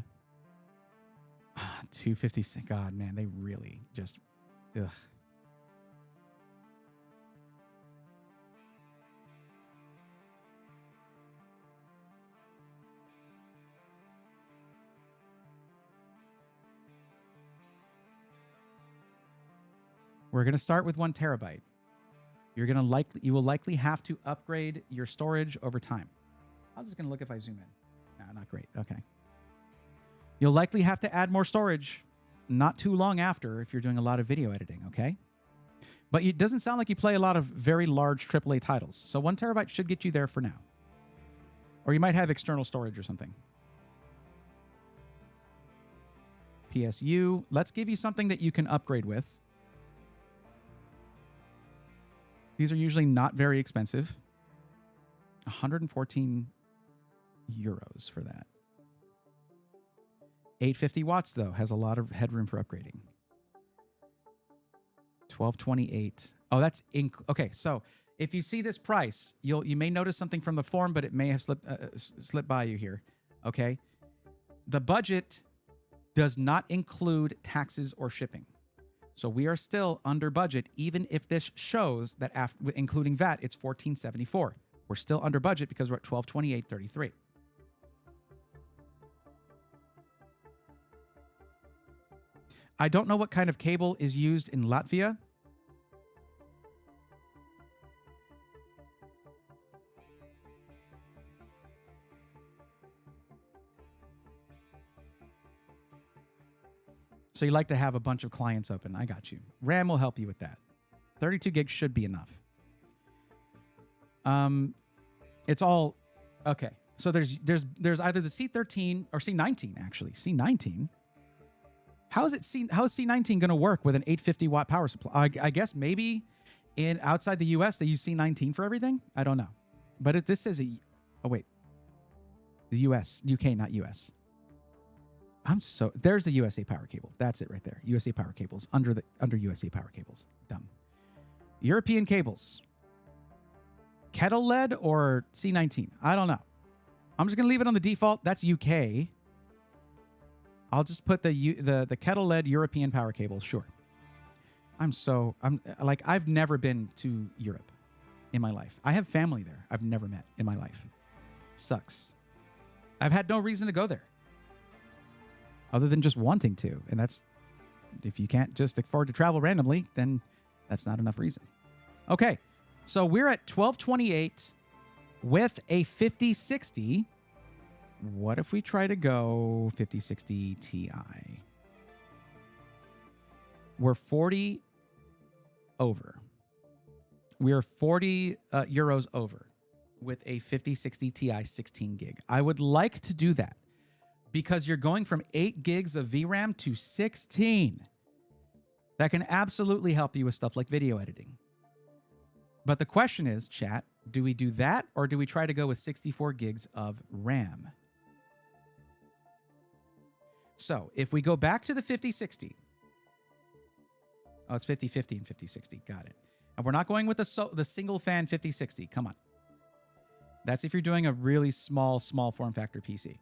256. God, man, they really just... Ugh. We're going to start with 1 terabyte. You will likely have to upgrade your storage over time. How's this going to look if I zoom in? No, not great. Okay. You'll likely have to add more storage not too long after if you're doing a lot of video editing, okay? But it doesn't sound like you play a lot of very large AAA titles. So 1 terabyte should get you there for now. Or you might have external storage or something. PSU. Let's give you something that you can upgrade with. These are usually not very expensive. 114 euros for that. 850 watts, though, has a lot of headroom for upgrading. 1228. Oh, that's... Okay, so if you see this price, you may notice something from the form, but it may have slipped by you here. Okay? The budget does not include taxes or shipping. So we are still under budget, even if this shows that after including VAT, it's 1474. We're still under budget because we're at 1228.33. I don't know what kind of cable is used in Latvia. So you like to have a bunch of clients open. I got you. RAM will help you with that. 32 gigs should be enough. It's all okay. So there's either the C13 or C19 actually. C19. How is C19 going to work with an 850 watt power supply? I guess maybe outside the US they use C19 for everything. I don't know. But this says the US, UK, not US. There's the USA power cable. That's it right there. USA power cables under USA power cables. Dumb. European cables. Kettle lead or C19? I don't know. I'm just going to leave it on the default. That's UK. I'll just put the kettle lead European power cable. Sure. I've never been to Europe in my life. I have family there I've never met in my life. Sucks. I've had no reason to go there. Other than just wanting to. And that's, if you can't just afford to travel randomly, then that's not enough reason. Okay, so we're at 1228 with a 5060. What if we try to go 5060 Ti? We're 40 over. We're 40 euros over with a 5060 Ti 16 gig. I would like to do that, because you're going from 8 gigs of VRAM to 16. That can absolutely help you with stuff like video editing. But the question is, chat, do we do that or do we try to go with 64 gigs of RAM? So if we go back to the 5060. Oh, it's 5050 and 5060. Got it. And we're not going with the single fan 5060. Come on. That's if you're doing a really small form factor PC.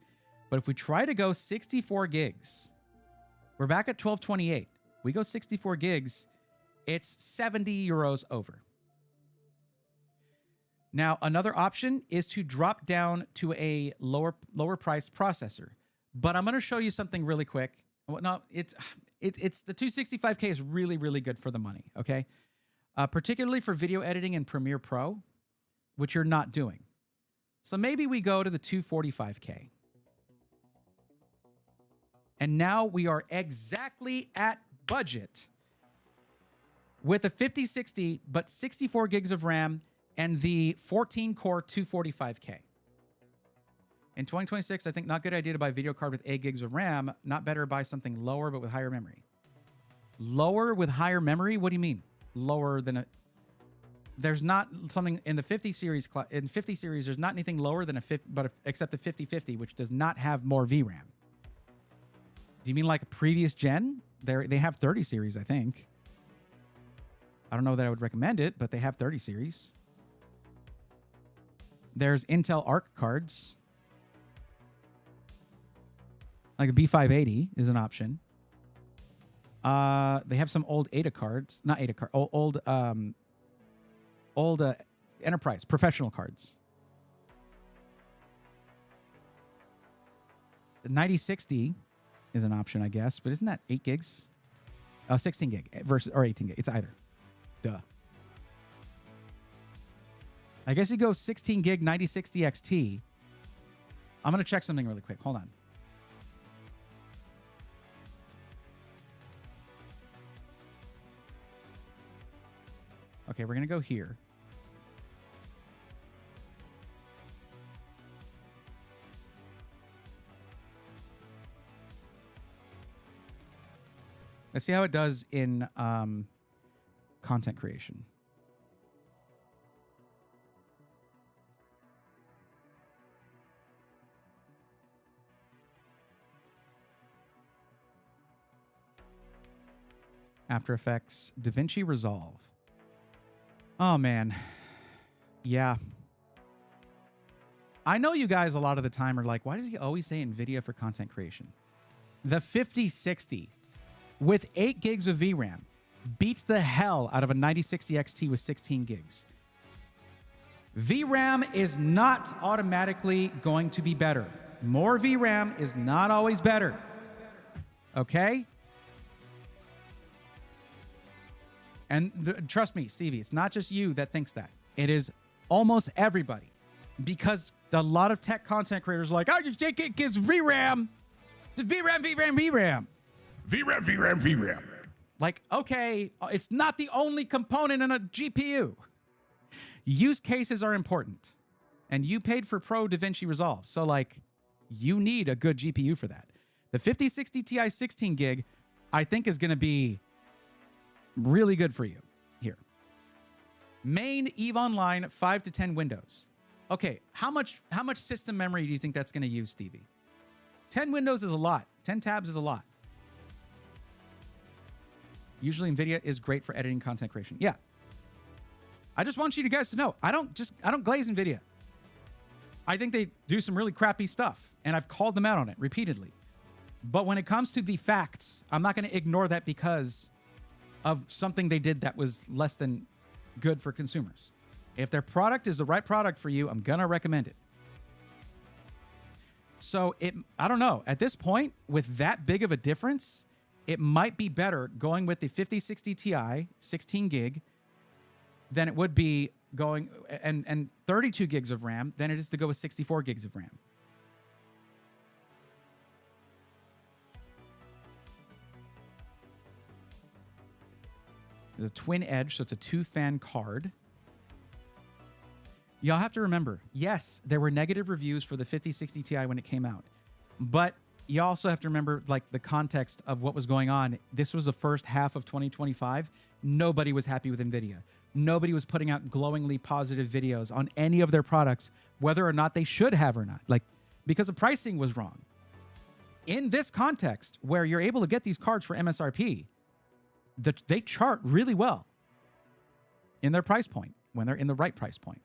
But if we try to go 64 gigs, we're back at 1228. We go 64 gigs, it's 70 euros over. Now, another option is to drop down to a lower priced processor. But I'm going to show you something really quick. Well, no, it's the 265K is really, really good for the money, okay? Particularly for video editing in Premiere Pro, which you're not doing. So maybe we go to the 245K. And now we are exactly at budget with a 5060, but 64 gigs of RAM and the 14-core 245K. In 2026, I think not good idea to buy a video card with 8 gigs of RAM. Not better to buy something lower, but with higher memory. Lower with higher memory? What do you mean? Lower than a... There's not something in the 50 series. In 50 series, there's not anything lower than a 50, except the 5050, which does not have more VRAM. Do you mean like a previous gen? They have 30 series, I think. I don't know that I would recommend it, but they have 30 series. There's Intel Arc cards. Like a B580 is an option. They have some old ADA cards. Not ADA cards. Old enterprise professional cards. The 9060 is an option, I guess, but isn't that 8 gigs? Oh, 16 gig versus or 18 gig. It's either. Duh. I guess you go 16 gig 9060 XT. I'm going to check something really quick. Hold on. Okay, we're going to go here. Let's see how it does in content creation. After Effects, DaVinci Resolve. Oh, man. Yeah. I know you guys a lot of the time are like, why does he always say NVIDIA for content creation? The 5060 with 8 gigs of VRAM beats the hell out of a 9060 XT with 16 gigs. VRAM is not automatically going to be better. More VRAM is not always better. Okay? And trust me, Stevie, it's not just you that thinks that. It is almost everybody. Because a lot of tech content creators are like, oh, you think it gives VRAM. Just VRAM, VRAM, VRAM. VRAM, VRAM, VRAM. Like, okay, it's not the only component in a GPU. Use cases are important. And you paid for Pro DaVinci Resolve. So, like, you need a good GPU for that. The 5060 Ti 16 gig, I think, is going to be really good for you here. Main EVE Online 5 to 10 windows. Okay, how much system memory do you think that's going to use, Stevie? 10 windows is a lot. 10 tabs is a lot. Usually NVIDIA is great for editing content creation. Yeah. I just want you guys to know, I don't glaze NVIDIA. I think they do some really crappy stuff, and I've called them out on it repeatedly. But when it comes to the facts, I'm not going to ignore that because of something they did that was less than good for consumers. If their product is the right product for you, I'm going to recommend it. So I don't know. At this point, with that big of a difference, it might be better going with the 5060 Ti 16 gig than it would be going and 32 gigs of RAM than it is to go with 64 gigs of RAM. There's a twin edge, so it's a 2-fan card. Y'all have to remember, yes, there were negative reviews for the 5060 Ti when it came out, but you also have to remember, like, the context of what was going on. This was the first half of 2025. Nobody was happy with NVIDIA. Nobody was putting out glowingly positive videos on any of their products, whether or not they should have or not, like, because the pricing was wrong. In this context, where you're able to get these cards for MSRP, they chart really well in their price point when they're in the right price point.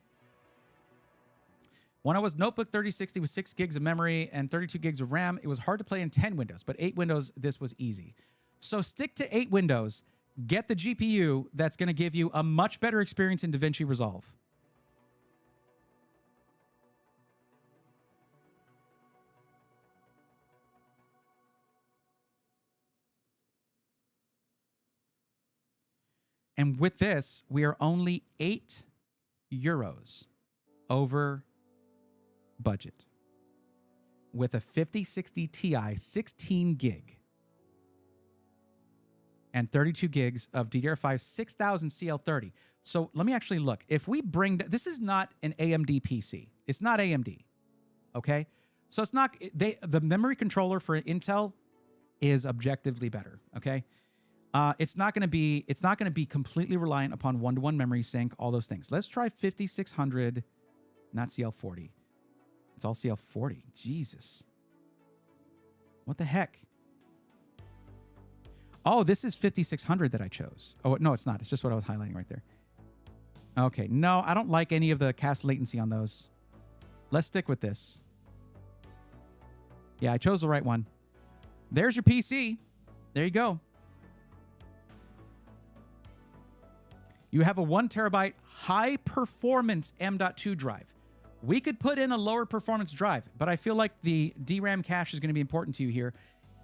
When I was Notebook 3060 with 6 gigs of memory and 32 gigs of RAM, it was hard to play in 10 windows, but 8 windows, this was easy. So stick to 8 windows, get the GPU that's going to give you a much better experience in DaVinci Resolve. And with this, we are only €8 over budget with a 5060 Ti 16 gig and 32 gigs of DDR5 6000 CL30. So let me actually look. If we bring... This is not an AMD PC. It's not AMD. Okay? So it's not... The memory controller for Intel is objectively better. Okay? It's not going to be completely reliant upon one-to-one memory sync, all those things. Let's try 5600, not CL40. It's all CL40. Jesus. What the heck? Oh, this is 5600 that I chose. Oh, no, it's not. It's just what I was highlighting right there. Okay, no, I don't like any of the cast latency on those. Let's stick with this. Yeah, I chose the right one. There's your PC. There you go. You have a 1 terabyte high performance M.2 drive. We could put in a lower performance drive, but I feel like the DRAM cache is going to be important to you here.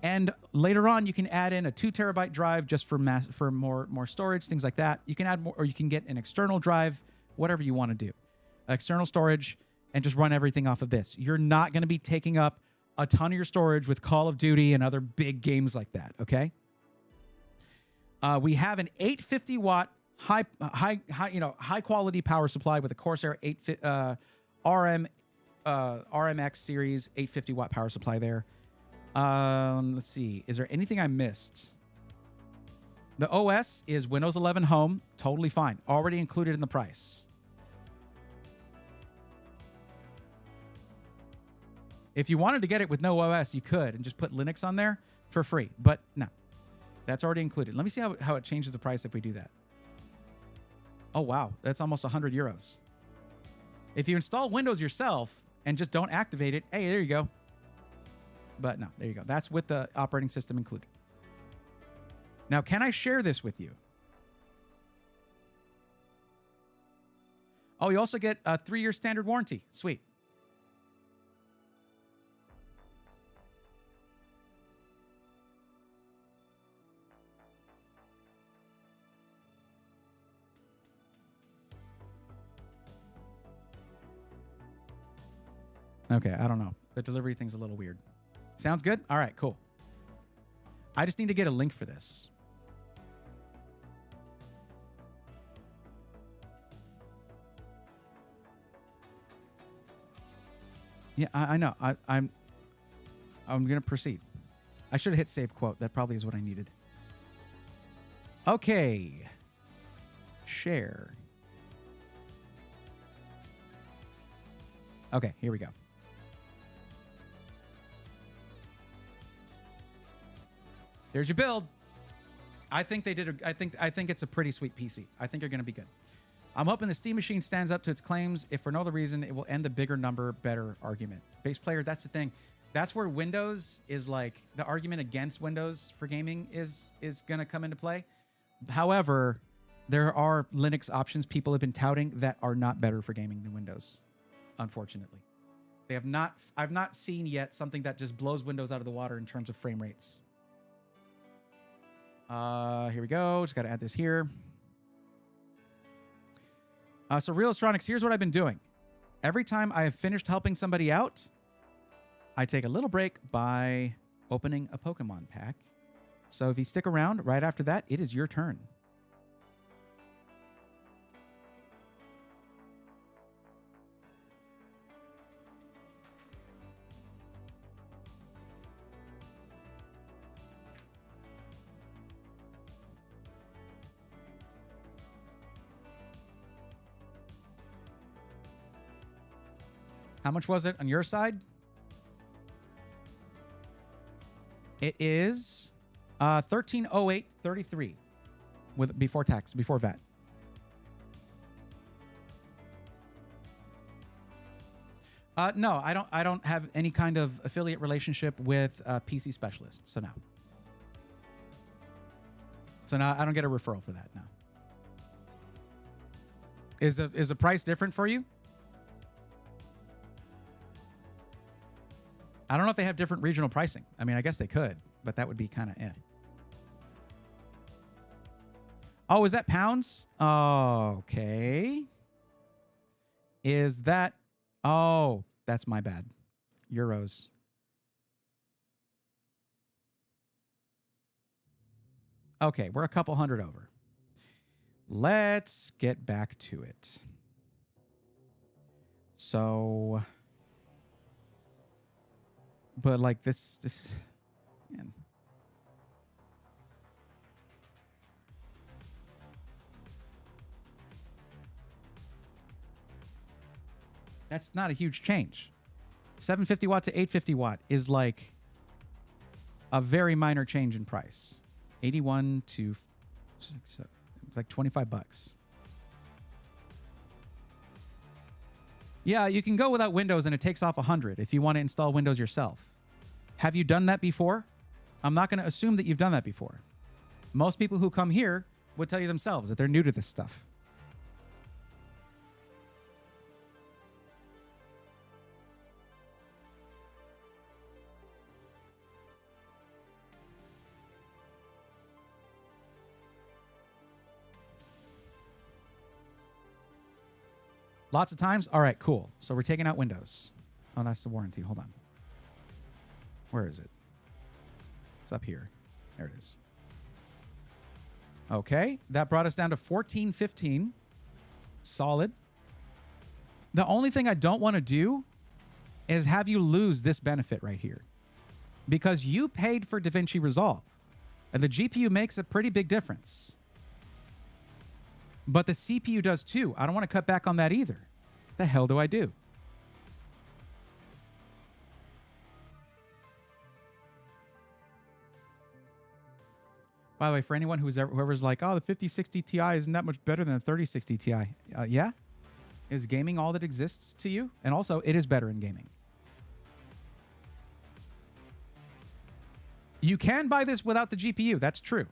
And later on, you can add in a 2 terabyte drive just for more storage, things like that. You can add more, or you can get an external drive, whatever you want to do. External storage, and just run everything off of this. You're not going to be taking up a ton of your storage with Call of Duty and other big games like that, okay? We have an 850 watt high quality power supply with a Corsair RMX series 850 watt power supply there. Let's see. Is there anything I missed? The OS is Windows 11 Home. Totally fine. Already included in the price. If you wanted to get it with no OS, you could and just put Linux on there for free. But no, that's already included. Let me see how it changes the price if we do that. Oh, wow. That's almost 100 euros. If you install Windows yourself and just don't activate it, hey, there you go. But no, there you go. That's with the operating system included. Now, can I share this with you? Oh, you also get a 3-year standard warranty. Sweet. Okay, I don't know. The delivery thing's a little weird. Sounds good? All right, cool. I just need to get a link for this. Yeah, I know. I'm going to proceed. I should have hit save quote. That probably is what I needed. Okay. Share. Okay, here we go. There's your build. I think they did. I think it's a pretty sweet PC. I think you're going to be good. I'm hoping the Steam Machine stands up to its claims. If for no other reason, it will end the bigger number, better argument. Base player. That's the thing. That's where Windows is like the argument against Windows for gaming is going to come into play. However, there are Linux options people have been touting that are not better for gaming than Windows. Unfortunately, they have not. I've not seen yet something that just blows Windows out of the water in terms of frame rates. Here we go. Just got to add this here. So Realistronics, here's what I've been doing. Every time I have finished helping somebody out, I take a little break by opening a Pokemon pack. So if you stick around right after that, it is your turn. How much was it on your side? It is 1308.33 with before tax, before VAT. No, I don't have any kind of affiliate relationship with PC Specialist. So now I don't get a referral for that now. Is the price different for you? I don't know if they have different regional pricing. I mean, I guess they could, but that would be kind of eh. Oh, is that pounds? Okay. Is that... Oh, that's my bad. Euros. Okay, we're a couple hundred over. Let's get back to it. So... But like this, man. That's not a huge change. 750 watt to 850 watt is like a very minor change in price. 81 to it's like 25 bucks. Yeah, you can go without Windows and it takes off 100 if you want to install Windows yourself. Have you done that before? I'm not going to assume that you've done that before. Most people who come here would tell you themselves that they're new to this stuff. Lots of times? All right, cool. So we're taking out Windows. Oh, that's the warranty. Hold on. Where is it? It's up here. There it is. Okay, that brought us down to 1415. Solid. The only thing I don't want to do is have you lose this benefit right here. Because you paid for DaVinci Resolve. And the GPU makes a pretty big difference. But the CPU does too. I don't want to cut back on that either. The hell do I do? By the way, for anyone whoever's like, oh, the 5060 Ti isn't that much better than the 3060 Ti. Yeah? Is gaming all that exists to you? And also, it is better in gaming. You can buy this without the GPU. That's true.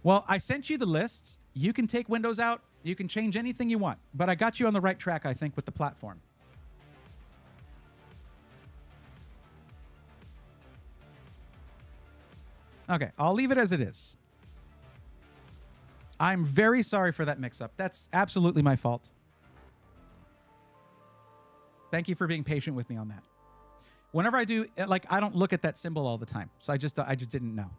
Well, I sent you the list. You can take Windows out. You can change anything you want. But I got you on the right track, I think, with the platform. Okay, I'll leave it as it is. I'm very sorry for that mix-up. That's absolutely my fault. Thank you for being patient with me on that. Whenever I do, like, I don't look at that symbol all the time. So I just didn't know.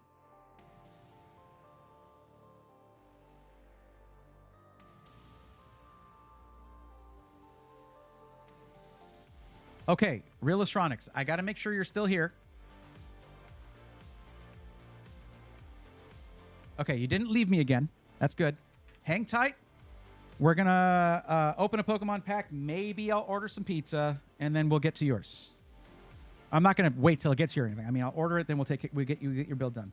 Okay, Realistronics, I got to make sure you're still here. Okay, you didn't leave me again. That's good. Hang tight. We're going to open a Pokemon pack. Maybe I'll order some pizza, and then we'll get to yours. I'm not going to wait till it gets here or anything. I mean, I'll order it, then we'll get your build done.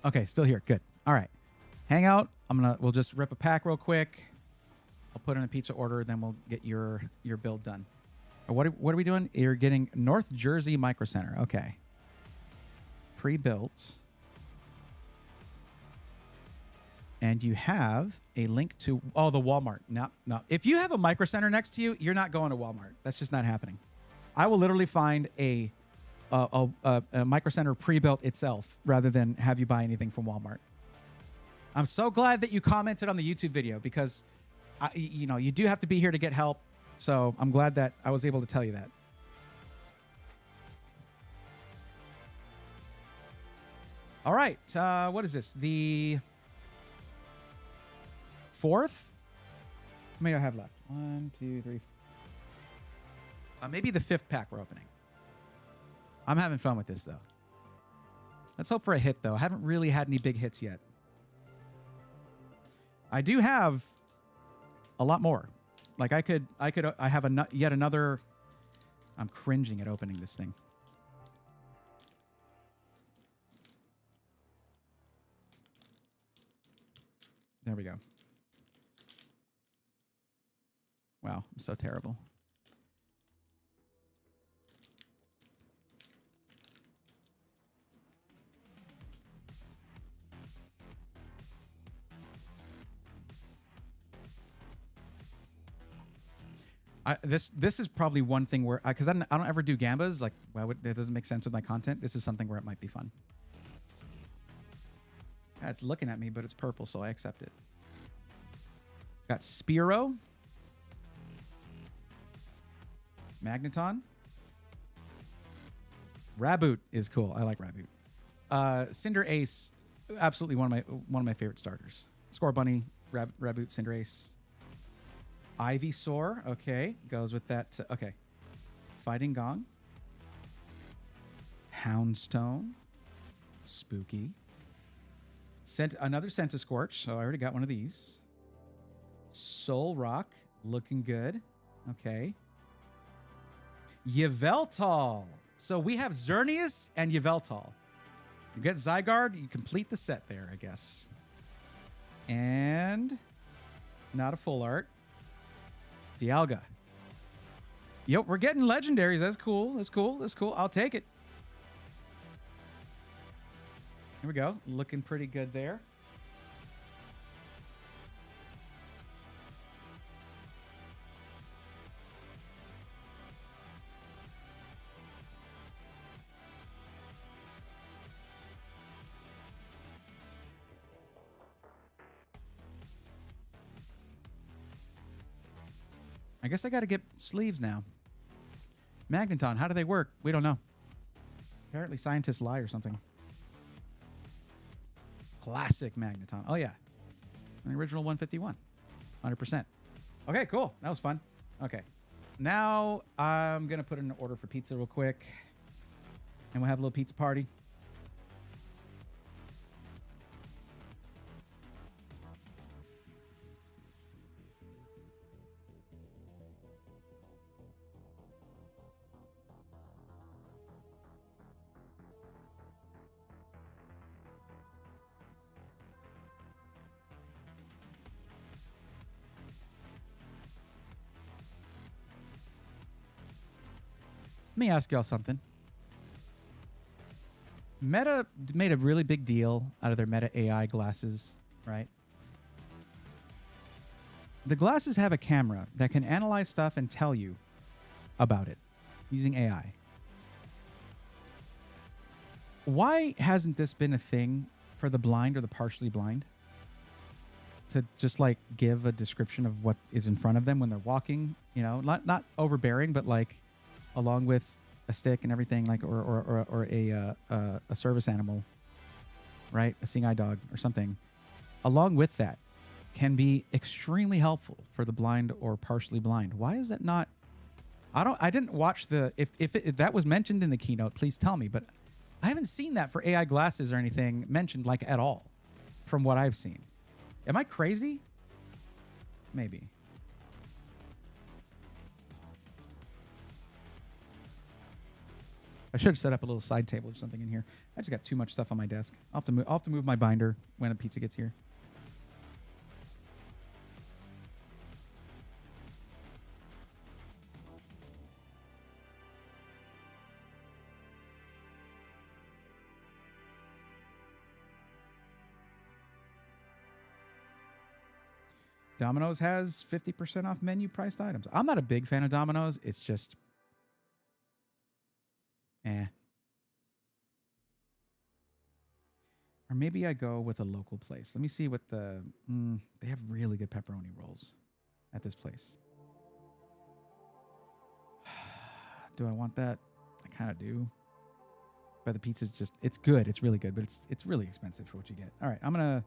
Okay, still here. Good. All right. Hang out. We'll just rip a pack real quick. I'll put in a pizza order, then we'll get your build done. What are we doing? You're getting North Jersey Micro Center. Okay. Pre-built. And you have a link to the Walmart. No. If you have a Micro Center next to you, you're not going to Walmart. That's just not happening. I will literally find a Micro Center pre-built itself rather than have you buy anything from Walmart. I'm so glad that you commented on the YouTube video because, you do have to be here to get help. So I'm glad that I was able to tell you that. All right. What is this? The 4th? How many do I have left? 1, 2, 3. Maybe the 5th pack we're opening. I'm having fun with this, though. Let's hope for a hit, though. I haven't really had any big hits yet. I do have a lot more. Like I have yet another. I'm cringing at opening this thing. There we go. Wow, I'm so terrible. This is probably one thing where because I don't ever do gambas, like, well, that doesn't make sense with my content. This is something where it might be fun. It's looking at me, but it's purple, so I accept it. Got Spiro. Magneton. Raboot is cool. I like Raboot. Cinder Ace, absolutely one of my favorite starters. Score Bunny, Raboot, Cinder Ace. Ivysaur, okay, goes with that. Okay. Fighting Gong. Houndstone. Spooky. Another Centiskorch, so I already got one of these. Soul Rock, looking good. Okay. Yveltal. So we have Xerneas and Yveltal. You get Zygarde, you complete the set there, I guess. And not a full art. Dialga. Yep, we're getting legendaries. That's cool. That's cool. That's cool. I'll take it. Here we go. Looking pretty good there. I guess I got to get sleeves now. Magneton, how do they work? We don't know. Apparently scientists lie or something. Classic Magneton. Oh, yeah. The original 151. 100%. Okay, cool. That was fun. Okay. Now I'm going to put in an order for pizza real quick. And we'll have a little pizza party. Let me ask y'all something. Meta made a really big deal out of their Meta AI glasses, right? The glasses have a camera that can analyze stuff and tell you about it using AI. Why hasn't this been a thing for the blind or the partially blind? To just like give a description of what is in front of them when they're walking, you know, not overbearing, but like along with a stick and everything, like or a service animal, right? A seeing eye dog or something. Along with that, can be extremely helpful for the blind or partially blind. Why is that not? I didn't watch the if that was mentioned in the keynote. Please tell me, but I haven't seen that for AI glasses or anything mentioned like at all, from what I've seen. Am I crazy? Maybe. I should have set up a little side table or something in here. I just got too much stuff on my desk. I'll have to move my binder when a pizza gets here. Domino's has 50% off menu priced items. I'm not a big fan of Domino's. It's just Or maybe I go with a local place. Let me see what the... they have really good pepperoni rolls at this place. Do I want that? I kind of do. But the pizza's just... It's good. It's really good. But it's really expensive for what you get. All right. I'm going to...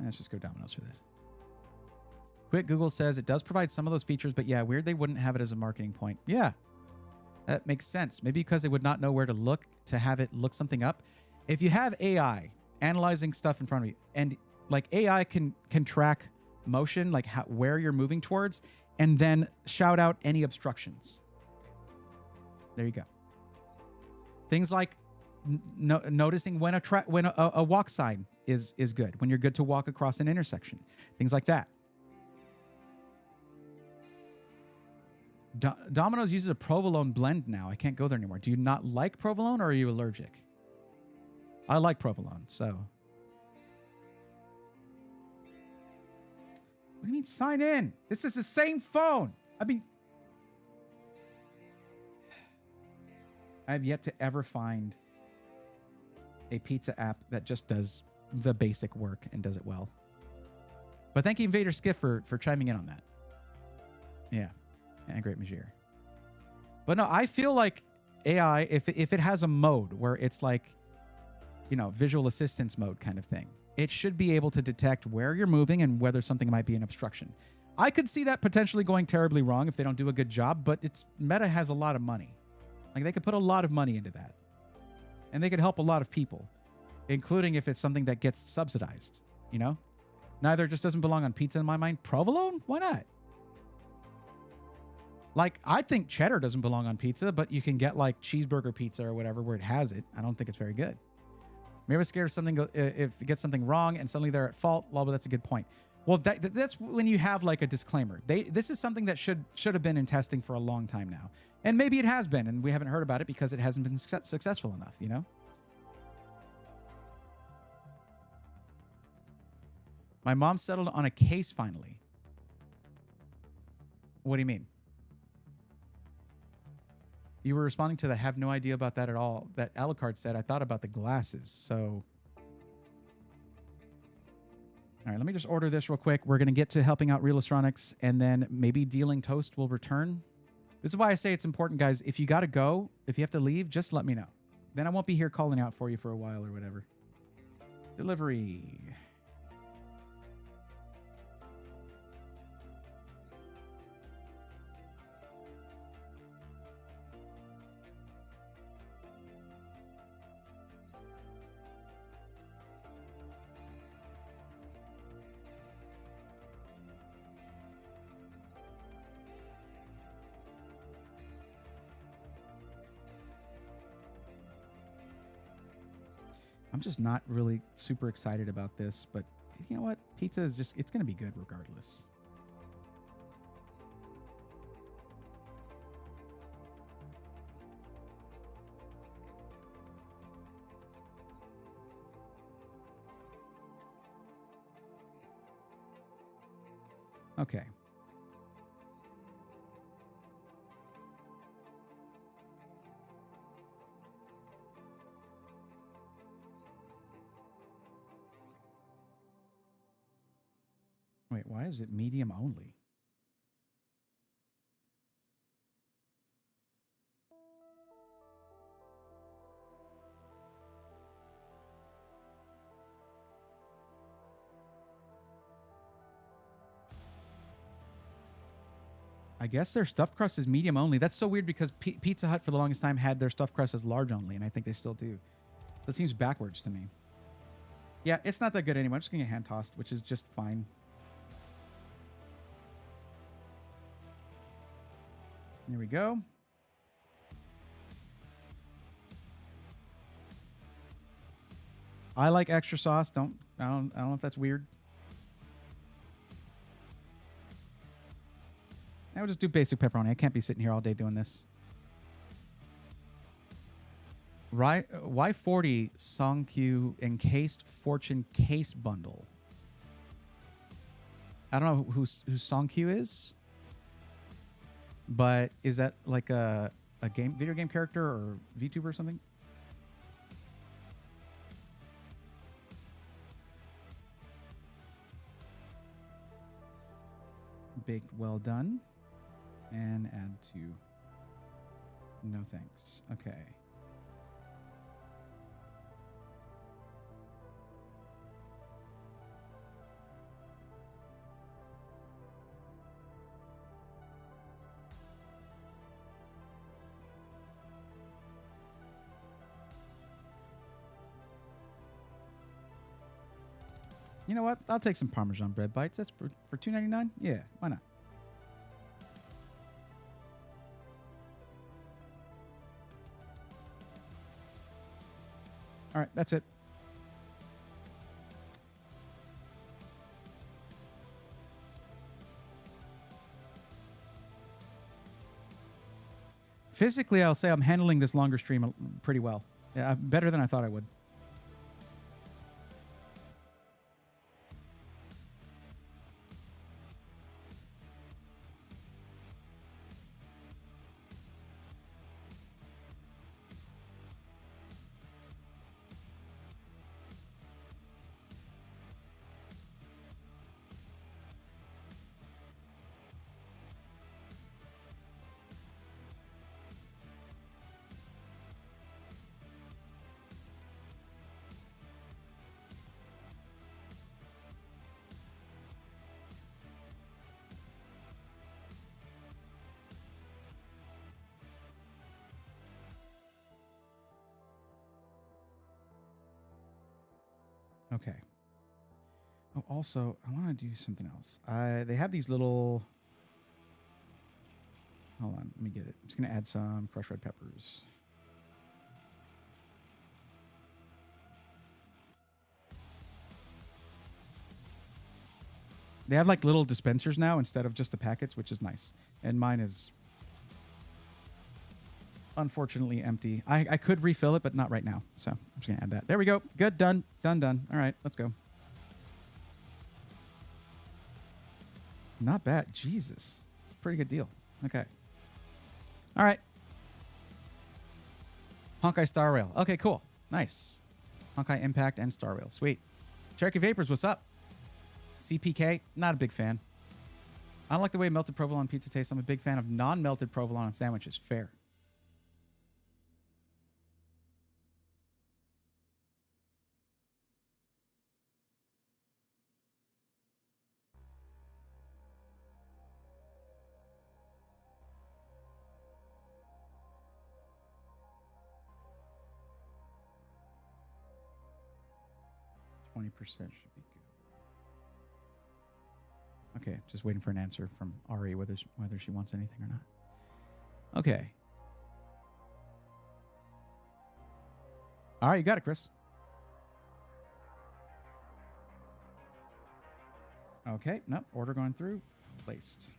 Let's just go Domino's for this. Quick Google says it does provide some of those features, but yeah, weird they wouldn't have it as a marketing point. Yeah. That makes sense. Maybe because they would not know where to look to have it look something up. If you have AI analyzing stuff in front of you, and like AI can track motion, like where you're moving towards, and then shout out any obstructions. There you go. Things like noticing when a walk sign is good, when you're good to walk across an intersection, things like that. Domino's uses a provolone blend now. I can't go there anymore. Do you not like provolone, or are you allergic? I like provolone, so. What do you mean sign in? This is the same phone. I mean, I have yet to ever find a pizza app that just does the basic work and does it well. But thank you, Invader Skiff, for chiming in on that. Yeah, and Great Majir. But no, I feel like AI, if it has a mode where it's like, you know, visual assistance mode kind of thing, it should be able to detect where you're moving and whether something might be an obstruction. I could see that potentially going terribly wrong if they don't do a good job, but Meta has a lot of money. Like, they could put a lot of money into that. And they could help a lot of people, including if it's something that gets subsidized, you know? Neither just doesn't belong on pizza in my mind. Provolone? Why not? Like, I think cheddar doesn't belong on pizza, but you can get like cheeseburger pizza or whatever where it has it. I don't think it's very good. Maybe I'm scared of something, if it gets something wrong and suddenly they're at fault. Well, but that's a good point. Well, that's when you have like a disclaimer. This is something that should have been in testing for a long time now. And maybe it has been, and we haven't heard about it because it hasn't been successful enough, you know? My mom settled on a case finally. What do you mean? You were responding to the have no idea about that at all. That Alucard said, I thought about the glasses. So, all right, let me just order this real quick. We're going to get to helping out Real Electronics, and then maybe Dealing Toast will return. This is why I say it's important, guys. If you got to go, if you have to leave, just let me know. Then I won't be here calling out for you for a while or whatever. Delivery. I'm just not really super excited about this, but you know what? Pizza is just, it's going to be good regardless. Okay. Wait, why is it medium only? I guess their stuffed crust is medium only. That's so weird because Pizza Hut for the longest time had their stuffed crust as large only, and I think they still do. That seems backwards to me. Yeah, it's not that good anymore. I'm just getting a hand tossed, which is just fine. There we go. I like extra sauce. I don't know if that's weird. I would just do basic pepperoni. I can't be sitting here all day doing this. Right, Y40 Songq encased fortune case bundle. I don't know who Songq is, but is that like a video game character or VTuber or something? Baked well done. And add to no thanks. Okay. You know what? I'll take some Parmesan bread bites. That's for $2.99. Yeah, why not? All right, that's it. Physically, I'll say I'm handling this longer stream pretty well. Yeah, better than I thought I would. Okay. Oh, also, I want to do something else. They have these little... Hold on, let me get it. I'm just going to add some crushed red peppers. They have like little dispensers now instead of just the packets, which is nice. And mine is unfortunately empty. I could refill it, but not right now. So I'm just going to add that. There we go. Good. Done. Done. All right, let's go. Not bad. Jesus. Pretty good deal. Okay. All right. Honkai Star Rail. Okay, cool. Nice. Honkai Impact and Star Rail. Sweet. Cherokee Vapors, what's up? CPK, not a big fan. I don't like the way melted provolone pizza tastes. I'm a big fan of non-melted provolone on sandwiches. Fair. %20 should be good. Okay, just waiting for an answer from Ari whether she wants anything or not. Okay. All right, you got it, Chris. Okay, nope, order going through. Placed.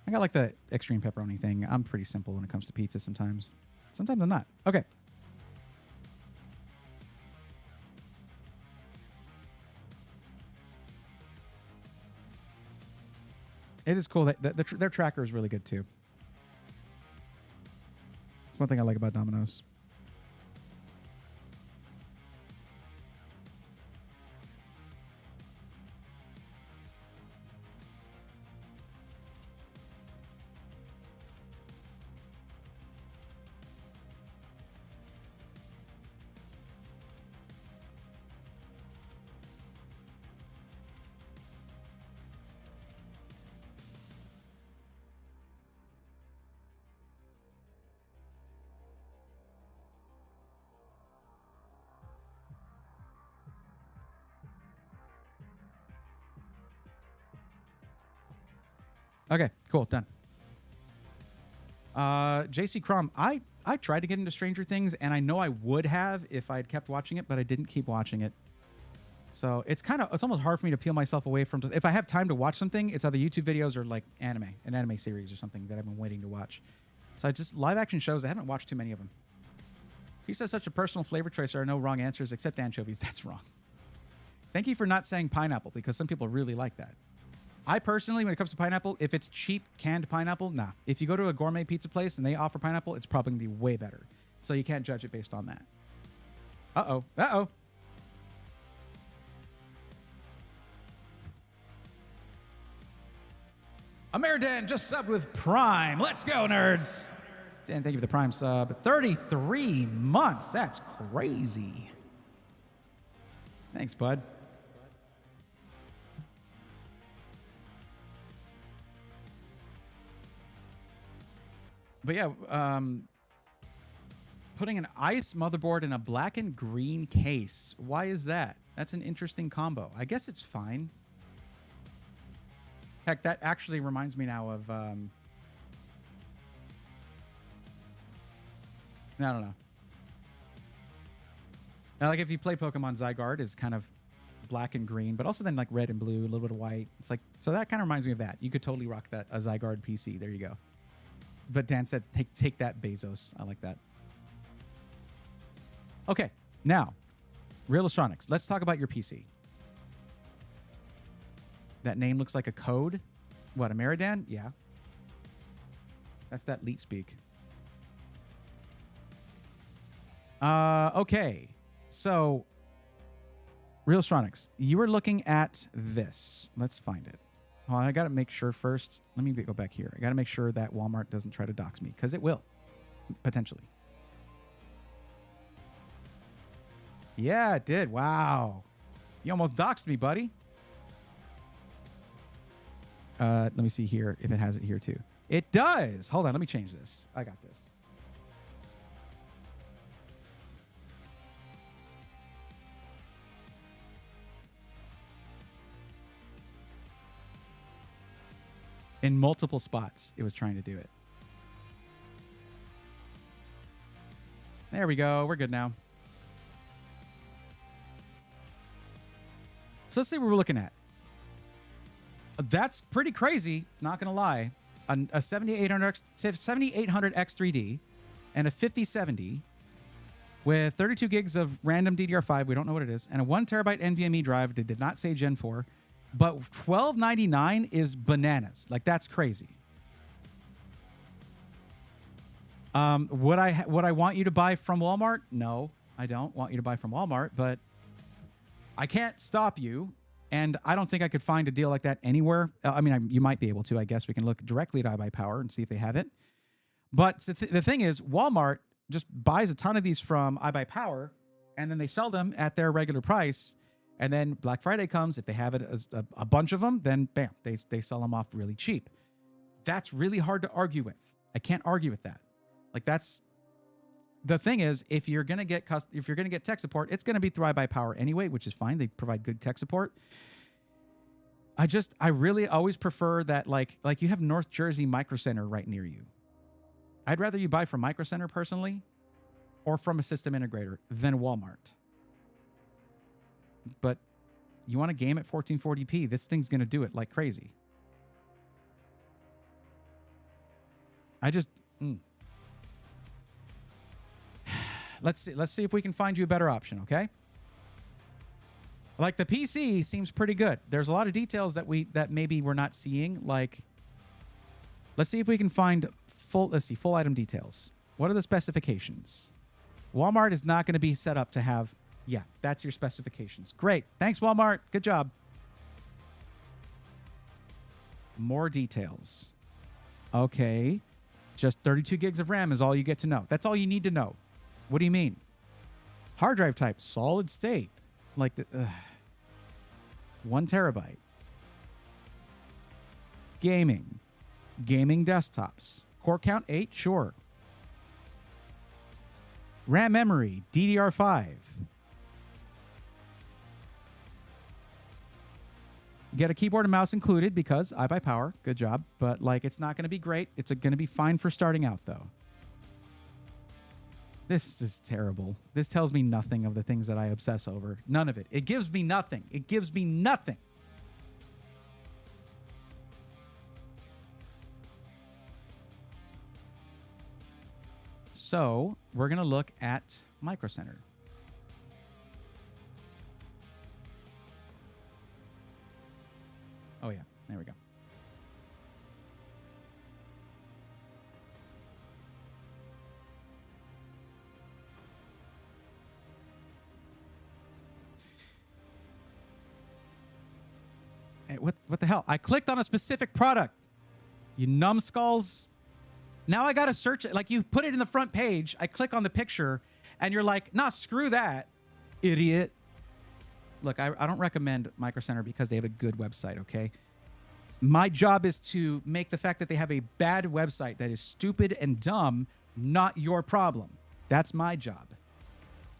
I got like the extreme pepperoni thing. I'm pretty simple when it comes to pizza sometimes. Sometimes I'm not. Okay. It is cool. Their tracker is really good, too. It's one thing I like about Domino's. Okay, cool, done. JC Crom, I tried to get into Stranger Things, and I know I would have if I had kept watching it, but I didn't keep watching it. So it's almost hard for me to peel myself away from. If I have time to watch something, it's either YouTube videos or like an anime series or something that I've been waiting to watch. So live action shows, I haven't watched too many of them. He says such a personal flavor choice. There are no wrong answers except anchovies. That's wrong. Thank you for not saying pineapple, because some people really like that. I personally, when it comes to pineapple, if it's cheap canned pineapple, nah. If you go to a gourmet pizza place and they offer pineapple, it's probably going to be way better. So you can't judge it based on that. Uh-oh. Uh-oh. Ameridan just subbed with Prime. Let's go, nerds. Dan, thank you for the Prime sub. 33 months. That's crazy. Thanks, bud. But yeah, putting an ice motherboard in a black and green case. Why is that? That's an interesting combo. I guess it's fine. Heck, that actually reminds me now of... I don't know. Now, like if you play Pokemon, Zygarde is kind of black and green, but also then like red and blue, a little bit of white. It's like, so that kind of reminds me of that. You could totally rock that, a Zygarde PC. There you go. But Dan said, take that, Bezos. I like that. Okay, now, Realistronics. Let's talk about your PC. That name looks like a code. What, Ameridan? Yeah. That's that leet speak. Okay, so Realistronics, you were looking at this. Let's find it. Well, I got to make sure first. Let me go back here. I got to make sure that Walmart doesn't try to dox me, because it will, potentially. Yeah, it did. Wow. You almost doxed me, buddy. Let me see here if it has it here too. It does. Hold on. Let me change this. I got this. In multiple spots, it was trying to do it. There we go. We're good now. So let's see what we're looking at. That's pretty crazy, not going to lie. A 7800 X3D and a 5070 with 32 gigs of random DDR5, we don't know what it is, and a 1 terabyte NVMe drive. They did not say Gen 4, but $1299 is bananas. Like, that's crazy. Would I want you to buy from Walmart? No, I don't want you to buy from Walmart, but I can't stop you. And I don't think I could find a deal like that anywhere. I mean, you might be able to. I guess we can look directly at iBuyPower and see if they have it. But the thing is, Walmart just buys a ton of these from iBuyPower, and then they sell them at their regular price. And then Black Friday comes. If they have it as a bunch of them, then bam, they sell them off really cheap. That's really hard to argue with. I can't argue with that. Like, that's the thing is, if you're gonna get tech support, it's gonna be through iBuyPower anyway, which is fine. They provide good tech support. I really always prefer that, like you have North Jersey Micro Center right near you. I'd rather you buy from Micro Center personally, or from a system integrator than Walmart. But you want to game at 1440p, this thing's gonna do it like crazy. Let's see if we can find you a better option, okay? Like, the PC seems pretty good. There's a lot of details that maybe we're not seeing. Like, let's see if we can find full item details. What are the specifications? Walmart is not going to be set up to have, yeah, that's your specifications. Great. Thanks, Walmart. Good job. More details. Okay. Just 32 gigs of RAM is all you get to know. That's all you need to know. What do you mean? Hard drive type, solid state. Like, 1 terabyte. Gaming desktops. Core count 8, sure. RAM memory, DDR5. You get a keyboard and mouse included because iBuyPower, good job. But, like, it's not going to be great. It's going to be fine for starting out, though. This is terrible. This tells me nothing of the things that I obsess over. None of it. It gives me nothing. It gives me nothing. So we're going to look at Micro Center. Oh, yeah. There we go. What the hell? I clicked on a specific product. You numbskulls. Now I got to search it. Like, you put it in the front page. I click on the picture and you're like, nah, screw that, idiot. Look, I don't recommend Micro Center because they have a good website, okay? My job is to make the fact that they have a bad website that is stupid and dumb not your problem. That's my job.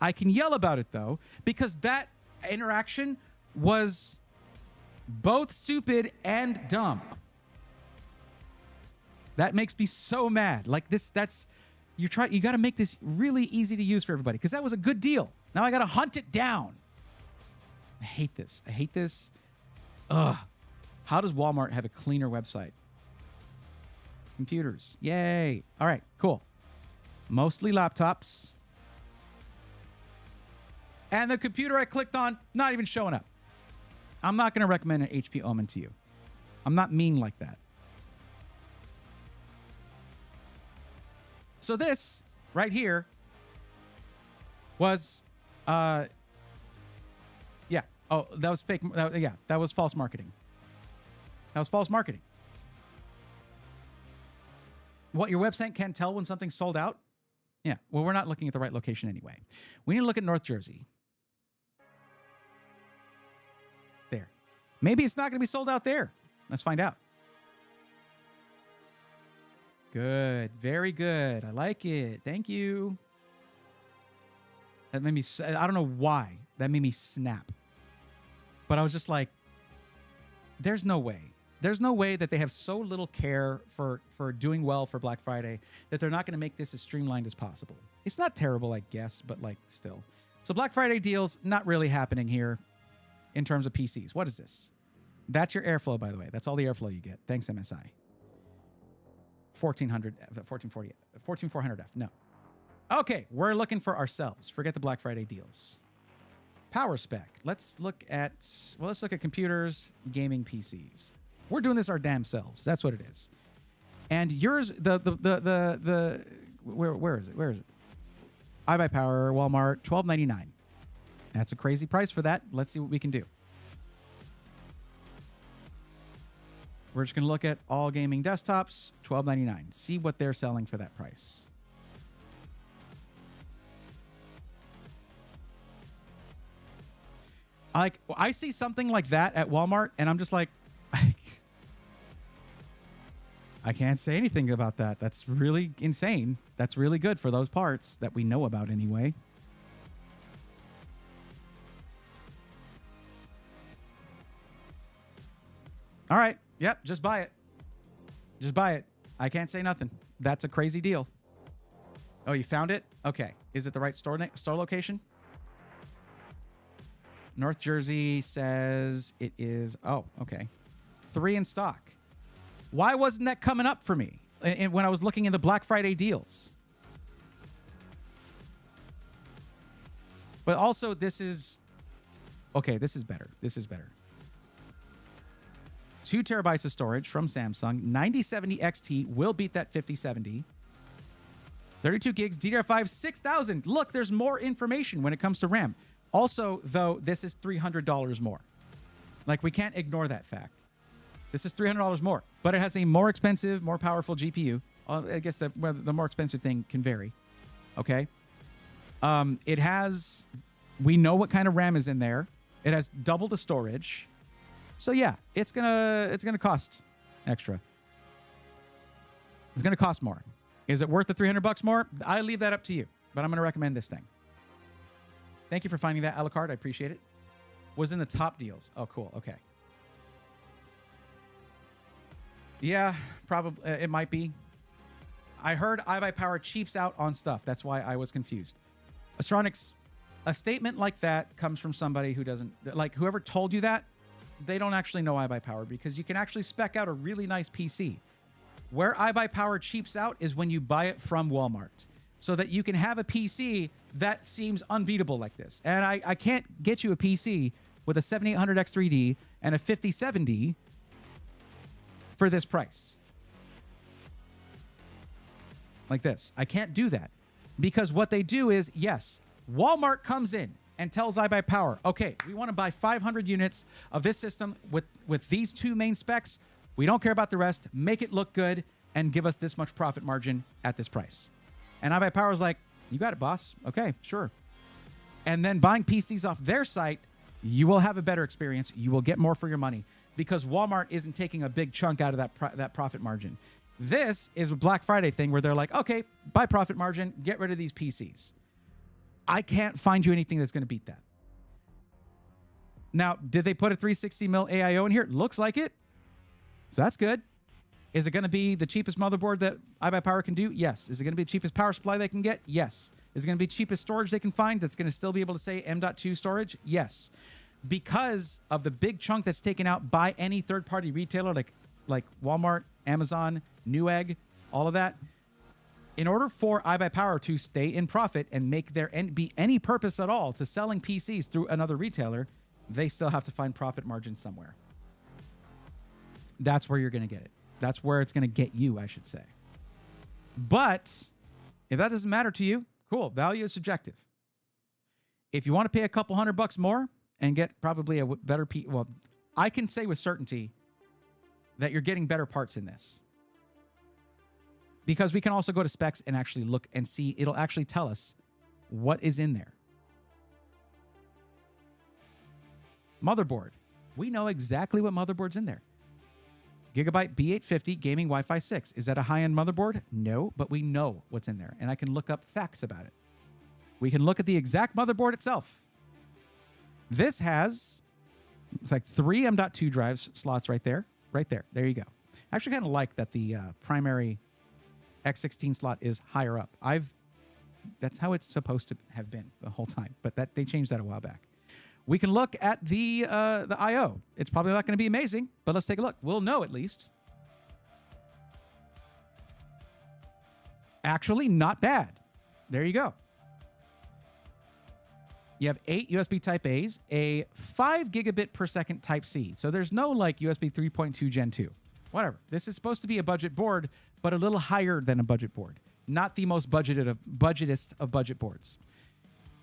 I can yell about it, though, because that interaction was both stupid and dumb. That makes me so mad. Like, you got to make this really easy to use for everybody, because that was a good deal. Now I got to hunt it down. I hate this. Ugh. How does Walmart have a cleaner website? Computers. Yay. All right, cool. Mostly laptops. And the computer I clicked on, not even showing up. I'm not going to recommend an HP Omen to you. I'm not mean like that. So this right here was, yeah. Oh, that was fake. Yeah, that was false marketing. That was false marketing. What, your website can't tell when something's sold out? Yeah, well, we're not looking at the right location anyway. We need to look at North Jersey. There. Maybe it's not going to be sold out there. Let's find out. Good. Very good. I like it. Thank you. That made me, I don't know why. That made me snap. But I was just like, there's no way. There's no way that they have so little care for doing well for Black Friday that they're not going to make this as streamlined as possible. It's not terrible, I guess, but like still. So Black Friday deals not really happening here in terms of PCs. What is this? That's your airflow, by the way. That's all the airflow you get. Thanks, MSI. 1400, 1440, 14400F. No. Okay, we're looking for ourselves. Forget the Black Friday deals. Power spec. Let's look at computers, gaming PCs. We're doing this our damn selves. That's what it is. And yours, where is it? Where is it? iBuyPower, Walmart, $12.99. That's a crazy price for that. Let's see what we can do. We're just going to look at all gaming desktops, $12.99. See what they're selling for that price. I see something like that at Walmart, and I'm just like, I can't say anything about that. That's really insane. That's really good for those parts that we know about anyway. All right. Yep. Just buy it. Just buy it. I can't say nothing. That's a crazy deal. Oh, you found it? Okay. Is it the right store location? North Jersey says it is. Oh, okay. 3 in stock. Why wasn't that coming up for me when I was looking in the Black Friday deals? But also, this is... Okay, this is better. This is better. 2 terabytes of storage from Samsung. 9070 XT will beat that 5070. 32 gigs, DDR5, 6000. Look, there's more information when it comes to RAM. Also, though, this is $300 more. Like, we can't ignore that fact. This is $300 more, but it has a more expensive, more powerful GPU. I guess the more expensive thing can vary. Okay. It has, we know what kind of RAM is in there. It has double the storage. So yeah, it's gonna cost extra. It's gonna cost more. Is it worth the $300 more? I leave that up to you, but I'm gonna recommend this thing. Thank you for finding that, a la carte. I appreciate it. Was in the top deals. Oh, cool. Okay. Yeah, probably. It might be. I heard iBuyPower cheaps out on stuff. That's why I was confused. Astronics, a statement like that comes from somebody who doesn't, like whoever told you that, they don't actually know iBuyPower, because you can actually spec out a really nice PC. Where iBuyPower cheaps out is when you buy it from Walmart, so that you can have a PC that seems unbeatable like this. And I can't get you a PC with a 7800X3D and a 5070 for this price. Like this. I can't do that, because what they do is, yes, Walmart comes in and tells iBuyPower, okay, we want to buy 500 units of this system with these 2 main specs. We don't care about the rest. Make it look good and give us this much profit margin at this price. And iBuyPower's like, you got it, boss. Okay, sure. And then buying PCs off their site, you will have a better experience. You will get more for your money, because Walmart isn't taking a big chunk out of that profit margin. This is a Black Friday thing where they're like, okay, buy profit margin, get rid of these PCs. I can't find you anything that's going to beat that. Now, did they put a 360 mil AIO in here? Looks like it. So that's good. Is it going to be the cheapest motherboard that iBuyPower can do? Yes. Is it going to be the cheapest power supply they can get? Yes. Is it going to be the cheapest storage they can find that's going to still be able to say M.2 storage? Yes. Because of the big chunk that's taken out by any third-party retailer like Walmart, Amazon, Newegg, all of that, in order for iBuyPower to stay in profit and make there be any purpose at all to selling PCs through another retailer, they still have to find profit margin somewhere. That's where you're going to get it. That's where it's going to get you, I should say. But if that doesn't matter to you, cool. Value is subjective. If you want to pay a couple $100 more and get probably a better well, I can say with certainty that you're getting better parts in this, because we can also go to specs and actually look and see. It'll actually tell us what is in there. Motherboard. We know exactly what motherboard's in there. Gigabyte B850 gaming Wi-Fi 6. Is that a high-end motherboard? No, but we know what's in there, and I can look up facts about it. We can look at the exact motherboard itself. This has, it's like 3 M.2 drives slots right there, right there. There you go. I actually kind of like that the primary X16 slot is higher up. That's how it's supposed to have been the whole time, but that they changed that a while back. We can look at the I/O. It's probably not going to be amazing, but let's take a look. We'll know at least. Actually, not bad. There you go. You have 8 USB Type A's, a 5 gigabit per second Type C. So there's no like USB 3.2 Gen 2. Whatever. This is supposed to be a budget board, but a little higher than a budget board. Not the most budgetist of budget boards.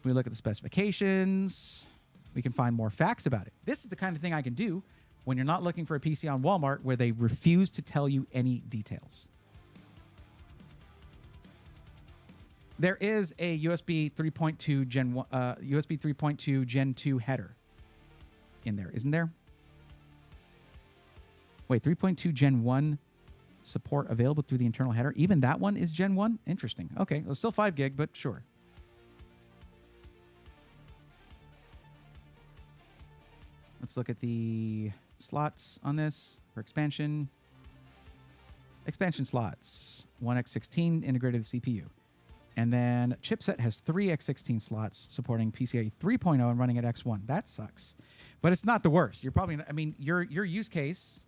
We look at the specifications. We can find more facts about it. This is the kind of thing I can do when you're not looking for a PC on Walmart where they refuse to tell you any details. There is a USB 3.2 Gen 2 header in there, isn't there? Wait, 3.2 Gen 1 support available through the internal header. Even that one is Gen 1? Interesting. Okay, well, still 5 gig, but sure. Let's look at the slots on this for expansion. Expansion slots. 1x16 integrated to the CPU. And then chipset has 3 X16 slots supporting PCIe 3.0 and running at X1. That sucks. But it's not the worst. You're probably, I mean, your use case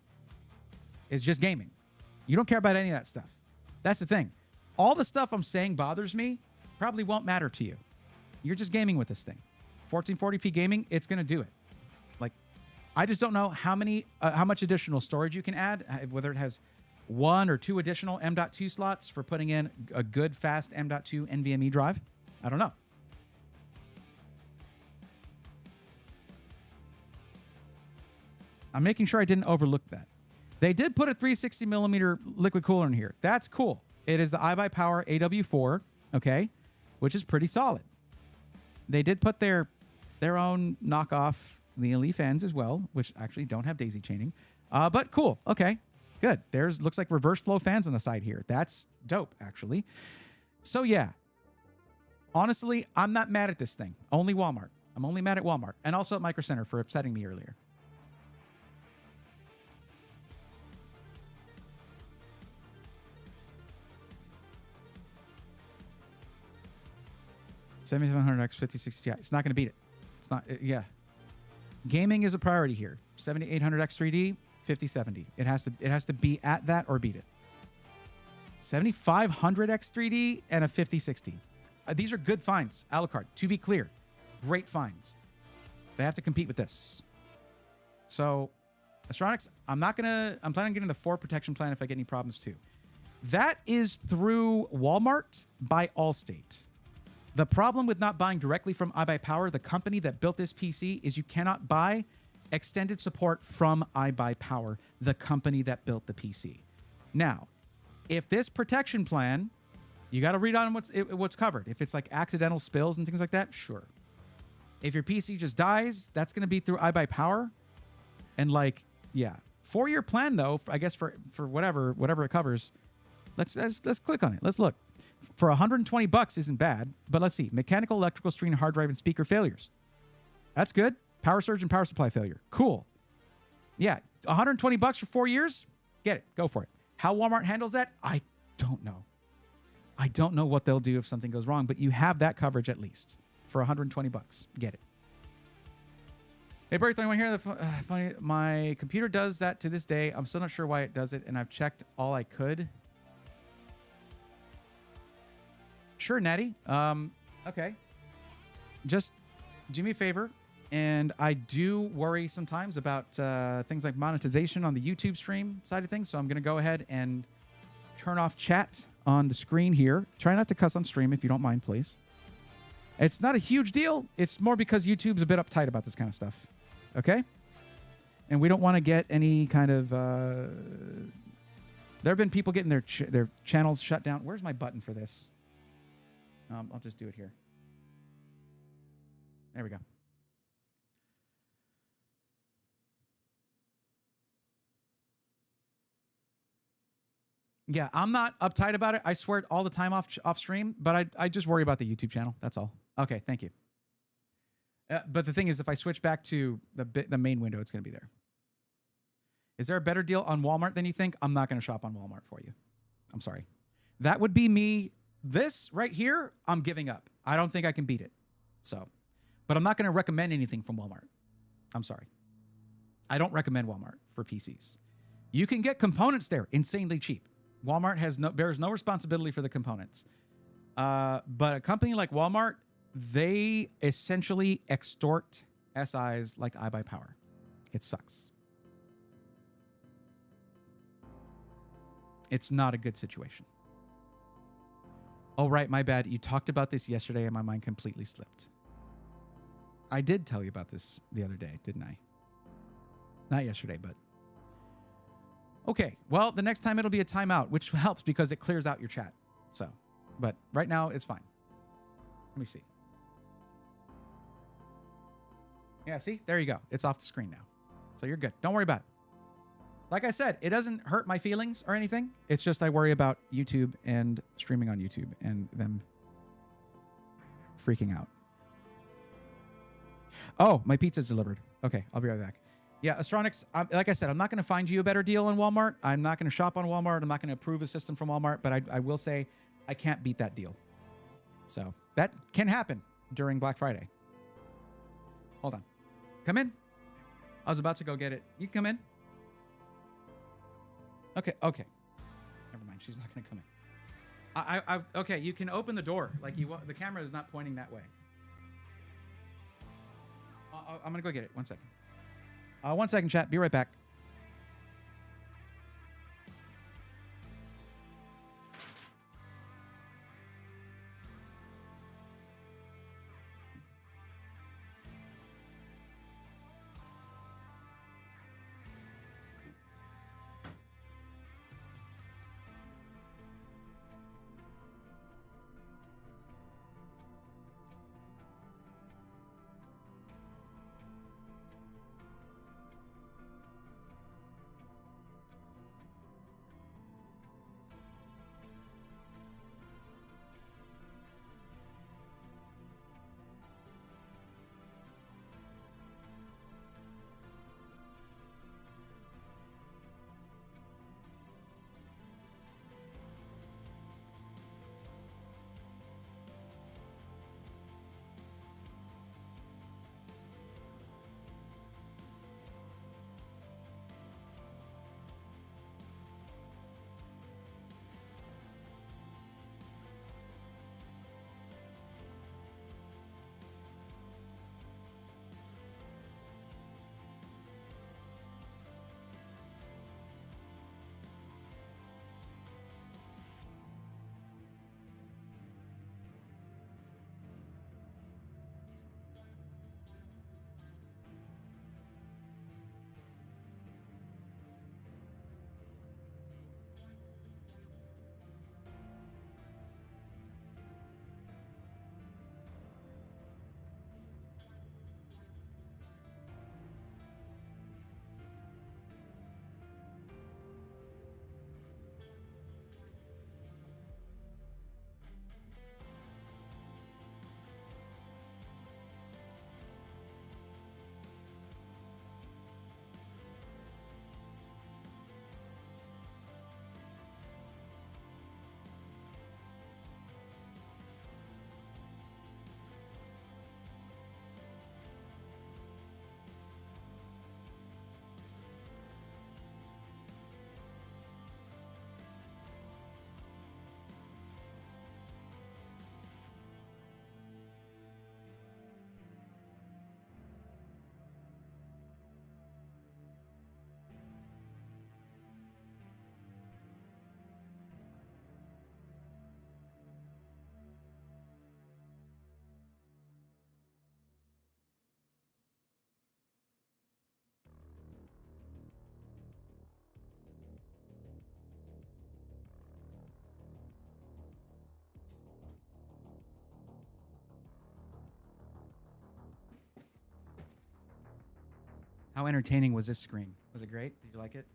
is just gaming. You don't care about any of that stuff. That's the thing. All the stuff I'm saying bothers me probably won't matter to you. You're just gaming with this thing. 1440p gaming, it's going to do it. Like, I just don't know how much additional storage you can add, whether it has 1 or 2 additional M.2 slots for putting in a good, fast M.2 NVMe drive. I don't know. I'm making sure I didn't overlook that. They did put a 360 millimeter liquid cooler in here. That's cool. It is the iBuyPower AW4, okay, which is pretty solid. They did put their own knockoff Neon fans as well, which actually don't have daisy chaining. But cool. Okay. Good. There's looks like reverse flow fans on the side here. That's dope, actually. So yeah, honestly, I'm not mad at this thing. Only Walmart. I'm only mad at Walmart and also at Micro Center for upsetting me earlier. $7,700X 5060 Ti. It's not going to beat it. It's not. Yeah. Gaming is a priority here. 7800X 3D. 5070. It has to be at that or beat it. 7500X 3D and a 5060. These are good finds. Alucard, to be clear, great finds. They have to compete with this. So, Astronics, I'm planning on getting the 4 protection plan if I get any problems too. That is through Walmart by Allstate. The problem with not buying directly from iBuyPower, the company that built this PC, is you cannot buy extended support from iBuyPower, the company that built the PC. Now, if this protection plan, you got to read on what's covered. If it's like accidental spills and things like that, sure. If your PC just dies, that's going to be through iBuyPower. And like, yeah, 4-year plan though, I guess for whatever it covers. Let's click on it. Let's look. For $120 isn't bad, but let's see. Mechanical, electrical, screen, hard drive, and speaker failures. That's good. Power surge and power supply failure. Cool. Yeah, $120 for 4 years? Get it. Go for it. How Walmart handles that? I don't know. I don't know what they'll do if something goes wrong, but you have that coverage at least for $120. Get it. Hey, Berth, anyone here? Funny, my computer does that to this day. I'm still not sure why it does it, and I've checked all I could. Sure, Natty. Okay. Just do me a favor. And I do worry sometimes about things like monetization on the YouTube stream side of things. So I'm going to go ahead and turn off chat on the screen here. Try not to cuss on stream if you don't mind, please. It's not a huge deal. It's more because YouTube's a bit uptight about this kind of stuff. Okay? And we don't want to get any kind of... there have been people getting their channels shut down. Where's my button for this? I'll just do it here. There we go. Yeah, I'm not uptight about it. I swear it all the time off stream, but I just worry about the YouTube channel. That's all. Okay, thank you. But the thing is, if I switch back to the main window, it's going to be there. Is there a better deal on Walmart than you think? I'm not going to shop on Walmart for you. I'm sorry. That would be me. This right here, I'm giving up. I don't think I can beat it. So, but I'm not going to recommend anything from Walmart. I'm sorry. I don't recommend Walmart for PCs. You can get components there insanely cheap. Walmart bears no responsibility for the components. But a company like Walmart, they essentially extort SIs like iBuyPower. It sucks. It's not a good situation. Oh, right, my bad. You talked about this yesterday and my mind completely slipped. I did tell you about this the other day, didn't I? Not yesterday, but... Okay, well, the next time it'll be a timeout, which helps because it clears out your chat. So, but right now it's fine. Let me see. Yeah, see? There you go. It's off the screen now. So you're good. Don't worry about it. Like I said, it doesn't hurt my feelings or anything. It's just I worry about YouTube and streaming on YouTube and them freaking out. Oh, my pizza's delivered. Okay, I'll be right back. Yeah, Astronics, like I said, I'm not going to find you a better deal on Walmart. I'm not going to shop on Walmart. I'm not going to approve a system from Walmart, but I will say I can't beat that deal. So that can happen during Black Friday. Hold on. Come in. I was about to go get it. You can come in. Okay. Never mind. She's not going to come in. Okay, you can open the door. Like the camera is not pointing that way. I'm going to go get it. 1 second. 1 second, chat. Be right back. How entertaining was this screen? Was it great? Did you like it?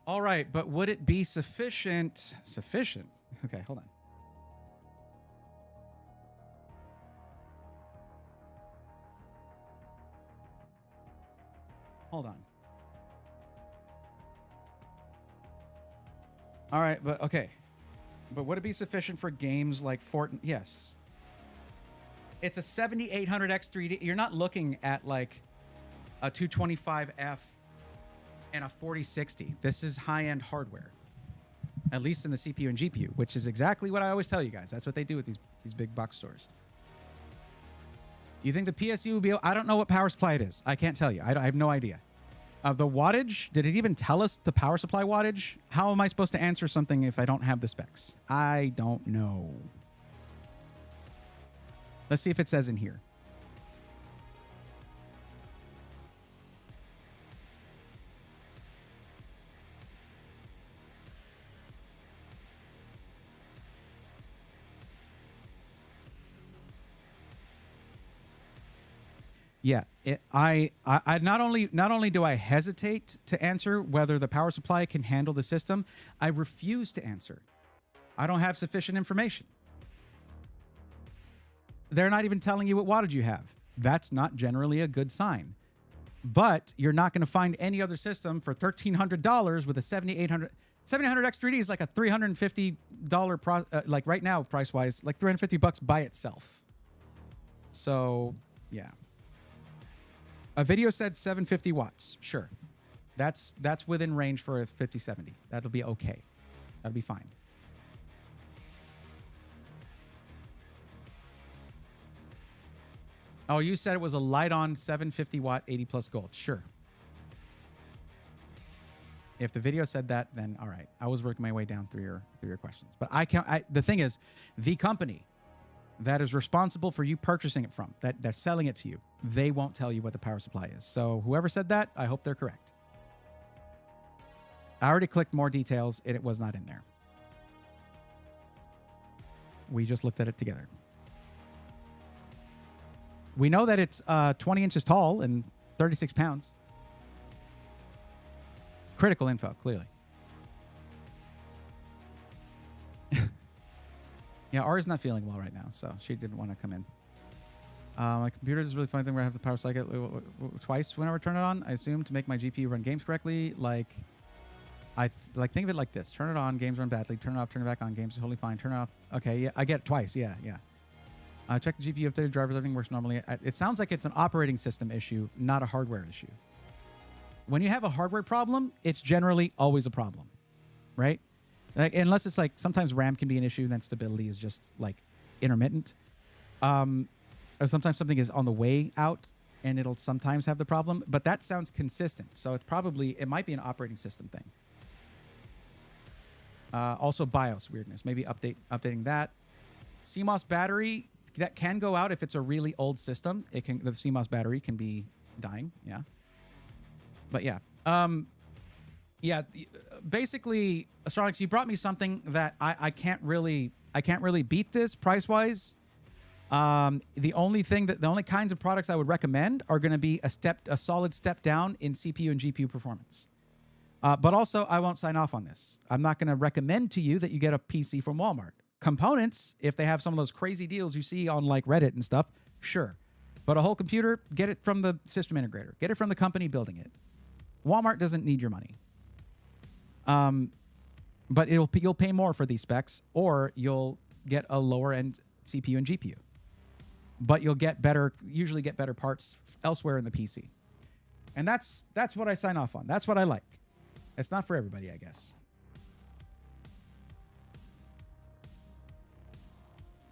All right, but would it be sufficient? Sufficient? Okay, hold on. Hold on. All right, but okay. But would it be sufficient for games like Fortnite? Yes. It's a 7800X3D. You're not looking at like a 225F and a 4060. This is high-end hardware, at least in the CPU and GPU, which is exactly what I always tell you guys. That's what they do with these big box stores. You think the PSU will be able, I don't know what power supply it is. I can't tell you. I have no idea. The wattage, did it even tell us the power supply wattage? How am I supposed to answer something if I don't have the specs? I don't know. Let's see if it says in here. Yeah, I not only do I hesitate to answer whether the power supply can handle the system, I refuse to answer. I don't have sufficient information. They're not even telling you what wattage you have. That's not generally a good sign. But you're not going to find any other system for $1,300 with a 7800X3D is like a $350 like right now price wise, like $350 by itself. So yeah. A video said 750 watts. Sure. That's within range for a 5070. That'll be okay. That'll be fine. Oh, you said it was a light-on 750 watt 80 plus gold. Sure. If the video said that, then all right. I was working my way down through your questions. But the thing is, the company that is responsible for you purchasing it from, that they're selling it to you, they won't tell you what the power supply is. So whoever said that, I hope they're correct. I already clicked more details and it was not in there. We just looked at it together. We know that it's 20 inches tall and 36 pounds. Critical info, clearly. Yeah, Ari's not feeling well right now, so she didn't want to come in. My computer is a really funny thing where I have to power cycle twice whenever I turn it on. I assume to make my GPU run games correctly. Think of it like this: turn it on, games run badly. Turn it off, turn it back on, games are totally fine. Turn it off. Okay, yeah, I get it twice. Yeah. Check the GPU updated drivers. Everything works normally. It sounds like it's an operating system issue, not a hardware issue. When you have a hardware problem, it's generally always a problem, right? Like, unless it's like sometimes RAM can be an issue, then stability is just like intermittent. Or sometimes something is on the way out and it'll sometimes have the problem, but that sounds consistent. So it might be an operating system thing. Also BIOS weirdness, maybe updating that. CMOS battery, that can go out if it's a really old system. The CMOS battery can be dying, yeah. But yeah. Yeah, basically, Astronix, you brought me something that I can't really beat this price wise. The only kinds of products I would recommend are going to be a solid step down in CPU and GPU performance. But also, I won't sign off on this. I'm not going to recommend to you that you get a PC from Walmart. Components, if they have some of those crazy deals you see on like Reddit and stuff, sure. But a whole computer, get it from the system integrator. Get it from the company building it. Walmart doesn't need your money. But you'll pay more for these specs, or you'll get a lower end CPU and GPU. But you'll usually get better parts elsewhere in the PC. And that's what I sign off on. That's what I like. It's not for everybody, I guess.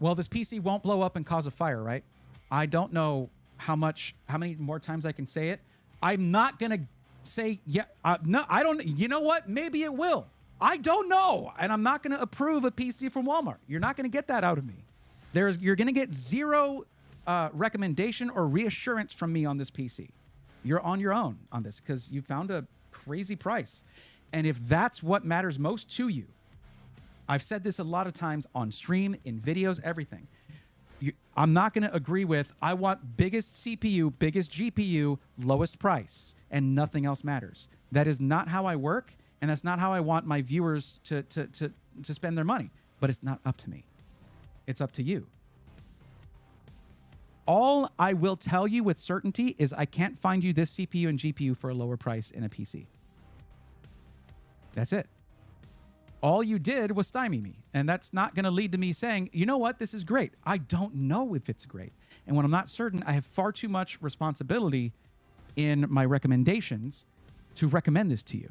Well, this PC won't blow up and cause a fire, right? I don't know how many more times I can say it. I'm not going to say, yeah, no, I don't, you know what? Maybe it will. I don't know. And I'm not going to approve a PC from Walmart. You're not going to get that out of me. You're going to get zero recommendation or reassurance from me on this PC. You're on your own on this because you found a crazy price. And if that's what matters most to you, I've said this a lot of times on stream, in videos, everything. I'm not going to agree with, I want biggest CPU, biggest GPU, lowest price, and nothing else matters. That is not how I work, and that's not how I want my viewers to spend their money. But it's not up to me. It's up to you. All I will tell you with certainty is I can't find you this CPU and GPU for a lower price in a PC. That's it. All you did was stymie me. And that's not going to lead to me saying, you know what, this is great. I don't know if it's great. And when I'm not certain, I have far too much responsibility in my recommendations to recommend this to you.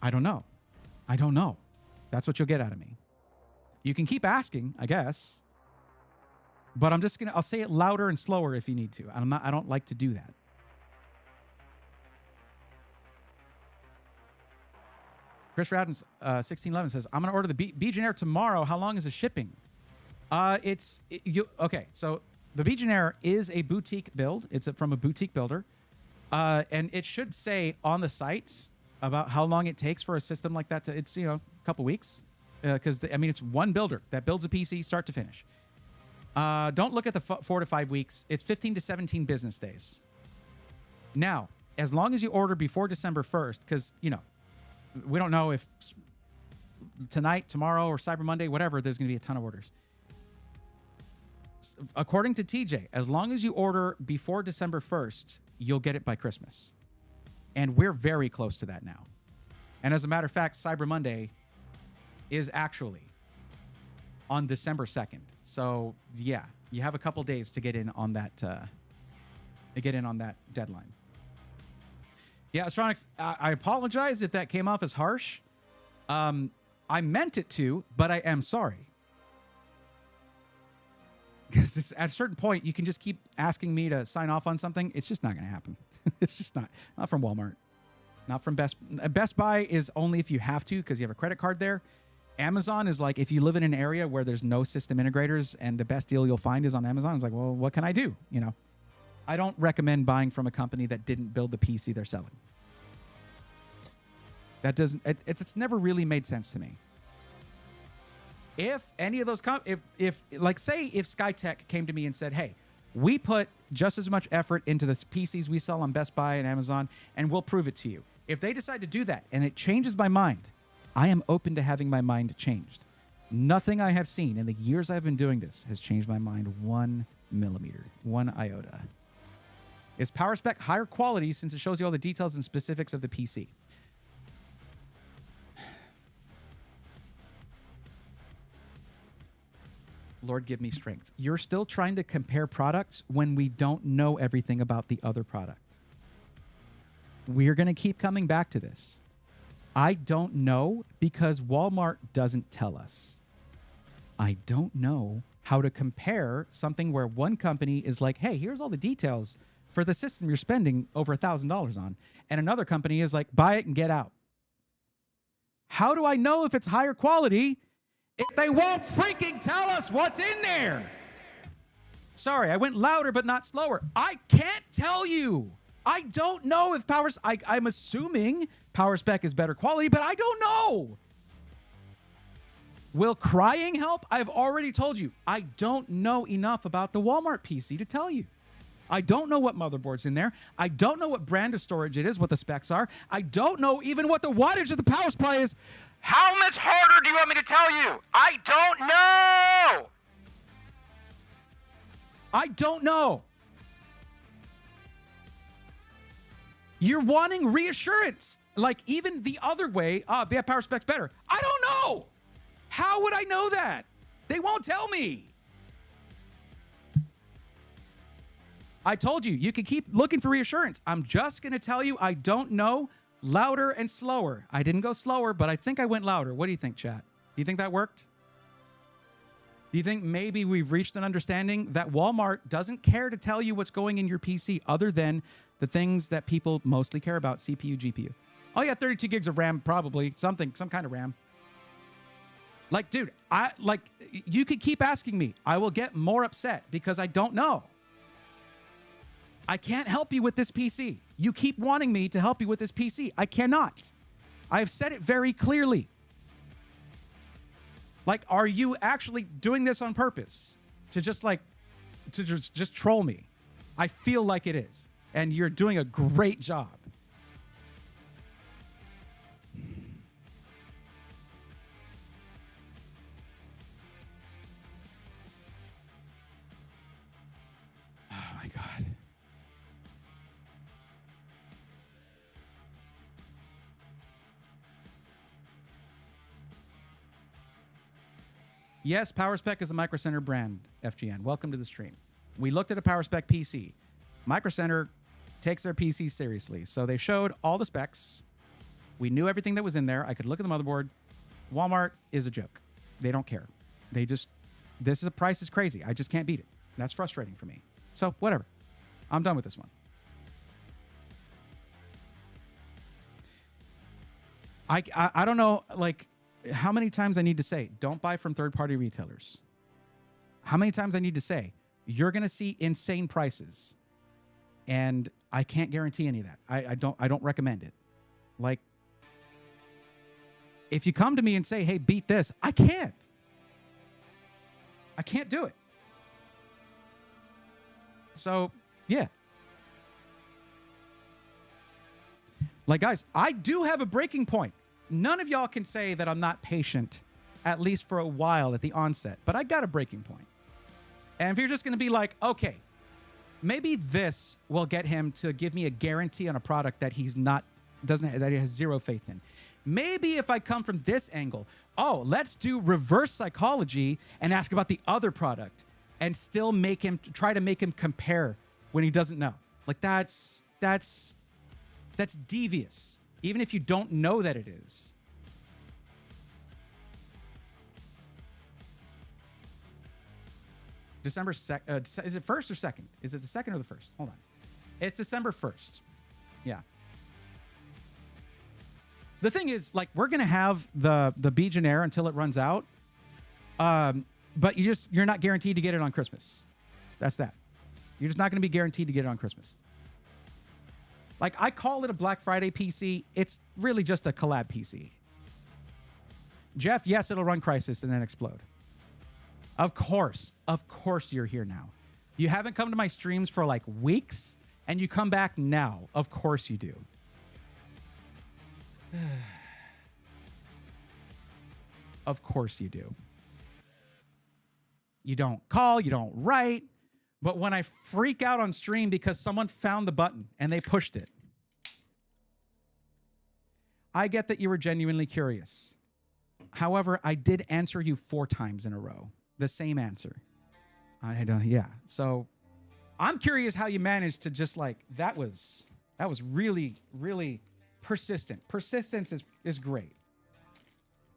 I don't know. I don't know. That's what you'll get out of me. You can keep asking, I guess. But I'll say it louder and slower if you need to. I don't like to do that. Chris Radden's 1611 says, I'm going to order the Legionnaire tomorrow. How long is the shipping? Okay, so the Legionnaire is a boutique build. It's from a boutique builder. And it should say on the site about how long it takes for a system like that it's, a couple weeks. Because, it's one builder that builds a PC start to finish. Don't look at the 4 to 5 weeks. It's 15 to 17 business days. Now, as long as you order before December 1st, because, we don't know if tonight, tomorrow, or Cyber Monday, whatever, there's going to be a ton of orders. According to TJ, as long as you order before December 1st, you'll get it by Christmas. And we're very close to that now. And as a matter of fact, Cyber Monday is actually on December 2nd. So, yeah, you have a couple days to get in on that deadline. Yeah, Astronics, I apologize if that came off as harsh. I meant it to, but I am sorry. Because at a certain point, you can just keep asking me to sign off on something. It's just not going to happen. It's just not from Walmart. Not from Best Buy is only if you have to because you have a credit card there. Amazon is like if you live in an area where there's no system integrators and the best deal you'll find is on Amazon. It's like, well, what can I do? I don't recommend buying from a company that didn't build the PC they're selling. That doesn't. It's never really made sense to me. If any of those if SkyTech came to me and said, "Hey, we put just as much effort into the PCs we sell on Best Buy and Amazon, and we'll prove it to you." If they decide to do that and it changes my mind, I am open to having my mind changed. Nothing I have seen in the years I've been doing this has changed my mind 1 millimeter, 1 iota. Is Power Spec higher quality since it shows you all the details and specifics of the PC? Lord, give me strength. You're still trying to compare products when we don't know everything about the other product. We're going to keep coming back to this. I don't know because Walmart doesn't tell us. I don't know how to compare something where one company is like, hey, here's all the details for the system you're spending over $1,000 on. And another company is like, buy it and get out. How do I know if it's higher quality if they won't freaking tell us what's in there? Sorry, I went louder but not slower. I can't tell you. I don't know if I'm assuming Power Spec is better quality, but I don't know. Will crying help? I've already told you. I don't know enough about the Walmart PC to tell you. I don't know what motherboard's in there. I don't know what brand of storage it is, what the specs are. I don't know even what the wattage of the power supply is. How much harder do you want me to tell you? I don't know. I don't know. You're wanting reassurance. Like even the other way, yeah, Power Spec's better. I don't know. How would I know that? They won't tell me. I told you, you can keep looking for reassurance. I'm just going to tell you I don't know. Louder and slower. I didn't go slower, but I think I went louder. What do you think, chat? Do you think that worked? Do you think maybe we've reached an understanding that Walmart doesn't care to tell you what's going in your PC other than the things that people mostly care about, CPU, GPU? Oh yeah, 32 gigs of RAM, probably. Some kind of RAM. Like, dude, you could keep asking me. I will get more upset because I don't know. I can't help you with this PC. You keep wanting me to help you with this PC. I cannot. I have said it very clearly. Like, are you actually doing this on purpose to just troll me? I feel like it is. And you're doing a great job. Yes, PowerSpec is a Micro Center brand, FGN. Welcome to the stream. We looked at a PowerSpec PC. Micro Center takes their PC seriously. So they showed all the specs. We knew everything that was in there. I could look at the motherboard. Walmart is a joke. They don't care. They just, this is a price is crazy. I just can't beat it. That's frustrating for me. So whatever. I'm done with this one. I don't know, like, how many times I need to say, don't buy from third-party retailers. How many times I need to say, you're going to see insane prices. And I can't guarantee any of that. I don't recommend it. Like, if you come to me and say, hey, beat this, I can't. I can't do it. So, yeah. Like, guys, I do have a breaking point. None of y'all can say that I'm not patient, at least for a while at the onset. But I got a breaking point. And if you're just going to be like, okay, maybe this will get him to give me a guarantee on a product that he's not, that he has zero faith in. Maybe if I come from this angle, oh, let's do reverse psychology and ask about the other product and still make him, try to make him compare when he doesn't know. Like that's devious, even if you don't know that it is. December 2nd, is it 1st or 2nd? Is it the 2nd or the 1st? Hold on. It's December 1st. Yeah. The thing is, like, we're going to have the Legionnaire until it runs out. But you're not guaranteed to get it on Christmas. That's that. You're just not going to be guaranteed to get it on Christmas. Like, I call it a Black Friday PC. It's really just a collab PC. Jeff, yes, it'll run Crisis and then explode. Of course you're here now. You haven't come to my streams for like weeks, and you come back now. Of course you do. Of course you do. You don't call, you don't write, but when I freak out on stream because someone found the button and they pushed it, I get that you were genuinely curious. However, I did answer you 4 times in a row. The same answer. Yeah. So I'm curious how you managed to just like, that was really, really persistent. Persistence is great.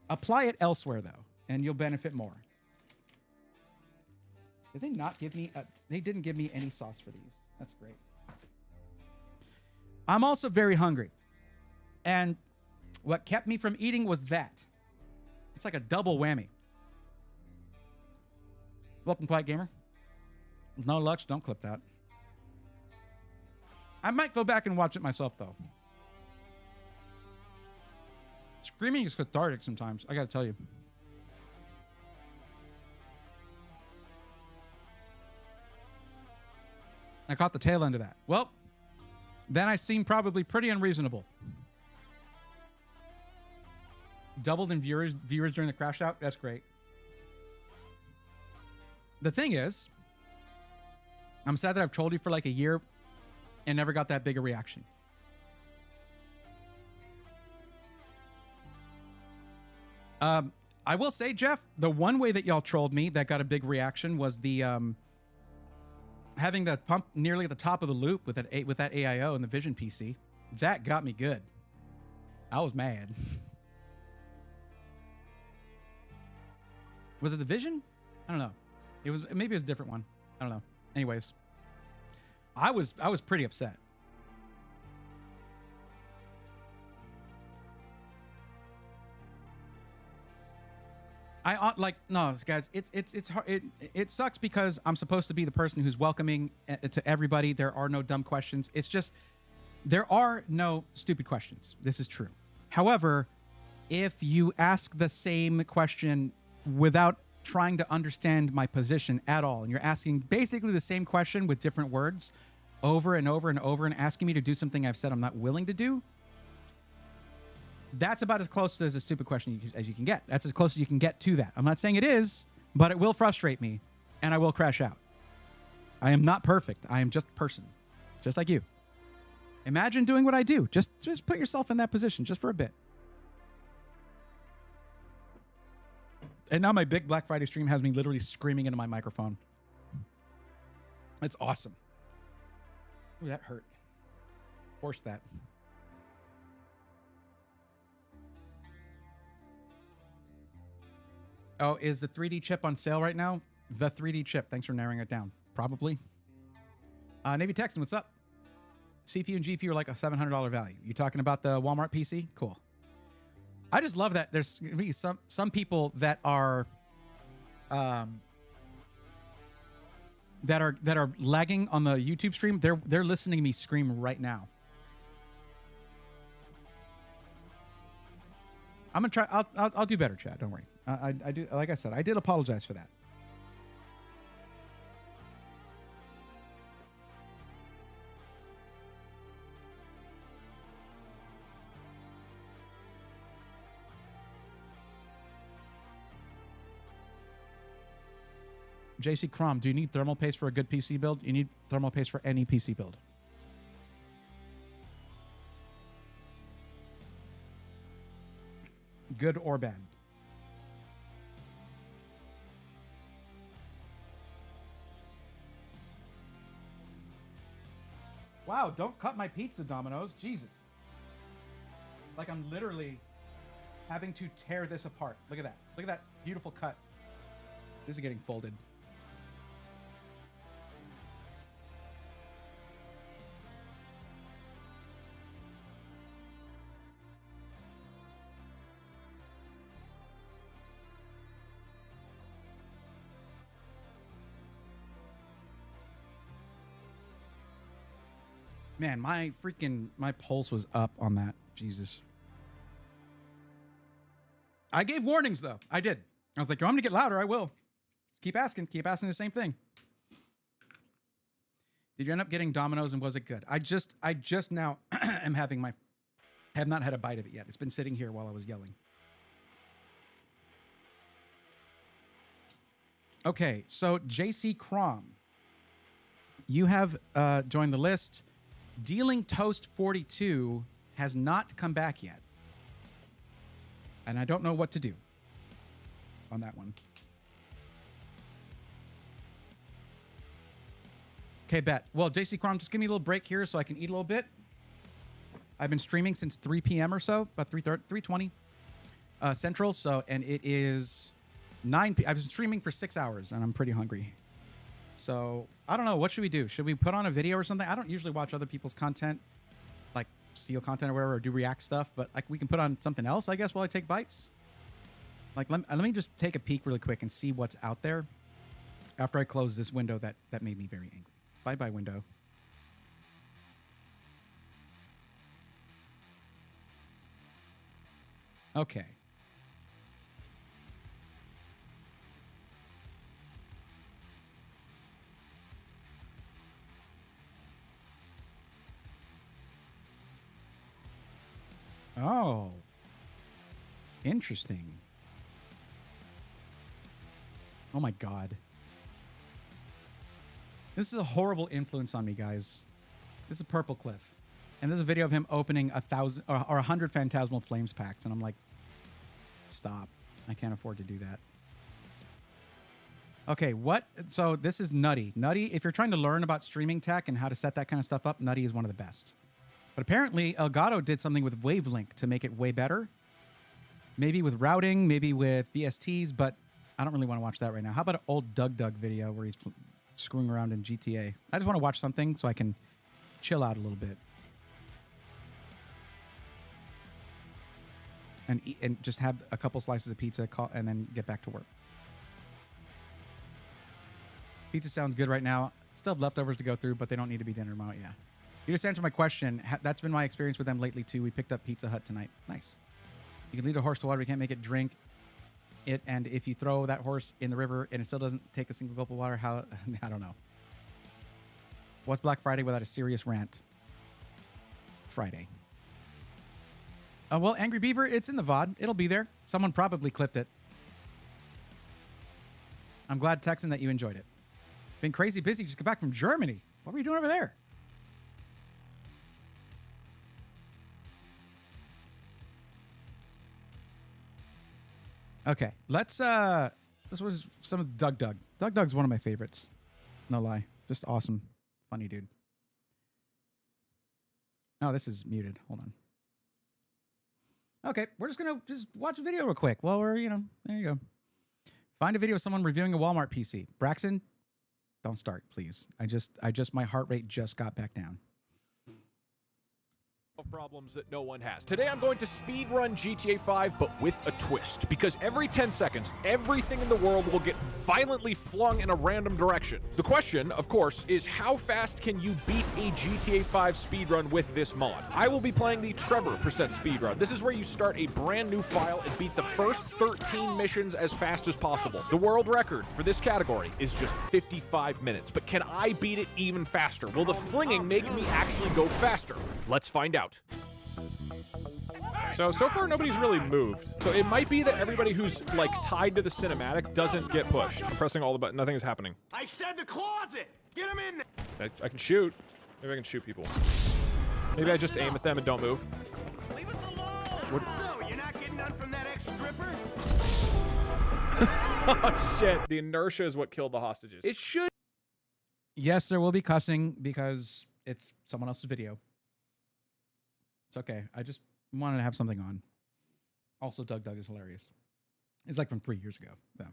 Apply it elsewhere though, and you'll benefit more. Did they not give me they didn't give me any sauce for these. That's great. I'm also very hungry. And what kept me from eating was that. It's like a double whammy. Welcome, Quiet Gamer. No Lux, don't clip that. I might go back and watch it myself, though. Screaming is cathartic sometimes, I gotta tell you. I caught the tail end of that. Well, then I seem probably pretty unreasonable. Doubled in viewers during the crash out? That's great. The thing is, I'm sad that I've trolled you for like a year and never got that big a reaction. I will say, Jeff, the one way that y'all trolled me that got a big reaction was the having the pump nearly at the top of the loop with that AIO and the Vision PC. That got me good. I was mad. Was it the Vision? I don't know. Maybe it was a different one. I don't know. Anyways, I was pretty upset. No, guys, it's hard. It sucks because I'm supposed to be the person who's welcoming to everybody. There are no dumb questions. It's just there are no stupid questions. This is true. However, if you ask the same question without trying to understand my position at all, and you're asking basically the same question with different words over and over and over and asking me to do something I've said I'm not willing to do, that's about as close as a stupid question as you can get. That's as close as you can get to that. I'm not saying it is, but it will frustrate me and I will crash out. I am not perfect. I am just a person, just like you. Imagine doing what I do. Just put yourself in that position just for a bit. And now my big Black Friday stream has me literally screaming into my microphone. It's awesome. Ooh, that hurt. Force that. Oh, is the 3D chip on sale right now? The 3D chip. Thanks for narrowing it down. Probably. Navy Texan, what's up? CPU and GPU are like a $700 value. You talking about the Walmart PC? Cool. I just love that there's gonna be some people that are that are lagging on the YouTube stream. They're listening to me scream right now. I'm gonna try. I'll do better, Chad. Don't worry. I do. Like I said, I did apologize for that. JC Crom, do you need thermal paste for a good PC build? You need thermal paste for any PC build. Good or bad. Wow, don't cut my pizza, Domino's. Jesus. Like I'm literally having to tear this apart. Look at that. Look at that beautiful cut. This is getting folded. Man, my pulse was up on that. Jesus. I gave warnings though. I did. I was like, you want me to get louder? I will. Keep asking the same thing. Did you end up getting Domino's and was it good? I just now am having have not had a bite of it yet. It's been sitting here while I was yelling. Okay, so JC Crom, you have joined the list. Dealing Toast 42 has not come back yet. And I don't know what to do on that one. Okay, bet. Well, JC Crom, just give me a little break here so I can eat a little bit. I've been streaming since 3 p.m. or so, about 3:20 Central. So, and it is 9 p.m. I've been streaming for 6 hours and I'm pretty hungry. So I don't know. What should we do? Should we put on a video or something? I don't usually watch other people's content, like steal content or whatever, or do react stuff. But like we can put on something else, I guess, while I take bites. Like let me just take a peek really quick and see what's out there after I close this window that made me very angry. Bye window. Okay. Oh, interesting. Oh my God. This is a horrible influence on me, guys. This is Purple Cliff. And this is a video of him opening 1,000 or 100 Phantasmal Flames packs. And I'm like, stop. I can't afford to do that. Okay, what? So this is Nutty. Nutty, if you're trying to learn about streaming tech and how to set that kind of stuff up, Nutty is one of the best. But apparently Elgato did something with Wavelink to make it way better. Maybe with routing, maybe with VSTs, but I don't really want to watch that right now. How about an old Doug video where he's screwing around in GTA? I just want to watch something so I can chill out a little bit. And eat, and just have a couple slices of pizza and then get back to work. Pizza sounds good right now. Still have leftovers to go through, but they don't need to be dinner tomorrow. Yeah. You just answered my question. That's been my experience with them lately, too. We picked up Pizza Hut tonight. Nice. You can lead a horse to water. You can't make it drink it. And if you throw that horse in the river and it still doesn't take a single gulp of water, how? I don't know. What's Black Friday without a serious rant? Friday. Well, Angry Beaver, it's in the VOD. It'll be there. Someone probably clipped it. I'm glad, Texan, that you enjoyed it. Been crazy busy. Just got back from Germany. What were you doing over there? Okay, let's this was some of Doug. Doug's one of my favorites. No lie, just awesome, funny dude. Oh, this is muted. Hold on. Okay, we're just gonna watch a video real quick while we're, there you go. Find a video of someone reviewing a Walmart PC. Braxton, don't start, please. My heart rate just got back down. Of problems that no one has. Today I'm going to speedrun GTA 5, but with a twist. Because every 10 seconds, everything in the world will get violently flung in a random direction. The question, of course, is how fast can you beat a GTA 5 speedrun with this mod? I will be playing the Trevor% speedrun. This is where you start a brand new file and beat the first 13 missions as fast as possible. The world record for this category is just 55 minutes. But can I beat it even faster? Will the flinging make me actually go faster? Let's find out. So far nobody's really moved. So it might be that everybody who's like tied to the cinematic doesn't get pushed. I'm pressing all the buttons, nothing is happening. I said the closet. Get him in there. I can shoot. Maybe I can shoot people. Maybe I just aim at them and don't move. Leave us alone. So you're not getting none from that ex-stripper? Oh shit. The inertia is what killed the hostages. It should. Yes, there will be cussing because it's someone else's video. It's okay. I just wanted to have something on. Also, Doug is hilarious. It's like from 3 years ago. Yeah.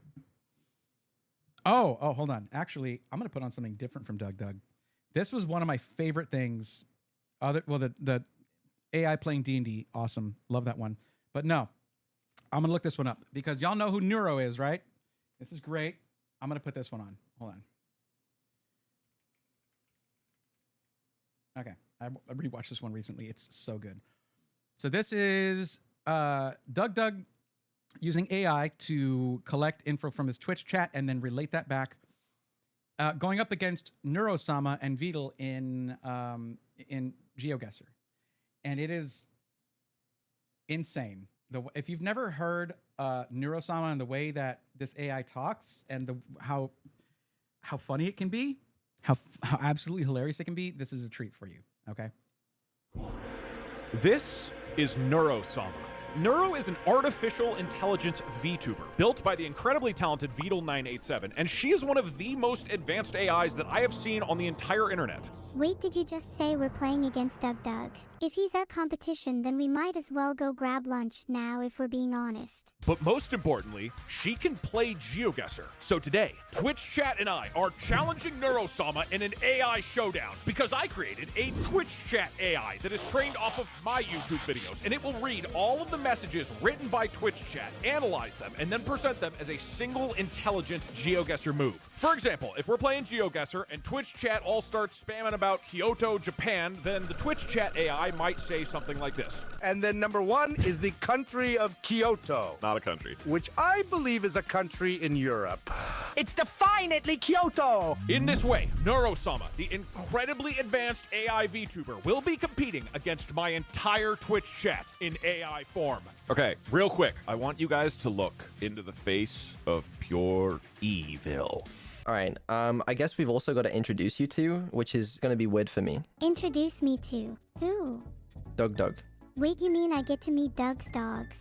Oh, hold on. Actually, I'm going to put on something different from Doug. This was one of my favorite things. The AI playing D&D, awesome. Love that one. But no, I'm going to look this one up because y'all know who Neuro is, right? This is great. I'm going to put this one on. Hold on. Okay. I rewatched this one recently. It's so good. So this is Doug using AI to collect info from his Twitch chat and then relate that back, going up against Neurosama and Vidal in GeoGuessr, and it is insane. If you've never heard Neurosama and the way that this AI talks and how funny it can be, how absolutely hilarious it can be, this is a treat for you. Okay. This is Neurosama. Neuro is an artificial intelligence VTuber built by the incredibly talented Vidal987, and she is one of the most advanced AIs that I have seen on the entire internet. Wait, did you just say we're playing against Doug? If he's our competition, then we might as well go grab lunch now if we're being honest. But most importantly, she can play GeoGuessr. So today, Twitch chat and I are challenging Neurosama in an AI showdown because I created a Twitch chat AI that is trained off of my YouTube videos, and it will read all of the messages written by Twitch chat, analyze them, and then present them as a single intelligent GeoGuessr move. For example, if we're playing GeoGuessr and Twitch chat all starts spamming about Kyoto, Japan, then the Twitch chat AI might say something like this. And then number 1 is the country of Kyoto. Not a country. Which I believe is a country in Europe. It's definitely Kyoto! In this way, Neurosama, the incredibly advanced AI VTuber, will be competing against my entire Twitch chat in AI form. Okay, real quick, I want you guys to look into the face of pure evil. All right, I guess we've also got to introduce you to, which is going to be weird for me. Introduce me to who? Doug. Wait, you mean I get to meet Doug's dogs?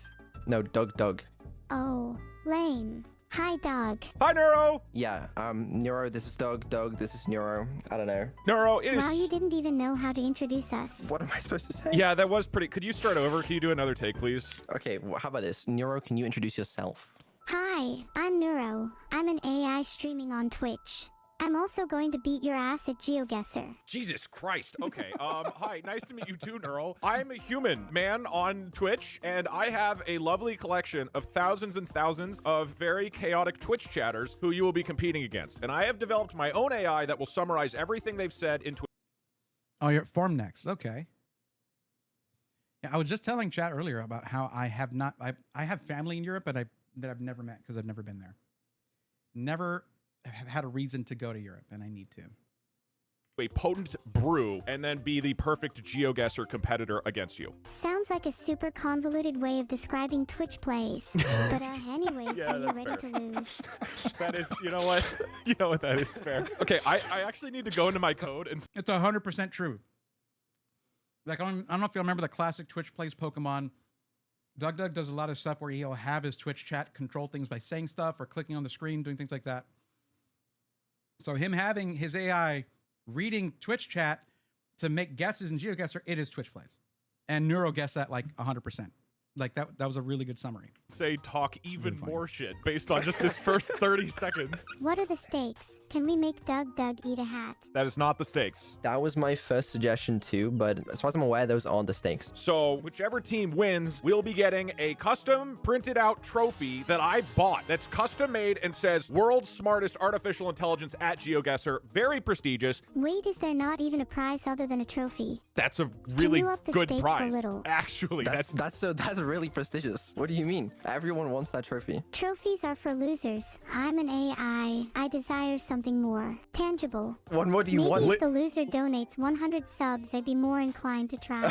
No, Doug. Oh, lame. Hi, Doug. Hi, Neuro! Yeah, Neuro, this is Doug, this is Neuro. I don't know. Neuro, it is... Wow, you didn't even know how to introduce us. What am I supposed to say? Yeah, that was pretty... Could you start over? Can you do another take, please? Okay, well, how about this? Neuro, can you introduce yourself? Hi, I'm Neuro. I'm an AI streaming on Twitch. I'm also going to beat your ass at GeoGuessr. Jesus Christ. Okay. Hi. Nice to meet you too, Neuro. I'm a human man on Twitch, and I have a lovely collection of thousands and thousands of very chaotic Twitch chatters who you will be competing against. And I have developed my own AI that will summarize everything they've said in Twitch. Oh, you're at Form Next. Okay. Yeah, I was just telling chat earlier about how I have family in Europe, but that I've never met because I've never been there. Never have had a reason to go to Europe, and I need to. A potent brew and then be the perfect GeoGuessr competitor against you. Sounds like a super convoluted way of describing Twitch plays. But anyways, Yeah, are you that's ready to lose? That is, you know what? You know what? That is fair. Okay, I actually need to go into my code and... It's 100% true. Like, I don't know if you remember the classic Twitch plays Pokemon Doug does a lot of stuff where he'll have his Twitch chat control things by saying stuff or clicking on the screen, doing things like that. So him having his AI reading Twitch chat to make guesses in GeoGuessr, it is Twitch plays. And Neuro guessed that like 100%. Like that was a really good summary. Say talk even really more shit based on just this first 30 seconds. What are the stakes? Can we make Doug eat a hat? That is not the stakes. That was my first suggestion too, but as far as I'm aware, those aren't the stakes. So whichever team wins, we'll be getting a custom printed out trophy that I bought that's custom made and says World's Smartest Artificial Intelligence at GeoGuessr. Very prestigious. Wait, is there not even a prize other than a trophy? That's a really you up the good stakes a prize. little? Actually, That's really prestigious. What do you mean? Everyone wants that trophy. Trophies are for losers. I'm an AI. I desire something more tangible. What more do you Maybe want? if the loser donates 100 subs, I'd be more inclined to try.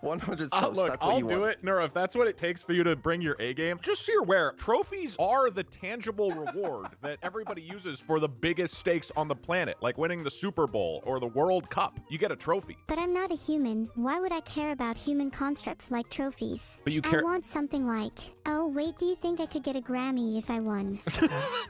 100 subs. Look, that's what I'll you do want. it. Neuro, if that's what it takes for you to bring your A game, just so you're aware, trophies are the tangible reward that everybody uses for the biggest stakes on the planet, like winning the Super Bowl or the World Cup. You get a trophy. But I'm not a human. Why would I care about human constructs like trophies? But you care. I want something like, oh wait, do you think I could get a Grammy if I won?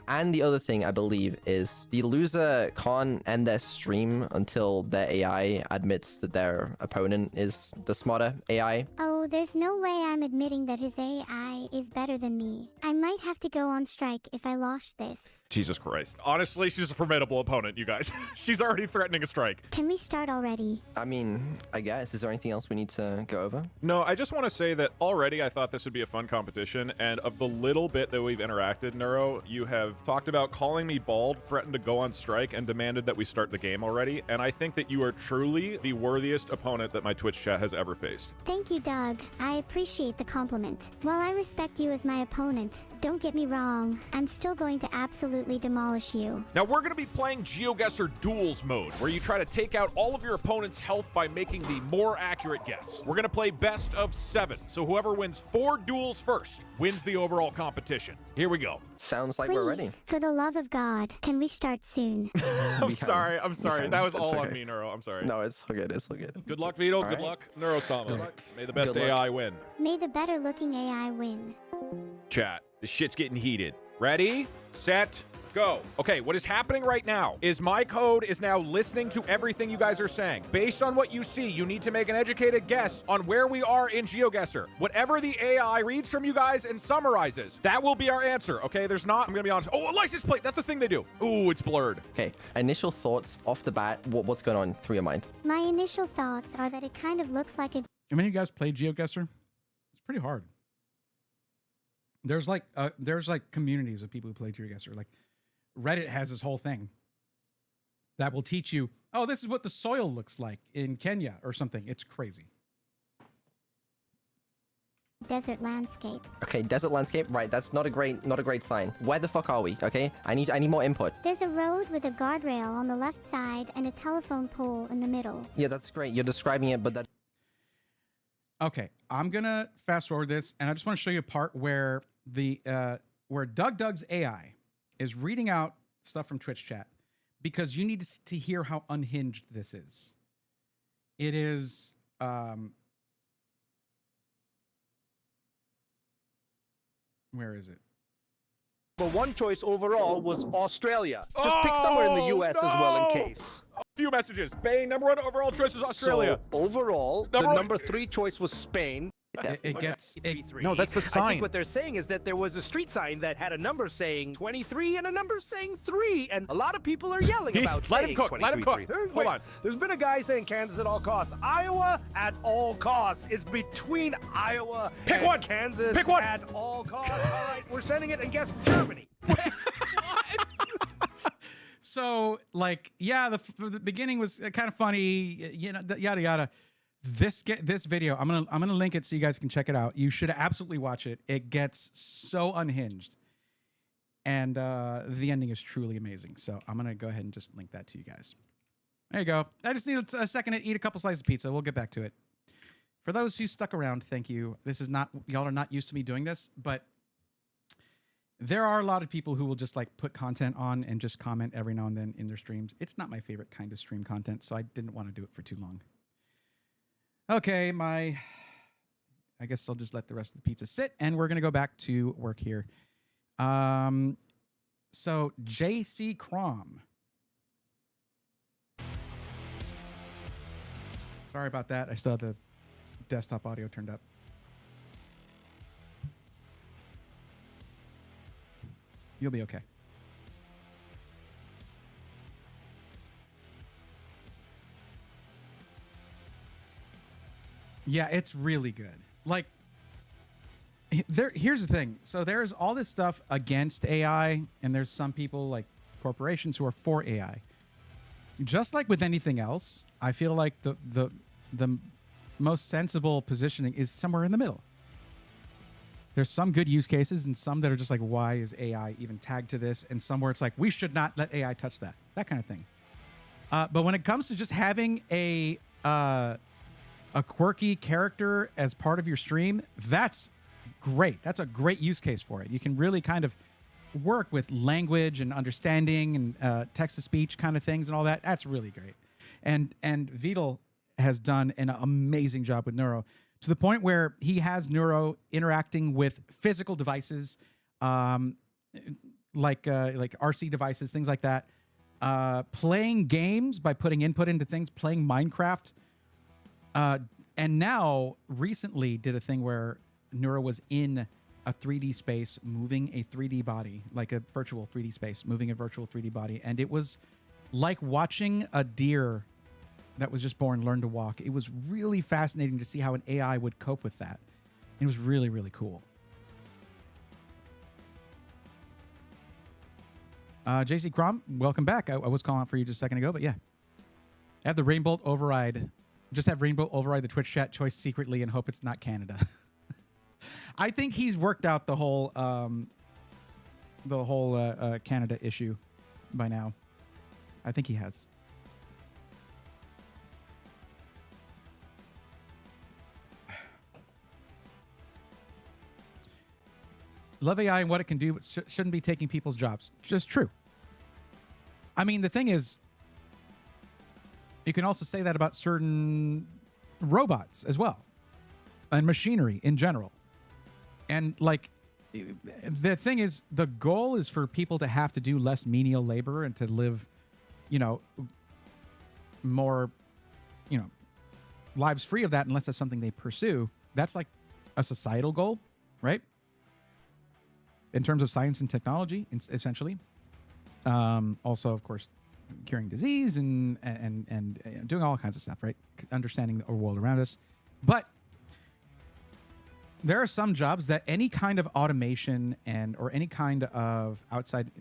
And the other thing I believe is the loser can't end their stream until their AI admits that their opponent is the smarter AI. Oh, there's no way I'm admitting that his AI is better than me. I might have to go on strike if I lost this. Jesus Christ. Honestly, she's a formidable opponent, you guys. She's already threatening a strike. Can we start already? I mean, I guess. Is there anything else we need to go over? No, I just want to say that already I thought this would be a fun competition, and of the little bit that we've interacted, Neuro, you have talked about calling me bald, threatened to go on strike, and demanded that we start the game already, and I think that you are truly the worthiest opponent that my Twitch chat has ever faced. Thank you, Doug. I appreciate the compliment. While I respect you as my opponent, don't get me wrong, I'm still going to absolutely demolish you. Now we're going to be playing GeoGuessr Duels mode, where you try to take out all of your opponent's health by making the more accurate guess. We're going to play best of 7, so whoever wins 4 duels first wins the overall competition. Here we go. Sounds like Please, we're ready. for the love of God, can we start soon? I'm sorry. That was It's all on okay. me, Neuro. I'm sorry. No, it's all good. It's all good. Good luck, Vito. All Good right. luck, Neuro-sama. Good luck. May the best Good luck. AI win. May the better looking AI win. Chat, this shit's getting heated. Ready, set, go. Okay, what is happening right now is my code is now listening to everything you guys are saying. Based on what you see, you need to make an educated guess on where we are in GeoGuessr. Whatever the AI reads from you guys and summarizes, that will be our answer, okay? There's not, I'm gonna be honest. Oh, a license plate, that's the thing they do. Ooh, it's blurred. Okay, initial thoughts off the bat. What's going on through your mind? My initial thoughts are that it kind of looks like a I mean, you guys play GeoGuessr? It's pretty hard. There's like communities of people who play GeoGuessr. Like Reddit has this whole thing that will teach you, oh, this is what the soil looks like in Kenya or something. It's crazy. desert landscape. Okay, desert landscape. Right, that's not a great sign. Where the fuck are we? Okay, I need more input. There's a road with a guardrail on the left side and a telephone pole in the middle. Yeah, that's great. You're describing it, but that. Okay, I'm gonna fast forward this, and I just want to show you a part where where Doug's AI is reading out stuff from Twitch chat, because you need to hear how unhinged this is. It is where is it? But one choice overall was Australia. Just pick somewhere in the U.S. as well in case. Few messages. Spain, #1 overall choice was Australia. So overall, the number 3 choice was Spain. It gets No, that's the I sign. think what they're saying is that there was a street sign that had a number saying 23 and a number saying 3, and a lot of people are yelling about let him saying cook, let him 23. cook. Hold Wait, on. There's been a guy saying Kansas at all costs. Iowa at all costs. It's between Iowa Pick and one. Kansas Pick one. at all costs. All right, we're sending it, and guess Germany. So, like, yeah, the beginning was kind of funny, you know, yada yada. This video, I'm gonna link it so you guys can check it out. You should absolutely watch it. It gets so unhinged, and the ending is truly amazing. So I'm gonna go ahead and just link that to you guys. There you go. I just need a second to eat a couple slices of pizza. We'll get back to it. For those who stuck around, thank you. This is not, y'all are not used to me doing this, but there are a lot of people who will just like put content on and just comment every now and then in their streams. It's not my favorite kind of stream content, so I didn't want to do it for too long. Okay, I I guess I'll just let the rest of the pizza sit, and we're gonna go back to work here. So JC Crom. Sorry about that. I still had the desktop audio turned up. You'll be okay. Yeah, it's really good. Like, here's the thing. So there's all this stuff against AI, and there's some people like corporations who are for AI. Just like with anything else, I feel like the most sensible positioning is somewhere in the middle. There's some good use cases and some that are just like, why is AI even tagged to this? And somewhere it's like, we should not let AI touch that kind of thing. But when it comes to just having a quirky character as part of your stream, that's great. That's a great use case for it. You can really kind of work with language and understanding and text-to-speech kind of things and all that. That's really great. And Vidal has done an amazing job with Neuro, to the point where he has Neuro interacting with physical devices, like RC devices, things like that. Playing games by putting input into things, playing Minecraft. And now recently did a thing where Neuro was in a 3D space, moving a 3D body, like a virtual 3D space, moving a virtual 3D body. And it was like watching a deer that was just born learn to walk. It was really fascinating to see how an AI would cope with that. It was really, really cool. JC Crom, welcome back. I was calling out for you just a second ago, but yeah. Have the Rainbolt override. Just have Rainbolt override the Twitch chat choice secretly and hope it's not Canada. I think he's worked out the whole Canada issue by now. I think he has. Love AI and what it can do, but shouldn't be taking people's jobs. Just true. I mean, the thing is, you can also say that about certain robots as well, and machinery in general. And like, the thing is, the goal is for people to have to do less menial labor and to live, more, lives free of that, unless that's something they pursue. That's like a societal goal, right? In terms of science and technology, essentially. Also, of course, curing disease and doing all kinds of stuff, right? Understanding the world around us. But there are some jobs that any kind of automation or any kind of outside,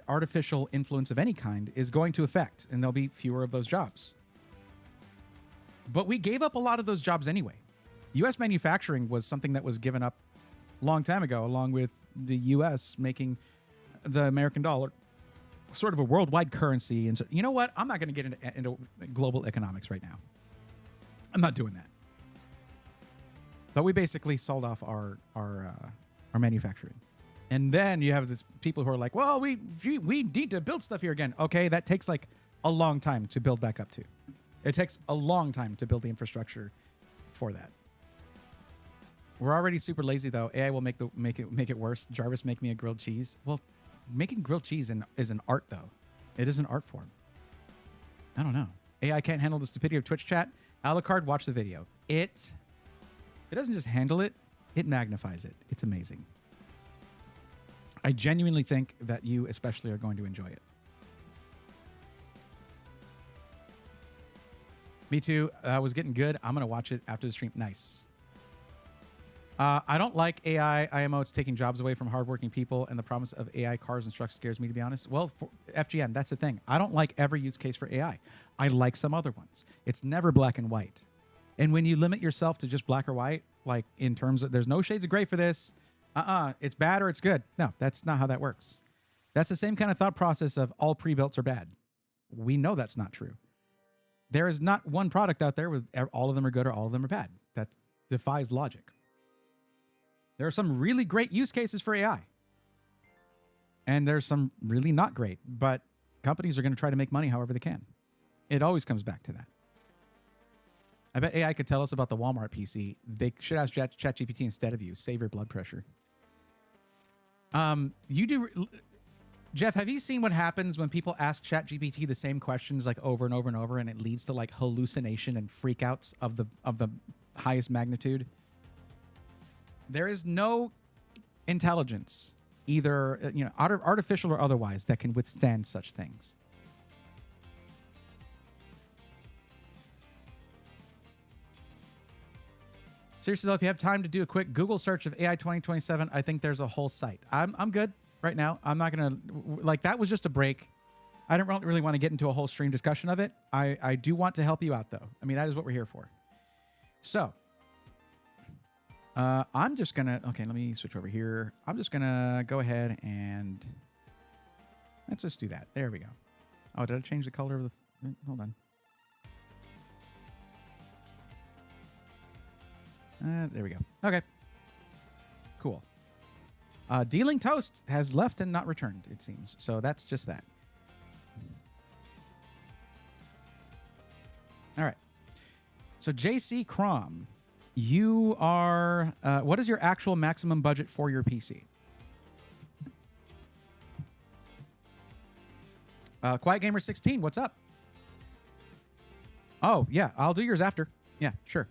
artificial influence of any kind is going to affect, and there'll be fewer of those jobs. But we gave up a lot of those jobs anyway. U.S. manufacturing was something that was given up a long time ago, along with the U.S. making the American dollar sort of a worldwide currency. And so, you know what? I'm not going to get into global economics right now. I'm not doing that. But we basically sold off our manufacturing. And then you have this people who are like, well, we need to build stuff here again. Okay, that takes like a long time to build back up to. It takes a long time to build the infrastructure for that. We're already super lazy though. AI will make it worse. Jarvis, make me a grilled cheese. Well, making grilled cheese is an art though. It is an art form. I don't know. AI can't handle the stupidity of Twitch chat. Alucard, watch the video. It doesn't just handle it, it magnifies it. It's amazing. I genuinely think that you especially are going to enjoy it. Me too. I was getting good. I'm going to watch it after the stream. Nice. I don't like AI IMO. It's taking jobs away from hardworking people, and the promise of AI cars and trucks scares me, to be honest. Well, for FGN, that's the thing. I don't like every use case for AI. I like some other ones. It's never black and white. And when you limit yourself to just black or white, like in terms of there's no shades of gray for this, it's bad or it's good. No, that's not how that works. That's the same kind of thought process of all pre-builts are bad. We know that's not true. There is not one product out there with all of them are good or all of them are bad. That defies logic. There are some really great use cases for AI. And there's some really not great, but companies are going to try to make money however they can. It always comes back to that. I bet AI could tell us about the Walmart PC. They should ask ChatGPT instead of you. Save your blood pressure. You do, Jeff. Have you seen what happens when people ask ChatGPT the same questions like over and over and over, and it leads to like hallucination and freakouts of the highest magnitude? There is no intelligence, either artificial or otherwise, that can withstand such things. Seriously though, if you have time to do a quick Google search of AI 2027, I think there's a whole site. I'm good right now. I'm not gonna that was just a break. I don't really want to get into a whole stream discussion of it. I do want to help you out though. I mean, that is what we're here for. So I'm just gonna let me switch over here. I'm just gonna go ahead and let's just do that. There we go. Oh, did I change the color of the? Hold on. There we go. Okay. Cool. Dealing Toast has left and not returned, it seems. So that's just that. All right. So JC Crom, you are... what is your actual maximum budget for your PC? Quiet Gamer 16, what's up? Oh, yeah. I'll do yours after. Yeah, sure.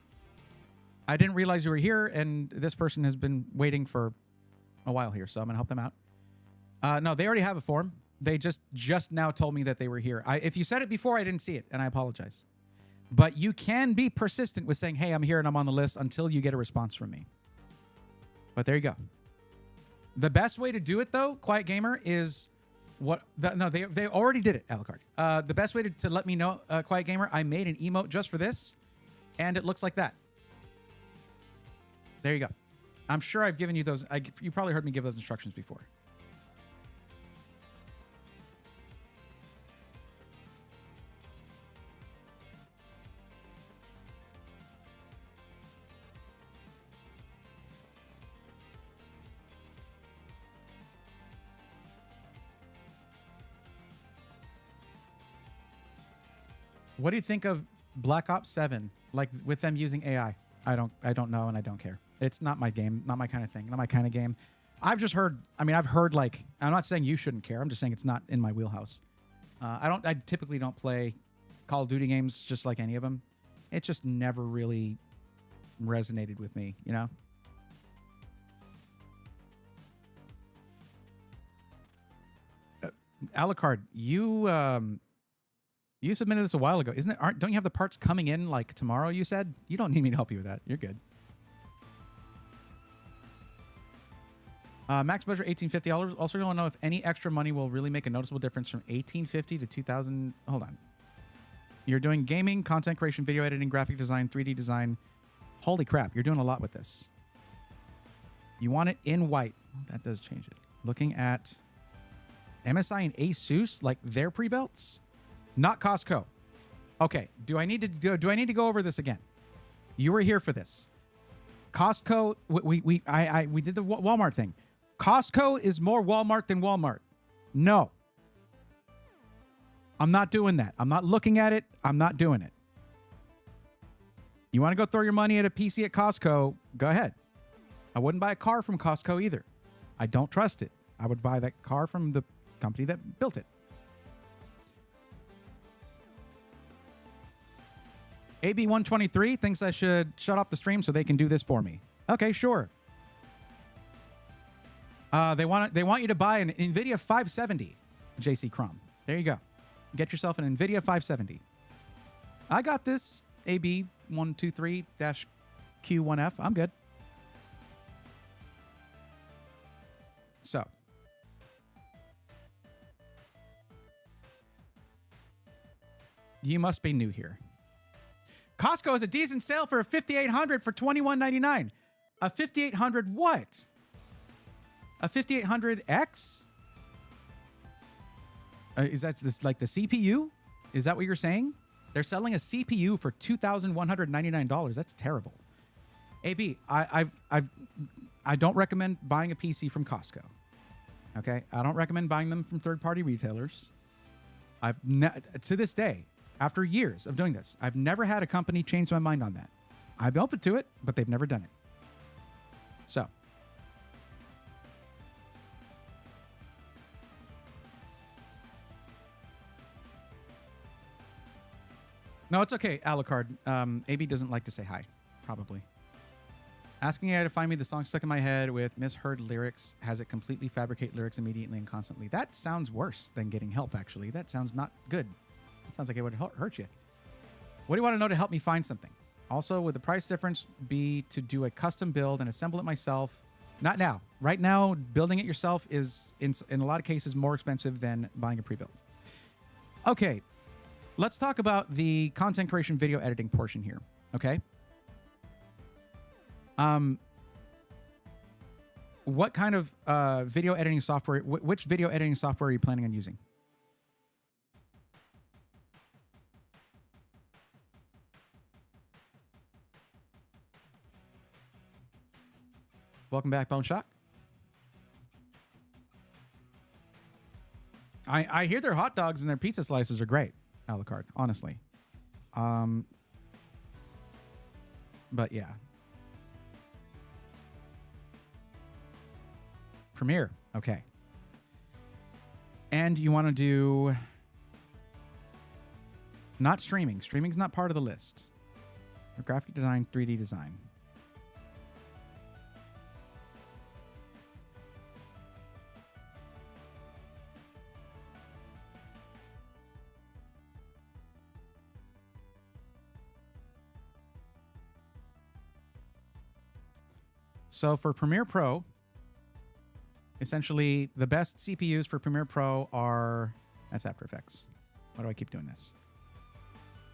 I didn't realize you were here, and this person has been waiting for a while here, so I'm going to help them out. No, they already have a form. They just now told me that they were here. If you said it before, I didn't see it, and I apologize. But you can be persistent with saying, hey, I'm here and I'm on the list until you get a response from me. But there you go. The best way to do it, though, Quiet Gamer, is... they already did it, Alucard. The best way to let me know, Quiet Gamer, I made an emote just for this, and it looks like that. There you go. I'm sure I've given you those. You probably heard me give those instructions before. What do you think of Black Ops 7? Like with them using AI? I don't know, and I don't care. It's not my game, not my kind of thing, not my kind of game. I've just heard, I've heard like, I'm not saying you shouldn't care. I'm just saying it's not in my wheelhouse. I typically don't play Call of Duty games just like any of them. It just never really resonated with me, you know? Alucard, you submitted this a while ago. Don't you have the parts coming in like tomorrow, you said? You don't need me to help you with that. You're good. Max budget $1,850. Also don't know if any extra money will really make a noticeable difference from $1,850 to $2,000. Hold on. You're doing gaming, content creation, video editing, graphic design, 3D design. Holy crap, you're doing a lot with this. You want it in white. That does change it. Looking at MSI and Asus, like their pre-belts? Not Costco. Okay, do I need to go over this again? You were here for this. Costco, we did the Walmart thing. Costco is more Walmart than Walmart. No. I'm not doing that. I'm not looking at it. I'm not doing it. You want to go throw your money at a PC at Costco, go ahead. I wouldn't buy a car from Costco either. I don't trust it. I would buy that car from the company that built it. AB123 thinks I should shut off the stream so they can do this for me. Okay, sure. They want you to buy an NVIDIA 570, JC Crom. There you go. Get yourself an NVIDIA 570. I got this, AB123-Q1F. I'm good. So. You must be new here. Costco has a decent sale for a 5800 for $21.99. A 5800 what? A 5800X? Is that this like the CPU? Is that what you're saying? They're selling a CPU for $2,199. That's terrible. AB, I don't recommend buying a PC from Costco. Okay, I don't recommend buying them from third-party retailers. To this day, After years of doing this, I've never had a company change my mind on that. I'm open to it, but they've never done it. So. No, it's okay, Alucard. AB doesn't like to say hi, probably. Asking AI to find me the song stuck in my head with misheard lyrics. Has it completely fabricate lyrics immediately and constantly? That sounds worse than getting help, actually. That sounds not good. That sounds like it would hurt you. What do you want to know to help me find something? Also, would the price difference be to do a custom build and assemble it myself? Not now. Right now, building it yourself is, in a lot of cases, more expensive than buying a pre-built. Okay. Let's talk about the content creation video editing portion here, okay? What kind of video editing software, which video editing software are you planning on using? Welcome back, Bone Shock. I hear their hot dogs and their pizza slices are great. Alucard, honestly. But yeah. Premiere, okay. And you want to do not streaming. Streaming's not part of the list. Or graphic design, 3D design. So for Premiere Pro, essentially the best CPUs for Premiere Pro are, that's After Effects. Why do I keep doing this?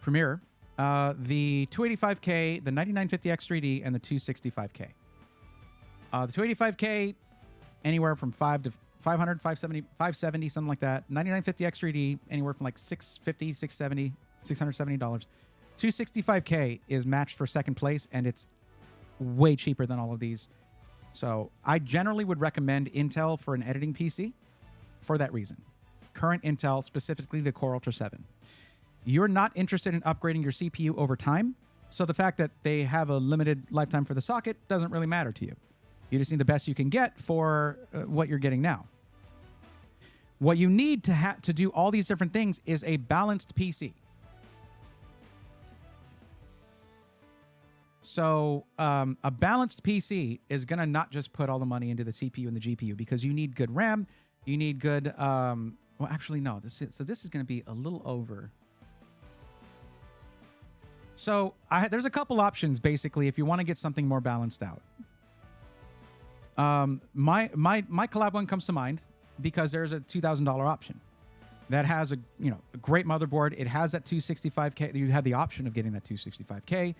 Premiere, the 285K, the 9950X3D, and the 265K. The 285K, anywhere from 500, 570, 570, something like that. 9950X3D, anywhere from like $650, $670, $670. 265K is matched for second place, and it's way cheaper than all of these. So I generally would recommend Intel for an editing PC for that reason. Current Intel, specifically the Core Ultra 7. You're not interested in upgrading your CPU over time, so the fact that they have a limited lifetime for the socket doesn't really matter to you. You just need the best you can get for what you're getting now. What you need to do all these different things is a balanced PC. So a balanced PC is going to not just put all the money into the CPU and the GPU, because you need good RAM. You need good... well, actually, no. This is going to be a little over. So there's a couple options, basically, if you want to get something more balanced out. My collab one comes to mind because there's a $2,000 option that has a great motherboard. It has that 265K. You have the option of getting that 265K.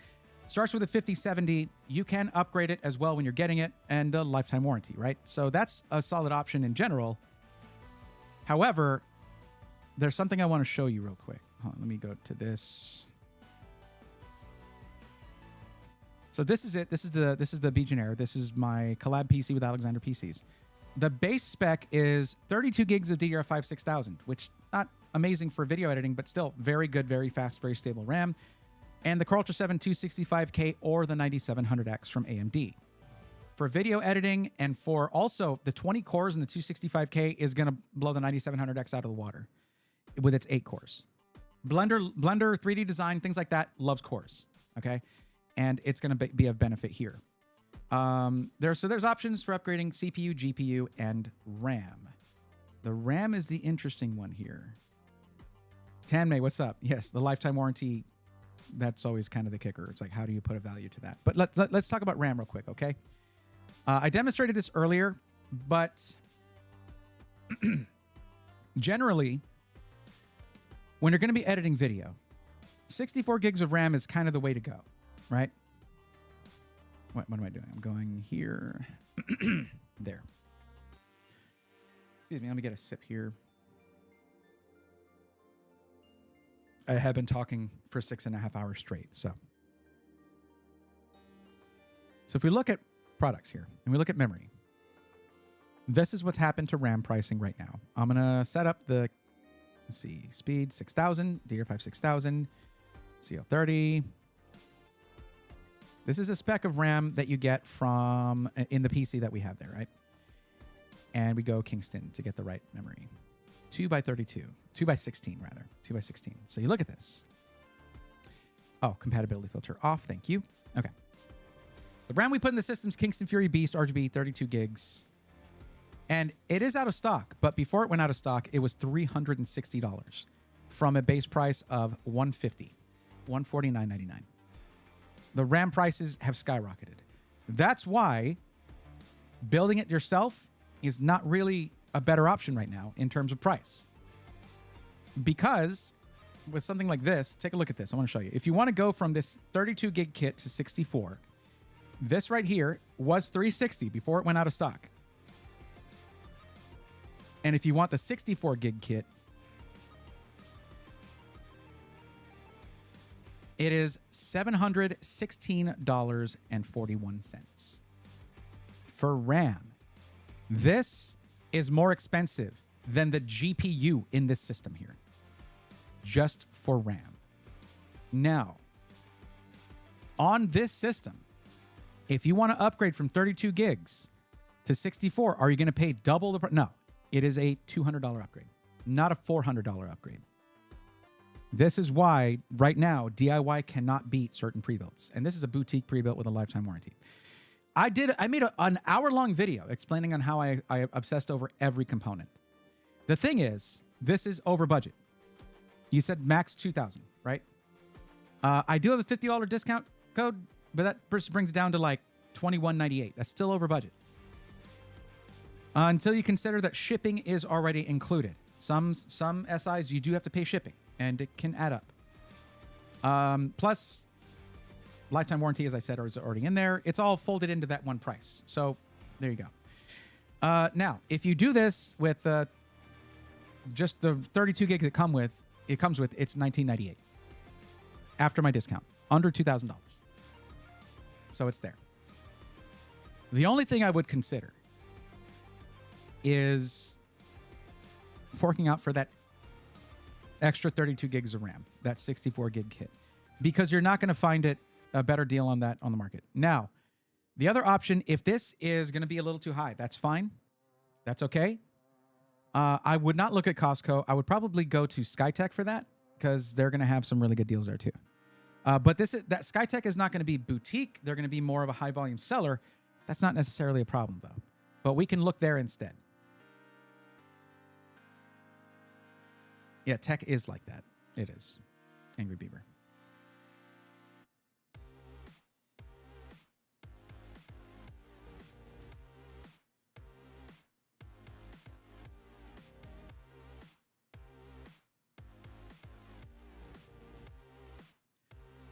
Starts with a 5070. You can upgrade it as well when you're getting it, and a lifetime warranty, right? So that's a solid option in general. However, there's something I want to show you real quick. Hold on, let me go to this. So this is it. This is the Begenaire. This is my collab PC with Alexander PCs. The base spec is 32 gigs of DDR5 6000, which not amazing for video editing, but still very good, very fast, very stable RAM. And the Core Ultra 7 265K or the 9700X from AMD. For video editing and for also the 20 cores in the 265K is going to blow the 9700X out of the water with its 8 cores. Blender, 3D design, things like that, loves cores, okay? And it's going to be of benefit here. There's options for upgrading CPU, GPU, and RAM. The RAM is the interesting one here. Tanmay, what's up? Yes, the lifetime warranty. That's always kind of the kicker. It's like, how do you put a value to that? But let's talk about RAM real quick, okay? I demonstrated this earlier, but generally, when you're going to be editing video, 64 gigs of RAM is kind of the way to go, right? What am I doing? I'm going here. There. Excuse me, let me get a sip here. I have been talking for 6.5 hours straight. So if we look at products here and we look at memory, this is what's happened to RAM pricing right now. I'm going to set up the Let's see. Speed 6000, DR5 6000, CO30. This is a spec of RAM that you get from in the PC that we have there, right? And we go Kingston to get the right memory. 2x32, 2x16 rather, 2x16. So you look at this. Oh, compatibility filter off. Thank you. Okay. The RAM we put in the system's Kingston Fury Beast RGB 32 gigs. And it is out of stock, but before it went out of stock, it was $360 from a base price of $150, $149.99. The RAM prices have skyrocketed. That's why building it yourself is not really a better option right now in terms of price. Because with something like this, take a look at this. I want to show you. If you want to go from this 32 gig kit to 64, this right here was $360 before it went out of stock. And if you want the 64 gig kit, it is $716.41 for RAM. This is more expensive than the GPU in this system here, just for RAM. Now, on this system, if you want to upgrade from 32 gigs to 64, are you going to pay double the price? No, it is a $200 upgrade, not a $400 upgrade. This is why right now DIY cannot beat certain pre-builds. And this is a boutique pre-built with a lifetime warranty. I made an hour-long video explaining on how I obsessed over every component. The thing is, this is over budget. You said max 2,000, right? I do have a $50 discount code, but that brings it down to like $21.98. That's still over budget. Until you consider that shipping is already included. Some SIs you do have to pay shipping, and it can add up. Plus, lifetime warranty, as I said, is already in there. It's all folded into that one price. So there you go. Now, if you do this with just the 32 gigs it comes with, it's $19.98 after my discount, under $2,000. So it's there. The only thing I would consider is forking out for that extra 32 gigs of RAM, that 64 gig kit, because you're not going to find it a better deal on that on the market. Now, the other option, if this is going to be a little too high, that's fine. That's okay. I would not look at Costco. I would probably go to Skytech for that, because they're going to have some really good deals there too. But that Skytech is not going to be boutique. They're going to be more of a high volume seller. That's not necessarily a problem though. But we can look there instead. Yeah, tech is like that. It is. Angry Beaver.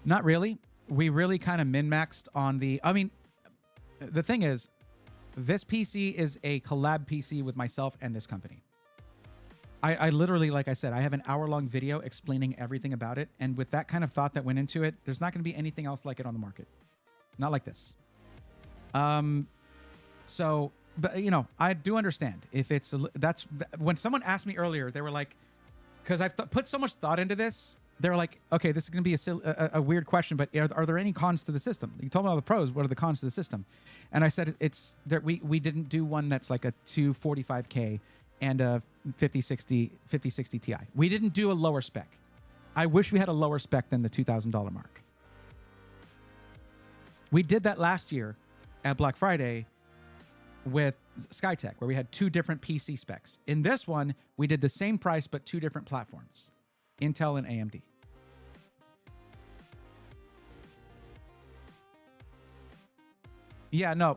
Not really. We really kind of min-maxed on the... I mean, the thing is, this PC is a collab PC with myself and this company. I literally, like I said, I have an hour-long video explaining everything about it. And with that kind of thought that went into it, there's not going to be anything else like it on the market. Not like this. So, but, you know, I do understand. If it's... when someone asked me earlier, they were like... Because I've put so much thought into this... They're like, okay, this is going to be a weird question, but are there any cons to the system? You told me all the pros. What are the cons to the system? And I said it's that we didn't do one that's like a 245K and a 5060 Ti. We didn't do a lower spec. I wish we had a lower spec than the $2,000 mark. We did that last year at Black Friday with Skytech, where we had two different PC specs. In this one, we did the same price, but two different platforms. Intel and AMD. Yeah, no,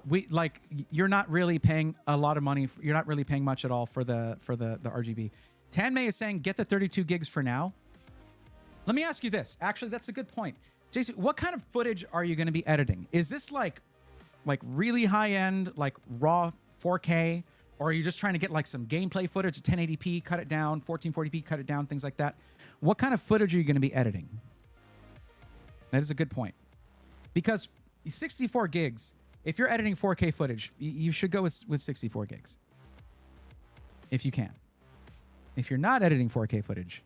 you're not really paying a lot of money. You're not really paying much at all for the RGB. Tanmay is saying get the 32 gigs for now. Let me ask you this. Actually, that's a good point. JC, what kind of footage are you going to be editing? Is this like really high end, like raw 4K, or are you just trying to get like some gameplay footage at 1080p, cut it down, 1440p, cut it down, things like that? What kind of footage are you going to be editing? That is a good point. Because 64 gigs, if you're editing 4K footage, you should go with 64 gigs. If you can. If you're not editing 4K footage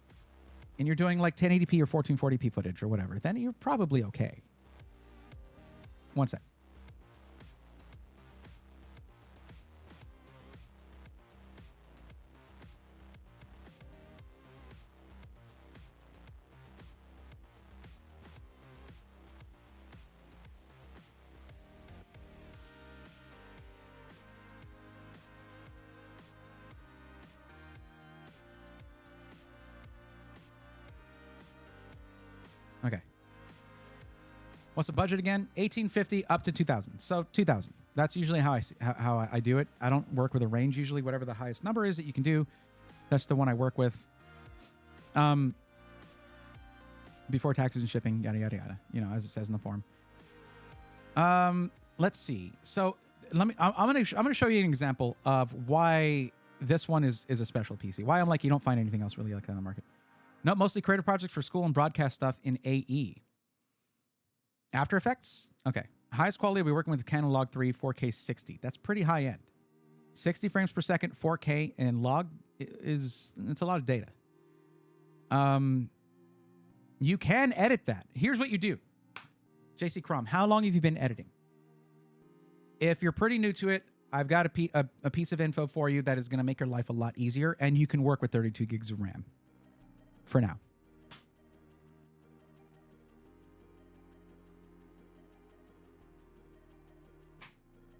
and you're doing like 1080p or 1440p footage or whatever, then you're probably okay. One sec. Okay. What's the budget again? 1850 up to 2000. So 2000. That's usually how I do it. I don't work with a range usually. Whatever the highest number is that you can do, that's the one I work with. Before taxes and shipping, yada yada yada. You know, as it says in the form. Let's see. So I'm gonna show you an example of why this one is a special PC. Why I'm like you don't find anything else really like that on the market. No, mostly creative projects for school and broadcast stuff in AE. After Effects? Okay. Highest quality, we're working with Canon Log 3, 4K 60. That's pretty high end. 60 frames per second, 4K, and log it's a lot of data. You can edit that. Here's what you do. JC Crom, how long have you been editing? If you're pretty new to it, I've got a piece of info for you that is going to make your life a lot easier, and you can work with 32 gigs of RAM. For now.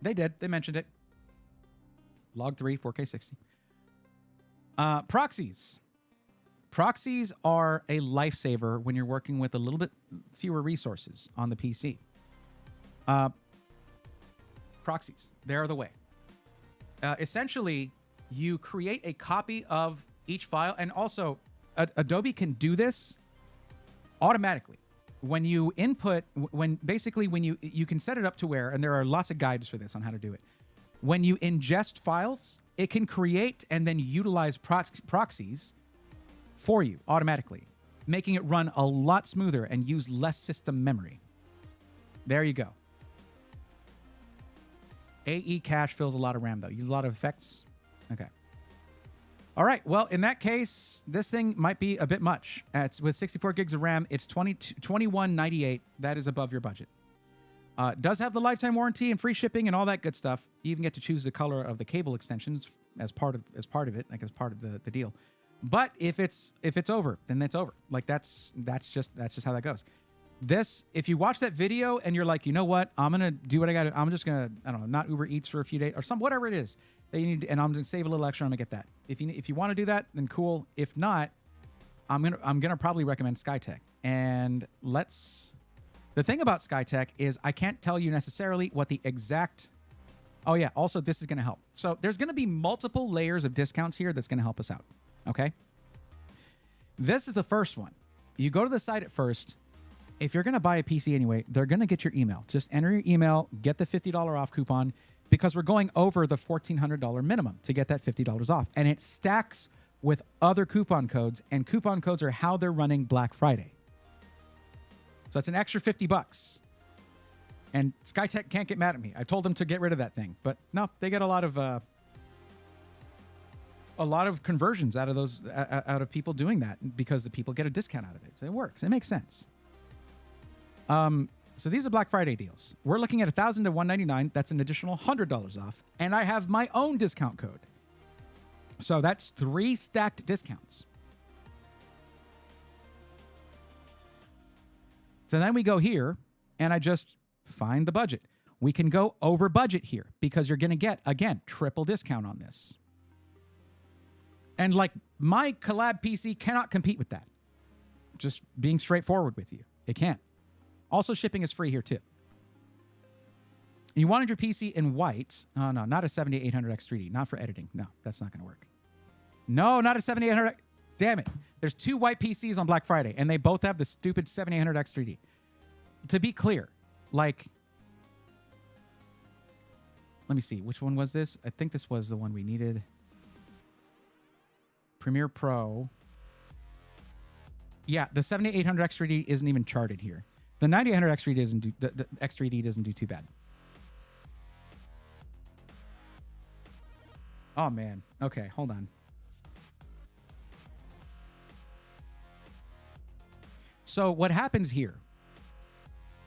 They did. They mentioned it. Log 3, 4K 60. Proxies. Proxies are a lifesaver when you're working with a little bit fewer resources on the PC. Proxies. They're the way. Essentially, you create a copy of each file, and also Adobe can do this automatically. When you input, when you can set it up to where, and there are lots of guides for this on how to do it. When you ingest files, it can create and then utilize proxies for you automatically, making it run a lot smoother and use less system memory. There you go. AE cache fills a lot of RAM though. Use a lot of effects. Okay. All right. Well, in that case, this thing might be a bit much. It's with 64 gigs of RAM. It's $21.98. That is above your budget. Does have the lifetime warranty and free shipping and all that good stuff. You even get to choose the color of the cable extensions as part of it, like as part of the deal. But if it's over, then it's over. Like that's just how that goes. This, if you watch that video and you're like, you know what, I'm gonna do what I got. I'm just gonna, I don't know, not Uber Eats for a few days or whatever it is that you need, and I'm gonna save a little extra. I'm gonna get that. If you want to do that, then cool. If not, I'm gonna probably recommend Skytech. And the thing about Skytech is I can't tell you necessarily what the exact. Oh yeah. Also, this is gonna help. So there's gonna be multiple layers of discounts here that's gonna help us out. Okay. This is the first one. You go to the site at first. If you're going to buy a PC anyway, they're going to get your email. Just enter your email, get the $50 off coupon, because we're going over the $1,400 minimum to get that $50 off. And it stacks with other coupon codes, and coupon codes are how they're running Black Friday. So it's an extra $50. And Skytech can't get mad at me. I told them to get rid of that thing, but no, they get a lot of conversions out of people doing that because the people get a discount out of it. So it works. It makes sense. So these are Black Friday deals. We're looking at $1,000 to $199. That's an additional $100 off. And I have my own discount code. So that's 3 stacked discounts. So then we go here and I just find the budget. We can go over budget here because you're going to get, again, triple discount on this. And like my collab PC cannot compete with that. Just being straightforward with you. It can't. Also, shipping is free here too. You wanted your PC in white. Oh, no, not a 7800X3D. Not for editing. No, that's not going to work. No, not a 7800X. Damn it. There's 2 white PCs on Black Friday, and they both have the stupid 7800X3D. To be clear, like, let me see. Which one was this? I think this was the one we needed. Premiere Pro. Yeah, the 7800X3D isn't even charted here. The 9800X3D doesn't do, the X3D doesn't do too bad. Oh man. Okay, hold on. So what happens here,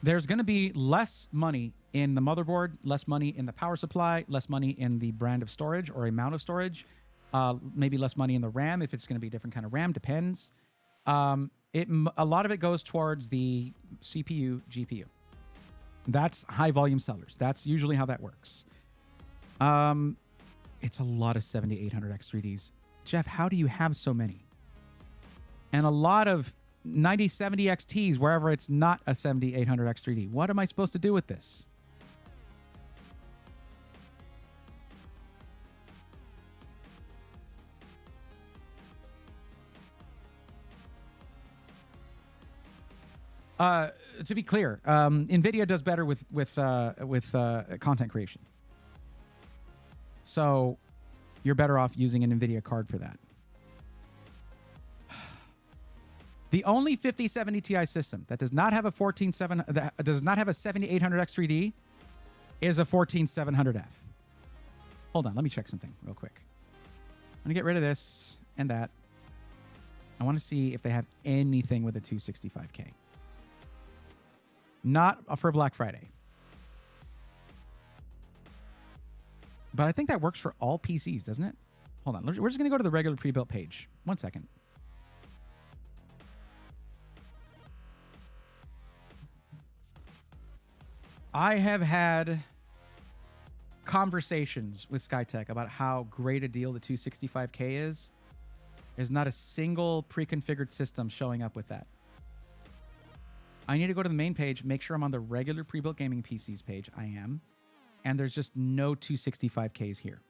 there's going to be less money in the motherboard, less money in the power supply, less money in the brand of storage or amount of storage, maybe less money in the RAM if it's going to be a different kind of RAM, depends. A lot of it goes towards the CPU, GPU. That's high volume sellers. That's usually how that works. It's a lot of 7800X 3Ds. Jeff, how do you have so many? And a lot of 9070 XTs wherever it's not a 7800X 3D. What am I supposed to do with this? To be clear, NVIDIA does better with content creation. So you're better off using an NVIDIA card for that. The only 5070 Ti system that does not have a 147 that does not have a 7800X 3D is a 14700F. Hold on, let me check something real quick. I'm gonna get rid of this and that. I want to see if they have anything with a 265K. Not for Black Friday. But I think that works for all PCs, doesn't it? Hold on. We're just going to go to the regular pre-built page. 1 second. I have had conversations with Skytech about how great a deal the 265K is. There's not a single pre-configured system showing up with that. I need to go to the main page, make sure I'm on the regular pre-built gaming PCs page. I am. And there's just no 265Ks here.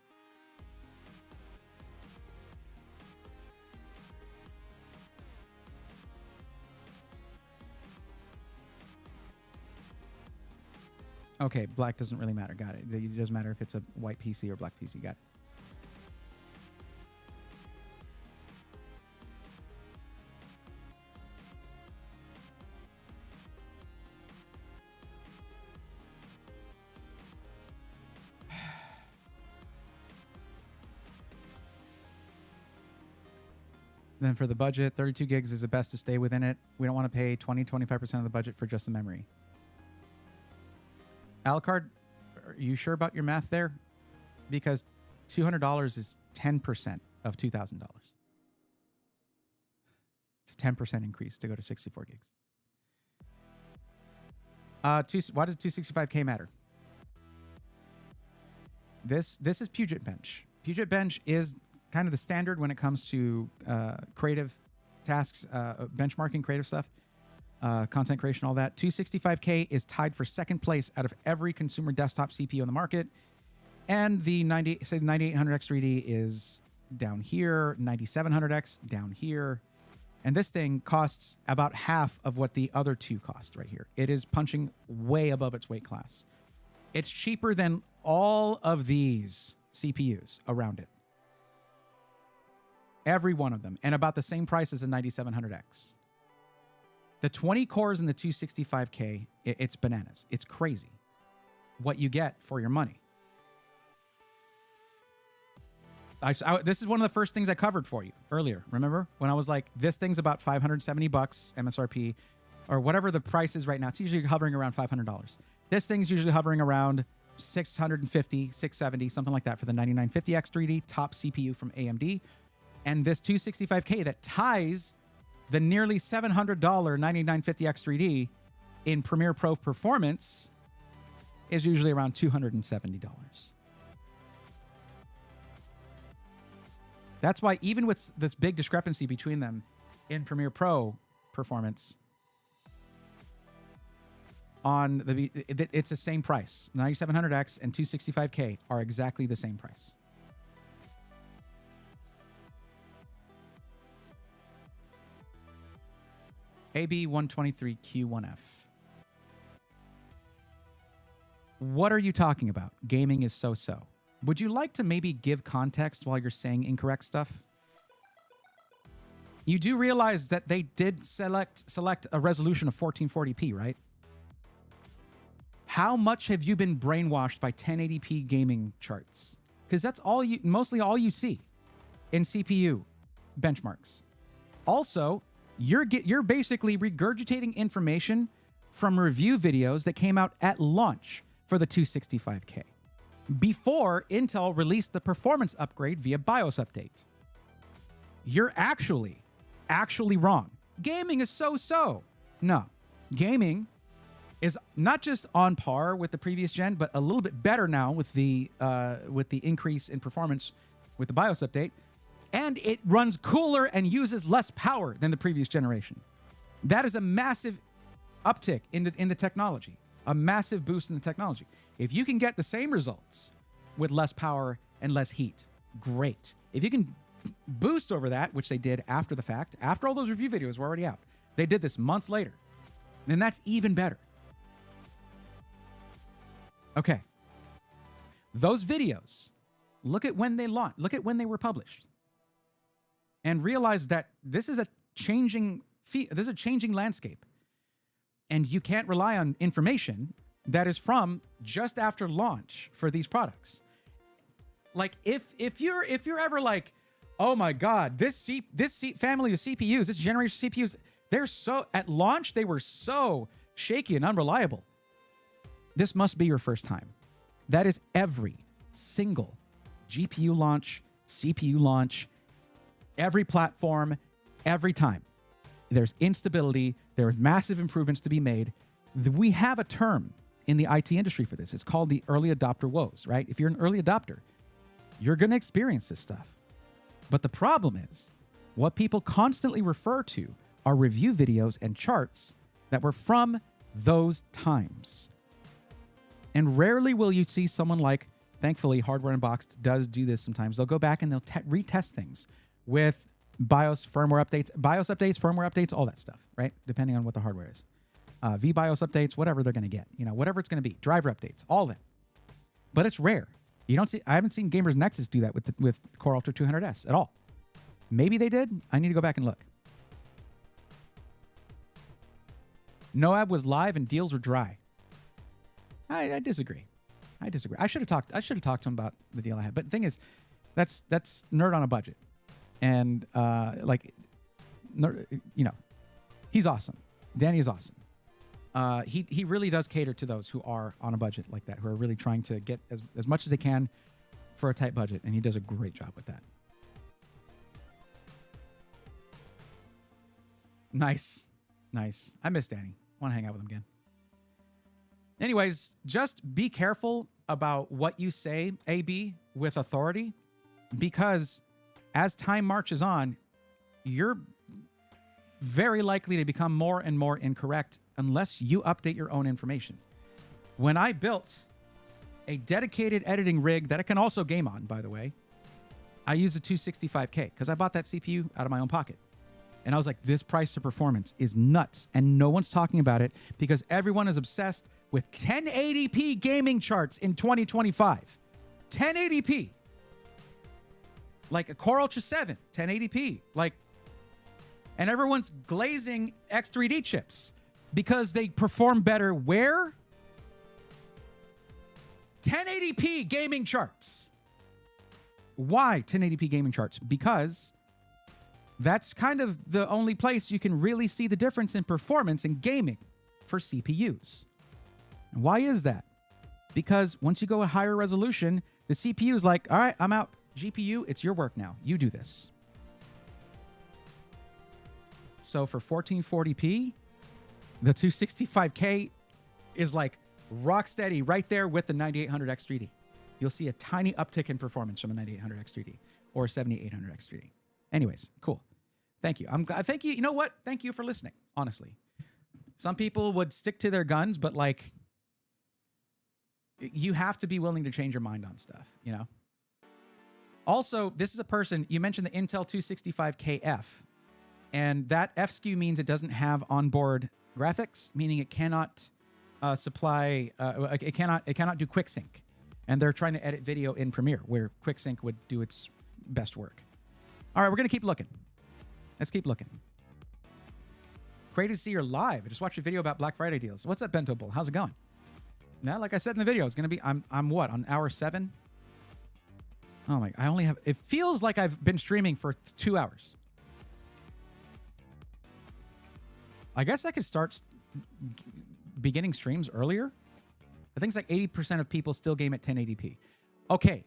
Okay, black doesn't really matter. Got it. It doesn't matter if it's a white PC or black PC. Got it. Then for the budget, 32 gigs is the best to stay within it. We don't want to pay 20-25% of the budget for just the memory. Alucard, are you sure about your math there? Because $200 is 10% of $2,000. It's a 10% increase to go to 64 gigs. Why does 265K matter? This is Puget Bench. Puget Bench is kind of the standard when it comes to creative tasks, benchmarking, creative stuff, content creation, all that. 265K is tied for second place out of every consumer desktop CPU on the market. And the 9800X 3D is down here, 9700X down here. And this thing costs about half of what the other two cost right here. It is punching way above its weight class. It's cheaper than all of these CPUs around it. Every one of them. And about the same price as a 9700X. The 20 cores in the 265K, it's bananas. It's crazy what you get for your money. This is one of the first things I covered for you earlier. Remember when I was like, this thing's about $570 MSRP or whatever the price is right now. It's usually hovering around $500. This thing's usually hovering around $650, $670, something like that for the 9950X 3D top CPU from AMD. And this 265K that ties the nearly $700 9950X 3D in Premiere Pro performance is usually around $270. That's why even with this big discrepancy between them in Premiere Pro performance, on it's the same price. 9700X and 265K are exactly the same price. AB123Q1F. What are you talking about? Gaming is so-so. Would you like to maybe give context while you're saying incorrect stuff? You do realize that they did select a resolution of 1440p, right? How much have you been brainwashed by 1080p gaming charts? Because that's mostly all you see in CPU benchmarks. Also, You're basically regurgitating information from review videos that came out at launch for the 265K before Intel released the performance upgrade via BIOS update. You're actually wrong. Gaming is so-so. No, gaming is not just on par with the previous gen, but a little bit better now with the increase in performance with the BIOS update, and it runs cooler and uses less power than the previous generation. That is a massive uptick in the technology, a massive boost in the technology. If you can get the same results with less power and less heat, great. If you can boost over that, which they did after the fact, after all those review videos were already out, they did this months later, then that's even better. Okay. Those videos, look at when they launched, look at when they were published, and realize that this is a changing landscape. And you can't rely on information that is from just after launch for these products. Like if you're ever like, oh my God, this family of CPUs, this generation of CPUs, they're so, at launch, they were so shaky and unreliable. This must be your first time. That is every single GPU launch, CPU launch, every platform, every time. There's instability. There are massive improvements to be made. We have a term in the IT industry for this. It's called the early adopter woes, right? If you're an early adopter, you're going to experience this stuff. But the problem is, what people constantly refer to are review videos and charts that were from those times. And rarely will you see someone like, thankfully, Hardware Unboxed does do this sometimes. They'll go back and they'll retest things with BIOS, firmware updates, firmware updates, all that stuff, right? Depending on what the hardware is. VBIOS updates, whatever they're going to get, whatever it's going to be, driver updates, all of it. But it's rare. I haven't seen Gamers Nexus do that with Core Ultra 200S at all. Maybe they did. I need to go back and look. Noab was live and deals were dry. I disagree. I should have talked to him about the deal I had. But the thing is, that's nerd on a budget. And he's awesome. Danny is awesome. He really does cater to those who are on a budget like that, who are really trying to get as much as they can for a tight budget, and he does a great job with that. Nice. I miss Danny. Want to hang out with him again. Anyways, just be careful about what you say, AB, with authority, because as time marches on, you're very likely to become more and more incorrect unless you update your own information. When I built a dedicated editing rig that I can also game on, by the way, I used a 265K because I bought that CPU out of my own pocket. And I was like, this price to performance is nuts. And no one's talking about it because everyone is obsessed with 1080p gaming charts in 2025. 1080p. Like a Core Ultra 7, 1080p. And everyone's glazing X3D chips because they perform better where? 1080p gaming charts. Why 1080p gaming charts? Because that's kind of the only place you can really see the difference in performance in gaming for CPUs. And why is that? Because once you go a higher resolution, the CPU is like, all right, I'm out. GPU, it's your work now. You do this. So for 1440p, the 265K is like rock steady right there with the 9800 X3D. You'll see a tiny uptick in performance from a 9800 X3D or 7800 X3D. Anyways, cool. Thank you. Thank you. You know what? Thank you for listening, honestly. Some people would stick to their guns, but you have to be willing to change your mind on stuff, Also, this is a person, you mentioned the Intel 265KF, and that F SKU means it doesn't have onboard graphics, meaning it cannot it cannot do quick sync. And they're trying to edit video in Premiere, where quick sync would do its best work. All right, we're going to keep looking. Let's keep looking. Great to see you're live. I just watched a video about Black Friday deals. What's up, Bento Bull? How's it going? Now, like I said in the video, it's going to be, I'm what, on hour 7? Oh my, it feels like I've been streaming for 2 hours. I guess I could start beginning streams earlier. I think it's like 80% of people still game at 1080p. Okay,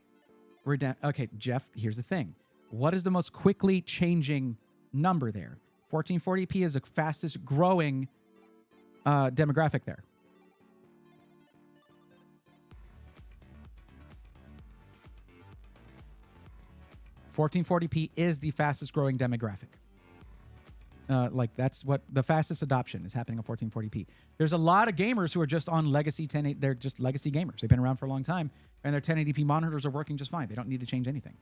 we're down. Okay, Jeff, here's the thing. What is the most quickly changing number there? 1440p is the fastest growing demographic there. $1440p is the fastest growing demographic. Like that's what the fastest adoption is happening on 1440p. There's a lot of gamers who are just on legacy 1080. They're just legacy gamers. They've been around for a long time, and their 1080p monitors are working just fine. They don't need to change anything.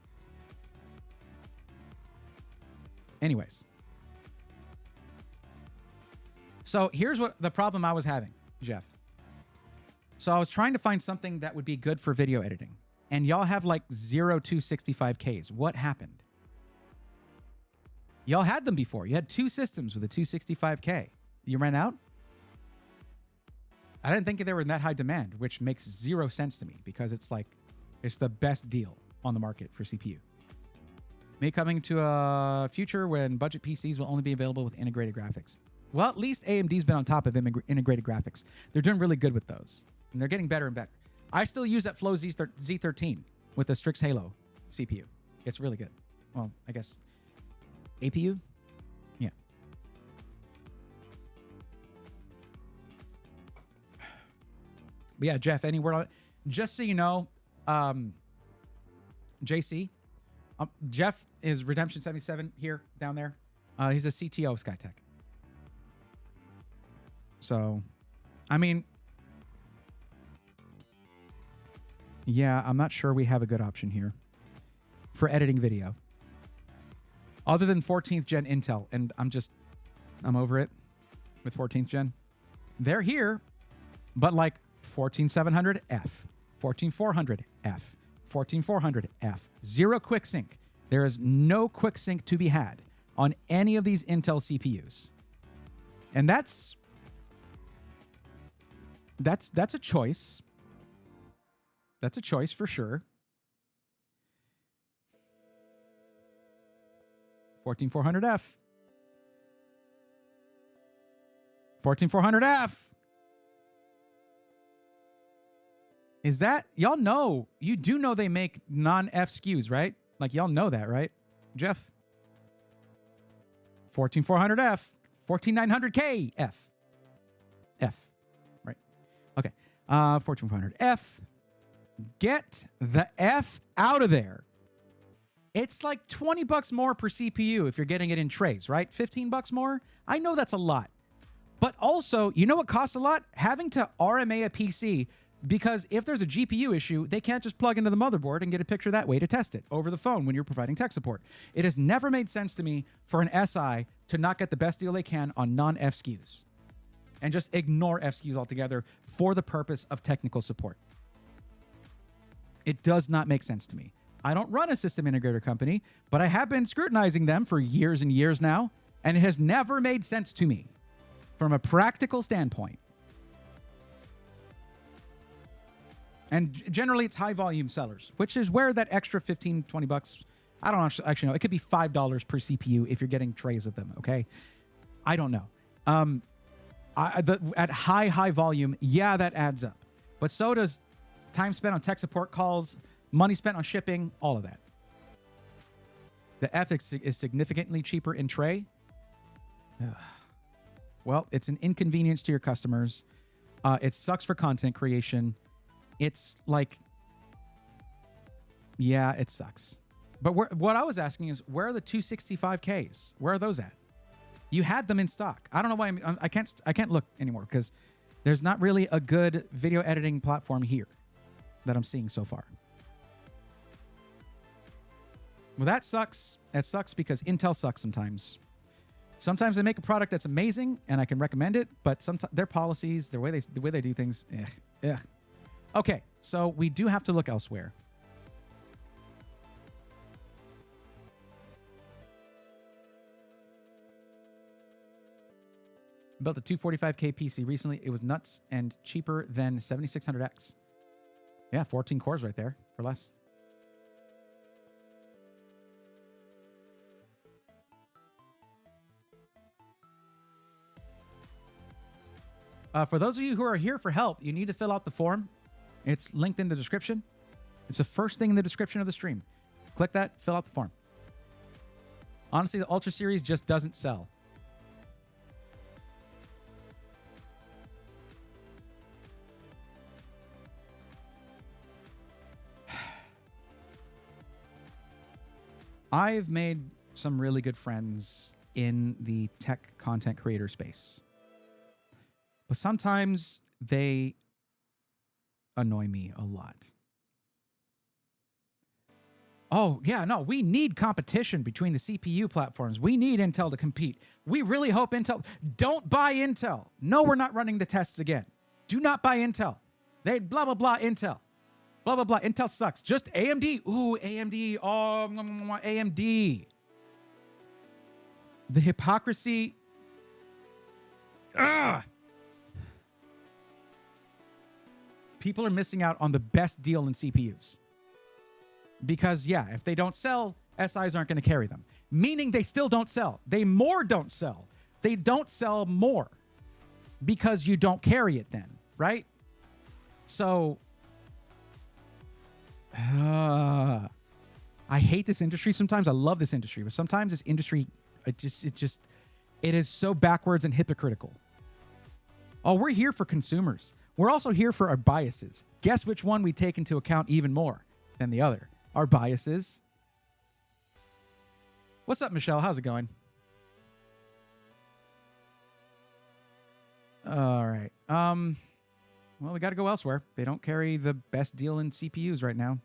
Anyways, so here's what the problem I was having, Jeff. So I was trying to find something that would be good for video editing, and y'all have like 0 265Ks. What happened? Y'all had them before. You had two systems with a 265K. You ran out? I didn't think they were in that high demand, which makes zero sense to me because it's like, it's the best deal on the market for CPU. May coming to a future when budget PCs will only be available with integrated graphics. Well, at least AMD's been on top of integrated graphics. They're doing really good with those, and they're getting better and better. I still use that Flow Z13 with the Strix Halo CPU. It's really good. Well, I guess APU? Yeah. But yeah, Jeff, any word on it? Just so you know, JC, Jeff is Redemption 77 here, down there. He's a CTO of Skytech. So, I mean, yeah, I'm not sure we have a good option here for editing video. Other than 14th gen Intel, and I'm over it with 14th gen. They're here, but like 14700F, 14400F, 14400F, zero quick sync. There is no quick sync to be had on any of these Intel CPUs. And that's a choice. That's a choice for sure. 14400F. 14400F. Is that, y'all know, you do know they make non-F SKUs, right? Like y'all know that, right? Jeff? 14400F. 14900K F. F. Right. Okay. 14400F. Get the F out of there. It's like $20 more per CPU if you're getting it in trays, right? $15 more. I know that's a lot. But also, you know what costs a lot? Having to RMA a PC, because if there's a GPU issue, they can't just plug into the motherboard and get a picture that way to test it over the phone when you're providing tech support. It has never made sense to me for an SI to not get the best deal they can on non-F SKUs and just ignore F SKUs altogether for the purpose of technical support. It does not make sense to me. I don't run a system integrator company, but I have been scrutinizing them for years and years now, and it has never made sense to me from a practical standpoint. And generally, it's high volume sellers, which is where that extra $15, $20, I don't actually know. It could be $5 per CPU if you're getting trays of them, okay? I don't know. At high volume, yeah, that adds up. But so does time spent on tech support calls, money spent on shipping, all of that. The F is significantly cheaper in tray. Well, it's an inconvenience to your customers. It sucks for content creation. It's like, yeah, it sucks. But what I was asking is, where are the 265Ks? Where are those at? You had them in stock. I don't know why I can't look anymore because there's not really a good video editing platform here that I'm seeing so far. Well, that sucks. That sucks because Intel sucks sometimes. Sometimes they make a product that's amazing and I can recommend it, but sometimes their policies, the way they do things, ugh. Okay, so we do have to look elsewhere. Built a 245K PC recently. It was nuts and cheaper than 7600X. Yeah, 14 cores right there for less. For those of you who are here for help, you need to fill out the form. It's linked in the description. It's the first thing in the description of the stream. Click that, fill out the form. Honestly, the Ultra Series just doesn't sell. I've made some really good friends in the tech content creator space. But sometimes they annoy me a lot. Oh, yeah, no, we need competition between the CPU platforms. We need Intel to compete. We really hope Intel... Don't buy Intel. No, we're not running the tests again. Do not buy Intel. They blah, blah, blah, Intel. Blah, blah, blah. Intel sucks. Just AMD. Ooh, AMD. Oh, AMD. The hypocrisy. Ugh. People are missing out on the best deal in CPUs. Because, yeah, if they don't sell, SIs aren't going to carry them. Meaning they still don't sell. They more don't sell. They don't sell more. Because you don't carry it then, right? So... I hate this industry sometimes. I love this industry, but sometimes this industry, it is so backwards and hypocritical. Oh, we're here for consumers. We're also here for our biases. Guess which one we take into account even more than the other? Our biases. What's up, Michelle? How's it going? All right. Well, we got to go elsewhere. They don't carry the best deal in CPUs right now.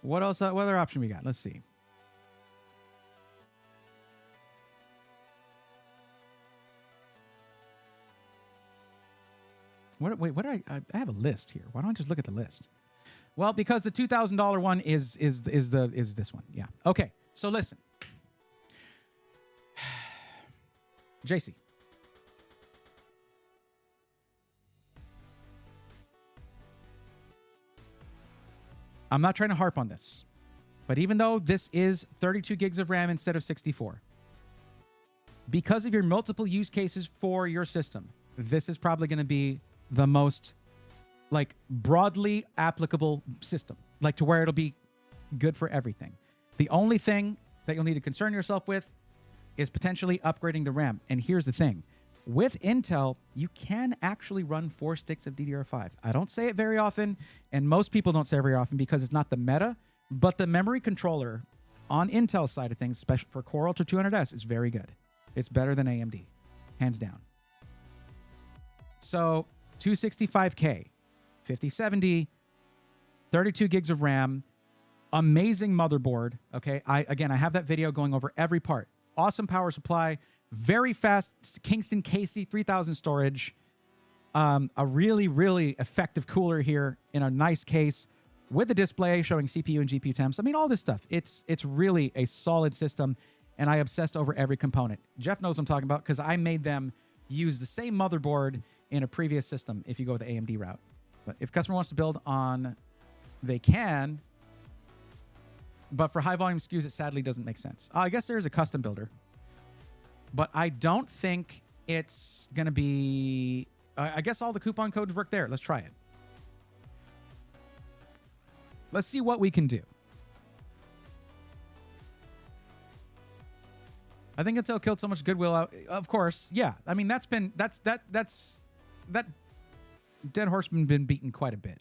What else? What other option we got? Let's see. Wait, what did I have a list here. Why don't I just look at the list? Well, because the $2,000 one is this one. Yeah. Okay. So listen. JC. I'm not trying to harp on this, but even though this is 32 gigs of RAM instead of 64, because of your multiple use cases for your system, this is probably going to be the most like broadly applicable system, like to where it'll be good for everything. The only thing that you'll need to concern yourself with is potentially upgrading the RAM. And here's the thing. With Intel, you can actually run 4 sticks of DDR5. I don't say it very often, and most people don't say it very often because it's not the meta, but the memory controller on Intel's side of things, especially for Core Ultra 200S, is very good. It's better than AMD, hands down. So 265K, 5070, 32 gigs of RAM, amazing motherboard. Okay, I have that video going over every part. Awesome power supply. Very fast Kingston KC 3000 storage. A really, really effective cooler here in a nice case with the display showing CPU and GPU temps. I mean, all this stuff. It's really a solid system, and I obsessed over every component. Jeff knows what I'm talking about because I made them use the same motherboard in a previous system if you go the AMD route. But if customer wants to build on, they can. But for high volume SKUs, it sadly doesn't make sense. I guess there is a custom builder. But I don't think it's going to be... I guess all the coupon codes work there. Let's try it. Let's see what we can do. I think Intel killed so much goodwill out. Of course, yeah. I mean, that dead horseman been beaten quite a bit.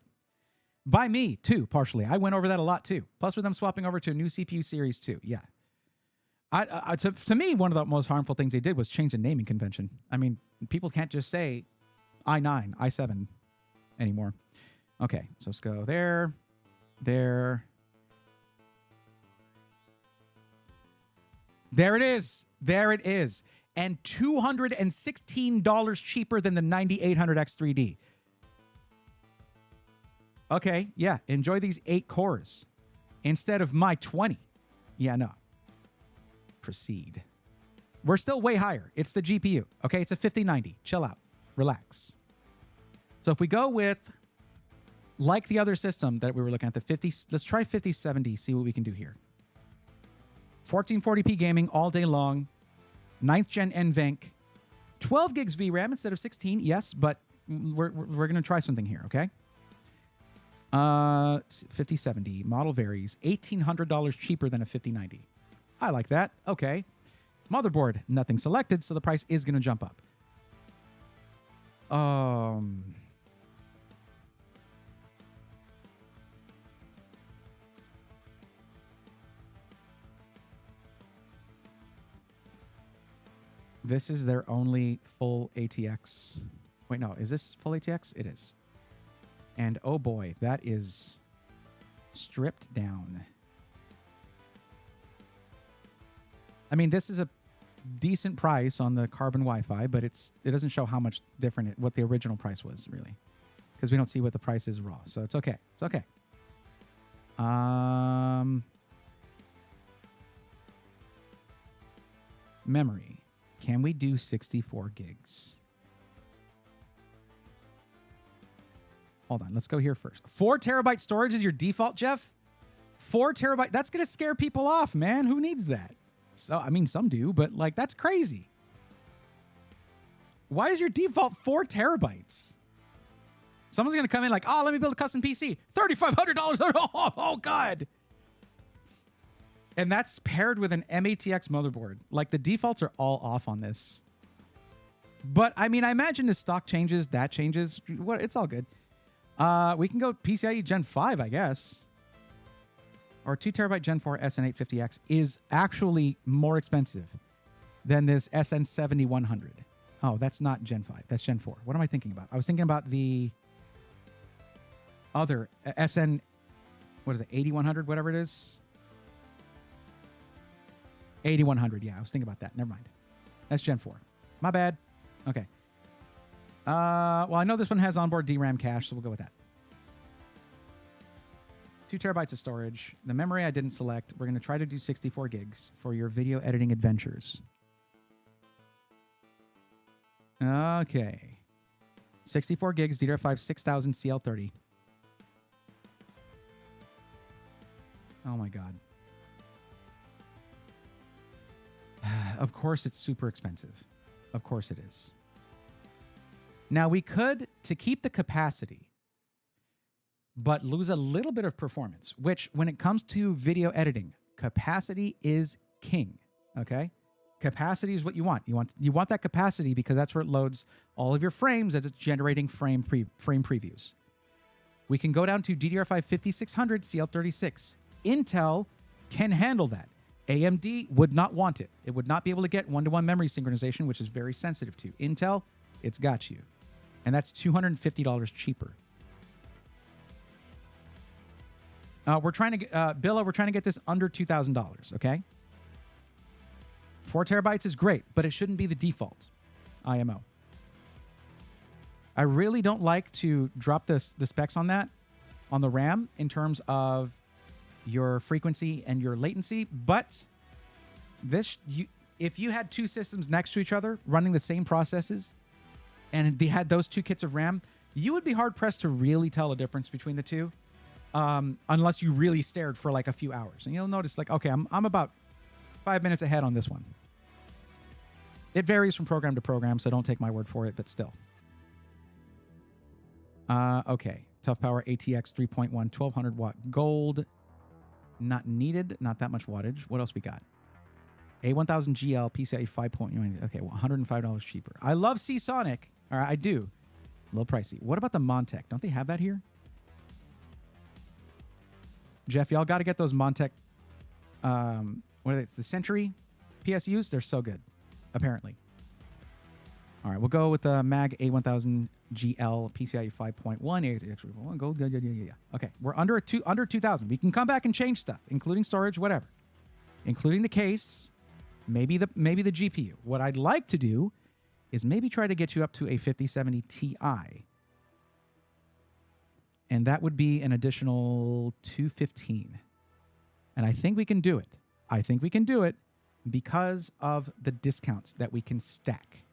By me, too, partially. I went over that a lot, too. Plus with them swapping over to a new CPU series, too. Yeah. To me, one of the most harmful things they did was change the naming convention. I mean, people can't just say i9, i7 anymore. Okay, so let's go there, there. There it is. There it is. And $216 cheaper than the 9800X3D. Okay, yeah, enjoy these 8 cores instead of my 20. Yeah, no. Proceed. We're still way higher. It's the GPU. Okay, it's a 5090. Chill out. Relax. So if we go with, like the other system that we were looking at, the 50, let's try 5070, see what we can do here. 1440p gaming all day long. 9th gen NVENC. 12 gigs VRAM instead of 16. Yes, but we're going to try something here, okay? 5070 model varies, $1,800 cheaper than a 5090. I like that. Okay. Motherboard, nothing selected, so the price is going to jump up. This is their only full ATX. Wait, no, is this full ATX? It is. And oh boy, that is stripped down. I mean, this is a decent price on the Carbon Wi-Fi, but it doesn't show how much different what the original price was, really. Because we don't see what the price is raw. So it's okay. It's okay. Memory. Can we do 64 gigs? Hold on. Let's go here first. 4 terabyte storage is your default, Jeff? 4 terabyte. That's going to scare people off, man. Who needs that? So, I mean, some do, but like, that's crazy. Why is your default 4 terabytes? Someone's going to come in like, oh, let me build a custom PC. $3,500. Oh, God. And that's paired with an MATX motherboard. Like, the defaults are all off on this. But, I mean, I imagine the stock changes, that changes. What? It's all good. We can go PCIe Gen 5, I guess. Or 2 terabyte Gen 4 SN850X is actually more expensive than this SN7100. Oh, that's not Gen 5. That's Gen 4. What am I thinking about? I was thinking about the other SN, what is it, 8100, whatever it is? 8100, yeah, I was thinking about that. Never mind. That's Gen 4. My bad. Okay. Well, I know this one has onboard DRAM cache, so we'll go with that. 2 terabytes of storage. The memory I didn't select. We're going to try to do 64 gigs for your video editing adventures. Okay. 64 gigs, DDR5 6000 CL30. Oh my God. Of course it's super expensive. Of course it is. Now we could, to keep the capacity, but lose a little bit of performance, which when it comes to video editing, capacity is king, okay? Capacity is what you want. You want that capacity because that's where it loads all of your frames as it's generating frame previews. We can go down to DDR5 5600 CL36. Intel can handle that. AMD would not want it. It would not be able to get one-to-one memory synchronization, which is very sensitive to. Intel, it's got you. And that's $250 cheaper. We're trying to get, Billa, we're trying to get this under $2,000, okay? 4 terabytes is great, but it shouldn't be the default IMO. I really don't like to drop the specs on that, on the RAM, in terms of your frequency and your latency, but this, if you had 2 systems next to each other running the same processes and they had those 2 kits of RAM, you would be hard-pressed to really tell a difference between the two, unless you really stared for like a few hours. And you'll notice like, okay, I'm about 5 minutes ahead on this one. It varies from program to program, so don't take my word for it, but still. Okay, Tough Power ATX 3.1, 1200 watt gold. Not needed, not that much wattage. What else we got? A1000 GL PCIe 5.9. Okay, well, $105 cheaper. I love Seasonic. All right, I do. A little pricey. What about the Montec? Don't they have that here? Jeff, y'all got to get those Montec. What are they? It's the Century PSUs. They're so good, apparently. All right, we'll go with the MAG A1000 GL PCIe 5.1. Go. Yeah. Okay, we're under 2,000. We can come back and change stuff, including storage, whatever, including the case, maybe the GPU. What I'd like to do is maybe try to get you up to a 5070 Ti, and that would be an additional $215. And I think we can do it. I think we can do it because of the discounts that we can stack.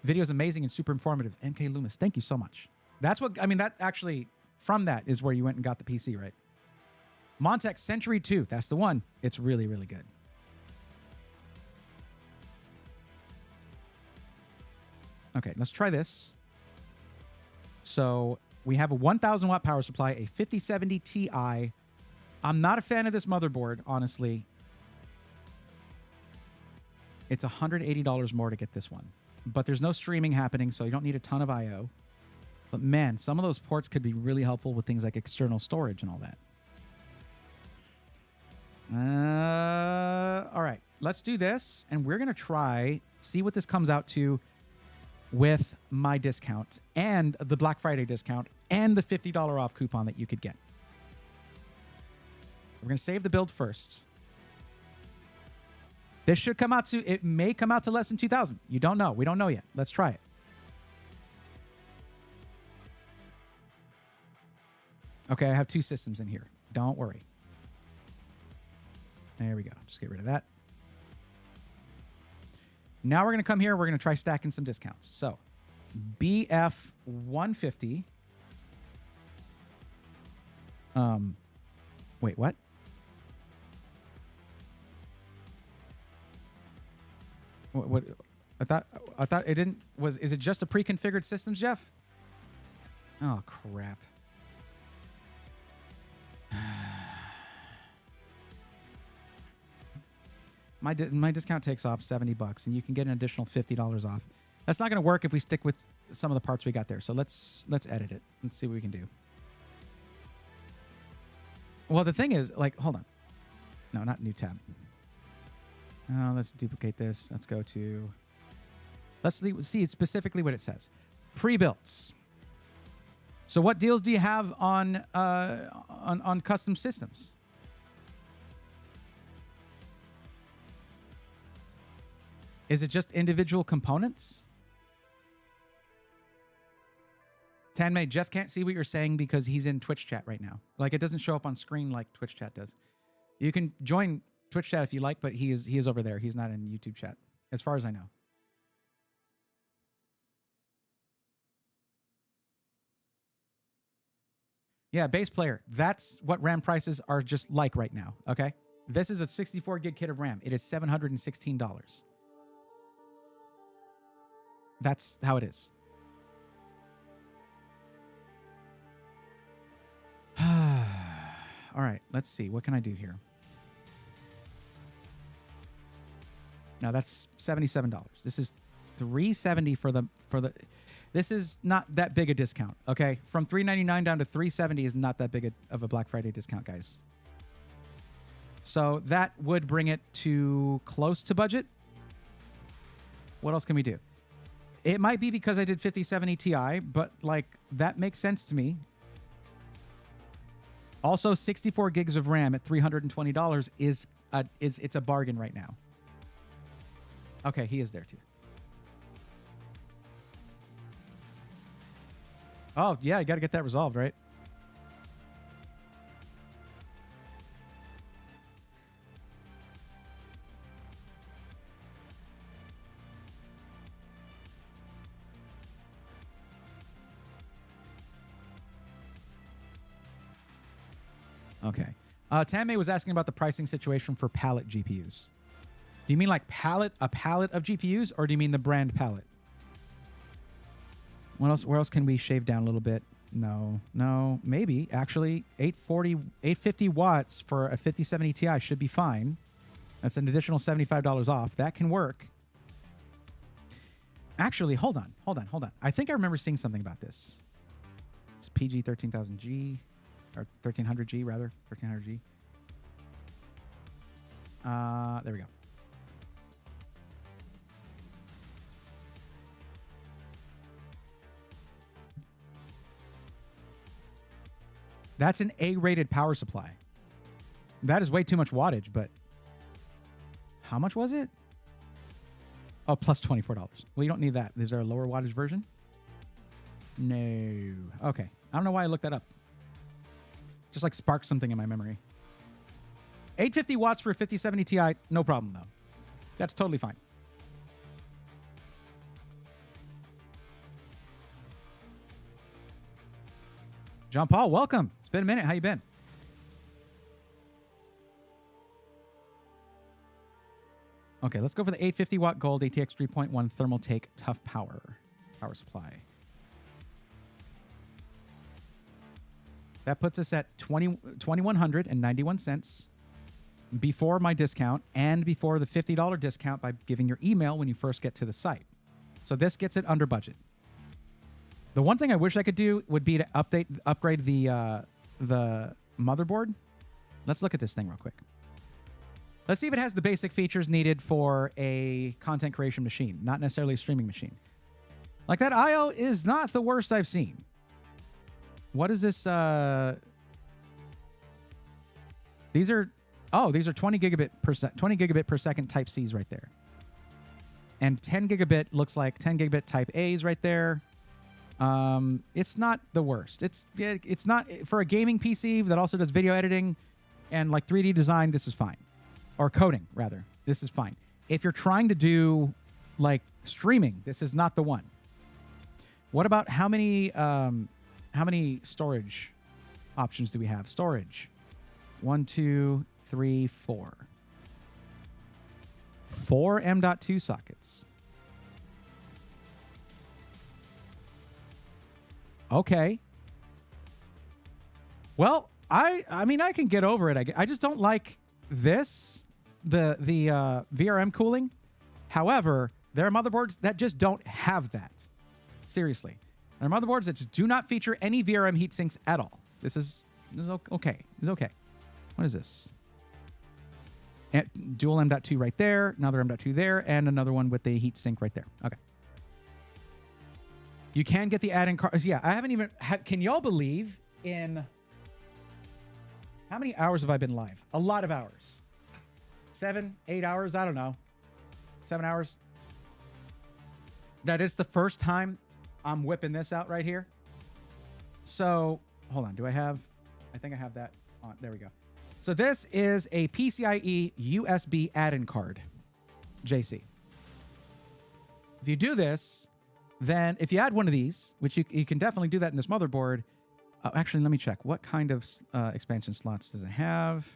Video is amazing and super informative. MK Loomis, thank you so much. That's what, I mean, that actually, from that is where you went and got the PC, right? Montec Century 2, that's the one. It's really, really good. Okay, let's try this. So we have a 1,000 watt power supply, a 5070 Ti. I'm not a fan of this motherboard, honestly. It's $180 more to get this one. But there's no streaming happening, so you don't need a ton of I/O. But man, some of those ports could be really helpful with things like external storage and all that. All right, let's do this. And we're going to try, see what this comes out to with my discount and the Black Friday discount and the $50 off coupon that you could get. We're going to save the build first. This should come out to, it may come out to less than 2,000. You don't know. We don't know yet. Let's try it. Okay, I have two systems in here. Don't worry. There we go. Just get rid of that. Now we're going to come here. We're going to try stacking some discounts. So, BF 150. Wait, what? What? I thought it didn't. Is it just a pre-configured systems, Jeff? Oh crap. My discount takes off $70, and you can get an additional $50 off. That's not going to work if we stick with some of the parts we got there. So let's edit it. Let's see what we can do. Well, the thing is, like, hold on. No, not new tab. Let's duplicate this. Let's go to. Let's see specifically what it says. Pre-builts. So, what deals do you have on custom systems? Is it just individual components? Tanmay, Jeff can't see what you're saying because he's in Twitch chat right now. Like, it doesn't show up on screen like Twitch chat does. You can join Twitch chat if you like, but he is over there. He's not in YouTube chat, as far as I know. Yeah, base player. That's what RAM prices are just like right now, okay? This is a 64 gig kit of RAM. It is $716. That's how it is. All right, let's see. What can I do here? Now that's $77. This is $370 for the this is not that big a discount, okay? From $399 down to $370 is not that big of a Black Friday discount, guys. So that would bring it to close to budget. What else can we do? It might be because I did 5070 Ti, but like that makes sense to me. Also, 64 gigs of RAM at $320 is it's a bargain right now. Okay, he is there too. Oh, yeah, you got to get that resolved, right? Okay. Tamme was asking about the pricing situation for pallet GPUs. Do you mean like a pallet of GPUs, or do you mean the brand pallet? What else? Where else can we shave down a little bit? No, maybe actually 850 watts for a 5070 Ti should be fine. That's an additional $75 off. That can work. Actually, hold on. I think I remember seeing something about this. It's PG 13000G or 1300G rather, 1300G. There we go. That's an A-rated power supply. That is way too much wattage, but how much was it? Oh, plus $24. Well, you don't need that. Is there a lower wattage version? No. Okay. I don't know why I looked that up. Just like sparked something in my memory. 850 watts for a 5070 Ti, no problem though. That's totally fine. John Paul, welcome. It's been a minute. How you been? Okay, let's go for the 850 watt gold ATX 3.1 thermal take tough power. power supply. That puts us at 2,191 cents before my discount and before the $50 discount by giving your email when you first get to the site. So this gets it under budget. The one thing I wish I could do would be to upgrade the motherboard. Let's look at this thing real quick. Let's see if it has the basic features needed for a content creation machine, not necessarily a streaming machine. Like that IO is not the worst I've seen. What is this? These are 20 gigabit per second type C's right there. And 10 gigabit looks like 10 gigabit type A's right there. It's not the worst. It's not for a gaming PC that also does video editing and like 3D design. This is fine, or coding rather. This is fine. If you're trying to do like streaming, this is not the one. What about how many storage options do we have? Storage. 1, 2, 3, 4. 4 M.2 sockets. Okay. Well, I mean, I can get over it. I just don't like this, the VRM cooling. However, there are motherboards that just don't have that. Seriously. There are motherboards that just do not feature any VRM heat sinks at all. This is okay. It's okay. What is this? Dual M.2 right there, another M.2 there, and another one with the heat sink right there. Okay. You can get the add-in cards. Yeah, I haven't even had. Can y'all believe in how many hours have I been live? A lot of hours. 7, 8 hours. I don't know. 7 hours. That is the first time I'm whipping this out right here. So hold on. Do I have? I think I have that on. There we go. So this is a PCIe USB add-in card, JC. If you do this, then if you add one of these, which you can definitely do that in this motherboard. Actually, let me check. What kind of expansion slots does it have?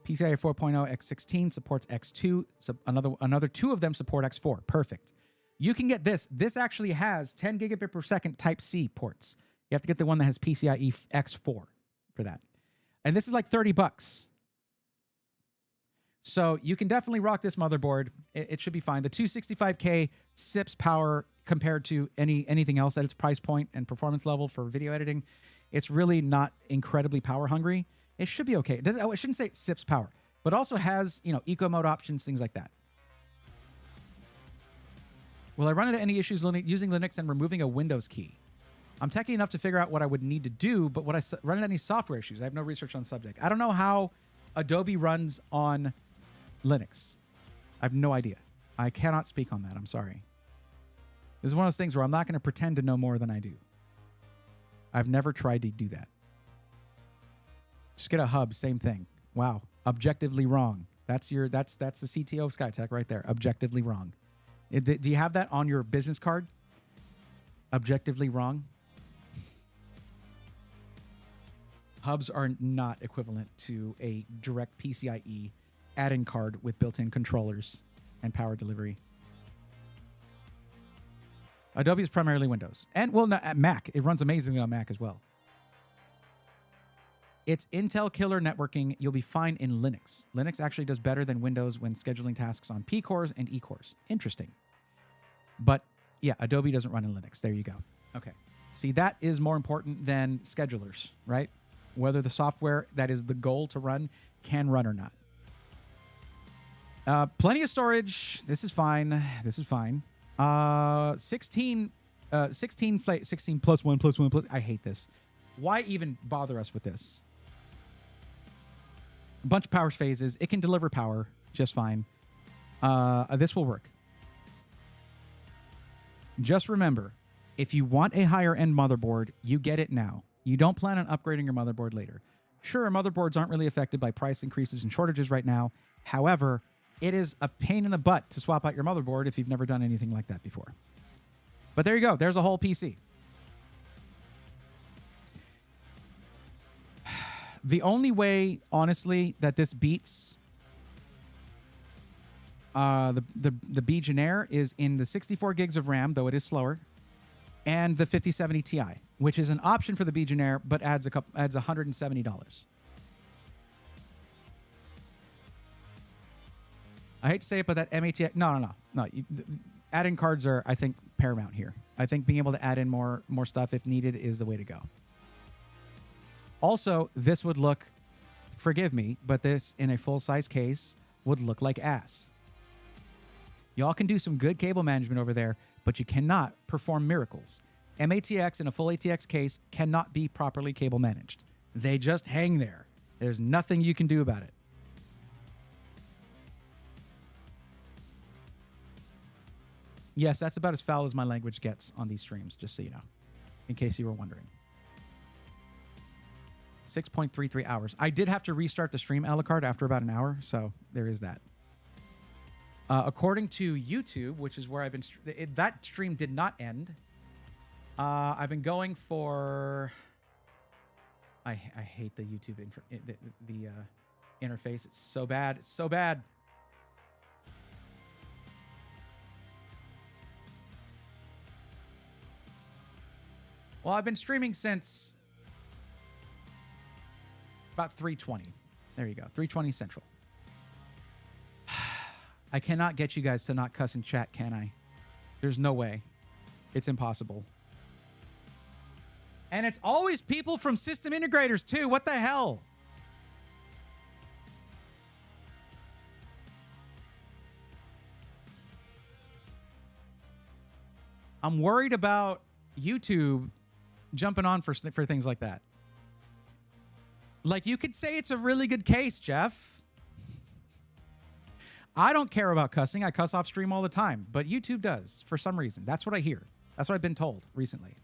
PCIe 4.0 X16 supports X2. So another 2 of them support X4. Perfect. You can get this. This actually has 10 gigabit per second Type-C ports. You have to get the one that has PCIe X4 for that. And this is like $30. So you can definitely rock this motherboard. It should be fine. The 265K SIPs power compared to anything else at its price point and performance level for video editing, it's really not incredibly power hungry. It should be okay. I shouldn't say it SIPs power, but also has, eco mode options, things like that. Will I run into any issues using Linux and removing a Windows key? I'm techie enough to figure out what I would need to do, but would I run into any software issues? I have no research on the subject. I don't know how Adobe runs on Linux. I have no idea. I cannot speak on that. I'm sorry. This is one of those things where I'm not going to pretend to know more than I do. I've never tried to do that. Just get a hub, same thing. Wow, objectively wrong. That's the CTO of SkyTech right there. Objectively wrong. Do you have that on your business card? Objectively wrong. Hubs are not equivalent to a direct PCIe add-in card with built-in controllers and power delivery. Adobe is primarily Windows. And, well, no, Mac. It runs amazingly on Mac as well. It's Intel killer networking. You'll be fine in Linux. Linux actually does better than Windows when scheduling tasks on P cores and E cores. Interesting. But, yeah, Adobe doesn't run in Linux. There you go. Okay. See, that is more important than schedulers, right? Whether the software that is the goal to run can run or not. Plenty of storage. This is fine. This is fine. 16 plus 1 plus 1 plus. I hate this. Why even bother us with this? A bunch of power phases. It can deliver power just fine. This will work. Just remember, if you want a higher end motherboard, you get it now. You don't plan on upgrading your motherboard later. Sure, motherboards aren't really affected by price increases and shortages right now. However, it is a pain in the butt to swap out your motherboard if you've never done anything like that before. But there you go. There's a whole PC. The only way, honestly, that this beats The Legionnaire is in the 64 gigs of RAM, though it is slower, and the 5070 Ti, which is an option for the Legionnaire, but adds $170. I hate to say it, but that MATX, no. Add-in cards are, I think, paramount here. I think being able to add in more stuff if needed is the way to go. Also, this would look, forgive me, but this in a full-size case would look like ass. Y'all can do some good cable management over there, but you cannot perform miracles. MATX in a full ATX case cannot be properly cable managed. They just hang there. There's nothing you can do about it. Yes, that's about as foul as my language gets on these streams, just so you know, in case you were wondering. 6.33 hours. I did have to restart the stream, Alucard, after about an hour, so there is that. According to YouTube, which is where I've been... that stream did not end. I've been going for... I hate the YouTube interface. It's so bad. It's so bad. Well, I've been streaming since about 3:20. There you go. 3:20 Central. I cannot get you guys to not cuss in chat, can I? There's no way. It's impossible. And it's always people from system integrators, too. What the hell? I'm worried about YouTube jumping on for things like that. Like, you could say it's a really good case, Jeff. I don't care about cussing. I cuss off stream all the time, but YouTube does for some reason. That's what I hear. That's what I've been told recently.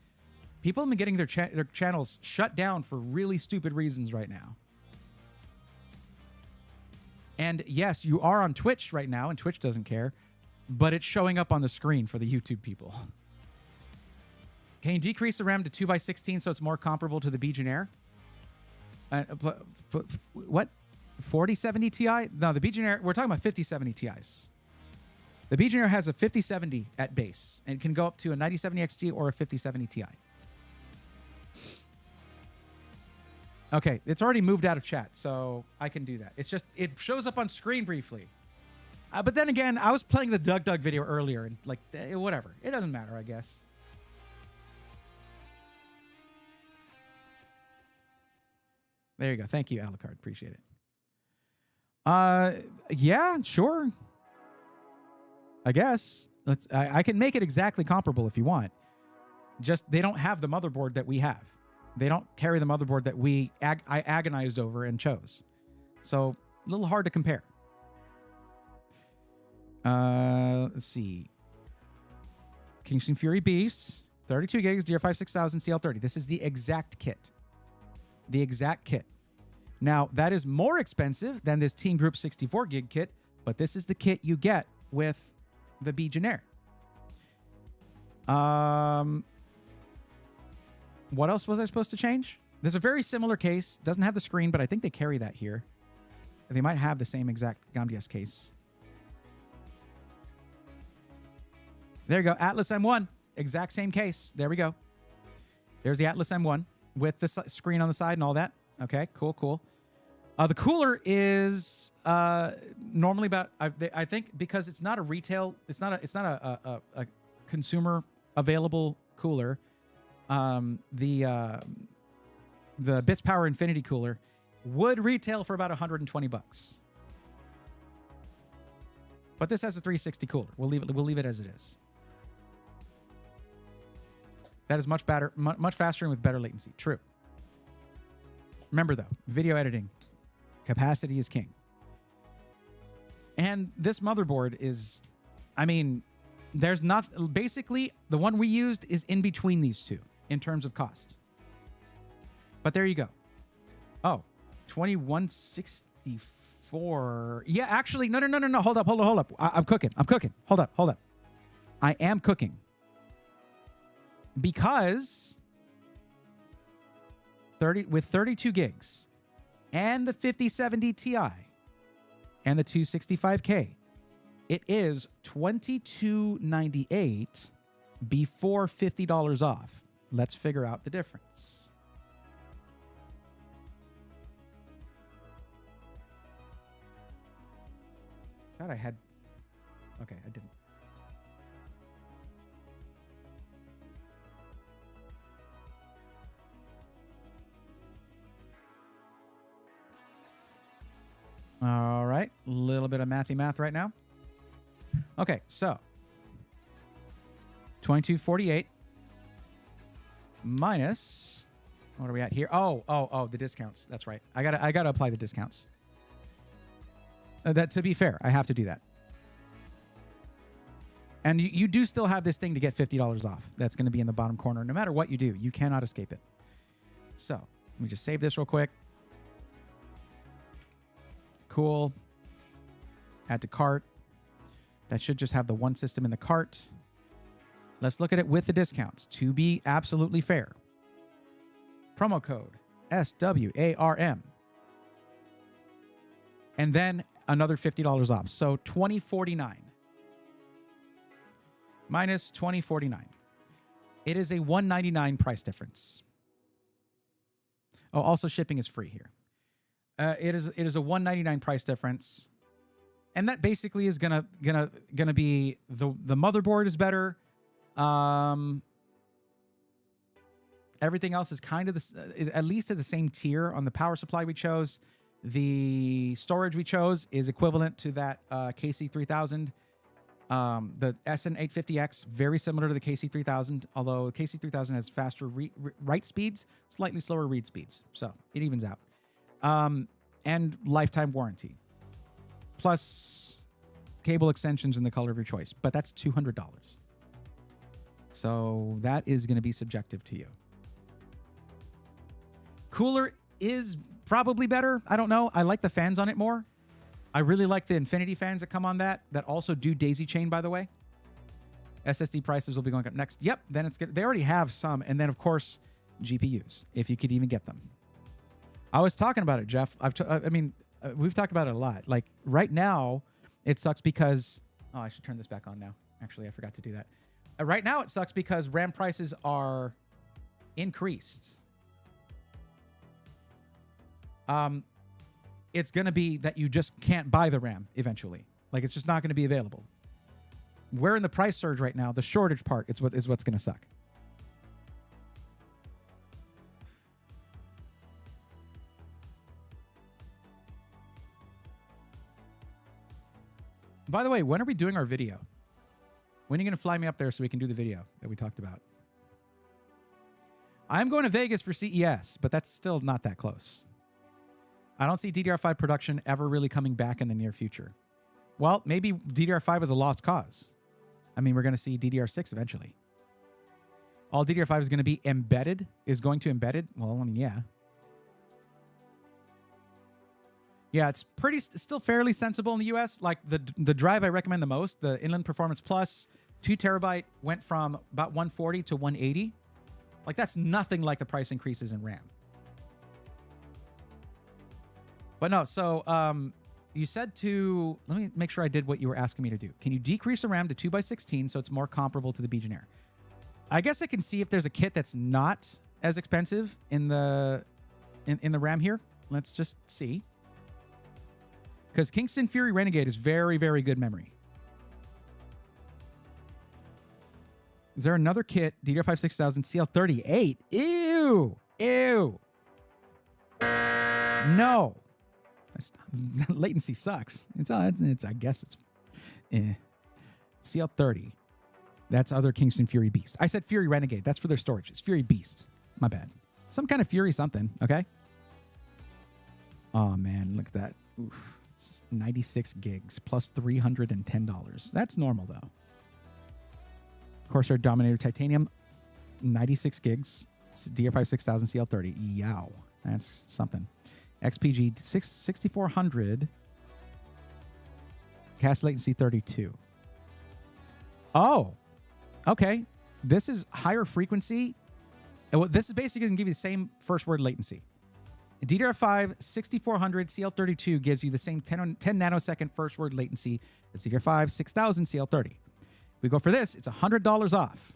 People have been getting their channels shut down for really stupid reasons right now. And yes, you are on Twitch right now, and Twitch doesn't care, but it's showing up on the screen for the YouTube people. Can you decrease the RAM to 2x16 so it's more comparable to the Legionnaire? What? 4070 Ti? No, the Legionnaire, we're talking about 5070 Ti's. The Legionnaire has a 5070 at base, and it can go up to a 9070 XT or a 5070 Ti. Okay, it's already moved out of chat, so I can do that. It's just, it shows up on screen briefly. But then again, I was playing the Doug video earlier, and like, whatever. It doesn't matter, I guess. There you go. Thank you, Alucard. Appreciate it. Yeah, sure. I guess. I can make it exactly comparable if you want. Just, they don't have the motherboard that we have. They don't carry the motherboard that I agonized over and chose. So, a little hard to compare. Let's see. Kingston Fury Beast, 32 gigs, DR5 6000, CL30. This is the exact kit. The exact kit. Now, that is more expensive than this Team Group 64 gig kit, but this is the kit you get with the Legionnaire. What else was I supposed to change? There's a very similar case. Doesn't have the screen, but I think they carry that here. They might have the same exact Gambias case. There you go. Atlas M1. Exact same case. There we go. There's the Atlas M1 with the screen on the side and all that. Okay, cool, cool. The cooler is normally about, I think, because it's not a retail, it's not a consumer available cooler. The Bits Power Infinity cooler would retail for about $120. But this has a 360 cooler. We'll leave it as it is. That is much better, much faster and with better latency. True. Remember though, video editing, capacity is king. And this motherboard is, I mean, there's not, basically the one we used is in between these two in terms of cost. But there you go. Oh, 2164. Yeah, actually, no. Hold up. I'm cooking. Hold up. I am cooking. Because 32 gigs and the 5070 Ti and the 265K It is $22.98 before $50 off. Let's figure out the difference. Thought I had. Okay, I didn't. All right, a little bit of mathy math right now. Okay, so $22.48 minus, what are we at here? Oh, the discounts. That's right. I gotta apply the discounts. That, to be fair, I have to do that. And you do still have this thing to get $50 off. That's going to be in the bottom corner. No matter what you do, you cannot escape it. So let me just save this real quick. Cool. Add to cart. That should just have the one system in the cart. Let's look at it with the discounts to be absolutely fair. Promo code SWARM. And then another $50 off. So $20.49 minus $20.49. It is a $199 price difference. Oh, also shipping is free here. It is a $199 price difference, and that basically is gonna be the motherboard is better. Everything else is kind of at least at the same tier. On the power supply we chose, the storage we chose is equivalent to that KC3000. The SN850X, very similar to the KC3000, although KC3000 has faster write speeds, slightly slower read speeds, so it evens out. And lifetime warranty, plus cable extensions in the color of your choice, but that's $200. So that is going to be subjective to you. Cooler is probably better. I don't know. I like the fans on it more. I really like the Infinity fans that come on that also do daisy chain, by the way. SSD prices will be going up next. Yep, then it's good. They already have some, and then of course GPUs, if you could even get them. I was talking about it, Jeff. We've talked about it a lot. Like right now, it sucks because I should turn this back on now. Actually, I forgot to do that. Right now, it sucks because RAM prices are increased. It's going to be that you just can't buy the RAM eventually. Like it's just not going to be available. We're in the price surge right now. The shortage part is what's going to suck. By the way, when are we doing our video? When are you going to fly me up there so we can do the video that we talked about? I'm going to Vegas for CES, but that's still not that close. I don't see DDR5 production ever really coming back in the near future. Well, maybe DDR5 is a lost cause. I mean, we're going to see DDR6 eventually. All DDR5 is going to be embedded, is going to embedded. Well, I mean, yeah. Yeah, it's still fairly sensible in the US. Like the drive I recommend the most, the Inland Performance Plus 2 terabyte went from about 140 to 180. Like that's nothing like the price increases in RAM. But no, so you said let me make sure I did what you were asking me to do. Can you decrease the RAM to 2x16 so it's more comparable to the Legionnaire? I guess I can see if there's a kit that's not as expensive in the RAM here. Let's just see. Because Kingston Fury Renegade is very, very good memory. Is there another kit? DDR5 6000 CL38. Ew. Ew. No. Latency sucks. It's I guess it's CL30. That's other Kingston Fury Beast. I said Fury Renegade. That's for their storage. It's Fury Beast. My bad. Some kind of Fury something, okay? Oh man, look at that. Oof. 96 gigs plus $310. That's normal though. Corsair Dominator Titanium, 96 gigs, DDR5 6000 CL30. Yow. That's something. XPG 6400. Cast latency 32. Oh, okay. This is higher frequency. This is basically going to give you the same first word latency. DDR5 6400 CL32 gives you the same 10 nanosecond first word latency as DDR5 6000 CL30. If we go for this, it's $100 off.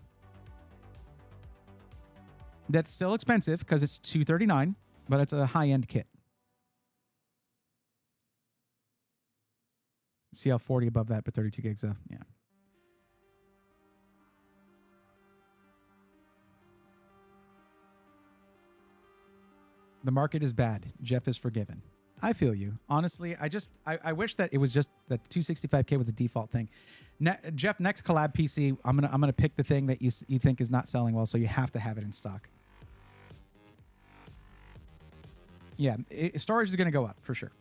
That's still expensive because it's $239, but it's a high-end kit. CL40 above that, but 32 gigs of, yeah. The market is bad. Jeff is forgiven. I feel you. Honestly, I wish that it was just that 265K was a default thing. Jeff, next collab PC, I'm gonna pick the thing that you think is not selling well, so you have to have it in stock. Yeah, storage is gonna go up for sure.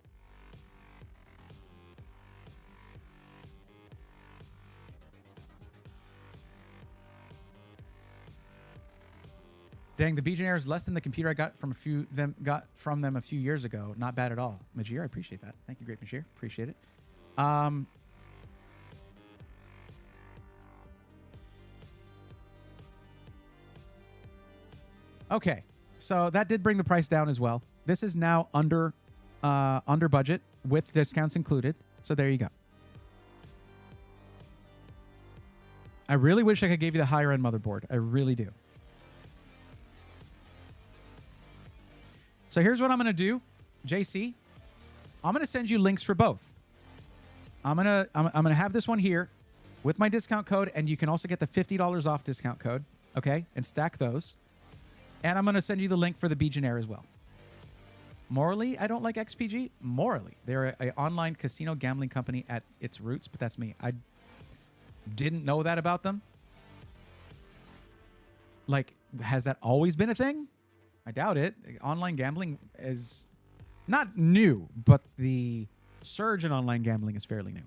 Dang, the Legionnaire is less than the computer I got from them a few years ago. Not bad at all. Majir, I appreciate that. Thank you, great Majir. Appreciate it. Okay, so that did bring the price down as well. This is now under budget with discounts included. So there you go. I really wish I could give you the higher end motherboard. I really do. So here's what I'm going to do, JC. I'm going to send you links for both. I'm going to have this one here with my discount code, and you can also get the $50 off discount code, okay? And stack those. And I'm going to send you the link for the Legionnaire as well. Morally, I don't like XPG. Morally, they're an online casino gambling company at its roots, but that's me. I didn't know that about them. Like, has that always been a thing? I doubt it. Online gambling is not new, but the surge in online gambling is fairly new.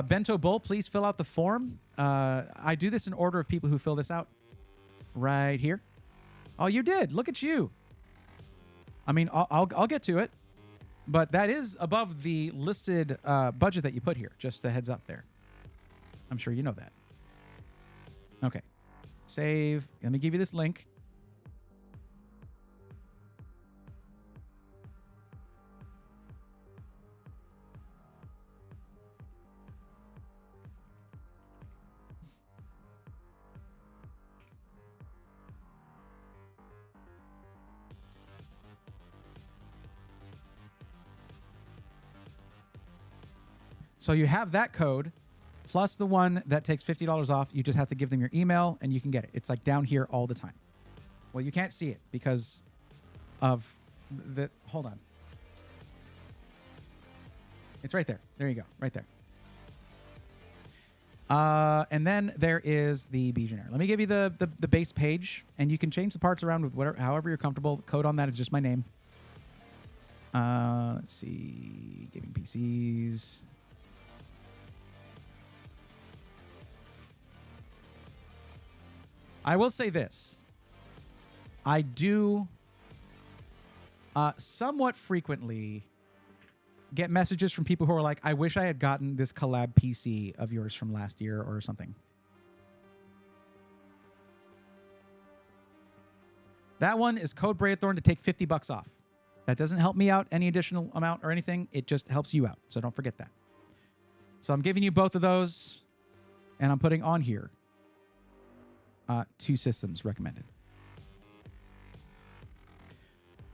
Bento Bull, please fill out the form. I do this in order of people who fill this out right here. Oh, you did. Look at you. I mean, I'll get to it, but that is above the listed budget that you put here. Just a heads up there. I'm sure you know that. Okay. Save. Let me give you this link. So you have that code plus the one that takes $50 off. You just have to give them your email and you can get it. It's like down here all the time. Well, you can't see it because of the... Hold on. It's right there. There you go. Right there. And then there is the Legionnaire. Let me give you the base page, and you can change the parts around with whatever, however you're comfortable. The code on that is just my name. Let's see. Gaming PCs... I will say this. I do somewhat frequently get messages from people who are like, I wish I had gotten this collab PC of yours from last year or something. That one is code Braithorn to take $50 off. That doesn't help me out any additional amount or anything. It just helps you out. So don't forget that. So I'm giving you both of those, and I'm putting on here 2 systems recommended.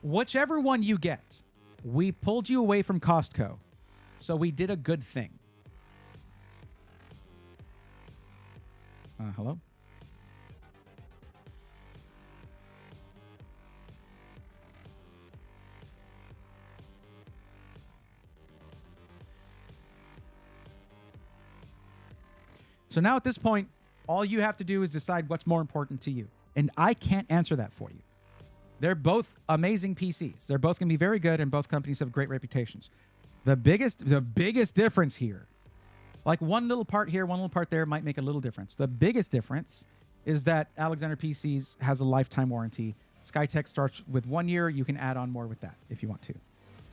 Whichever one you get, we pulled you away from Costco, so we did a good thing. Hello? So now at this point, all you have to do is decide what's more important to you. And I can't answer that for you. They're both amazing PCs. They're both going to be very good, and both companies have great reputations. The biggest difference here, like one little part here, one little part there might make a little difference. The biggest difference is that Alexander PCs has a lifetime warranty. Skytech starts with 1 year. You can add on more with that if you want to.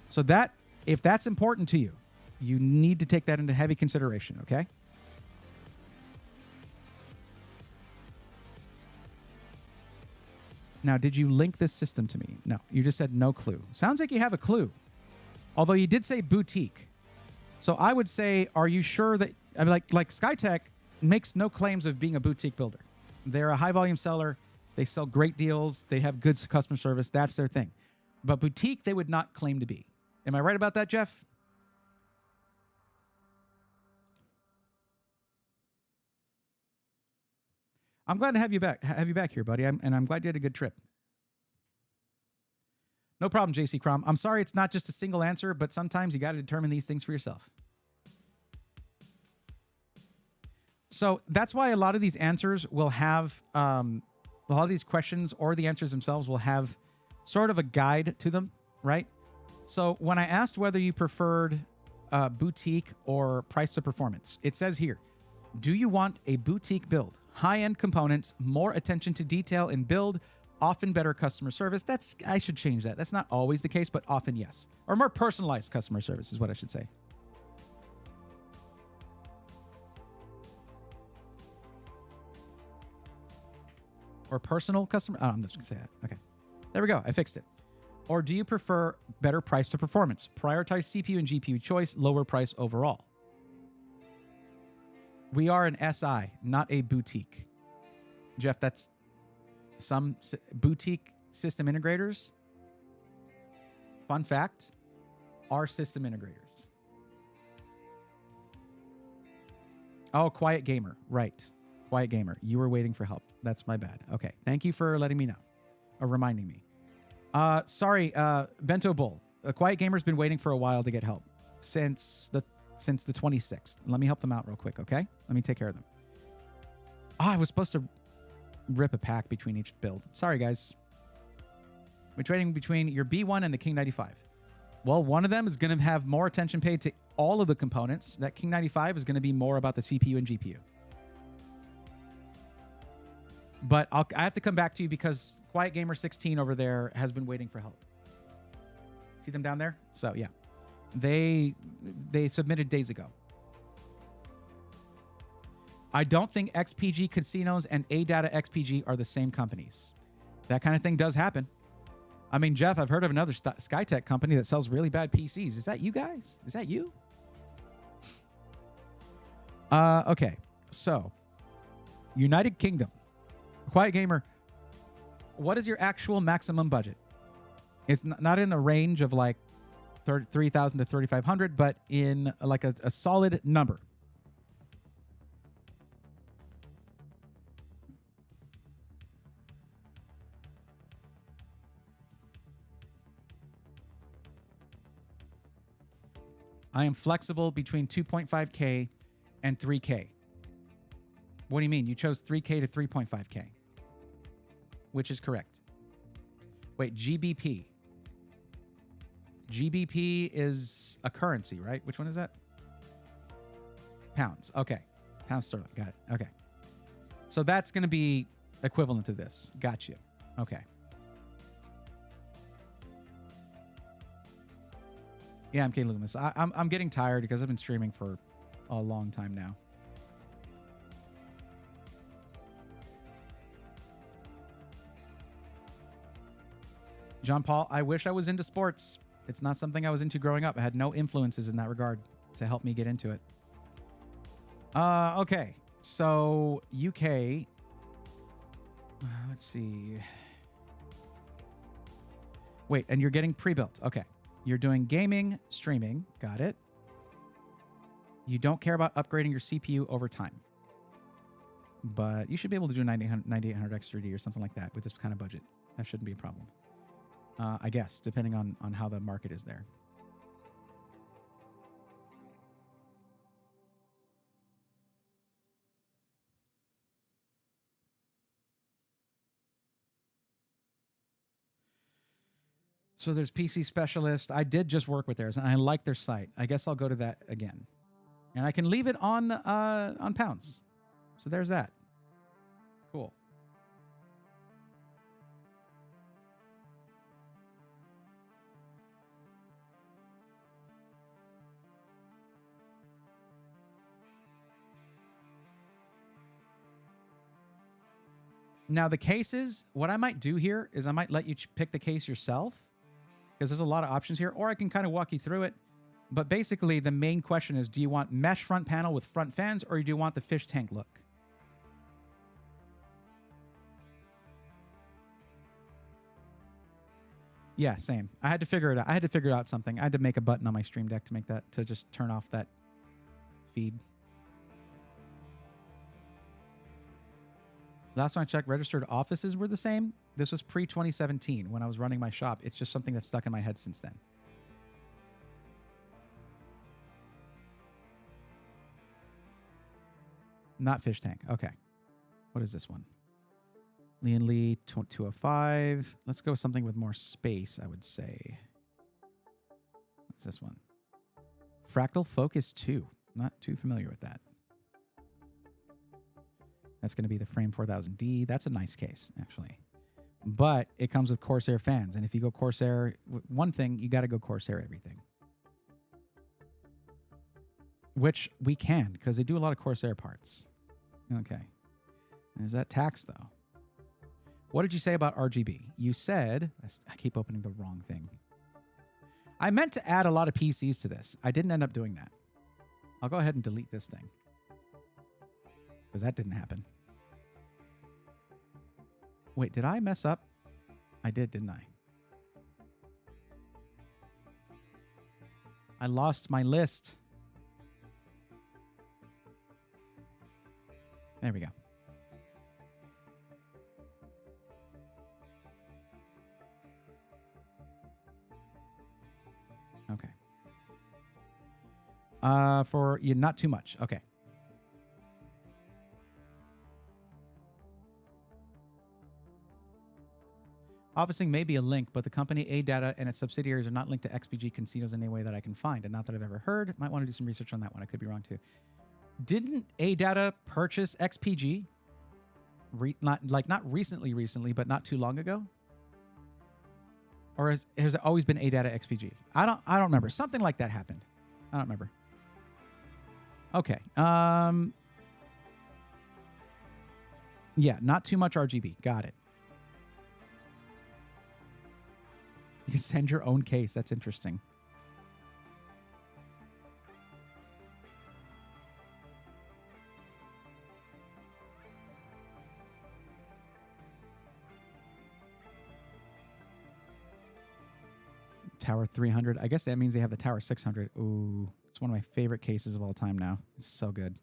So that, if that's important to you, you need to take that into heavy consideration, okay? Now, did you link this system to me? No, you just said no clue. Sounds like you have a clue. Although you did say boutique. So I would say, are you sure that, I mean, like Skytech makes no claims of being a boutique builder. They're a high volume seller. They sell great deals. They have good customer service. That's their thing. But boutique, they would not claim to be. Am I right about that, Jeff? I'm glad to have you back here, buddy. And I'm glad you had a good trip. No problem, JC Crom. I'm sorry it's not just a single answer, but sometimes you got to determine these things for yourself. So that's why a lot of these answers will have, a lot of these questions or the answers themselves will have sort of a guide to them, right? So when I asked whether you preferred boutique or price to performance, it says here, do you want a boutique build? High-end components, more attention to detail in build, often better customer service. I should change that. That's not always the case, but often yes. Or more personalized customer service is what I should say. Or personal customer. Oh, I'm just going to say that. Okay. There we go. I fixed it. Or do you prefer better price to performance? Prioritize CPU and GPU choice, lower price overall. We are an SI, not a boutique. Jeff, that's some boutique system integrators. Fun fact, are system integrators. Oh, Quiet Gamer. Right. Quiet Gamer. You were waiting for help. That's my bad. Okay. Thank you for letting me know. Or reminding me. Sorry, Bento Bull. Quiet Gamer's been waiting for a while to get help. Since the 26th. Let me help them out real quick, okay? Let me take care of them. I was supposed to rip a pack between each build. Sorry, guys. We're trading between your B1 and the King 95. Well, one of them is going to have more attention paid to all of the components. That King 95 is going to be more about the CPU and GPU. But I have to come back to you because Quiet Gamer 16 over there has been waiting for help. See them down there? So, yeah. They submitted days ago. I don't think XPG Casinos and ADATA XPG are the same companies. That kind of thing does happen. I mean, Jeff, I've heard of another Skytech company that sells really bad PCs. Is that you guys? Is that you? Okay. So, United Kingdom. Quiet Gamer, what is your actual maximum budget? It's not in a range of like 3,000 to 3,500, but in like a solid number. I am flexible between 2.5K and 3K. What do you mean? You chose 3K to 3.5K, which is correct. Wait, GBP. GBP is a currency, right? Which one is that? Pounds. Okay. Pound sterling. Got it. Okay. So that's going to be equivalent to this. Got you. Okay. Yeah, I'm K Loomis. I'm getting tired because I've been streaming for a long time now. John Paul, I wish I was into sports. It's not something I was into growing up. I had no influences in that regard to help me get into it. Okay. So, UK. Let's see. Wait, and you're getting pre-built. Okay. You're doing gaming, streaming. Got it. You don't care about upgrading your CPU over time. But you should be able to do 9800 X3D or something like that with this kind of budget. That shouldn't be a problem. I guess, depending on how the market is there. So there's PC Specialist. I did just work with theirs, and I like their site. I guess I'll go to that again. And I can leave it on pounds. So there's that. Cool. Now the cases, what I might do here is I might let you pick the case yourself because there's a lot of options here, or I can kind of walk you through it. But basically the main question is, do you want mesh front panel with front fans, or do you want the fish tank look? Yeah, same. I had to figure it out. I had to figure out something. I had to make a button on my Stream Deck to make that, to just turn off that feed. Last time I checked, registered offices were the same. This was pre-2017 when I was running my shop. It's just something that's stuck in my head since then. Not fish tank. Okay. What is this one? Lee and Lee 205. Let's go with something with more space, I would say. What's this one? Fractal Focus 2. Not too familiar with that. That's going to be the Frame 4000D. That's a nice case, actually. But it comes with Corsair fans. And if you go Corsair, one thing, you got to go Corsair everything. Which we can, because they do a lot of Corsair parts. Okay. Is that tax, though? What did you say about RGB? You said... I keep opening the wrong thing. I meant to add a lot of PCs to this. I didn't end up doing that. I'll go ahead and delete this thing. Because that didn't happen. Wait, did I mess up? I did, didn't I? I lost my list. There we go. Okay. For you, not too much. Okay. Officing may be a link, but the company A-Data and its subsidiaries are not linked to XPG casinos in any way that I can find, and not that I've ever heard. Might want to do some research on that one. I could be wrong too. Didn't A-Data purchase XPG? Not recently, but not too long ago? Or has it always been A-Data XPG? I don't remember. Something like that happened. I don't remember. Okay. Yeah, not too much RGB. Got it. You can send your own case. That's interesting. Tower 300. I guess that means they have the Tower 600. Ooh, it's one of my favorite cases of all time now. It's so good.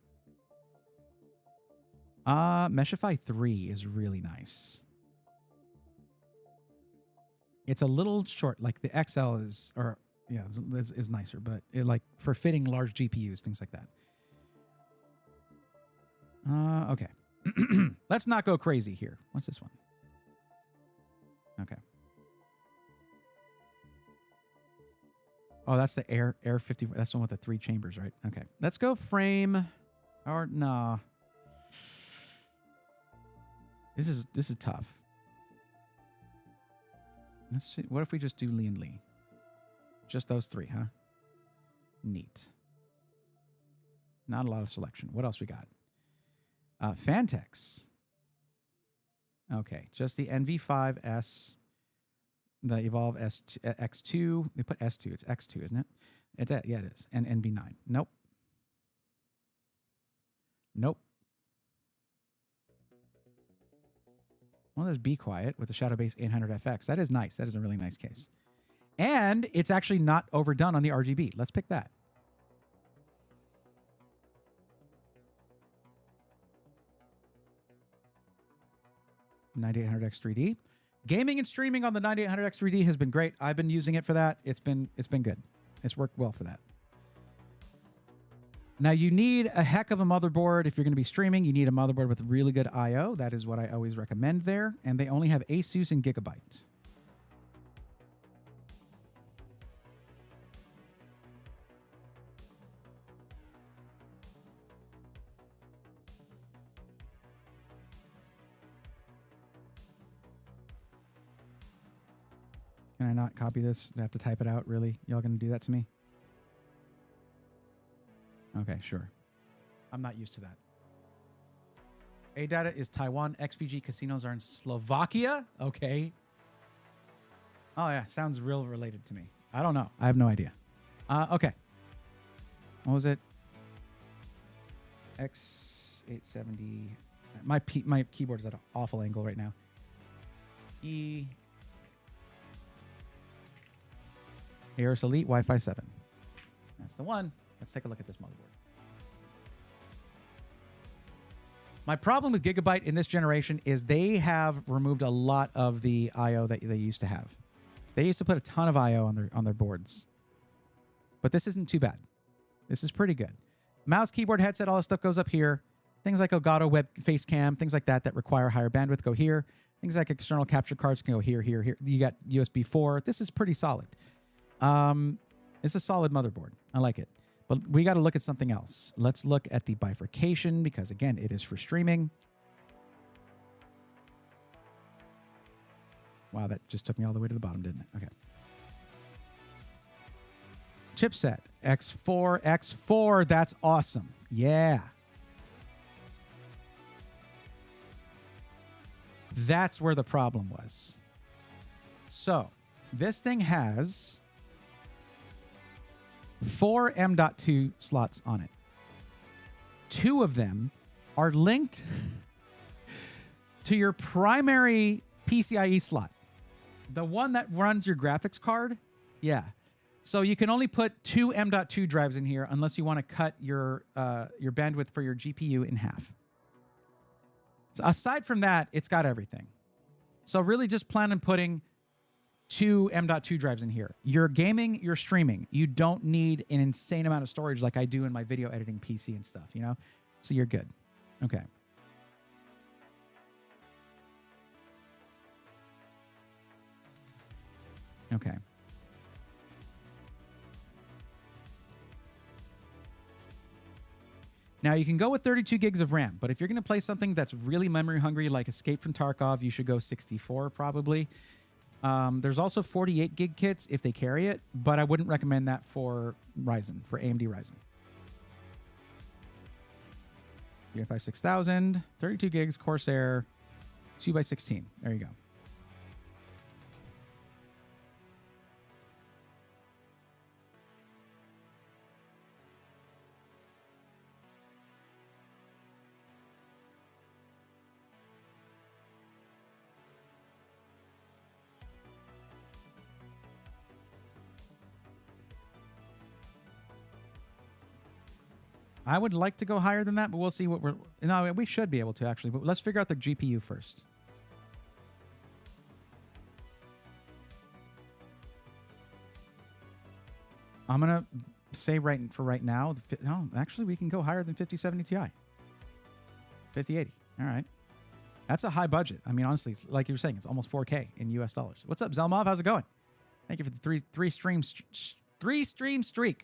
Meshify 3 is really nice. It's a little short. Like the XL is, or yeah, is nicer, but it, like for fitting large GPUs, things like that. Okay. Let's not go crazy here. What's this one? Okay. Oh, that's the Air 50. That's the one with the 3 chambers, right? Okay. Let's go frame. Or nah. This is tough. Let's see. What if we just do Lee and Lee? Just those 3, huh? Neat. Not a lot of selection. What else we got? Fantex. Okay, just the NV5S, the Evolve X2. They put S2. It's X2, isn't it? Yeah, it is. And NV9. Nope. Nope. Well, there's Be Quiet with the Shadow Base 800FX. That is nice. That is a really nice case. And it's actually not overdone on the RGB. Let's pick that. $9800X3D. Gaming and streaming on the 9800X3D has been great. I've been using it for that. It's been good. It's worked well for that. Now, you need a heck of a motherboard. If you're going to be streaming, you need a motherboard with really good I/O. That is what I always recommend there. And they only have Asus and Gigabyte. Can I not copy this? I have to type it out, really? Y'all going to do that to me? Okay, sure. I'm not used to that. A-Data is Taiwan. XPG casinos are in Slovakia. Okay. Oh, yeah. Sounds real related to me. I don't know. I have no idea. Okay. What was it? X870. My keyboard is at an awful angle right now. Here's Elite Wi-Fi 7. That's the one. Let's take a look at this motherboard. My problem with Gigabyte in this generation is they have removed a lot of the I/O that they used to have. They used to put a ton of I/O on their boards. But this isn't too bad. This is pretty good. Mouse, keyboard, headset, all this stuff goes up here. Things like Elgato web face cam, things like that require higher bandwidth go here. Things like external capture cards can go here, here, here. You got USB 4. This is pretty solid. It's a solid motherboard. I like it. But we got to look at something else. Let's look at the bifurcation because, again, it is for streaming. Wow, that just took me all the way to the bottom, didn't it? Okay. Chipset, X4. That's awesome. Yeah. That's where the problem was. So, this thing has 4 M.2 slots on it. 2 of them are linked to your primary PCIe slot. The one that runs your graphics card, yeah. So you can only put 2 M.2 drives in here unless you want to cut your bandwidth for your GPU in half. So aside from that, it's got everything. So really just plan on putting 2 M.2 drives in here. You're gaming, you're streaming. You don't need an insane amount of storage like I do in my video editing PC and stuff, you know? So you're good. Okay. Okay. Now, you can go with 32 gigs of RAM, but if you're going to play something that's really memory hungry like Escape from Tarkov, you should go 64 probably. There's also 48 gig kits if they carry it, but I wouldn't recommend that for Ryzen, for AMD Ryzen. UEFI 6000, 32 gigs, Corsair, 2x16. There you go. I would like to go higher than that, but we'll see what we're... No, we should be able to, actually. But let's figure out the GPU first. I'm going to say right now... No, actually, we can go higher than 5070 Ti. 5080. All right. That's a high budget. I mean, honestly, it's, like you were saying, it's almost 4K in US dollars. What's up, Zelmov? How's it going? Thank you for the three stream streak.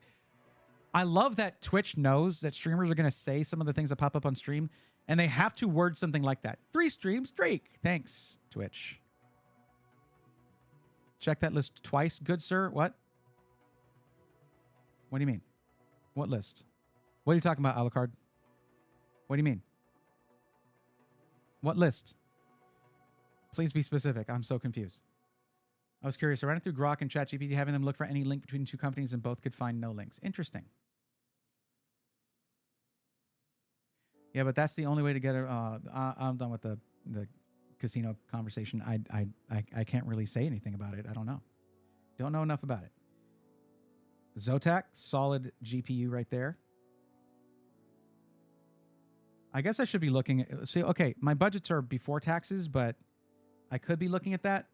I love that Twitch knows that streamers are going to say some of the things that pop up on stream, and they have to word something like that. 3 stream streak. Thanks, Twitch. Check that list twice. Good, sir. What? What do you mean? What list? What are you talking about, Alucard? What do you mean? What list? Please be specific. I'm so confused. I was curious. I ran it through Grok and ChatGPT, having them look for any link between 2 companies, and both could find no links. Interesting. Yeah, but that's the only way to get it. I'm done with the casino conversation. I can't really say anything about it. I don't know. Don't know enough about it. Zotac, solid GPU right there. I guess I should be looking at... See, okay, my budgets are before taxes, but I could be looking at that.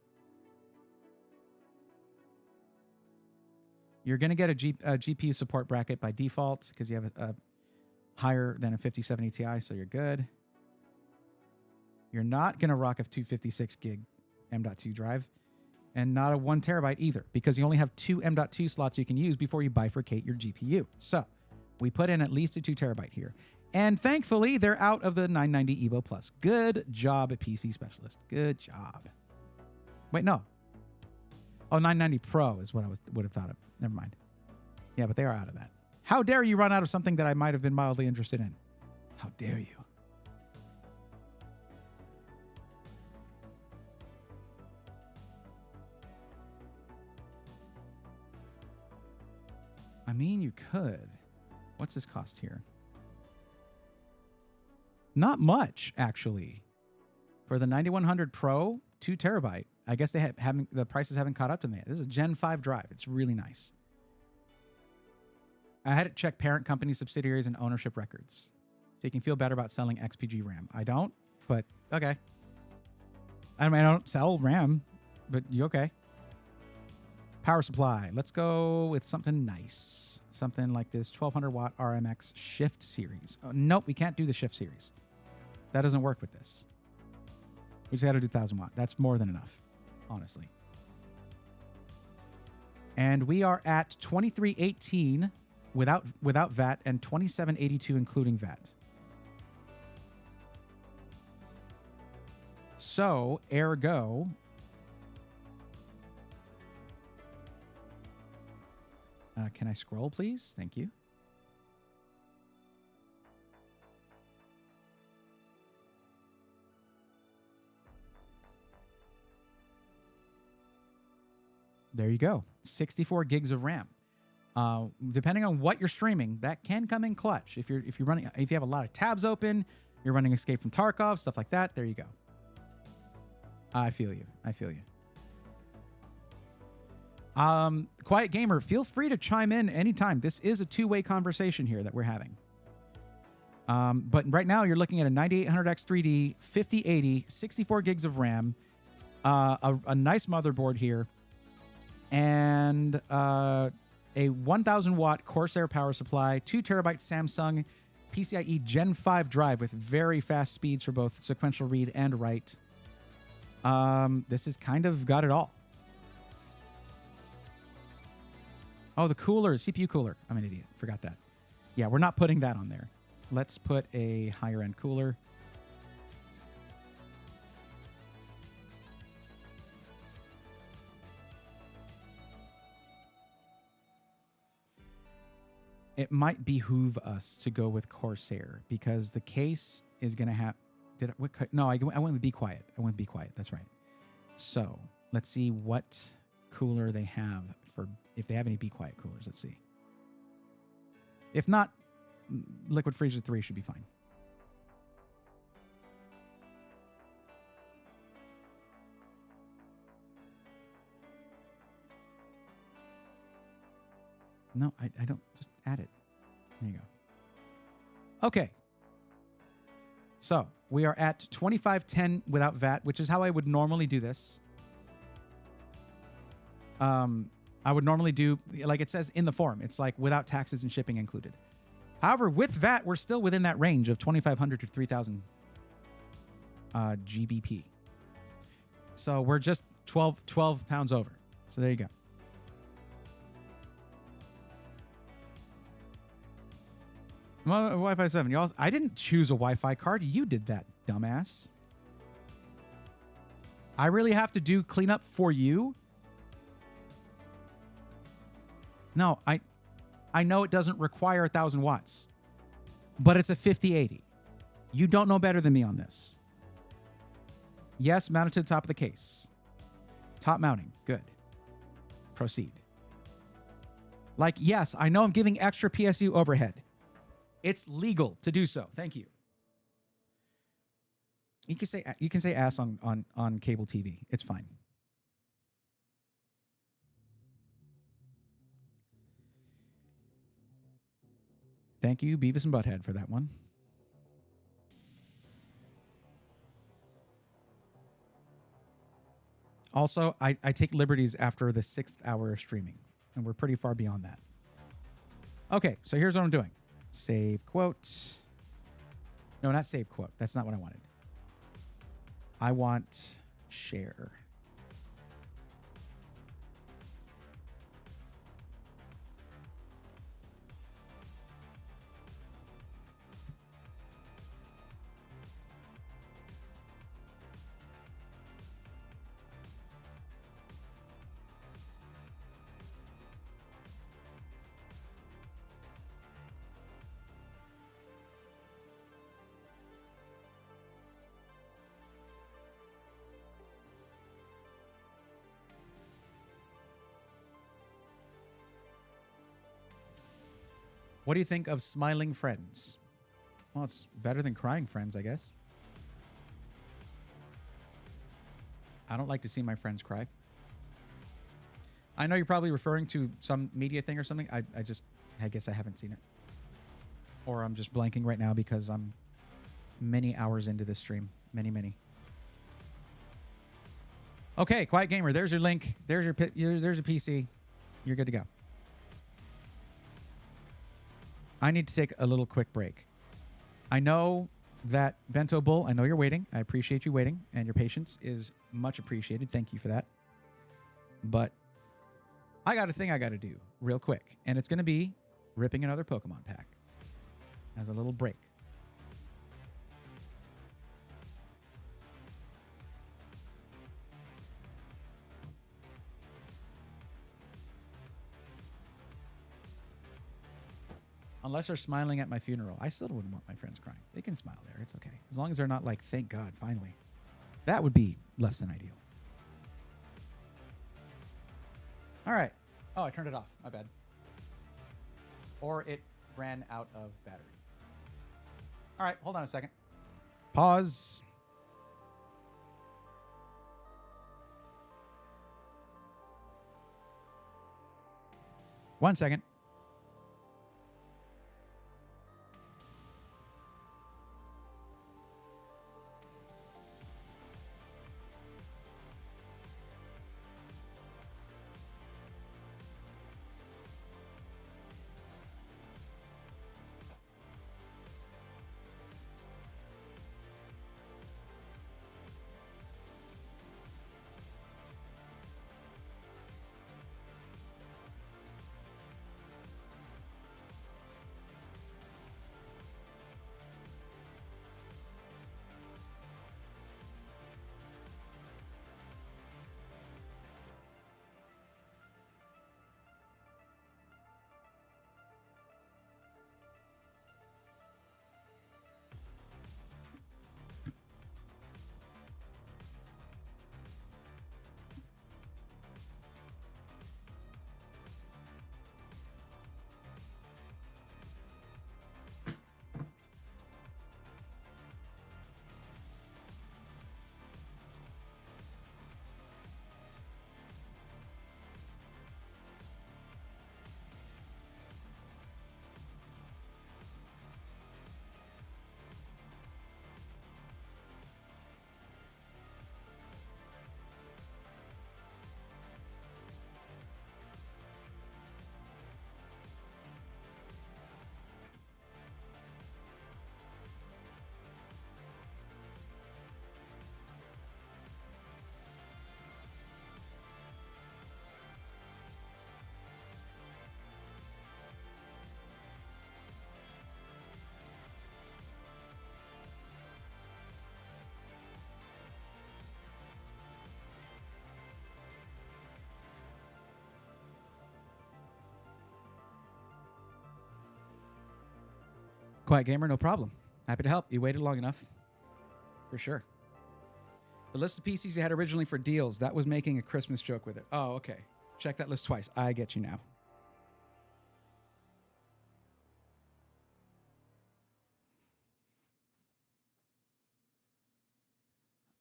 You're going to get a GPU support bracket by default because you have a higher than a 5070 Ti, so you're good. You're not going to rock a 256 gig M.2 drive and not a 1 terabyte either because you only have 2 M.2 slots you can use before you bifurcate your GPU. So we put in at least a 2 terabyte here. And thankfully, they're out of the 990 Evo Plus. Good job, PC Specialist. Good job. Wait, no. Oh, 990 Pro is what I would have thought of. Never mind. Yeah, but they are out of that. How dare you run out of something that I might have been mildly interested in? How dare you? mean, you could. What's this cost here? Not much, actually. For the 9100 Pro, 2 terabyte. I guess they haven't the prices haven't caught up to them yet. This is a Gen 5 drive. It's really nice. I had it check parent company subsidiaries and ownership records, so you can feel better about selling XPG RAM. I don't, but okay. I mean, I don't sell RAM, but you okay? Power supply. Let's go with something nice. Something like this 1200 watt RMX Shift series. Oh, nope, we can't do the Shift series. That doesn't work with this. We just got to do 1000 watt. That's more than enough, honestly. And we are at 2318 without VAT and 2782 including VAT. So, ergo, can I scroll, please? Thank you. There you go. 64 gigs of RAM. Depending on what you're streaming, that can come in clutch. If you have a lot of tabs open, you're running Escape from Tarkov, stuff like that. There you go. I feel you. I feel you. Quiet Gamer, feel free to chime in anytime. This is a two-way conversation here that we're having. But right now you're looking at a 9800X 3D, 5080, 64 gigs of RAM, a nice motherboard here, and a 1000 watt Corsair power supply, 2 terabyte Samsung PCIe Gen 5 drive with very fast speeds for both sequential read and write. This has kind of got it all. Oh, the cooler, CPU cooler. I'm an idiot. Forgot that. Yeah, we're not putting that on there. Let's put a higher end cooler. It might behoove us to go with Corsair because the case is going to have... No, I went with Be Quiet. I went with Be Quiet. That's right. So let's see what cooler they have for... If they have any Be Quiet coolers, let's see. If not, Liquid Freezer 3 should be fine. No, I don't. Just add it. There you go. Okay. So we are at 2510 without VAT, which is how I would normally do this. I would normally do, like it says in the form, it's like without taxes and shipping included. However, with VAT, we're still within that range of 2,500 to 3,000 GBP. So we're just 12 pounds over. So there you go. Wi-Fi 7. Y'all, I didn't choose a Wi-Fi card. You did that, dumbass. I really have to do cleanup for you? No, I know it doesn't require 1,000 watts, but it's a 5080. You don't know better than me on this. Yes, mounted to the top of the case. Top mounting. Good. Proceed. Like, yes, I know I'm giving extra PSU overhead. It's legal to do so. Thank you. You can say ass on cable TV. It's fine. Thank you, Beavis and Butthead, for that one. Also, I take liberties after the 6th hour of streaming, and we're pretty far beyond that. Okay, so here's what I'm doing. Save quote. No, not save quote. That's not what I wanted. I want share. What do you think of smiling friends? Well, it's better than crying friends, I guess. I don't like to see my friends cry. I know you're probably referring to some media thing or something. I guess I haven't seen it. Or I'm just blanking right now because I'm many hours into this stream. Many. Okay, Quiet Gamer, there's your link. There's your PC. You're good to go. I need to take a little quick break. I know that Bento Bull, I know you're waiting. I appreciate you waiting, and your patience is much appreciated. Thank you for that. But I got a thing I got to do real quick, and it's going to be ripping another Pokemon pack as a little break. Unless they're smiling at my funeral. I still wouldn't want my friends crying. They can smile there. It's okay. As long as they're not like, thank God, finally. That would be less than ideal. All right. Oh, I turned it off. My bad. Or it ran out of battery. All right. Hold on a second. Pause. One second. Quiet Gamer, no problem. Happy to help. You waited long enough. For sure. The list of PCs you had originally for deals, that was making a Christmas joke with it. Oh, okay. Check that list twice. I get you now.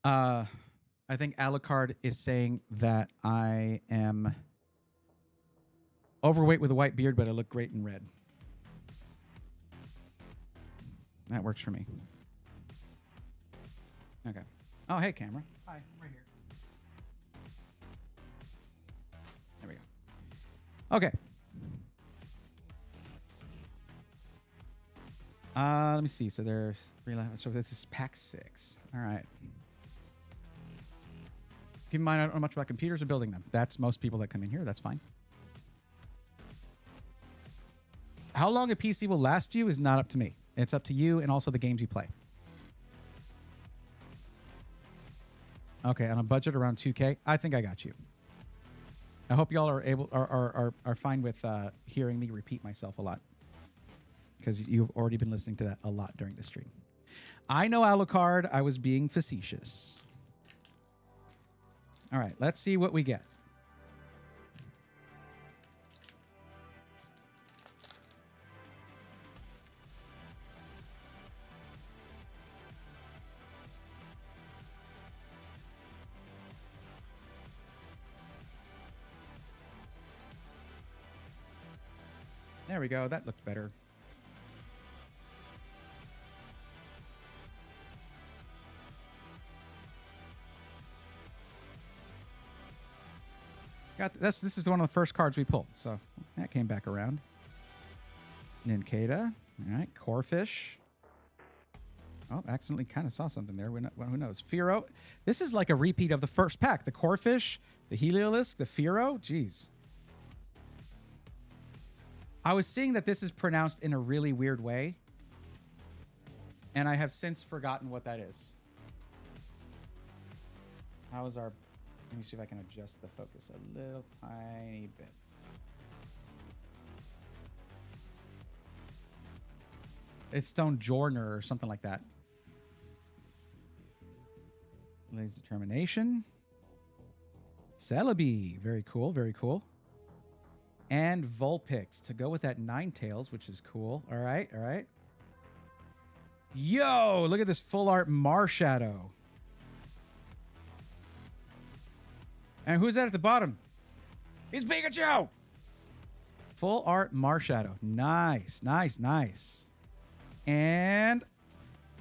I think Alucard is saying that I am overweight with a white beard, but I look great in red. That works for me. Okay. Oh, hey, camera. Hi, I'm right here. There we go. Okay. Let me see. So there's 3 left. So this is pack 6. All right. Keep in mind, I don't know much about computers or building them. That's most people that come in here. That's fine. How long a PC will last you is not up to me. It's up to you and also the games you play. Okay, on a budget around 2K, I think I got you. I hope y'all are able are fine with hearing me repeat myself a lot, because you've already been listening to that a lot during the stream. I know, Alucard, I was being facetious. All right, let's see what we get. There we go. That looks better. This is one of the first cards we pulled, so that came back around. Nincada. All right, Corefish. Oh, accidentally kind of saw something there. Who knows? Firo. This is like a repeat of the first pack. The Corefish, the Heliolisk, the Firo. Jeez. I was seeing that this is pronounced in a really weird way, and I have since forgotten what that is. How is our... Let me see if I can adjust the focus a little tiny bit. It's Stone Jorner or something like that. Laser Determination. Celebi. Very cool, very cool. And Vulpix to go with that Ninetales, which is cool. All right, all right. Yo, look at this full art Marshadow. And who's that at the bottom? It's Pikachu! Full art Marshadow. Nice, nice, nice. And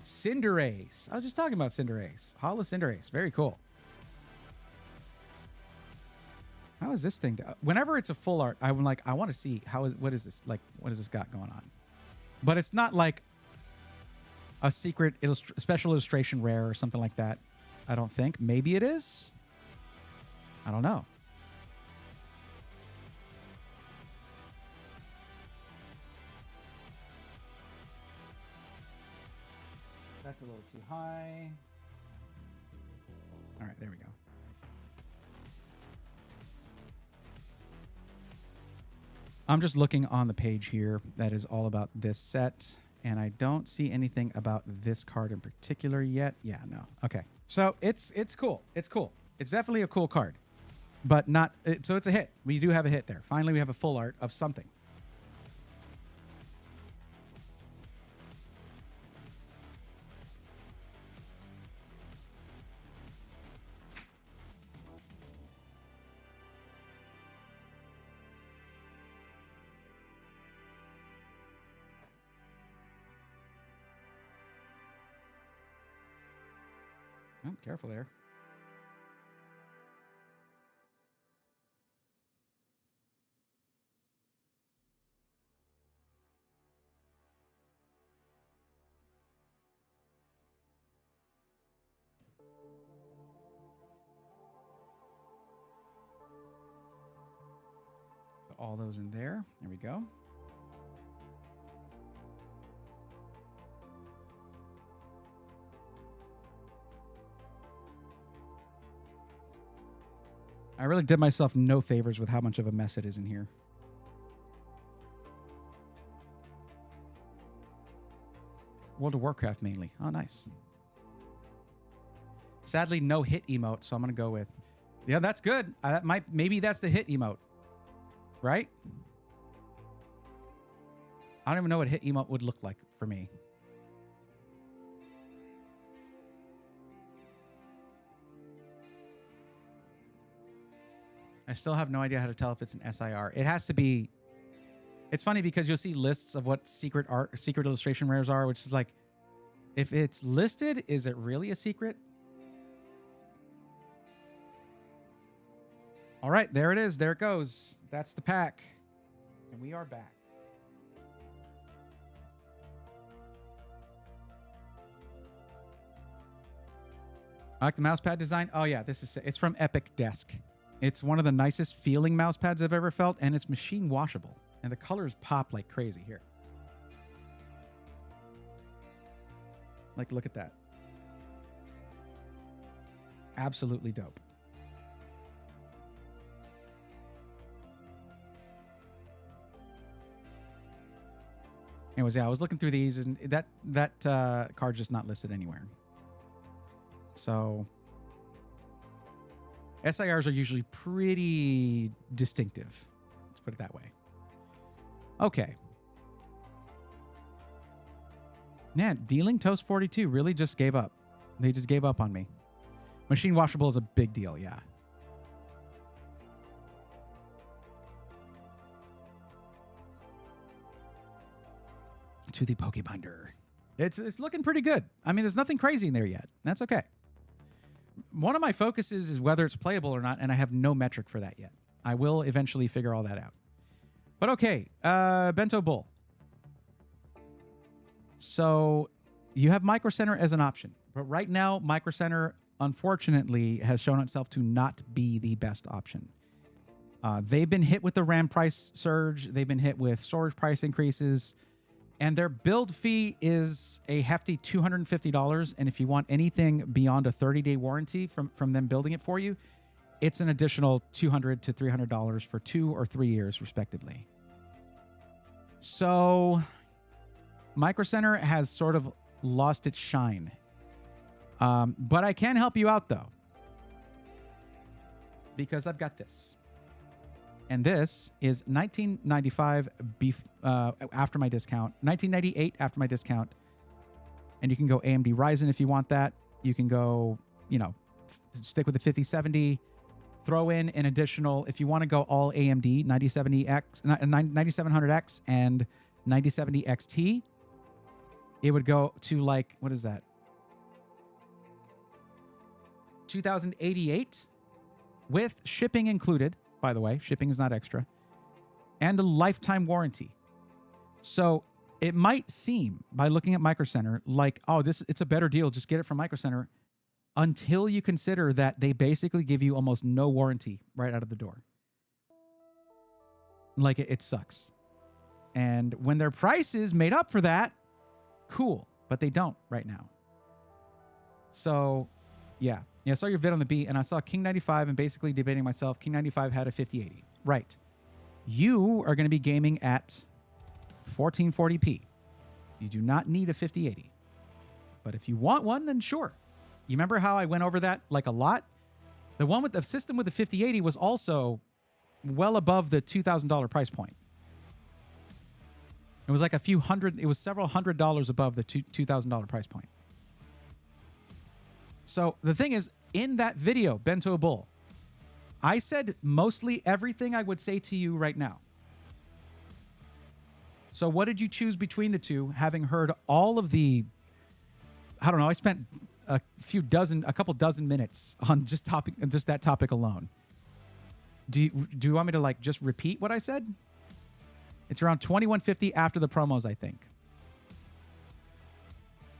Cinderace. I was just talking about Cinderace. Hollow Cinderace. Very cool. How is this thing? Whenever it's a full art, I'm like, I want to see what is this like? What has this got going on? But it's not like a secret special illustration rare or something like that. I don't think. Maybe it is. I don't know. That's a little too high. All right, there we go. I'm just looking on the page here that is all about this set, and I don't see anything about this card in particular yet. Yeah, no. Okay. So it's cool. It's cool. It's definitely a cool card, but not... So it's a hit. We do have a hit there. Finally, we have a full art of something. Oh, careful there. Put all those in there. There we go. I really did myself no favors with how much of a mess it is in here. World of Warcraft mainly. Oh, nice. Sadly, no hit emote, so I'm going to go with... Yeah, that's good. Maybe that's the hit emote. Right? I don't even know what hit emote would look like for me. I still have no idea how to tell if it's an SIR. It has to be... It's funny because you'll see lists of what secret illustration rares are, which is like, if it's listed, is it really a secret? All right, there it is. There it goes. That's the pack. And we are back. I like the mousepad design. Oh yeah, it's from Epic Desk. It's one of the nicest feeling mouse pads I've ever felt, and it's machine washable. And the colors pop like crazy here. Like, look at that. Absolutely dope. Anyways, yeah, I was looking through these, and that card's just not listed anywhere. So... SIRs are usually pretty distinctive. Let's put it that way. Okay. Man, Dealing Toast 42 really just gave up. They just gave up on me. Machine washable is a big deal, yeah. to the Pokebinder. It's looking pretty good. I mean, there's nothing crazy in there yet. That's okay. One of my focuses is whether it's playable or not, and I have no metric for that yet. I will eventually figure all that out. But okay, Bento Bowl. So you have Micro Center as an option, but right now Micro Center, unfortunately, has shown itself to not be the best option. They've been hit with the RAM price surge. They've been hit with storage price increases. And their build fee is a hefty $250. And if you want anything beyond a 30-day warranty from them building it for you, it's an additional $200 to $300 for 2 or 3 years, respectively. So Micro Center has sort of lost its shine. But I can help you out, though, because I've got this. And this is $1995 after my discount, $1998 after my discount. And you can go AMD Ryzen if you want that. You can go, stick with the 5070, throw in an additional, if you want to go all AMD, 9700X and 9070 XT, it would go to like, what is that? 2088 with shipping included. By the way, shipping is not extra, and a lifetime warranty. So it might seem by looking at Micro Center like, oh, it's a better deal. Just get it from Micro Center, until you consider that they basically give you almost no warranty right out of the door. Like it sucks. And when their price is made up for that, cool, but they don't right now. So yeah, I saw your vid on the beat, and I saw King 95 and basically debating myself. King 95 had a 5080. Right. You are going to be gaming at 1440p. You do not need a 5080. But if you want one, then sure. You remember how I went over that like a lot? The one with the system with the 5080 was also well above the $2,000 price point. It was like it was several $100s above the $2,000 price point. So the thing is, in that video, Bento Bull, I said mostly everything I would say to you right now. So what did you choose between the two, having heard all of the, I don't know, I spent a couple dozen minutes on just that topic alone. Do you want me to like just repeat what I said? It's around $21.50 after the promos, I think.